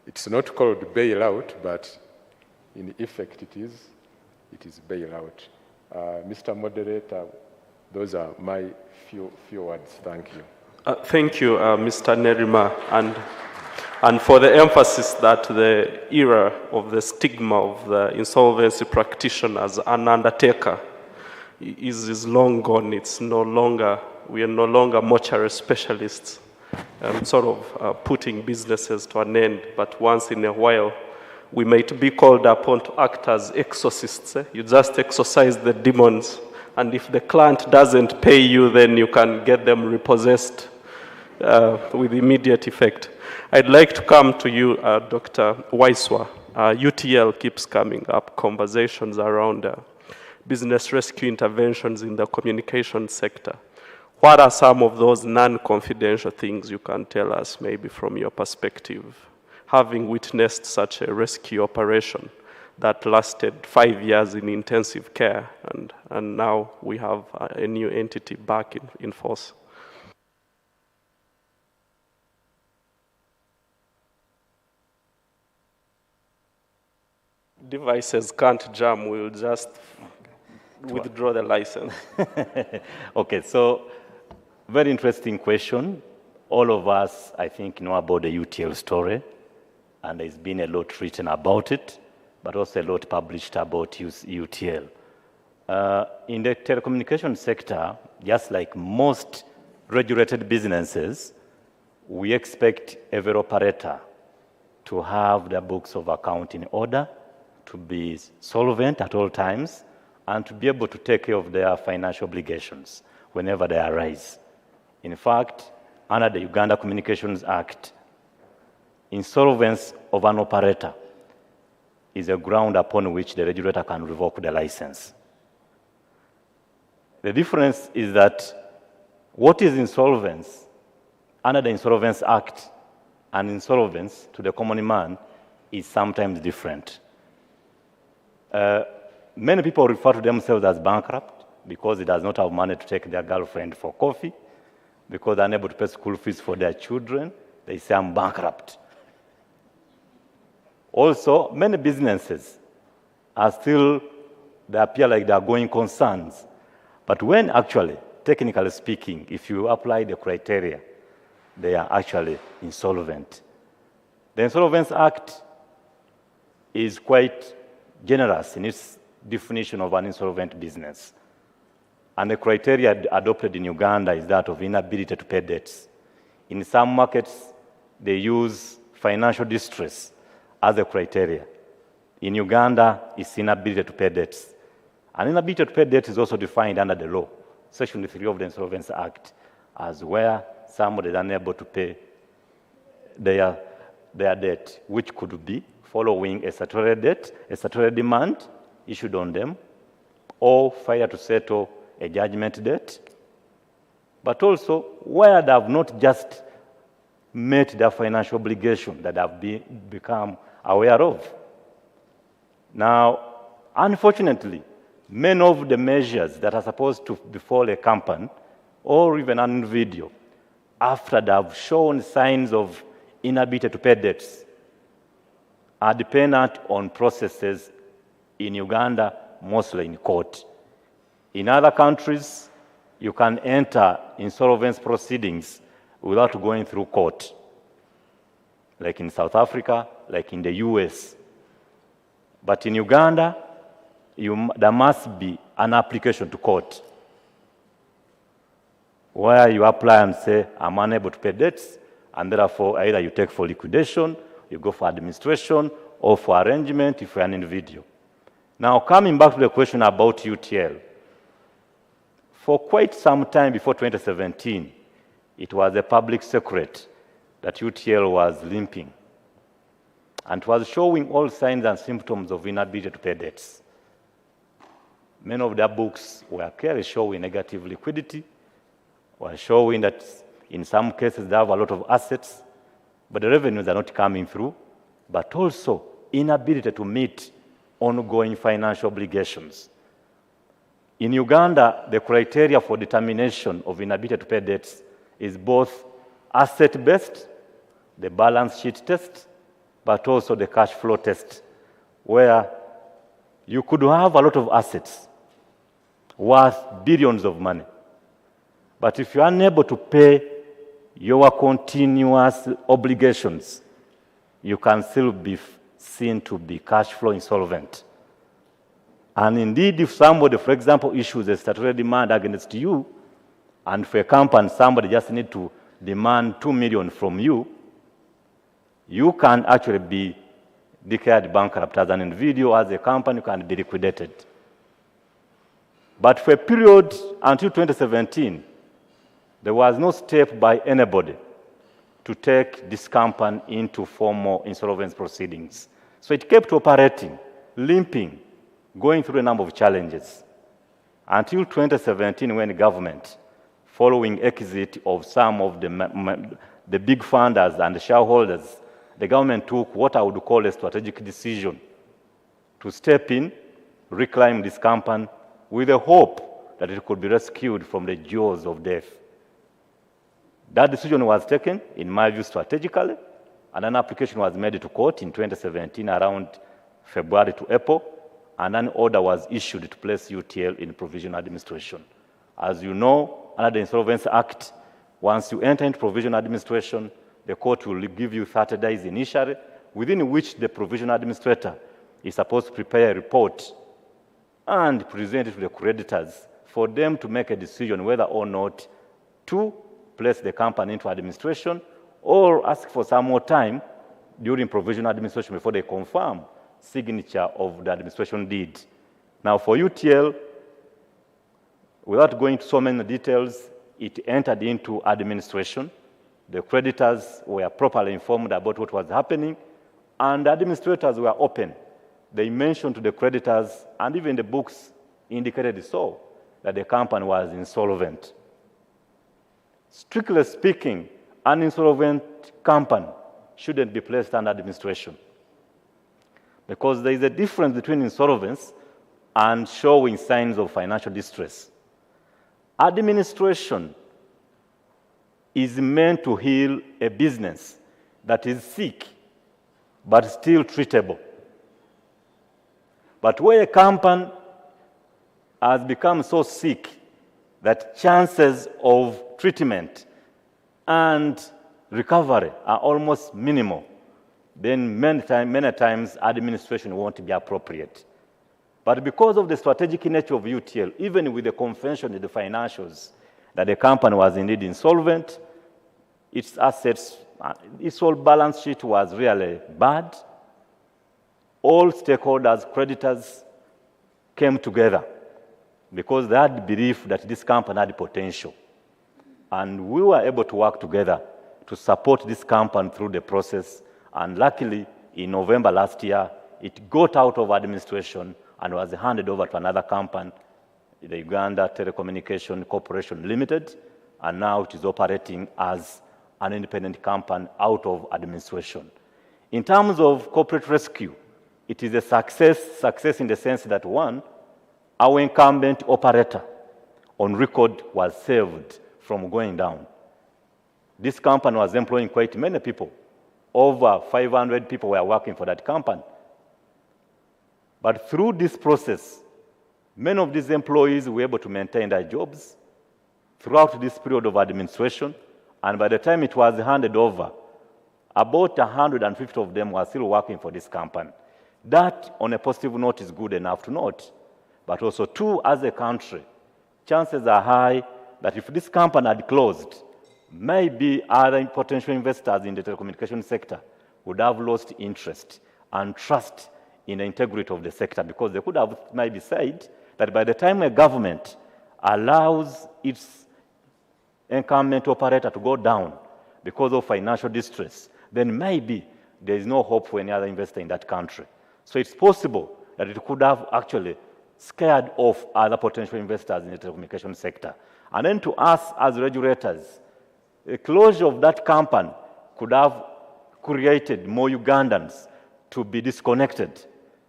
It's not called bailout, but in effect it is bailout. Mr. Moderator, those are my few words. Thank you. Thank you, Mr. Nerima, and for the emphasis that the era of the stigma of the insolvency practitioner as an undertaker is long gone. It's no longer, we are no longer mortuary specialists, sort of putting businesses to an end, but once in a while, we might be called upon to act as exorcists. You just exorcise the demons, and if the client doesn't pay you, then you can get them repossessed with immediate effect. I'd like to come to you, Dr. Waiswa. UTL keeps coming up, conversations around business rescue interventions in the communication sector. What are some of those non-confidential things you can tell us, maybe from your perspective, having witnessed such a rescue operation that lasted 5 years in intensive care, and now we have a new entity back in force? Devices can't jam, we'll just withdraw the license. Okay, so very interesting question. All of us, I think, know about the UTL story, and there's been a lot written about it, but also a lot published about UTL. In the telecommunication sector, just like most regulated businesses, we expect every operator to have their books of account in order, to be solvent at all times, and to be able to take care of their financial obligations whenever they arise. In fact, under the Uganda Communications Act, insolvency of an operator is a ground upon which the regulator can revoke the license. The difference is that what is insolvency under the Insolvency Act and insolvency to the common man is sometimes different. Many people refer to themselves as bankrupt because they does not have money to take their girlfriend for coffee, because they're unable to pay school fees for their children. They say, I'm bankrupt. Also, many businesses are still they appear like they are going concerns. But when actually, technically speaking, if you apply the criteria, they are actually insolvent. The Insolvency Act is quite generous in its definition of an insolvent business. And the criteria adopted in Uganda is that of inability to pay debts. In some markets, they use financial distress as a criteria. In Uganda, it's inability to pay debts. And inability to pay debt is also defined under the law, Section 3 of the Insolvency Act, as where somebody is unable to pay their debt, which could be following a statutory debt, a statutory demand issued on them, or failure to settle a judgment debt, but also where they have not just met their financial obligation that they have become aware of. Now, unfortunately, many of the measures that are supposed to befall a company or even an individual, after they have shown signs of inability to pay debts, are dependent on processes in Uganda, mostly in court. In other countries, you can enter insolvency proceedings without going through court, like in South Africa, like in the US. But in Uganda, there must be an application to court where you apply and say, I'm unable to pay debts, and therefore either you take for liquidation, you go for administration, or for arrangement if you're an individual. Now, coming back to the question about UTL, for quite some time before 2017, it was a public secret that UTL was limping and was showing all signs and symptoms of inability to pay debts. Many of their books were clearly showing negative liquidity, were showing that in some cases they have a lot of assets, but the revenues are not coming through, but also inability to meet ongoing financial obligations. In Uganda, the criteria for determination of inability to pay debts is both asset-based, the balance sheet test, but also the cash flow test, where you could have a lot of assets worth billions of money. But if you're unable to pay your continuous obligations, you can still be seen to be cash flow insolvent. And indeed, if somebody, for example, issues a statutory demand against you, and for a company, somebody just needs to demand $2 million from you, you can actually be declared bankrupt as an individual, as a company, you can be liquidated. But for a period until 2017, there was no step by anybody to take this company into formal insolvency proceedings. So it kept operating, limping, going through a number of challenges, until 2017 when the government, following exit of some of the big funders and the shareholders, the government took what I would call a strategic decision to step in, reclaim this company with the hope that it could be rescued from the jaws of death. That decision was taken, in my view, strategically, and an application was made to court in 2017 around February to April, and an order was issued to place UTL in provisional administration. As you know, under the Insolvency Act, once you enter into provisional administration, the court will give you 30 days initially, within which the provisional administrator is supposed to prepare a report and present it to the creditors for them to make a decision whether or not to place the company into administration or ask for some more time during provisional administration before they confirm signature of the administration deed. Now, for UTL, without going into so many details, it entered into administration. The creditors were properly informed about what was happening, and the administrators were open. They mentioned to the creditors, and even the books indicated so, that the company was insolvent. Strictly speaking, an insolvent company shouldn't be placed under administration, because there is a difference between insolvency and showing signs of financial distress. Administration is meant to heal a business that is sick but still treatable. But where a company has become so sick that chances of treatment and recovery are almost minimal, then many times administration won't be appropriate. But because of the strategic nature of UTL, even with the convention in the financials, that the company was indeed insolvent, its assets, its whole balance sheet was really bad. All stakeholders, creditors came together because they had belief that this company had potential. And we were able to work together to support this company through the process. And luckily, in November last year, it got out of administration and was handed over to another company, the Uganda Telecommunication Corporation Limited, and now it is operating as an independent company out of administration. In terms of corporate rescue, it is a success in the sense that, one, our incumbent operator on record was saved from going down. This company was employing quite many people. Over 500 people were working for that company. But through this process, many of these employees were able to maintain their jobs throughout this period of administration, and by the time it was handed over, about 150 of them were still working for this company. That, on a positive note, is good enough to note. But also, two, as a country, chances are high that if this company had closed, maybe other potential investors in the telecommunication sector would have lost interest and trust in the integrity of the sector, because they could have maybe said that by the time a government allows its incumbent operator to go down because of financial distress, then maybe there is no hope for any other investor in that country. So it's possible that it could have actually scared off other potential investors in the telecommunication sector. And then to us as regulators, the closure of that company could have created more Ugandans to be disconnected,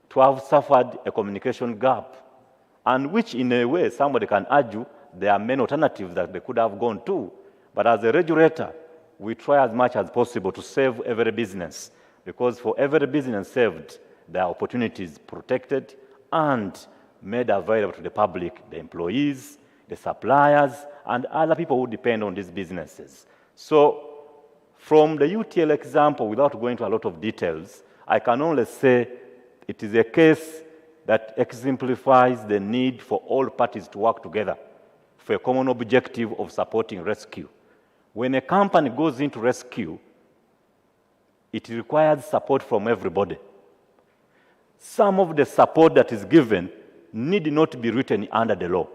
to have suffered a communication gap, and which in a way somebody can argue there are many alternatives that they could have gone to. But as a regulator, we try as much as possible to save every business, because for every business saved, there are opportunities protected and made available to the public, the employees, the suppliers, and other people who depend on these businesses. So from the UTL example, without going into a lot of details, I can only say it is a case that exemplifies the need for all parties to work together for a common objective of supporting rescue. When a company goes into rescue, it requires support from everybody. Some of the support that is given need not be written under the law.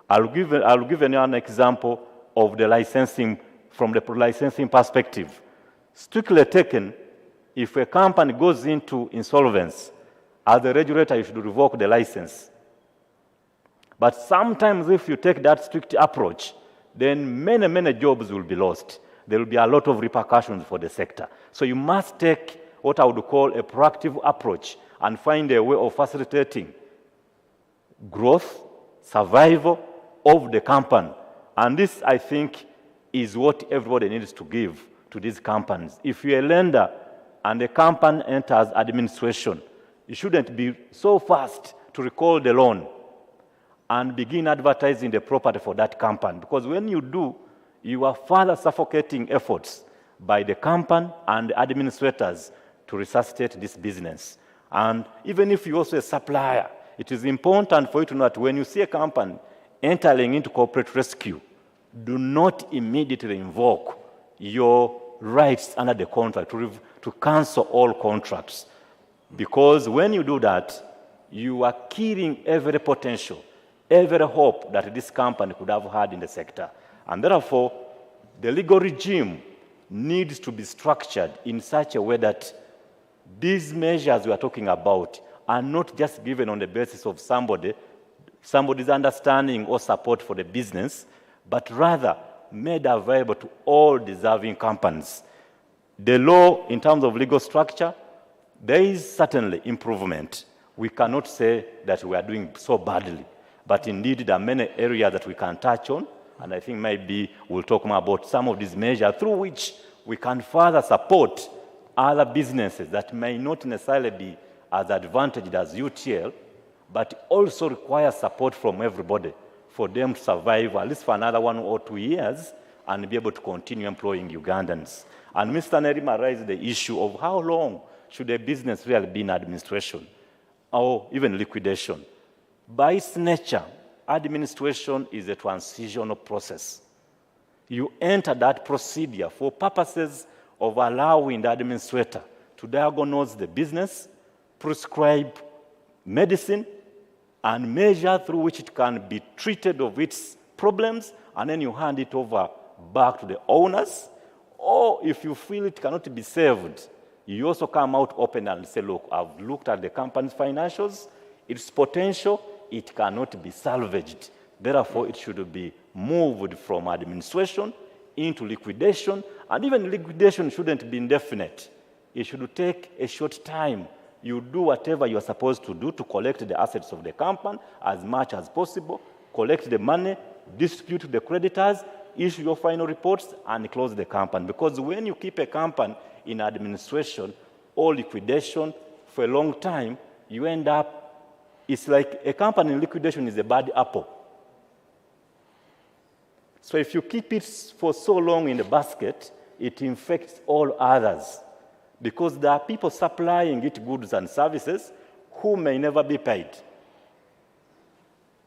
I'll give an example of the licensing from the licensing perspective. Strictly taken, if a company goes into insolvency, as a regulator, you should revoke the license. But sometimes if you take that strict approach, then many jobs will be lost. There will be a lot of repercussions for the sector. So you must take what I would call a proactive approach and find a way of facilitating growth, survival of the company. And this, I think, is what everybody needs to give to these companies. If you're a lender and the company enters administration, you shouldn't be so fast to recall the loan and begin advertising the property for that company. Because when you do, you are further suffocating efforts by the company and the administrators to resuscitate this business. And even if you're also a supplier, it is important for you to know that when you see a company entering into corporate rescue, do not immediately invoke your rights under the contract to cancel all contracts. Because when you do that, you are killing every potential, every hope that this company could have had in the sector. And therefore, the legal regime needs to be structured in such a way that these measures we are talking about are not just given on the basis of somebody's understanding or support for the business, but rather made available to all deserving companies. The law, in terms of legal structure, there is certainly improvement. We cannot say that we are doing so badly, but indeed there are many areas that we can touch on, and I think maybe we'll talk more about some of these measures through which we can further support other businesses that may not necessarily be as advantaged as UTL, but also requires support from everybody for them to survive at least for another 1 or 2 years and be able to continue employing Ugandans. And Mr. Nerima raised the issue of how long should a business really be in administration or even liquidation. By its nature, administration is a transitional process. You enter that procedure for purposes of allowing the administrator to diagnose the business, prescribe medicine, and measure through which it can be treated of its problems, and then you hand it over back to the owners. Or if you feel it cannot be saved, you also come out open and say, look, I've looked at the company's financials, its potential, it cannot be salvaged. Therefore, it should be moved from administration into liquidation, and even liquidation shouldn't be indefinite. It should take a short time. You do whatever you are supposed to do to collect the assets of the company as much as possible, collect the money, distribute the creditors, issue your final reports, and close the company. Because when you keep a company in administration or liquidation for a long time, you end up, it's like a company in liquidation is a bad apple. So if you keep it for so long in the basket, it infects all others, because there are people supplying it goods and services who may never be paid.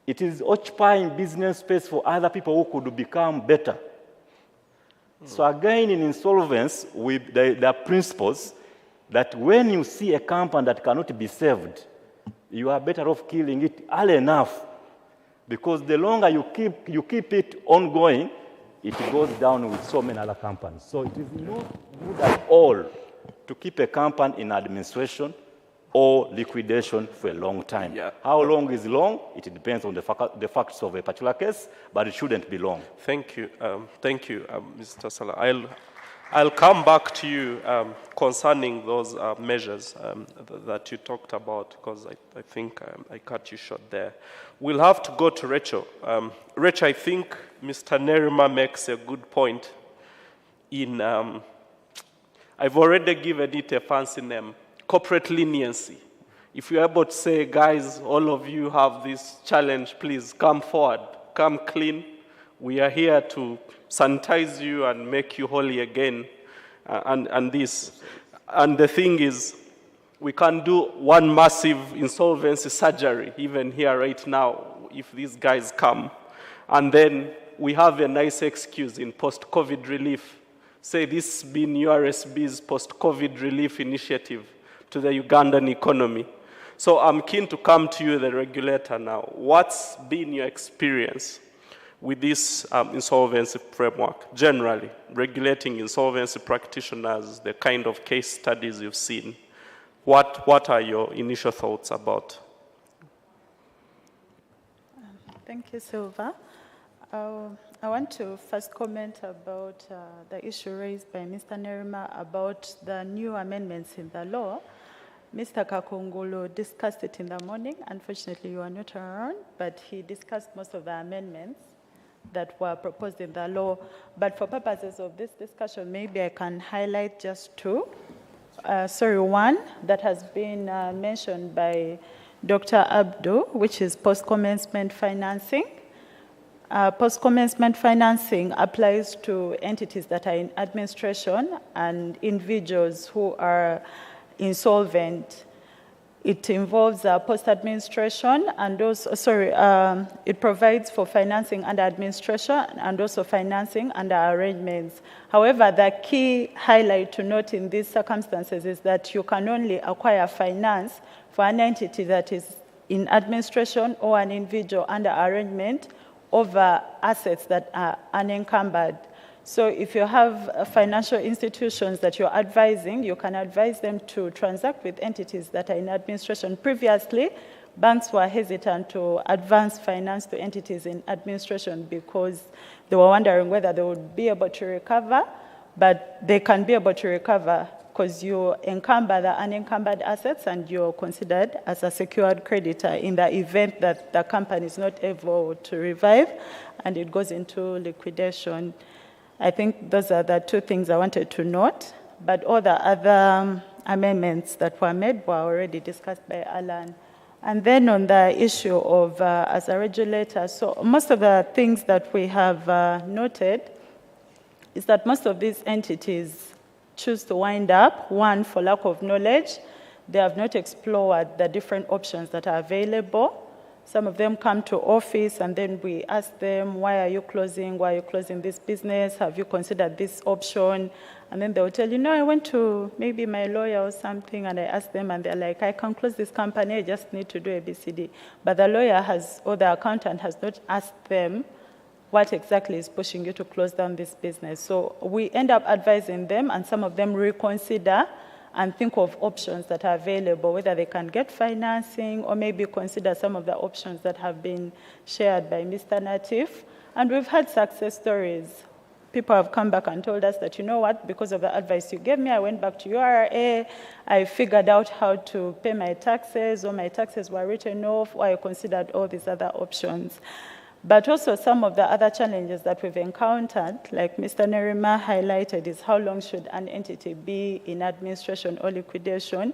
It is occupying business space for other people who could become better. So again, in insolvency, there are principles that when you see a company that cannot be saved, you are better off killing it early enough, because the longer you keep it ongoing, it goes down with so many other companies. So it is not good at all to keep a company in administration or liquidation for a long time. Yeah. How long is long? It depends on the facts of a particular case, but it shouldn't be long. Thank you, Mr. Salah. I'll come back to you concerning those measures that you talked about, because I think I cut you short there. We'll have to go to Rachel. Rachel, I think Mr. Nerima makes a good point in, I've already given it a fancy name, corporate leniency. If you're able to say, guys, all of you have this challenge, please come forward, come clean. We are here to sanitize you and make you holy again, and this. And the thing is, we can do one massive insolvency surgery, even here right now, if these guys come. And then we have a nice excuse in post-COVID relief. Say this has been URSB's post-COVID relief initiative to the Ugandan economy. So I'm keen to come to you, the regulator, now. What's been your experience with this insolvency framework, generally, regulating insolvency practitioners, the kind of case studies you've seen? What are your initial thoughts about? Thank you, Silva. I want to first comment about the issue raised by Mr. Nerima about the new amendments in the law. Mr. Kakungulu discussed it in the morning. Unfortunately, you are not around, but he discussed most of the amendments that were proposed in the law. But for purposes of this discussion, maybe I can highlight just two. One that has been mentioned by Dr. Abdu, which is post-commencement financing. Post-commencement financing applies to entities that are in administration and individuals who are insolvent. It involves post-administration and also, it provides for financing under administration and also financing under arrangements. However, the key highlight to note in these circumstances is that you can only acquire finance for an entity that is in administration or an individual under arrangement over assets that are unencumbered. So if you have financial institutions that you're advising, you can advise them to transact with entities that are in administration. Previously, banks were hesitant to advance finance to entities in administration because they were wondering whether they would be able to recover, but they can be able to recover because you encumber the unencumbered assets and you're considered as a secured creditor in the event that the company is not able to revive and it goes into liquidation. I think those are the two things I wanted to note, but all the other amendments that were made were already discussed by Alan And then on the issue of, as a regulator, so most of the things that we have noted is that most of these entities choose to wind up, one, for lack of knowledge. They have not explored the different options that are available. Some of them come to office and then we ask them, why are you closing? Why are you closing this business? Have you considered this option? And then they'll tell you, no, I went to maybe my lawyer or something and I asked them and they're like, I can close this company, I just need to do ABCD. But the lawyer has, or the accountant has not asked them what exactly is pushing you to close down this business. So we end up advising them and some of them reconsider and think of options that are available, whether they can get financing or maybe consider some of the options that have been shared by Mr. Natif. And we've had success stories. People have come back and told us that, you know what, because of the advice you gave me, I went back to URA, I figured out how to pay my taxes, or my taxes were written off, or I considered all these other options. But also some of the other challenges that we've encountered, like Mr. Nerima highlighted, is how long should an entity be in administration or liquidation?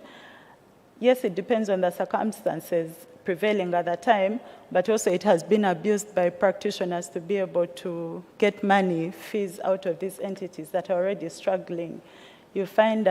Yes, it depends on the circumstances prevailing at the time, but also it has been abused by practitioners to be able to get money, fees out of these entities that are already struggling. You find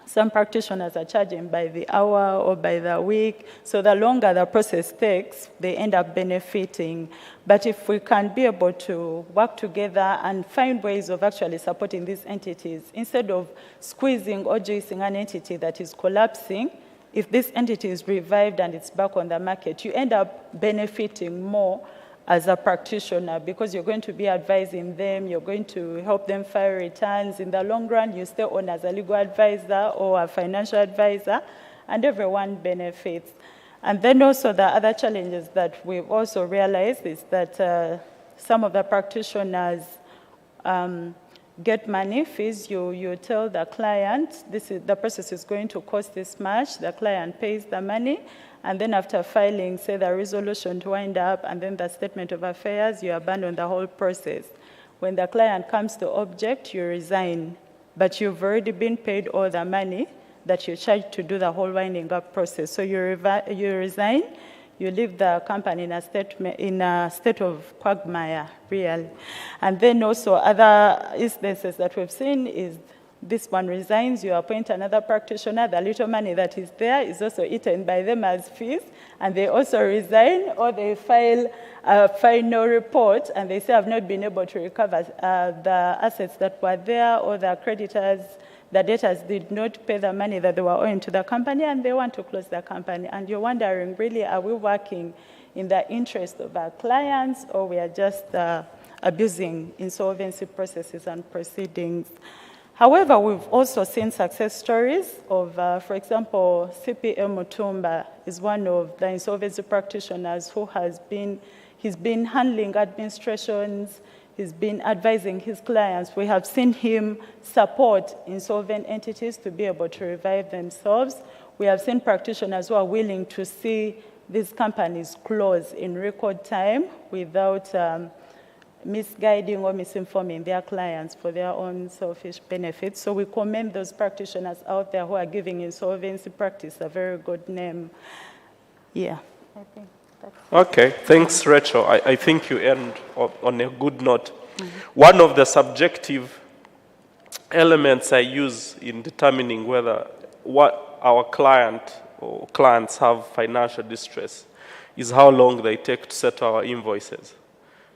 some practitioners are charging by the hour or by the week, so the longer the process takes, they end up benefiting. But if we can be able to work together and find ways of actually supporting these entities, instead of squeezing or juicing an entity that is collapsing, if this entity is revived and it's back on the market, you end up benefiting more as a practitioner because you're going to be advising them, you're going to help them file returns. In the long run, you stay on as a legal advisor or a financial advisor, and everyone benefits. And then also the other challenges that we've also realized is that some of the practitioners get money, fees. You tell the client, the process is going to cost this much, the client pays the money, and then after filing, say, the resolution to wind up, and then the statement of affairs, you abandon the whole process. When the client comes to object, you resign, but you've already been paid all the money that you charged to do the whole winding up process. So you resign, you leave the company in a state of quagmire, really. And then also other instances that we've seen is this one resigns, you appoint another practitioner, the little money that is there is also eaten by them as fees, and they also resign, or they file a final report and they say, I've not been able to recover the assets that were there, or the creditors, the debtors did not pay the money that they were owing to the company, and they want to close the company. And you're wondering, really, are we working in the interest of our clients, or we are just abusing insolvency processes and proceedings? However, we've also seen success stories of, for example, CPM Mutumba is one of the insolvency practitioners who he's been handling administrations, he's been advising his clients. We have seen him support insolvent entities to be able to revive themselves. We have seen practitioners who are willing to see these companies close in record time without misguiding or misinforming their clients for their own selfish benefits. So we commend those practitioners out there who are giving insolvency practice a very good name. Yeah, I think that's it. Okay, thanks, Rachel. I think you end on a good note. One of the subjective elements I use in determining whether what our client or clients have financial distress is how long they take to settle our invoices.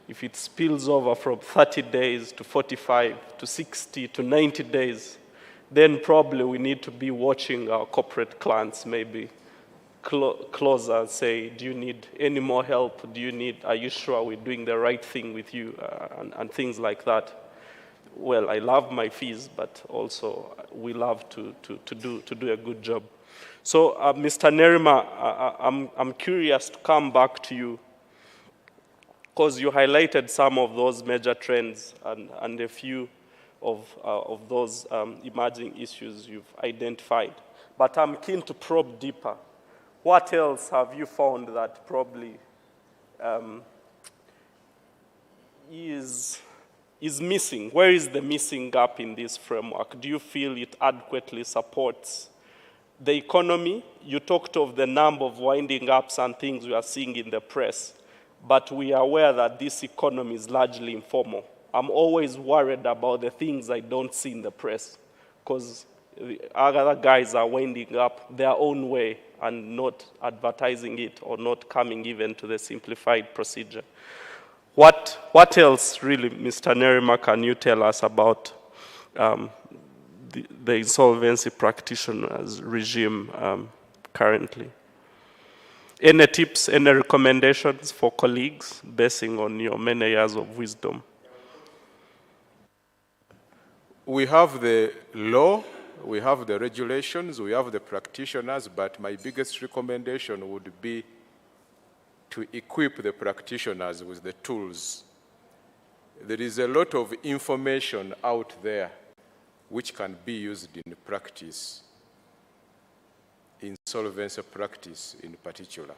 If it spills over from 30 days to 45 to 60 to 90 days, then probably we need to be watching our corporate clients maybe closer and say, do you need any more help? Are you sure we're doing the right thing with you? And things like that. Well, I love my fees, but also we love to do a good job. So, Mr. Nerima, I'm curious to come back to you, because you highlighted some of those major trends and a few of those emerging issues you've identified. But I'm keen to probe deeper. What else have you found that probably is missing? Where is the missing gap in this framework? Do you feel it adequately supports the economy you talked of the number of winding ups and things we are seeing in the press, but we are aware that this economy is largely informal. I'm always worried about the things I don't see in the press, because other guys are winding up their own way and not advertising it or not coming even to the simplified procedure. What else, really, Mr. Nerima, can you tell us about the insolvency practitioners regime currently? Any tips, any recommendations for colleagues basing on your many years of wisdom? We have the law, we have the regulations, we have the practitioners, but my biggest recommendation would be to equip the practitioners with the tools. There is a lot of information out there which can be used in practice, insolvency practice in particular.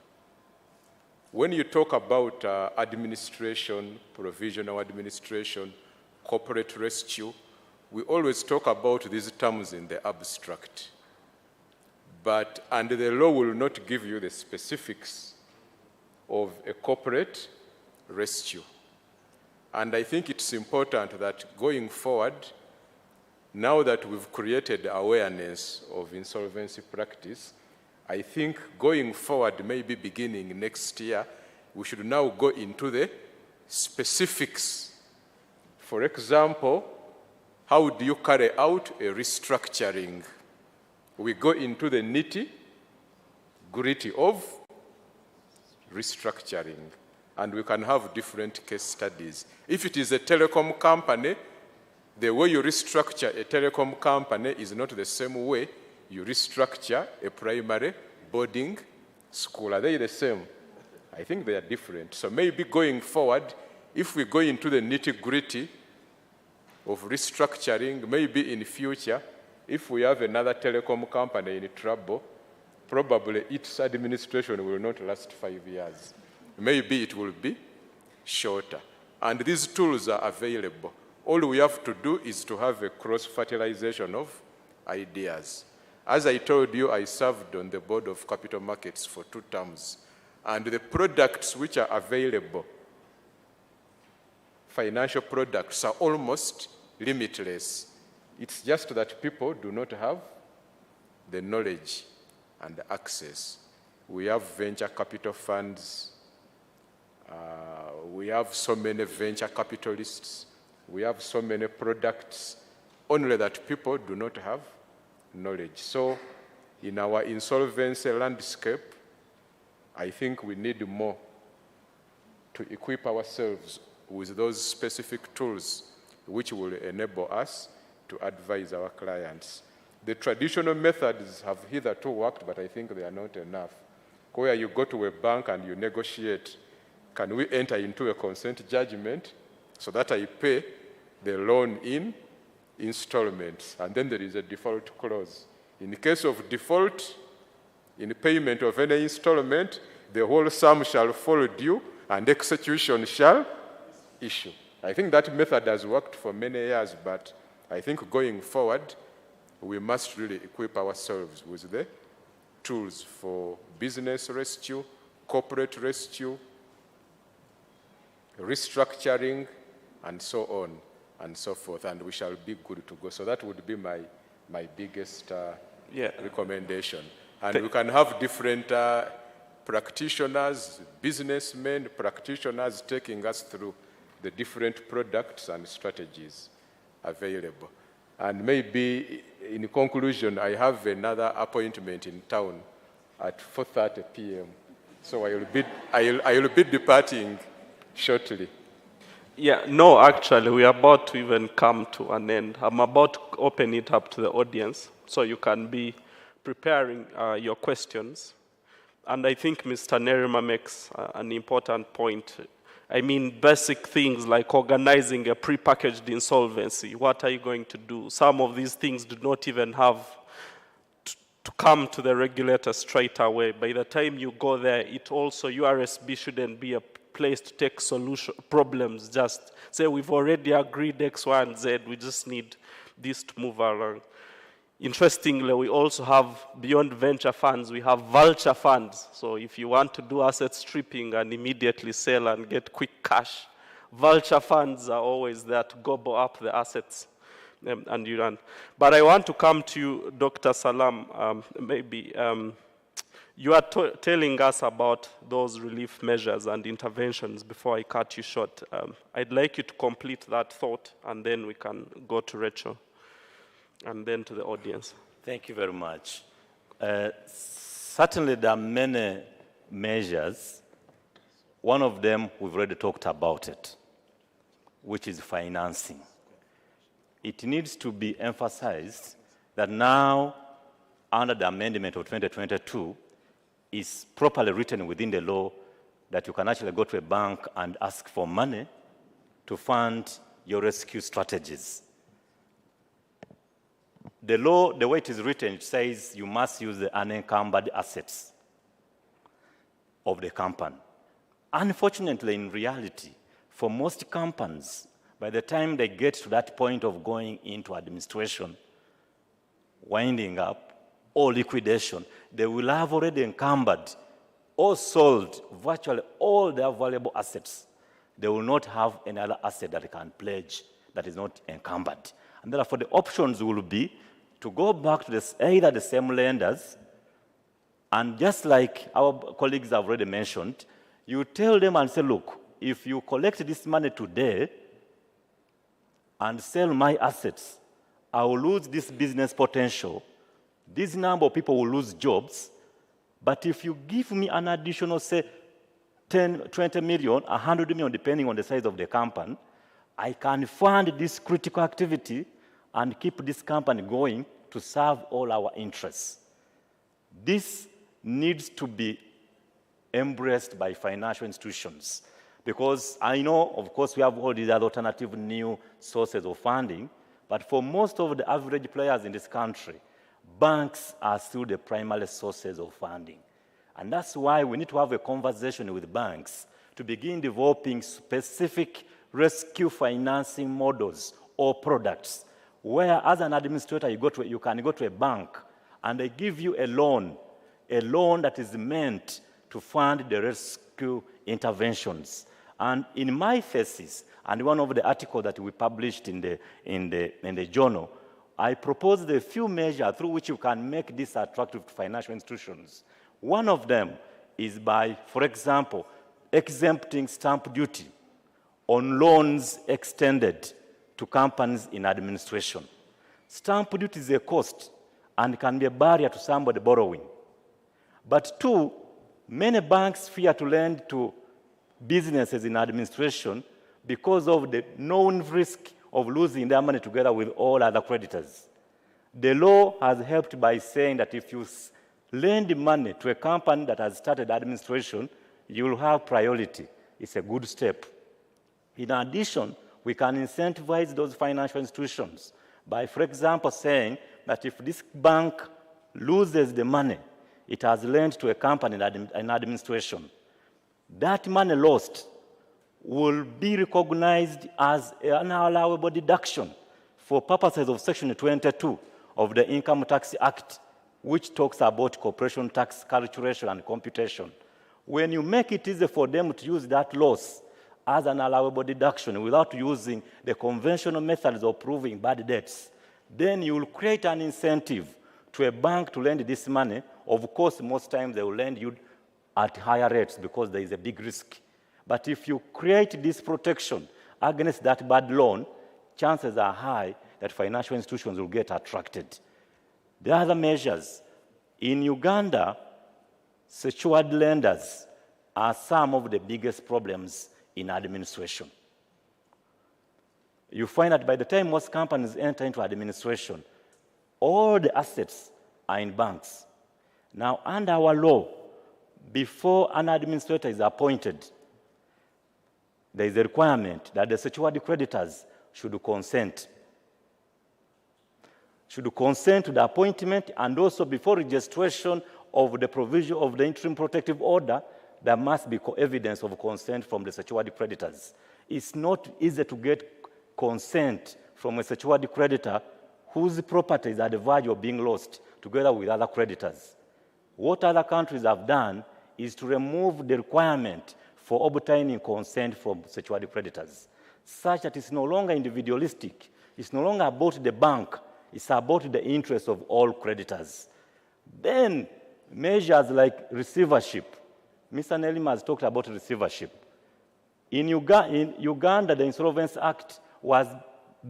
When you talk about administration, provisional administration, corporate rescue, we always talk about these terms in the abstract. And the law will not give you the specifics of a corporate rescue. And I think it's important that going forward, now that we've created awareness of insolvency practice, I think going forward, maybe beginning next year, we should now go into the specifics. For example, how do you carry out a restructuring? We go into the nitty-gritty of restructuring, and we can have different case studies. If it is a telecom company, the way you restructure a telecom company is not the same way you restructure a primary boarding school. Are they the same? I think they are different. So maybe going forward, if we go into the nitty-gritty of restructuring, maybe in future, if we have another telecom company in trouble, probably its administration will not last 5 years. Maybe it will be shorter. And these tools are available. All we have to do is to have a cross-fertilization of ideas. As I told you, I served on the board of capital markets for 2 terms. And the products which are available, financial products, are almost limitless. It's just that people do not have the knowledge and the access. We have venture capital funds. We have so many venture capitalists. We have so many products, only that people do not have knowledge. So in our insolvency landscape, I think we need more to equip ourselves with those specific tools which will enable us to advise our clients. The traditional methods have hitherto worked, but I think they are not enough. Where you go to a bank and you negotiate, can we enter into a consent judgment so that I pay the loan in installments, and then there is a default clause. In the case of default, in payment of any installment, the whole sum shall fall due and execution shall issue. I think that method has worked for many years, but I think going forward, we must really equip ourselves with the tools for business rescue, corporate rescue, restructuring, and so on and so forth, and we shall be good to go. So that would be my biggest recommendation. And we can have different practitioners, businessmen, practitioners taking us through the different products and strategies available. And maybe in conclusion, I have another appointment in town at 4:30 p.m. So I will be departing shortly. Yeah, no, actually, we are about to even come to an end. I'm about to open it up to the audience, so you can be preparing your questions. And I think Mr. Nerima makes an important point. I mean, basic things like organizing a prepackaged insolvency. What are you going to do? Some of these things do not even have to come to the regulator straight away. By the time you go there, URSB shouldn't be a place to take problems. Just say, we've already agreed X, Y, and Z. We just need this to move along. Interestingly, we also have, beyond venture funds, we have vulture funds. So if you want to do asset stripping and immediately sell and get quick cash, vulture funds are always there to gobble up the assets. And you run. But I want to come to you, Dr. Salam. You are telling us about those relief measures and interventions before I cut you short. I'd like you to complete that thought, and then we can go to Rachel, and then to the audience. Thank you very much. Certainly there are many measures. One of them, we've already talked about it, which is financing. It needs to be emphasized that now, under the amendment of 2022, is properly written within the law that you can actually go to a bank and ask for money to fund your rescue strategies. The law, the way it is written, it says you must use the unencumbered assets of the company. Unfortunately, in reality, for most companies, by the time they get to that point of going into administration, winding up, or liquidation, they will have already encumbered or sold virtually all their valuable assets. They will not have any other asset that they can pledge that is not encumbered. And therefore, the options will be to go back to either the same lenders, and just like our colleagues have already mentioned, you tell them and say, look, if you collect this money today and sell my assets, I will lose this business potential. This number of people will lose jobs. But if you give me an additional, say, 10, 20 million, 100 million, depending on the size of the company, I can fund this critical activity and keep this company going to serve all our interests. This needs to be embraced by financial institutions. Because I know, of course, we have all these other alternative new sources of funding, but for most of the average players in this country, banks are still the primary sources of funding. And that's why we need to have a conversation with banks to begin developing specific rescue financing models or products, where as an administrator, you can go to a bank and they give you a loan that is meant to fund the rescue interventions. And in my thesis, and one of the articles that we published in the journal, I proposed a few measures through which you can make this attractive to financial institutions. One of them is by, for example, exempting stamp duty on loans extended to companies in administration. Stamp duty is a cost and can be a barrier to somebody borrowing. But two, many banks fear to lend to businesses in administration because of the known risk of losing their money together with all other creditors. The law has helped by saying that if you lend money to a company that has started administration, you will have priority. It's a good step. In addition, we can incentivize those financial institutions by, for example, saying that if this bank loses the money it has lent to a company in administration, that money lost will be recognized as an allowable deduction for purposes of Section 22 of the Income Tax Act, which talks about corporation tax calculation and computation. When you make it easy for them to use that loss as an allowable deduction without using the conventional methods of proving bad debts, then you will create an incentive to a bank to lend this money. Of course, most times they will lend you at higher rates because there is a big risk. But if you create this protection against that bad loan, chances are high that financial institutions will get attracted. The other measures, in Uganda, secured lenders are some of the biggest problems in administration. You find that by the time most companies enter into administration, all the assets are in banks. Now, under our law, before an administrator is appointed, there is a requirement that the secured creditors should consent. Should consent to the appointment, and also before registration of the provision of the interim protective order, there must be evidence of consent from the secured creditors. It's not easy to get consent from a secured creditor whose property is at the verge of being lost together with other creditors. What other countries have done is to remove the requirement for obtaining consent from secured creditors, such that it's no longer individualistic, it's no longer about the bank, it's about the interests of all creditors. Then measures like receivership. Mr. Nelima has talked about receivership. In Uganda, the Insolvency Act was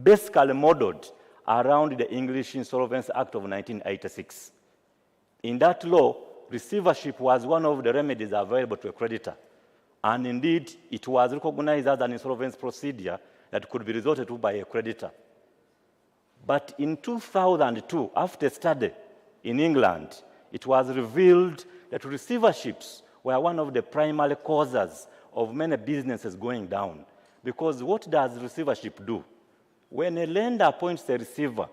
basically modeled around the English Insolvency Act of 1986. In that law, receivership was one of the remedies available to a creditor. And indeed, it was recognized as an insolvency procedure that could be resorted to by a creditor. But in 2002, after a study in England, it was revealed that receiverships were one of the primary causes of many businesses going down. Because what does receivership do? When a lender appoints a receiver,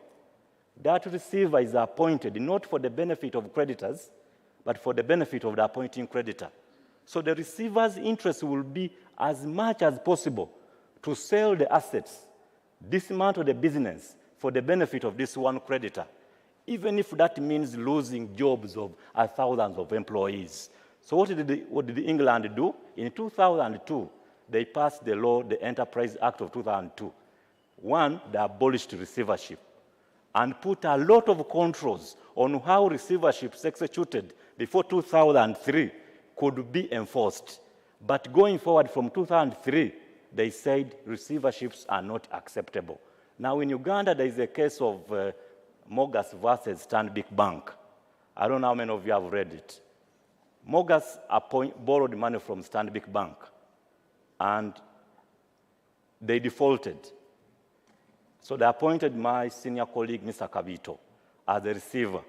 that receiver is appointed not for the benefit of creditors, but for the benefit of the appointing creditor. So the receiver's interest will be as much as possible to sell the assets, dismantle the business for the benefit of this one creditor, even if that means losing jobs of thousands of employees. So what did England do? In 2002, they passed the law, the Enterprise Act of 2002. One, they abolished receivership and put a lot of controls on how receiverships executed before 2003 could be enforced. But going forward from 2003, they said receiverships are not acceptable. Now in Uganda, there is a case of Mogas versus Stanbic Bank. I don't know how many of you have read it. Mogas borrowed money from Stanbic Bank, and they defaulted. So they appointed my senior colleague, Mr. Kavito, as a receiver.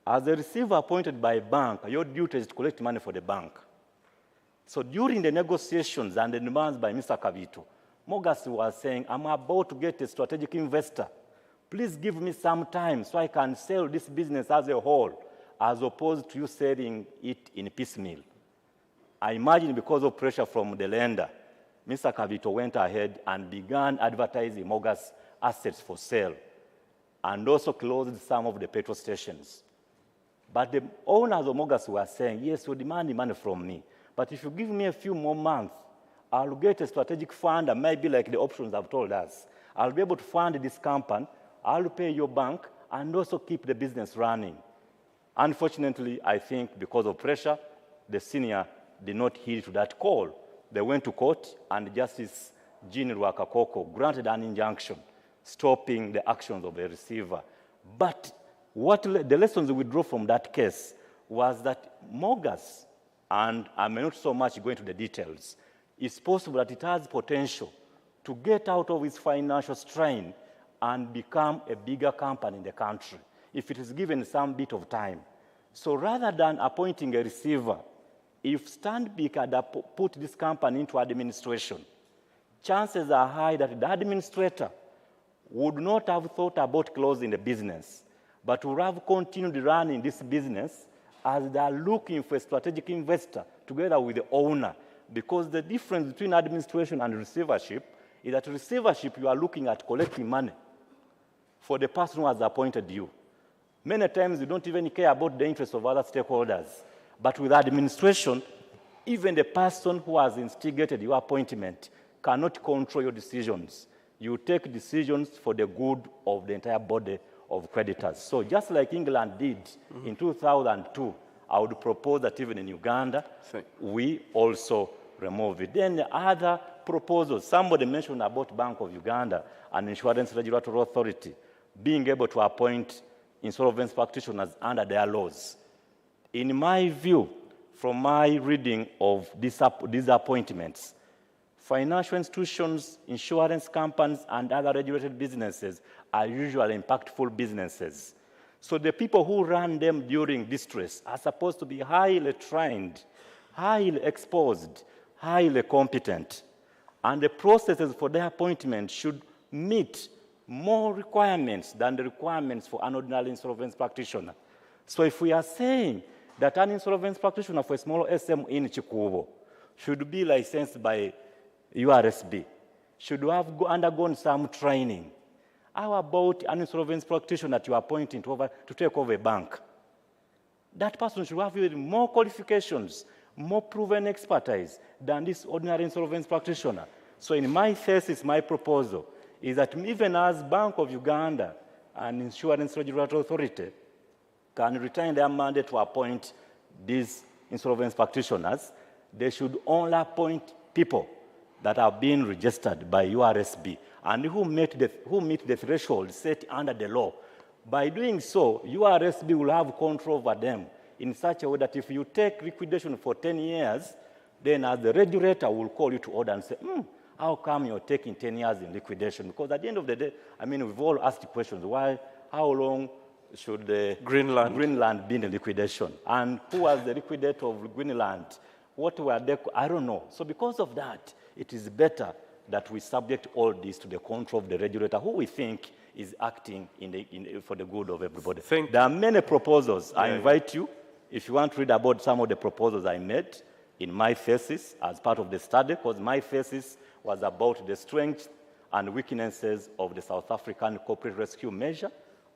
As a receiver appointed by a bank, your duty is to collect money for the bank. So during the negotiations and the demands by Mr. Kavito, Mogas was saying, I'm about to get a strategic investor. Please give me some time so I can sell this business as a whole, as opposed to you selling it in piecemeal. I imagine because of pressure from the lender, Mr. Kavito went ahead and began advertising Mogas' assets for sale, and also closed some of the petrol stations. But the owners of Mogas were saying, yes, you're demanding money from me, but if you give me a few more months, I'll get a strategic fund, and maybe like the options have told us. I'll be able to fund this company, I'll pay your bank, and also keep the business running. Unfortunately, I think because of pressure, the senior did not heed to that call. They went to court, and Justice Jean Rwakakoko granted an injunction stopping the actions of the receiver. But the lessons we draw from that case was that Mogas, and I may not so much go into the details, it's possible that it has potential to get out of its financial strain and become a bigger company in the country if it is given some bit of time. So rather than appointing a receiver, if Stanbic had put this company into administration, chances are high that the administrator would not have thought about closing the business, but would have continued running this business as they are looking for a strategic investor together with the owner. Because the difference between administration and receivership is that receivership, you are looking at collecting money for the person who has appointed you. Many times you don't even care about the interests of other stakeholders. But with administration, even the person who has instigated your appointment cannot control your decisions. You take decisions for the good of the entire body of creditors. So just like England did in 2002, I would propose that even in Uganda, we also remove it. Then the other proposals, somebody mentioned about Bank of Uganda and Insurance Regulatory Authority being able to appoint insolvency practitioners under their laws. In my view, from my reading of these appointments, financial institutions, insurance companies, and other regulated businesses are usually impactful businesses. So the people who run them during distress are supposed to be highly trained, highly exposed, highly competent. And the processes for their appointment should meet more requirements than the requirements for an ordinary insolvency practitioner. So if we are saying that an insolvency practitioner for a small SM in Chikubo should be licensed by URSB, should have undergone some training, How about an insolvency practitioner that you are appointing to take over a bank? That person should have even more qualifications, more proven expertise than this ordinary insolvency practitioner. So in my thesis, my proposal is that even as Bank of Uganda and Insurance Regulatory Authority can retain their mandate to appoint these insolvency practitioners, they should only appoint people that have been registered by URSB and who meet the threshold set under the law. By doing so, URSB will have control over them in such a way that if you take liquidation for 10 years, then as the regulator will call you to order and say, how come you're taking 10 years in liquidation? Because at the end of the day, I mean, we've all asked questions. How long should the Greenland be in liquidation? And who was the liquidator of Greenland? What were they? I don't know. So because of that, it is better that we subject all this to the control of the regulator, who we think is acting for the good of everybody. There are many proposals. I invite you, if you want to read about some of the proposals I made in my thesis as part of the study, because my thesis was about the strengths and weaknesses of the South African corporate rescue measure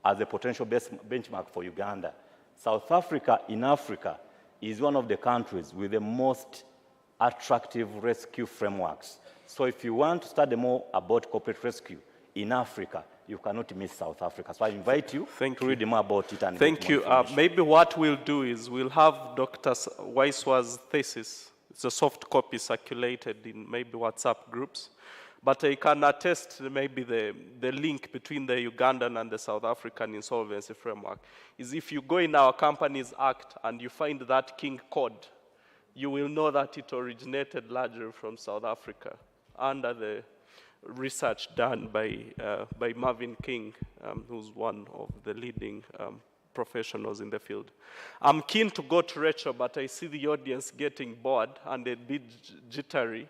as a potential benchmark for Uganda. South Africa in Africa is one of the countries with the most attractive rescue frameworks. So if you want to study more about corporate rescue in Africa, you cannot miss South Africa. So I invite you to read more about it. And thank you. Maybe what we'll do is we'll have Dr. Waiswa's thesis. It's a soft copy circulated in maybe WhatsApp groups. But I can attest maybe the link between the Ugandan and the South African insolvency framework is if you go in our Companies Act and you find that King Code, you will know that it originated largely from South Africa under the research done by Marvin King, who's one of the leading professionals in the field. I'm keen to go to Rachel, but I see the audience getting bored and a bit jittery.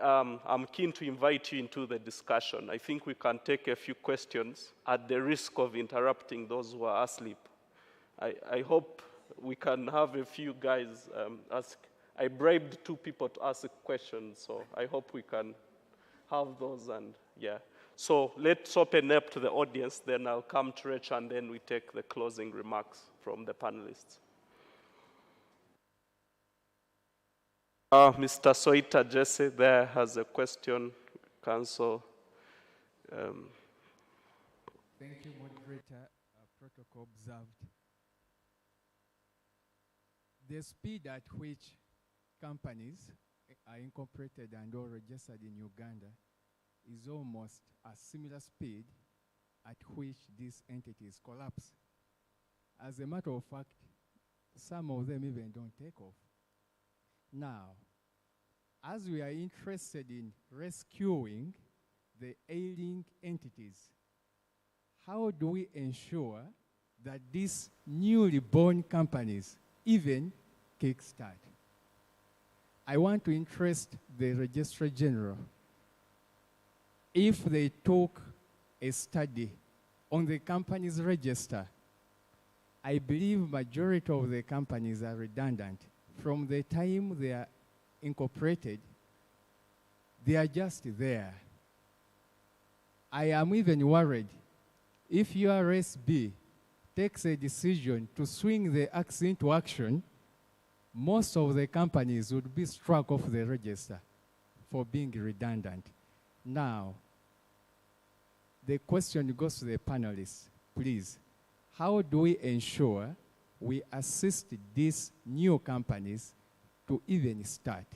I'm keen to invite you into the discussion. I think we can take a few questions at the risk of interrupting those who are asleep. I hope we can have a few guys ask. I bribed 2 people to ask questions, so I hope we can have those and yeah. So let's open up to the audience, then I'll come to Rich and then we take the closing remarks from the panelists. Mr. Soita Jesse there has a question. Council. Thank you, moderator. Protocol observed. The speed at which companies are incorporated and or registered in Uganda is almost a similar speed at which these entities collapse. As a matter of fact, some of them even don't take off. Now, as we are interested in rescuing the ailing entities, how do we ensure that these newly born companies even kickstart? I want to interest the Registrar General. If they took a study on the company's register, I believe majority of the companies are redundant. From the time they are incorporated, they are just there. I am even worried if URSB takes a decision to swing the axe into action, most of the companies would be struck off the register for being redundant. Now, the question goes to the panelists. Please, how do we ensure we assist these new companies to even start?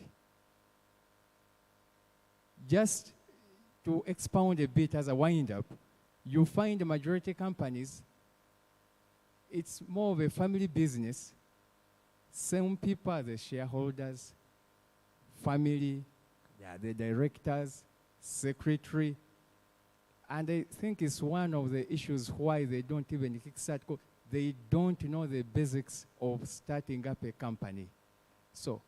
Just to expound a bit as a wind-up, you find the majority companies, it's more of a family business. Some people are the shareholders, family, they are the directors, secretary, and I think it's one of the issues why they don't even kickstart. They don't know the basics of starting up a company. So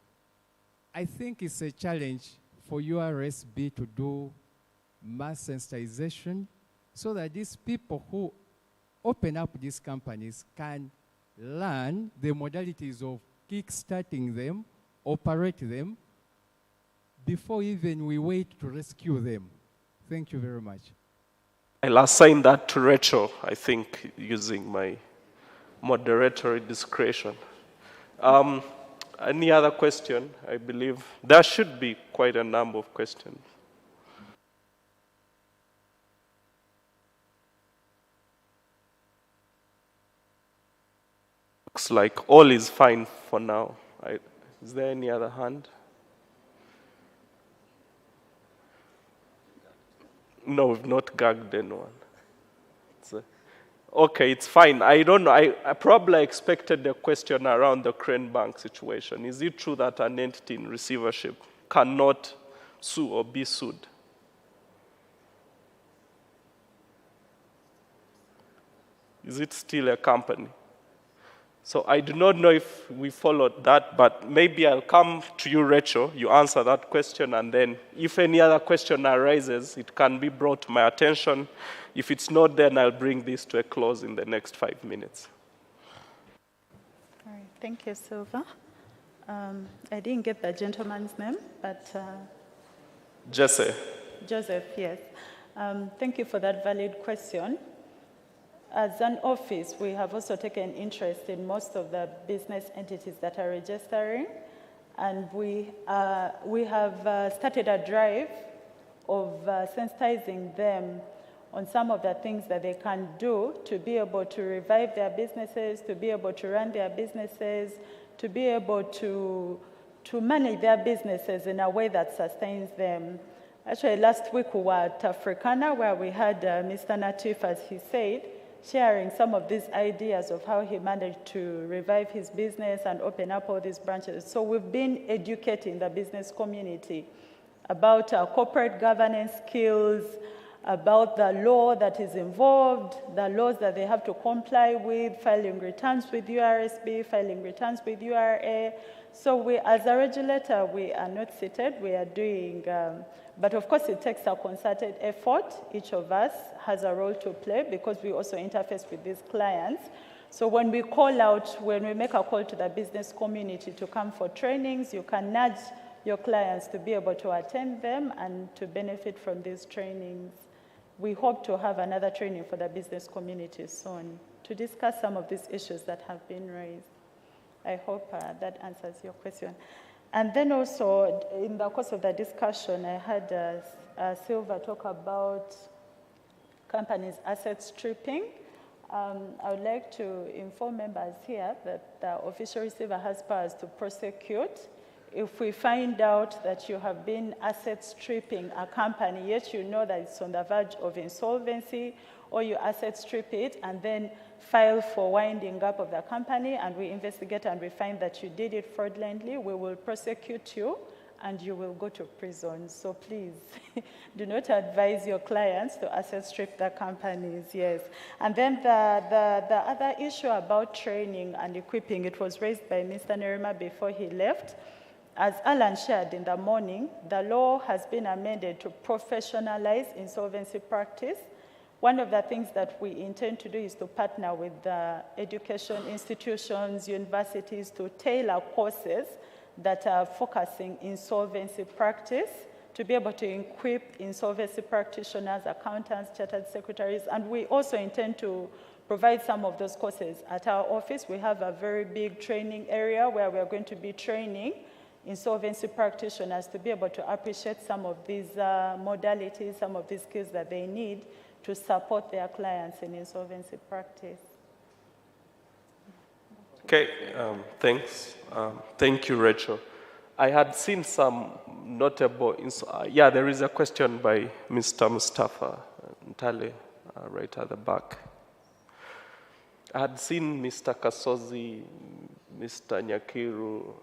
I think it's a challenge for URSB to do mass sensitization so that these people who open up these companies can learn the modalities of kickstarting them, operate them, before even we wait to rescue them. Thank you very much. I'll assign that to Rachel, I think, using my moderatory discretion. Any other question? I believe there should be quite a number of questions. Looks like all is fine for now. Is there any other hand? No, we've not gagged anyone. Okay, it's fine. I don't know. I probably expected a question around the Crane Bank situation. Is it true that an entity in receivership cannot sue or be sued? Is it still a company? So I do not know if we followed that, but maybe I'll come to you, Rachel. You answer that question, and then if any other question arises, it can be brought to my attention. If it's not, then I'll bring this to a close in the next 5 minutes. All right, thank you, Silva. I didn't get the gentleman's name, but... Jesse. Joseph, yes. Thank you for that valid question. As an office, we have also taken interest in most of the business entities that are registering, and we have started a drive of sensitizing them on some of the things that they can do to be able to revive their businesses, to be able to run their businesses, to be able to manage their businesses in a way that sustains them. Actually, last week we were at Africana, where we had Mr. Natif, as he said, sharing some of these ideas of how he managed to revive his business and open up all these branches. So we've been educating the business community about corporate governance skills, about the law that is involved, the laws that they have to comply with, filing returns with URSB, filing returns with URA. So we, as a regulator, we are not seated, we are doing, but of course it takes a concerted effort. Each of us has a role to play because we also interface with these clients. So when we call out, when we make a call to the business community to come for trainings, you can nudge your clients to be able to attend them and to benefit from these trainings. We hope to have another training for the business community soon to discuss some of these issues that have been raised. I hope that answers your question. And then also, in the course of the discussion, I had Silva talk about companies' asset stripping. I would like to inform members here that the official receiver has powers to prosecute. If we find out that you have been asset stripping a company, yet you know that it's on the verge of insolvency, or you asset strip it and then file for winding up of the company, and we investigate and we find that you did it fraudulently, we will prosecute you and you will go to prison. So please, do not advise your clients to asset strip the companies, yes. And then the other issue about training and equipping, it was raised by Mr. Nerima before he left. As Alan shared in the morning, the law has been amended to professionalize insolvency practice. One of the things that we intend to do is to partner with the education institutions, universities, to tailor courses that are focusing insolvency practice, to be able to equip insolvency practitioners, accountants, chartered secretaries, and we also intend to provide some of those courses at our office. We have a very big training area where we are going to be training insolvency practitioners to be able to appreciate some of these modalities, some of these skills that they need to support their clients in insolvency practice. Okay, thanks. Thank you, Rachel. I had seen some notable, yeah, there is a question by Mr. Mustafa Ntale, right at the back. I had seen Mr. Kasozi, Mr. Nyakiru,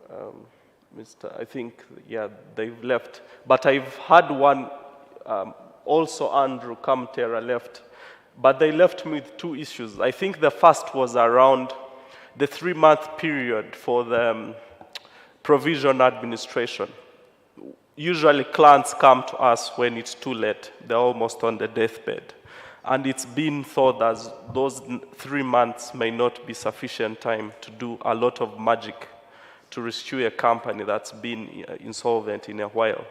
I think, yeah, they've left. But I've had one, also Andrew Kamtera left. But they left me with two issues. I think the first was around the 3-month period for the provision administration. Usually clients come to us when it's too late. They're almost on the deathbed. And it's been thought that those 3 months may not be sufficient time to do a lot of magic to rescue a company that's been insolvent in a while.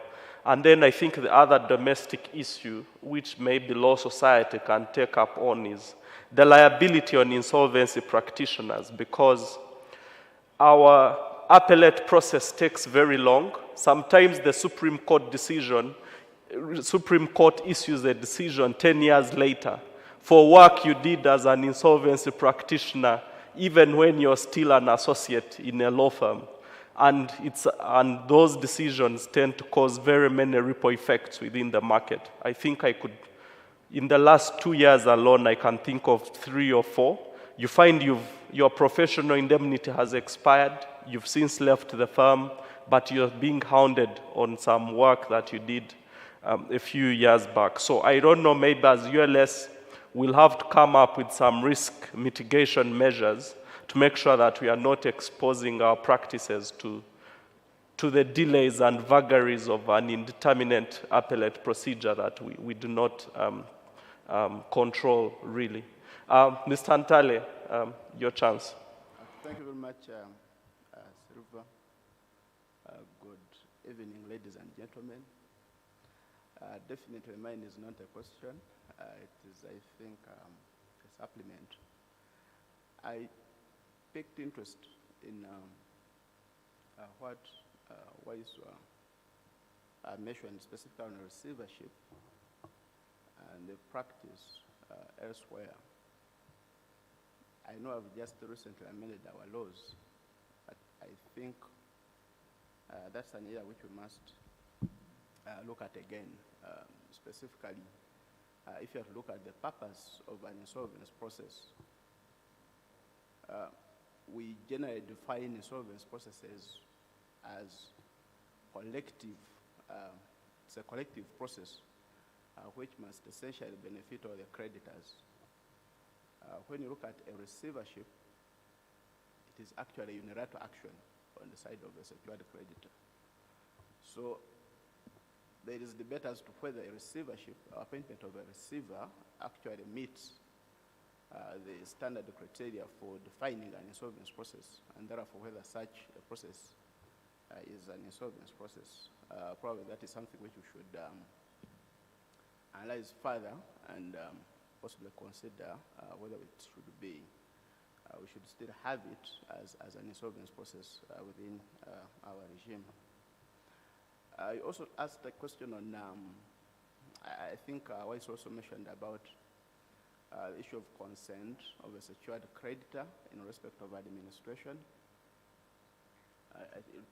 And then I think the other domestic issue, which maybe law society can take up on, is the liability on insolvency practitioners, because our appellate process takes very long. Sometimes the Supreme Court issues a decision 10 years later for work you did as an insolvency practitioner, even when you're still an associate in a law firm. And those decisions tend to cause very many ripple effects within the market. I think in the last 2 years alone, I can think of 3 or 4. You find your professional indemnity has expired, you've since left the firm, but you're being hounded on some work that you did a few years back. So I don't know, maybe as ULS, we'll have to come up with some risk mitigation measures to make sure that we are not exposing our practices to the delays and vagaries of an indeterminate appellate procedure that we do not control, really. Mr. Antale, your chance. Thank you very much, Silva. Good evening, ladies and gentlemen. Definitely mine is not a question. It is, I think, a supplement. I picked interest in what Waiswa mentioned specifically on receivership and the practice elsewhere. I know I've just recently amended our laws, but I think that's an area which we must look at again. Specifically, if you have to look at the purpose of an insolvency process, we generally define insolvency processes as collective. It's a collective process which must essentially benefit all the creditors. When you look at a receivership, it is actually a unilateral action on the side of a secured creditor. So there is debate as to whether a receivership, appointment of a receiver, actually meets the standard criteria for defining an insolvency process, and therefore whether such a process is an insolvency process. Probably that is something which we should analyze further and possibly consider whether it should be, we should still have it as an insolvency process within our regime. I also asked a question on, I think Weiss also mentioned about the issue of consent of a secured creditor in respect of administration.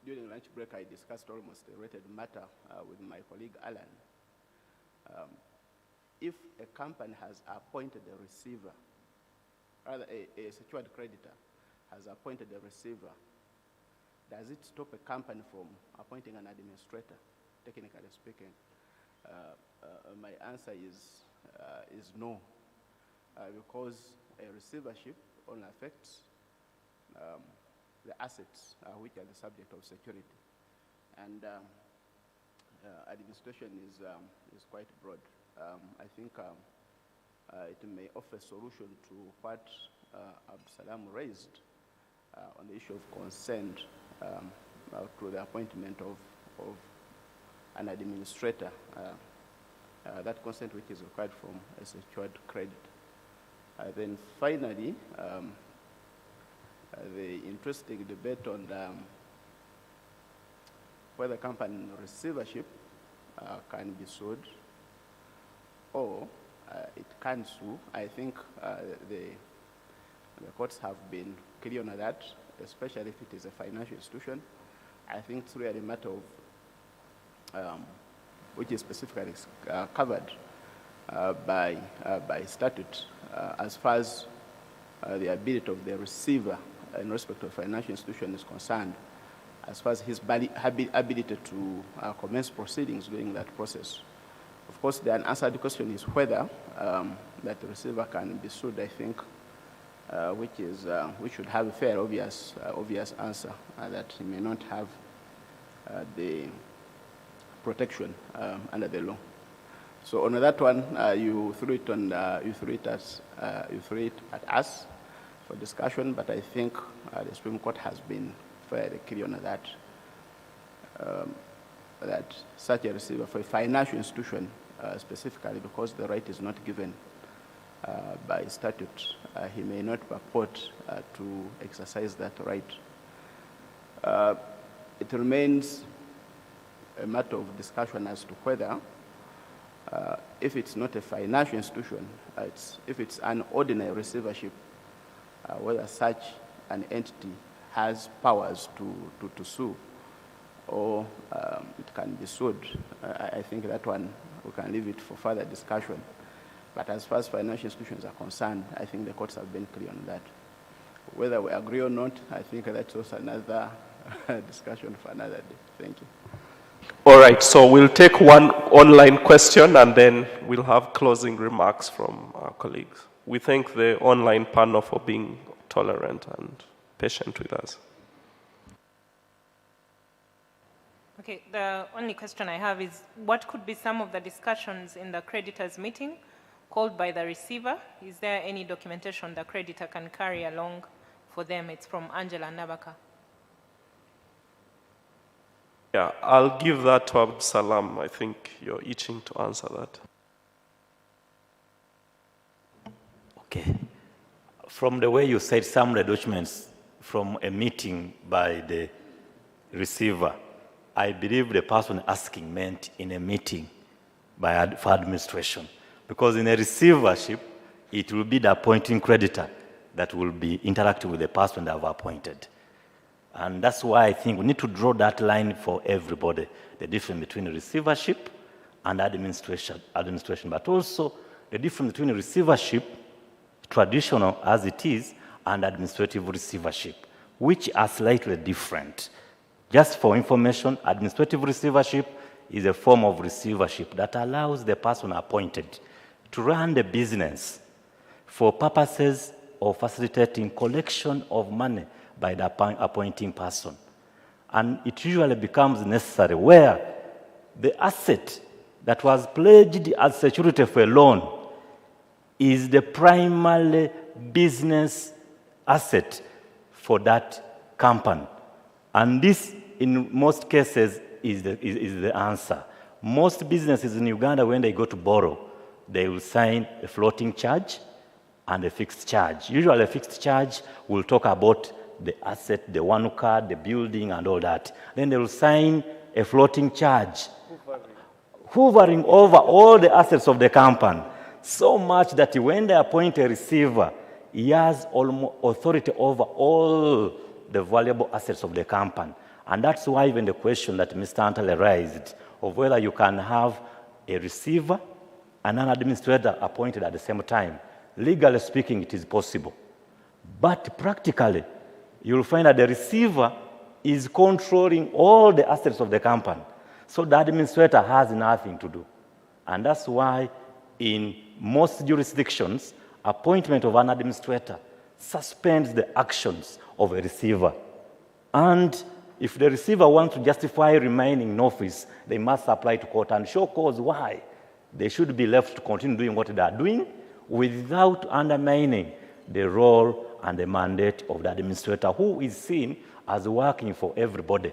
During lunch break, I discussed almost a related matter with my colleague Alan. If a company has appointed a receiver, rather a secured creditor has appointed a receiver, does it stop a company from appointing an administrator, technically speaking? My answer is no, because a receivership only affects the assets which are the subject of security, and administration is quite broad. I think it may offer a solution to what Absalam raised on the issue of consent to the appointment of an administrator, that consent which is required from a secured credit. Then finally, the interesting debate on whether company receivership can be sued or it can sue. I think the courts have been clear on that, especially if it is a financial institution. I think it's really a matter of which is specifically covered by statute as far as the ability of the receiver in respect of financial institution is concerned, as far as his ability to commence proceedings during that process. Of course, the unanswered question is whether that the receiver can be sued, I think, which should have a fair, obvious answer, that he may not have the protection under the law. So on that one, you threw it at us for discussion, but I think the Supreme Court has been fairly clear on that. that such a receiver, for a financial institution specifically, because the right is not given by statute, he may not purport to exercise that right. It remains a matter of discussion as to whether, if it's not a financial institution, if it's an ordinary receivership, whether such an entity has powers to sue, or it can be sued. I think that one, we can leave it for further discussion. But as far as financial institutions are concerned, I think the courts have been clear on that. Whether we agree or not, I think that's also another discussion for another day. Thank you. All right, so we'll take one online question and then we'll have closing remarks from our colleagues. We thank the online panel for being tolerant and patient with us. Okay, the only question I have is, what could be some of the discussions in the creditors' meeting called by the receiver? Is there any documentation the creditor can carry along for them? It's from Angela Nabaka. Yeah, I'll give that to Abdul Salam. I think you're itching to answer that. Okay. From the way you said some of the documents from a meeting by the receiver, I believe the person asking meant in a meeting for administration. Because in a receivership, it will be the appointing creditor that will be interacting with the person they have appointed. And that's why I think we need to draw that line for everybody, the difference between receivership and administration, but also the difference between receivership, traditional as it is, and administrative receivership, which are slightly different. Just for information, administrative receivership is a form of receivership that allows the person appointed to run the business for purposes of facilitating collection of money by the appointing person. And it usually becomes necessary where the asset that was pledged as security for a loan is the primary business asset for that company. And this, in most cases, is the answer. Most businesses in Uganda, when they go to borrow, they will sign a floating charge and a fixed charge. Usually a fixed charge will talk about the asset, the one car, the building, and all that. Then they will sign a floating charge, hovering over all the assets of the company, so much that when they appoint a receiver, he has almost authority over all the valuable assets of the company. And that's why even the question that Mr. Antale raised of whether you can have a receiver and an administrator appointed at the same time, legally speaking, it is possible. But practically, you'll find that the receiver is controlling all the assets of the company. So the administrator has nothing to do. And that's why in most jurisdictions, appointment of an administrator suspends the actions of a receiver. And if the receiver wants to justify remaining in office, they must apply to court and show cause why they should be left to continue doing what they are doing without undermining the role and the mandate of the administrator, who is seen as working for everybody,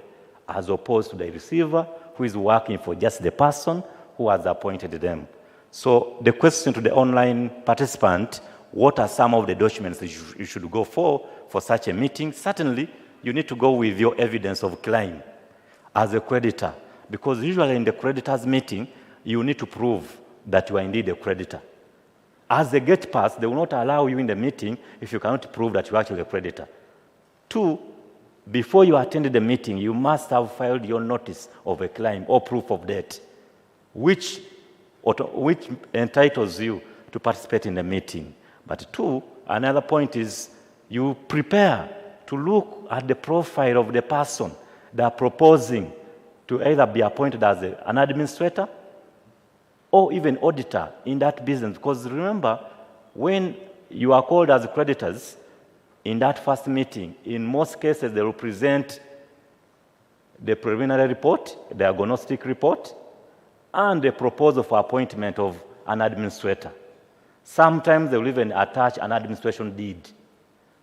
as opposed to the receiver, who is working for just the person who has appointed them. So the question to the online participant, what are some of the documents that you should go for such a meeting? Certainly, you need to go with your evidence of claim as a creditor, because usually in the creditors' meeting, you need to prove that you are indeed a creditor. As a gate pass, they will not allow you in the meeting if you cannot prove that you are actually a creditor. 2, before you attend the meeting, you must have filed your notice of a claim or proof of debt, which entitles you to participate in the meeting. But 2, another point is you prepare to look at the profile of the person they are proposing to either be appointed as an administrator or even auditor in that business. Because remember, when you are called as creditors in that first meeting, in most cases they will present the preliminary report, the agnostic report, and the proposal for appointment of an administrator. Sometimes they will even attach an administration deed.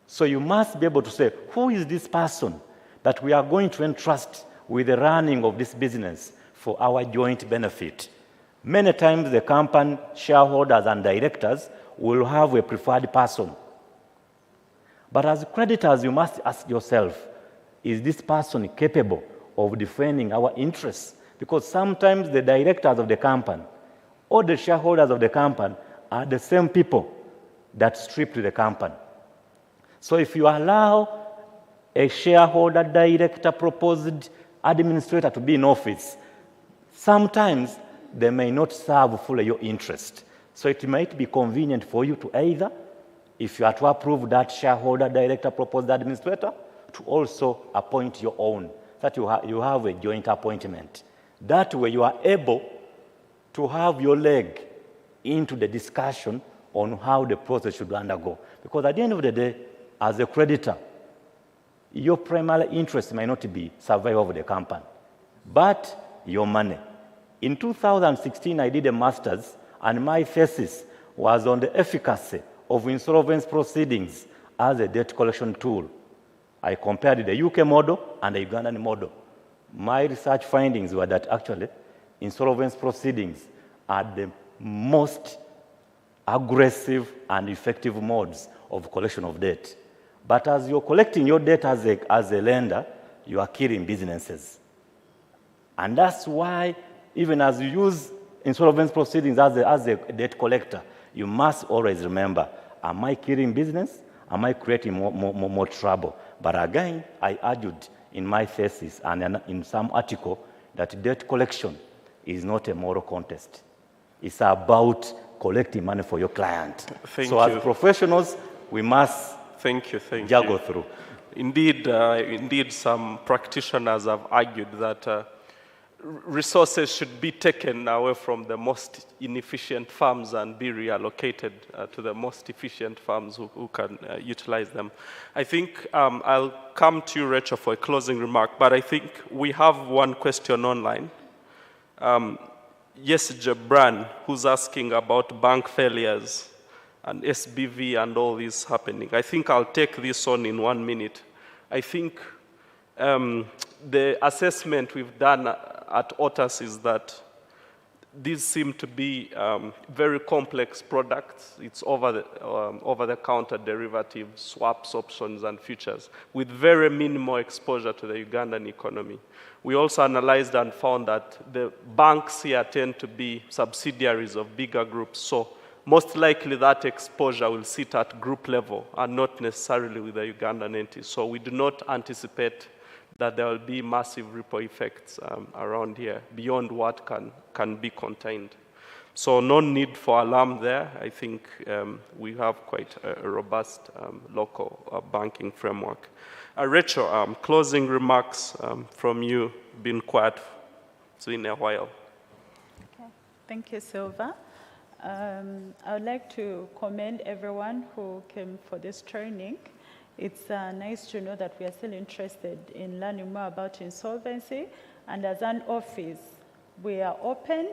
So you must be able to say, who is this person that we are going to entrust with the running of this business for our joint benefit. Many times the company shareholders and directors will have a preferred person. But as creditors, you must ask yourself, is this person capable of defending our interests? Because sometimes the directors of the company or the shareholders of the company are the same people that stripped the company. So if you allow a shareholder, director, proposed administrator to be in office, sometimes they may not serve fully your interest. So it might be convenient for you to either, if you are to approve that shareholder, director, proposed administrator, to also appoint your own, that you have a joint appointment. That way you are able to have your leg into the discussion on how the process should undergo. Because at the end of the day, as a creditor, your primary interest may not be survival of the company, but your money. In 2016, I did a master's, and my thesis was on the efficacy of insolvency proceedings as a debt collection tool. I compared the UK model and the Ugandan model. My research findings were that actually insolvency proceedings are the most aggressive and effective modes of collection of debt. But as you're collecting your debt as a lender, you are killing businesses. And that's why, even as you use insolvency proceedings as a debt collector, you must always remember, am I killing business? Am I creating more trouble? But again, I argued in my thesis and in some article that debt collection is not a moral contest. It's about collecting money for your client. So as professionals, we must juggle through. Indeed, some practitioners have argued that resources should be taken away from the most inefficient farms and be reallocated to the most efficient farms who can utilize them. I think I'll come to you, Rachel, for a closing remark, but I think we have one question online. Yes, Jabran, who's asking about bank failures and SBV and all this happening. I think I'll take this on in 1 minute. I think the assessment we've done at Otis is that these seem to be very complex products. It's over-the-counter derivatives, swaps, options, and futures with very minimal exposure to the Ugandan economy. We also analyzed and found that the banks here tend to be subsidiaries of bigger groups. So most likely that exposure will sit at group level and not necessarily with the Ugandan entity. So we do not anticipate that there will be massive ripple effects around here beyond what can be contained. So no need for alarm there. I think we have quite a robust local banking framework. Rachel, closing remarks from you. Been quiet, it's been a while. Okay. Thank you, Silva. I would like to commend everyone who came for this training. It's nice to know that we are still interested in learning more about insolvency. And as an office, we are open.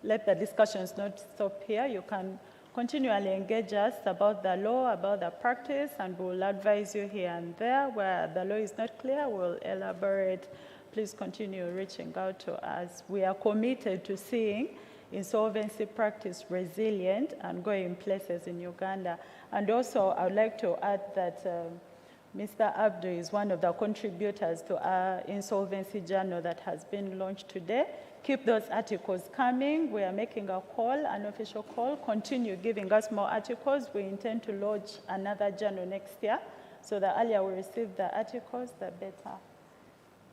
Let the discussions not stop here. You can continually engage us about the law, about the practice, and we'll advise you here and there. Where the law is not clear, we'll elaborate. Please continue reaching out to us. We are committed to seeing insolvency practice resilient and going places in Uganda. And also, I would like to add that Mr. Abdu is one of the contributors to our insolvency journal that has been launched today. Keep those articles coming. We are making a call, an official call. Continue giving us more articles. We intend to launch another journal next year. So the earlier we receive the articles, the better.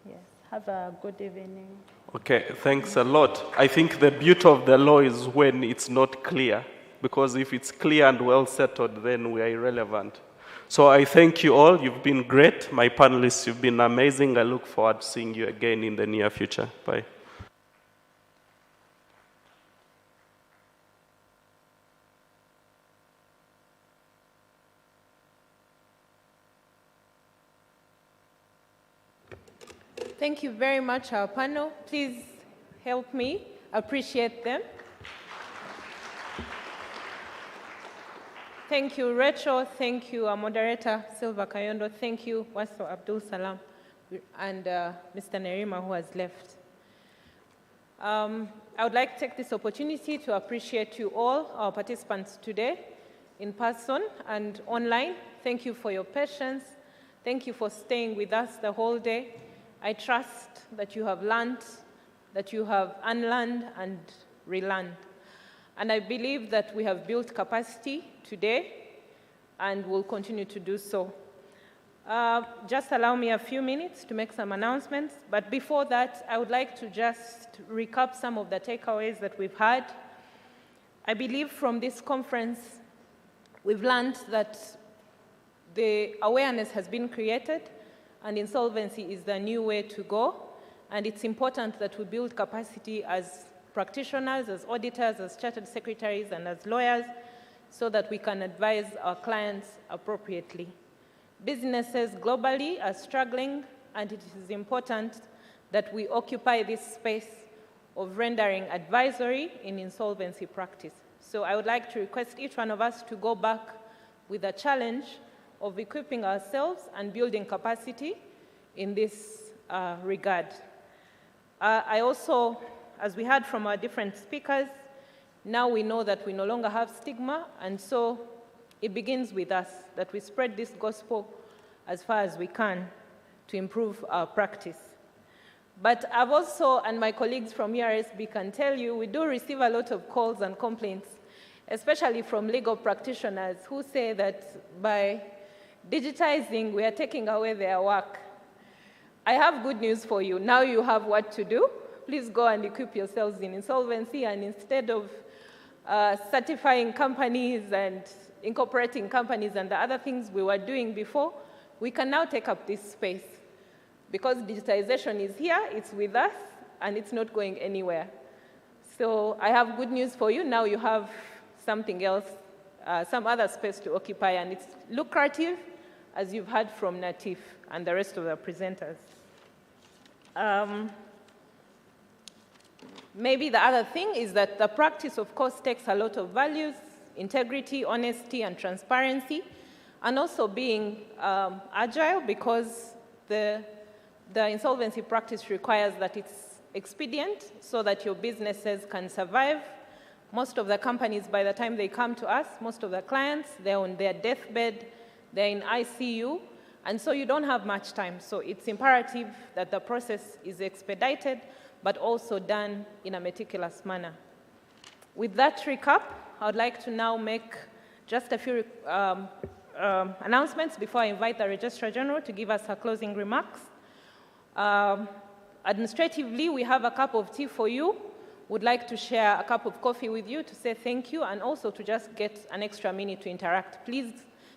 Yes. Have a good evening. Okay, thanks a lot. I think the beauty of the law is when it's not clear, because if it's clear and well settled, then we are irrelevant. So I thank you all. You've been great. My panelists, you've been amazing. I look forward to seeing you again in the near future. Bye. Thank you very much, our panel. Please help me appreciate them. Thank you, Rachel. Thank you, our moderator, Silva Kayondo. Thank you, Waso Abdul Salam, and Mr. Nerima, who has left. I would like to take this opportunity to appreciate you all, our participants today, in person and online. Thank you for your patience. Thank you for staying with us the whole day. I trust that you have learned, that you have unlearned and relearned. And I believe that we have built capacity today and will continue to do so. Just allow me a few minutes to make some announcements, but before that, I would like to just recap some of the takeaways that we've had. I believe from this conference, we've learned that the awareness has been created, and insolvency is the new way to go, and it's important that we build capacity as practitioners, as auditors, as chartered secretaries, and as lawyers, so that we can advise our clients appropriately. Businesses globally are struggling, and it is important that we occupy this space of rendering advisory in insolvency practice. So I would like to request each one of us to go back with a challenge of equipping ourselves and building capacity in this regard. I also, as we heard from our different speakers, now we know that we no longer have stigma, and so it begins with us, that we spread this gospel as far as we can to improve our practice. But I've also, and my colleagues from ERSB can tell you, we do receive a lot of calls and complaints, especially from legal practitioners who say that by digitizing, we are taking away their work. I have good news for you. Now you have what to do. Please go and equip yourselves in insolvency, and instead of certifying companies and incorporating companies and the other things we were doing before, we can now take up this space. Because digitization is here, it's with us, and it's not going anywhere. So I have good news for you. Now you have something else, some other space to occupy, and it's lucrative, as you've heard from Natif and the rest of the presenters. Maybe the other thing is that the practice, of course, takes a lot of values: integrity, honesty, and transparency, and also being agile, because the insolvency practice requires that it's expedient so that your businesses can survive. Most of the companies, by the time they come to us, most of the clients, they're on their deathbed, they're in ICU, and so you don't have much time. So it's imperative that the process is expedited, but also done in a meticulous manner. With that recap, I would like to now make just a few announcements before I invite the Registrar General to give us her closing remarks. Administratively, we have a cup of tea for you. Would like to share a cup of coffee with you to say thank you, and also to just get an extra minute to interact. Please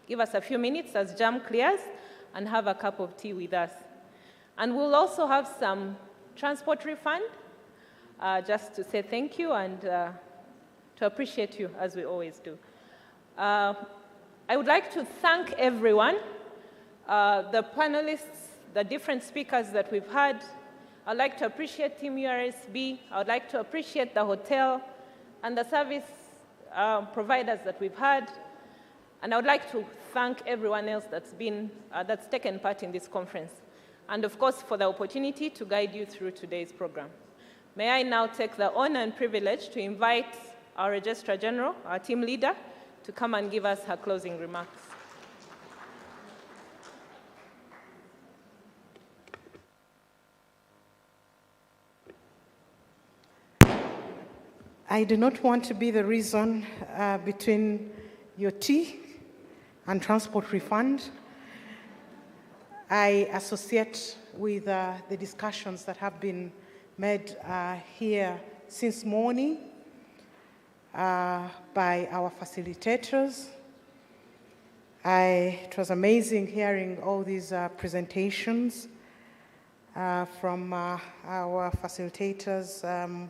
give us a few minutes as jam clears and have a cup of tea with us. And we'll also have some transport refund, just to say thank you and to appreciate you, as we always do. I would like to thank everyone, the panelists, the different speakers that we've had. I'd like to appreciate Team URSB. I would like to appreciate the hotel and the service providers that we've had. And I would like to thank everyone else that's taken part in this conference. And of course, for the opportunity to guide you through today's program. May I now take the honor and privilege to invite our Registrar General, our team leader, to come and give us her closing remarks. I do not want to be the reason between your tea and transport refund. I associate with the discussions that have been made here since morning by our facilitators. It was amazing hearing all these presentations from our facilitators,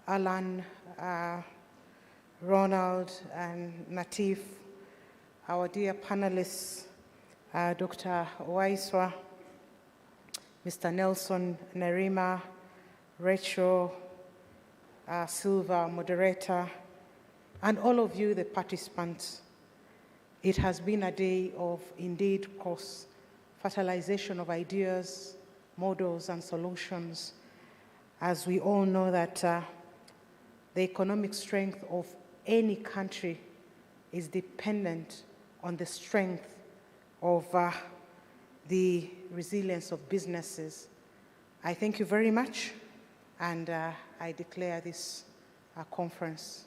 Alan, Ronald, and Natif, our dear panelists, Dr. Waiswa, Mr. Nelson, Narima, Rachel, Silva, moderator, and all of you, the participants. It has been a day of, indeed, cross-fertilization of ideas, models, and solutions. as we all know that the economic strength of any country is dependent on the strength of the resilience of businesses. I thank you very much, and I declare this conference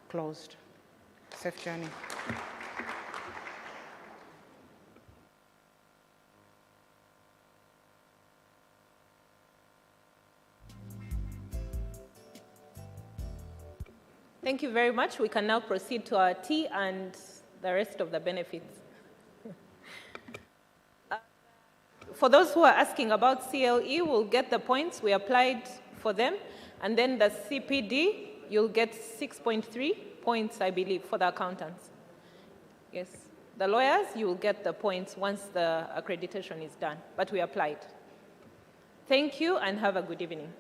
closed. Safe journey. Thank you very much. We can now proceed to our tea and the rest of the benefits. For those who are asking about CLE, we'll get the points. We applied for them. And then the CPD, you'll get 6.3 points, I believe, for the accountants. Yes. The lawyers, you will get the points once the accreditation is done. But we applied. Thank you and have a good evening.